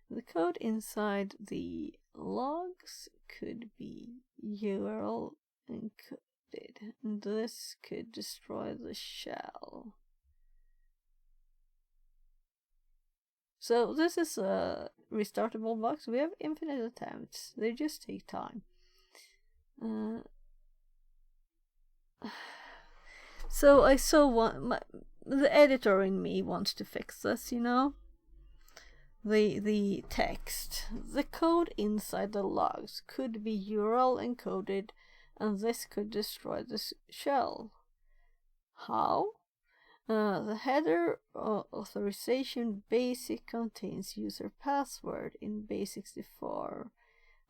the code inside the logs could be URL encoded, and this could destroy the shell. So this is a restartable box. We have infinite attempts. They just take time. So I saw the editor in me wants to fix this, you know? The text. The code inside the logs could be URL encoded, and this could destroy the shell. How? The header authorization basic contains user password in base64,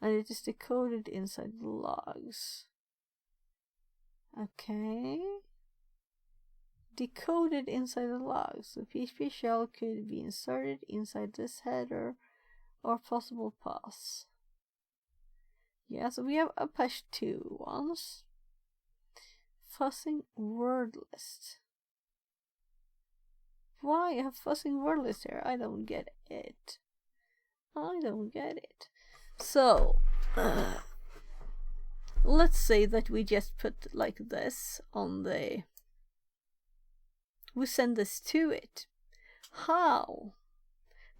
and it is decoded inside the logs. Okay. Decoded inside the logs. The PHP shell could be inserted inside this header or possible paths. Yeah, so we have Apache 2 ones. Fuzzing word list. Why a fuzzing word list here? I don't get it. I don't get it. So, let's say that we just put like this on the... We send this to it. How?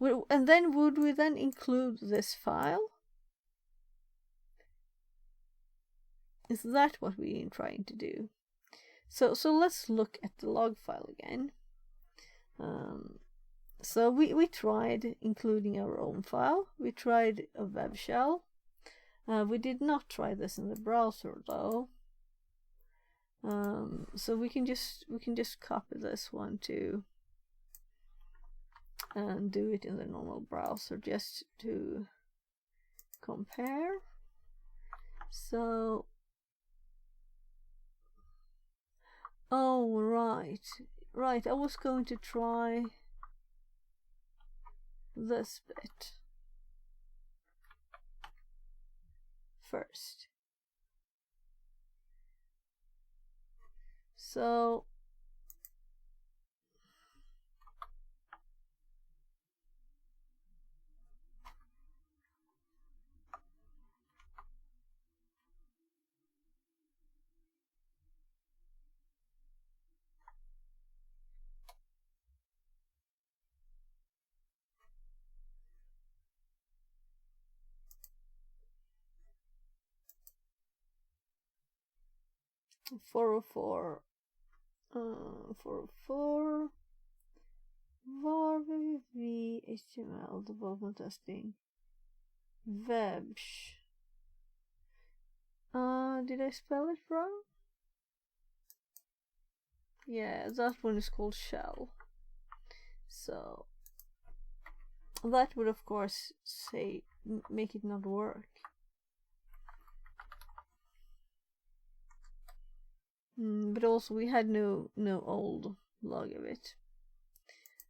And then would we then include this file? Is that what we're trying to do? So let's look at the log file again. So we tried including our own file. We tried a web shell. We did not try this in the browser though. So we can just copy this one too and do it in the normal browser just to compare. So, oh right, I was going to try this bit first. So .404 var www HTML development testing websh. Did I spell it wrong? Yeah, that one is called shell. So that would of course say make it not work. But also we had no old log of it.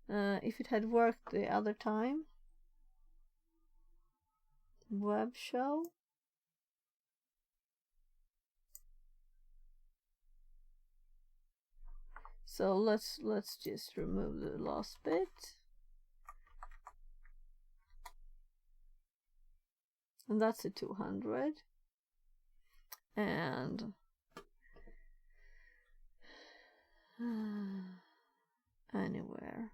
If it had worked the other time, web shell. So let's just remove the last bit. And that's a 200. And anywhere.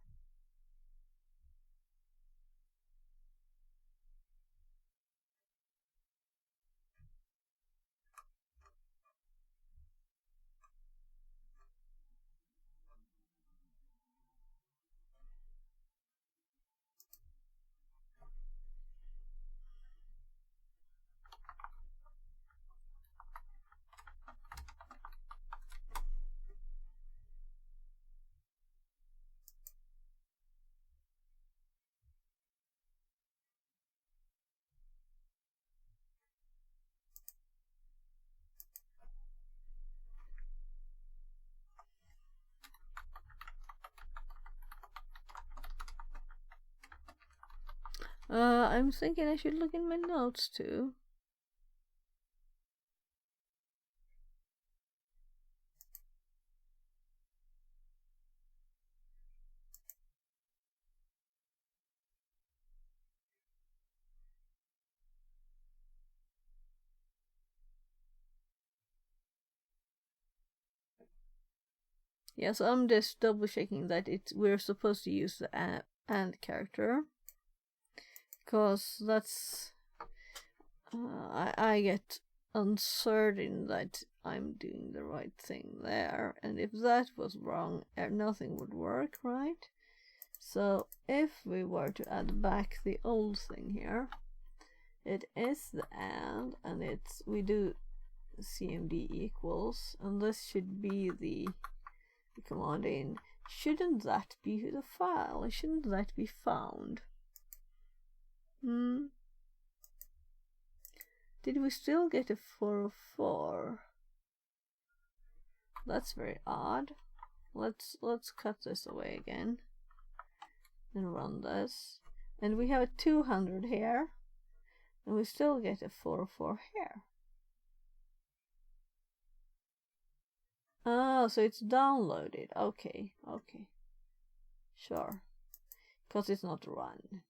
I'm thinking I should look in my notes too. Yeah, so I'm just double checking that we're supposed to use the and character, because that's I get uncertain that I'm doing the right thing there, and if that was wrong, nothing would work, right? So if we were to add back the old thing here, it is the and we do cmd equals, and this should be the command in. Shouldn't that be the file? Shouldn't that be found? Did we still get a 404? That's very odd. Let's cut this away again and run this. And we have a 200 here, and we still get a 404 here. Oh, so it's downloaded. Okay. Sure. Because it's not run.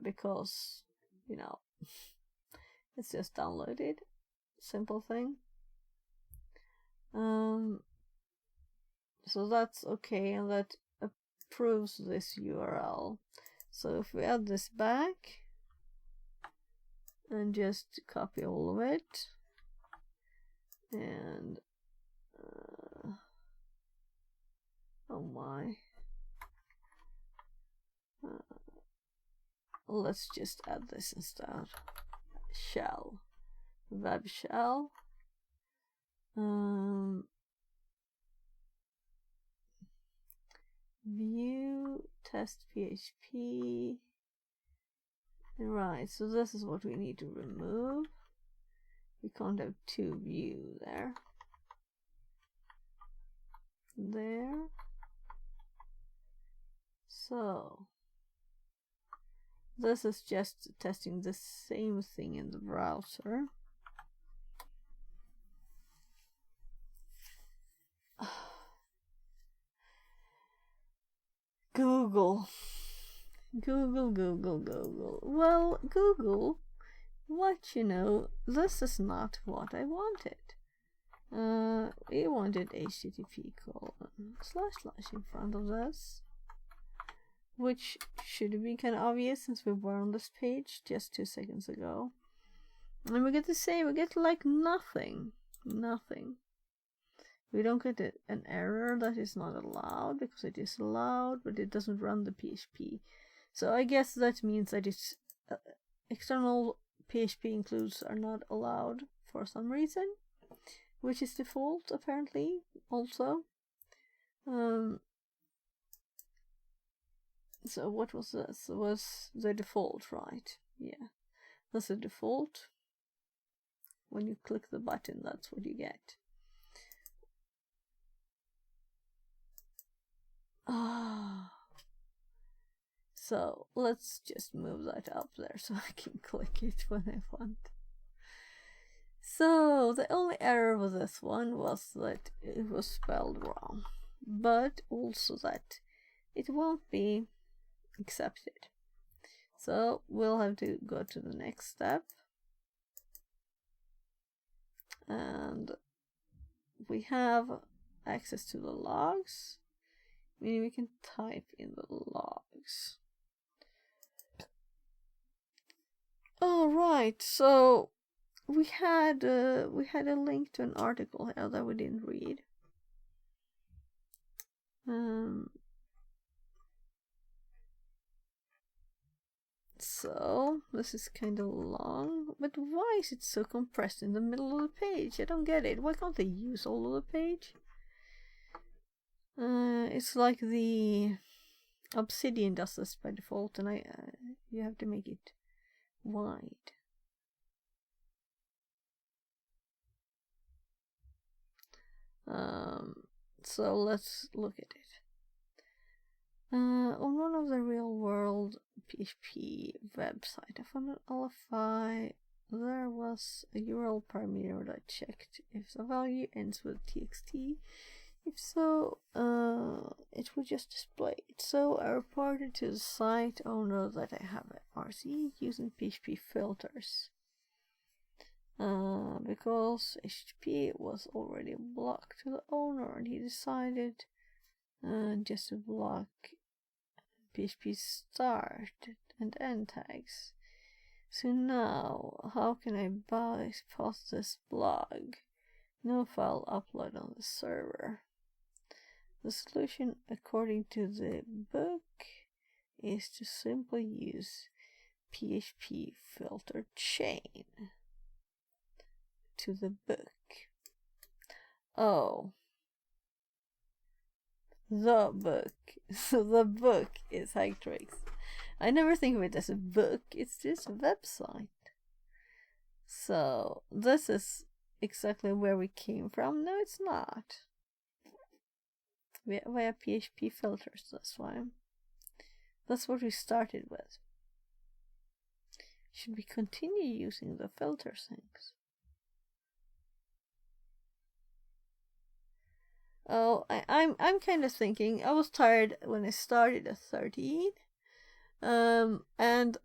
Because, you know, it's just downloaded. Simple thing. So that's okay, and that approves this URL. So if we add this back and just copy all of it, and oh my, let's just add this instead. Shell, web shell, view test PHP. Right, so this is what we need to remove. We can't have two view there. So this is just testing the same thing in the browser. Google. Well, Google, this is not what I wanted. We wanted http:// in front of this, which should be kind of obvious since we were on this page just 2 seconds ago. And we get the same, we get like nothing. We don't get an error that is not allowed, because it is allowed, but it doesn't run the PHP. So I guess that means that it's external PHP includes are not allowed for some reason, which is default apparently also. So what was this? It was the default, right? Yeah, that's the default. When you click the button, that's what you get. So let's just move that up there so I can click it when I want. So the only error with this one was that it was spelled wrong, but also that it won't be accepted. So we'll have to go to the next step, and we have access to the logs, meaning we can type in the logs. All right, so we had a link to an article here that we didn't read. So this is kind of long, but why is it so compressed in the middle of the page? I don't get it. Why can't they use all of the page? It's like the Obsidian does this by default, and you have to make it wide. So let's look at it. On one of the real world PHP website, I found an LFI. There was a URL parameter that I checked if the value ends with txt. If so, it would just display it. So I reported to the site owner that I have an RC using PHP filters. Because HTTP was already blocked to the owner, and he decided just to block PHP start and end tags. So now, how can I bypass this blog? No file upload on the server. The solution, according to the book, is to simply use PHP filter chain to the book. Oh. The book. So the book is Hactrix. I never think of it as a book, it's just a website. So this is exactly where we came from. No, it's not. Via PHP filters, that's why. That's what we started with. Should we continue using the filter things? Oh, I'm kind of thinking. I was tired when I started at 13. And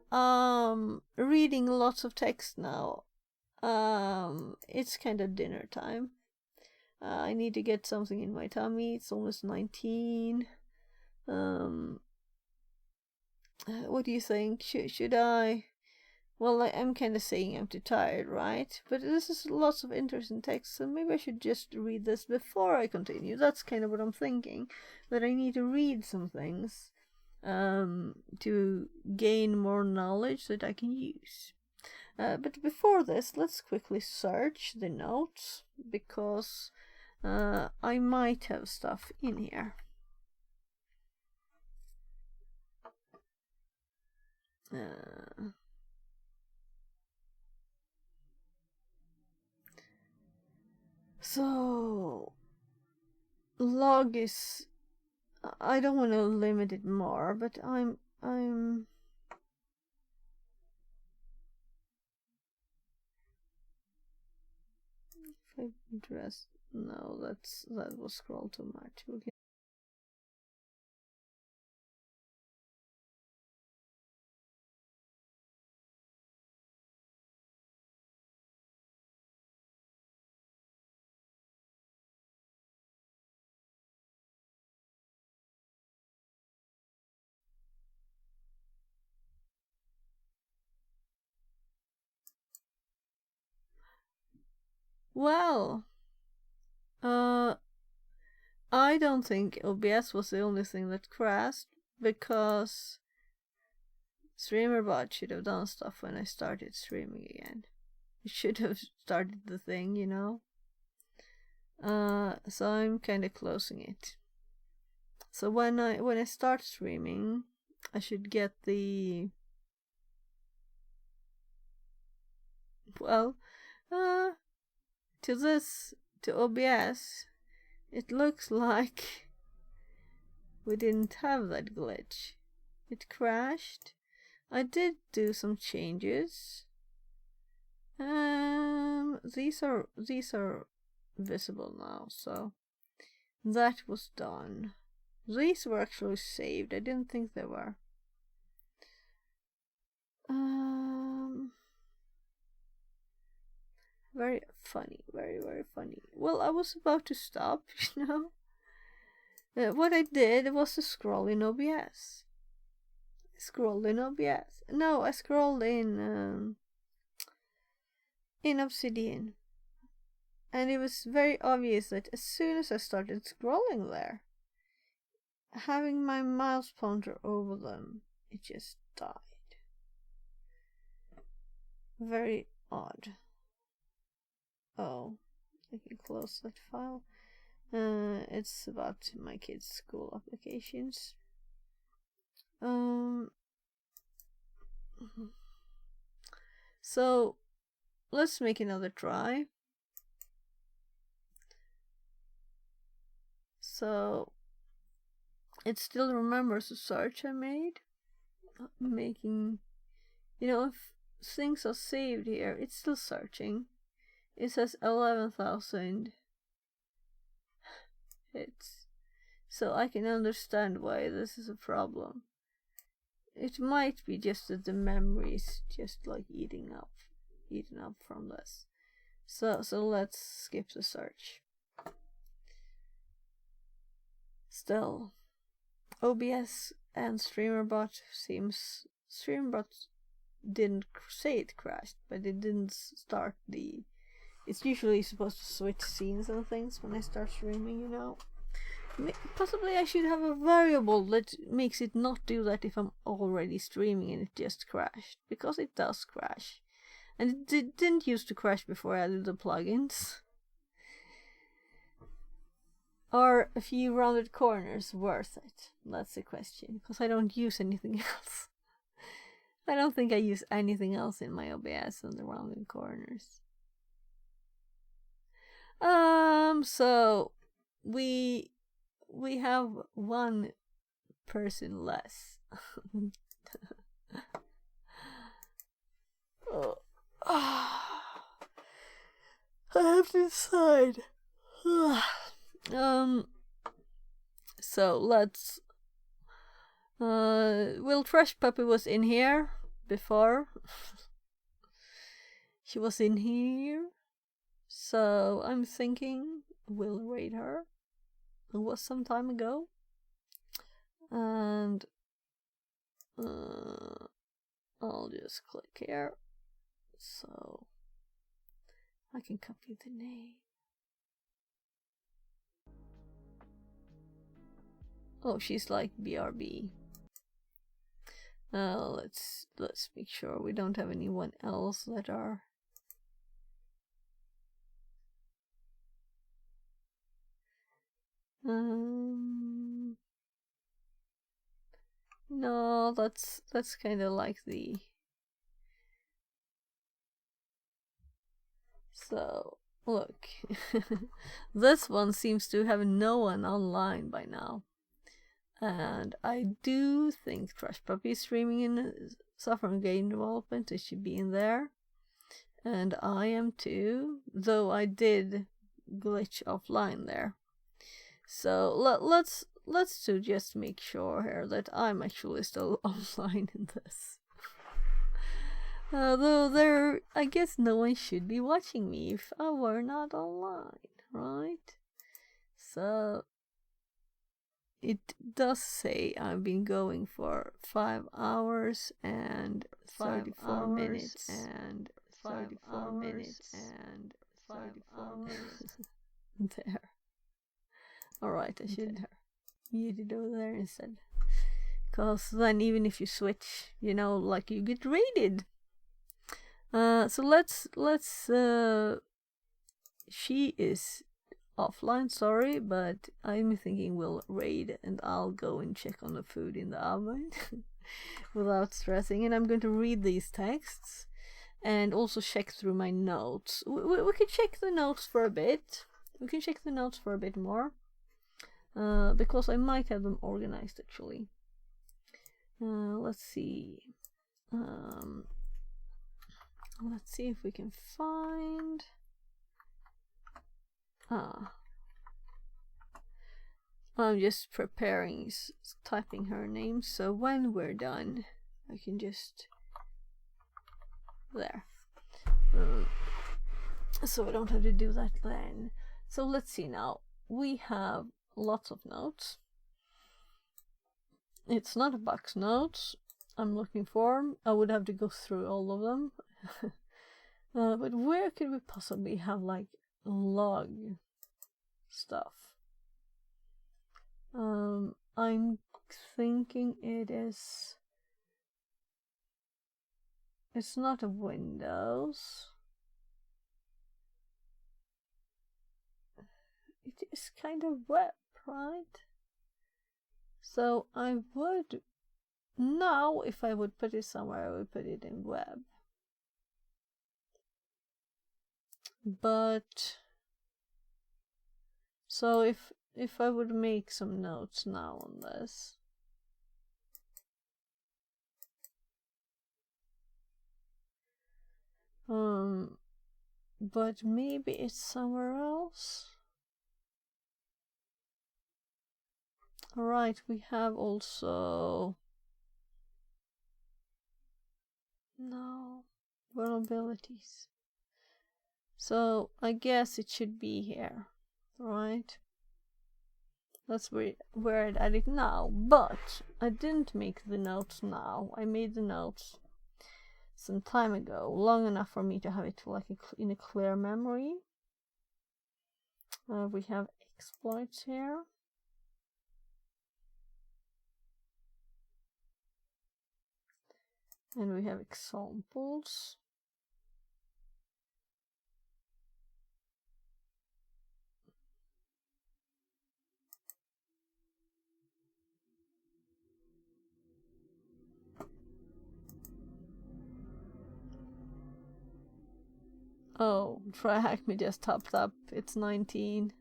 reading lots of text now. It's kind of dinner time. I need to get something in my tummy. It's almost 19. What do you think? Should I? Well, I'm kind of saying I'm too tired, right? But this is lots of interesting text, so maybe I should just read this before I continue. That's kind of what I'm thinking. That I need to read some things to gain more knowledge that I can use. But before this, let's quickly search the notes, because I might have stuff in here. So log is, I don't want to limit it more, but I'm if I address, no, that was scroll too much. Okay. Well, I don't think OBS was the only thing that crashed, because StreamerBot should have done stuff when I started streaming again. It should have started the thing, you know. So I'm kind of closing it. So when I start streaming, I should get the, well, to OBS, it looks like we didn't have that glitch. It crashed. I did do some changes. These are visible now, so that was done. These were actually saved. I didn't think they were. Very funny, very, very funny. Well, I was about to stop, you know. What I did was to scroll in OBS. No, I scrolled in Obsidian. And it was very obvious that as soon as I started scrolling there, having my mouse pointer over them, it just died. Very odd. Oh, I can close that file. It's about my kids' school applications. So let's make another try. So it still remembers the search I made. Making, if things are saved here, it's still searching. It says 11,000 hits. So I can understand why this is a problem. It might be just that the memory is just like eaten up from this. So let's skip the search. Still, OBS and StreamerBot StreamerBot didn't say it crashed, but it didn't start the. It's usually supposed to switch scenes and things when I start streaming, Possibly I should have a variable that makes it not do that if I'm already streaming and it just crashed, because it does crash. And it didn't used to crash before I added the plugins. Are a few rounded corners worth it? That's the question, because I don't use anything else. I don't think I use anything else in my OBS than the rounded corners. So we have one person less. I have to decide. So let's. Will Trash Puppy was in here before. She was in here. So I'm thinking we'll raid her. It was some time ago. And I'll just click here. So I can copy the name. Oh, she's like BRB. Let's make sure we don't have anyone else that are. No, that's kind of like the. So look, this one seems to have no one online by now. And I do think Trash Puppy is streaming in Software Game Development. It should be in there. And I am too, though I did glitch offline there. So let's just make sure here that I'm actually still online in this. Though I guess no one should be watching me if I were not online, right? So it does say I've been going for 5 hours and 34 minutes and 34 minutes and 34 minutes. There. Alright, I should mute it over there instead. Because then even if you switch, like you get raided. So let's she is offline, sorry, but I'm thinking we'll raid and I'll go and check on the food in the oven without stressing. And I'm going to read these texts and also check through my notes. We can check the notes for a bit. We can check the notes for a bit more. Because I might have them organized actually. Let's see. Let's see if we can find. I'm just preparing, typing her name, so when we're done, I can just. There. So I don't have to do that then. So let's see now. We have lots of notes. It's not a box notes I'm looking for. I would have to go through all of them. But where could we possibly have like log stuff? I'm thinking it's not a Windows. It is kind of web, right? So I would now, if I would put it somewhere, I would put it in web. But so if if I would make some notes now on this. But maybe it's somewhere else. Alright, we have also... No, vulnerabilities. So I guess it should be here, right? That's where I'd add it now, but I didn't make the notes now. I made the notes some time ago, long enough for me to have it like in a clear memory. We have exploits here. And we have examples. Oh, Try Hack Me just topped up. It's 19.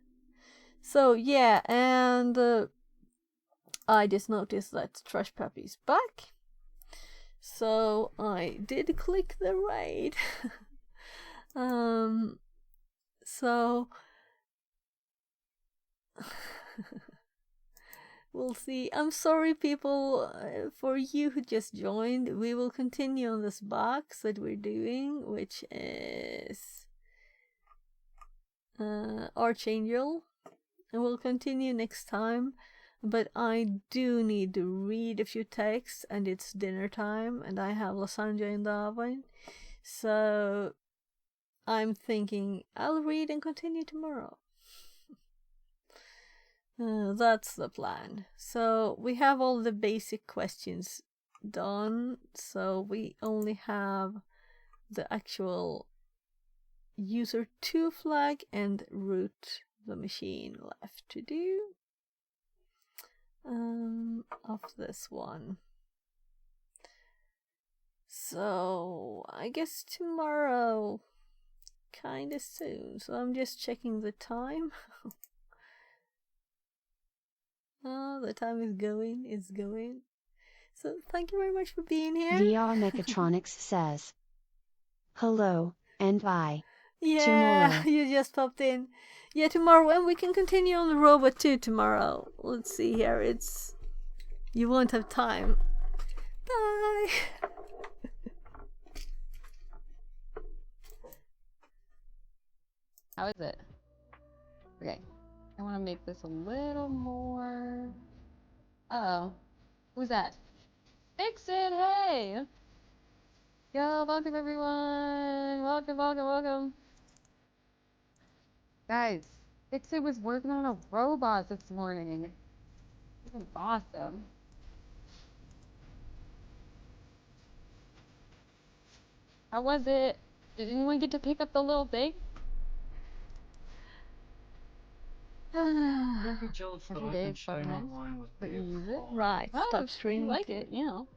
So yeah, and I just noticed that Trash Puppy's back. So I did click the raid. So we'll see. I'm sorry, people, for you who just joined. We will continue on this box that we're doing, which is Archangel, and we'll continue next time. But I do need to read a few texts, and it's dinner time, and I have lasagna in the oven. So I'm thinking I'll read and continue tomorrow. That's the plan. So we have all the basic questions done. So we only have the actual user 2 flag and root the machine left to do. Of this one. So I guess tomorrow, kinda soon. So I'm just checking the time. Oh, the time is going, it's going. So thank you very much for being here. VR Mechatronics says, hello, and bye. Yeah, Tomorrow. you just popped in. Yeah, tomorrow, and we can continue on the robot too tomorrow. Let's see here, it's... You won't have time. Bye! How is it? Okay. I want to make this a little more... Uh-oh. Who's that? Vixen, hey! Yo, welcome everyone! Welcome, welcome, welcome! Guys, Vixen was working on a robot this morning. This is awesome. How was it? Did anyone get to pick up the little thing? Every day, but you use it. Right, Oh, stop you streaming. like it, you know.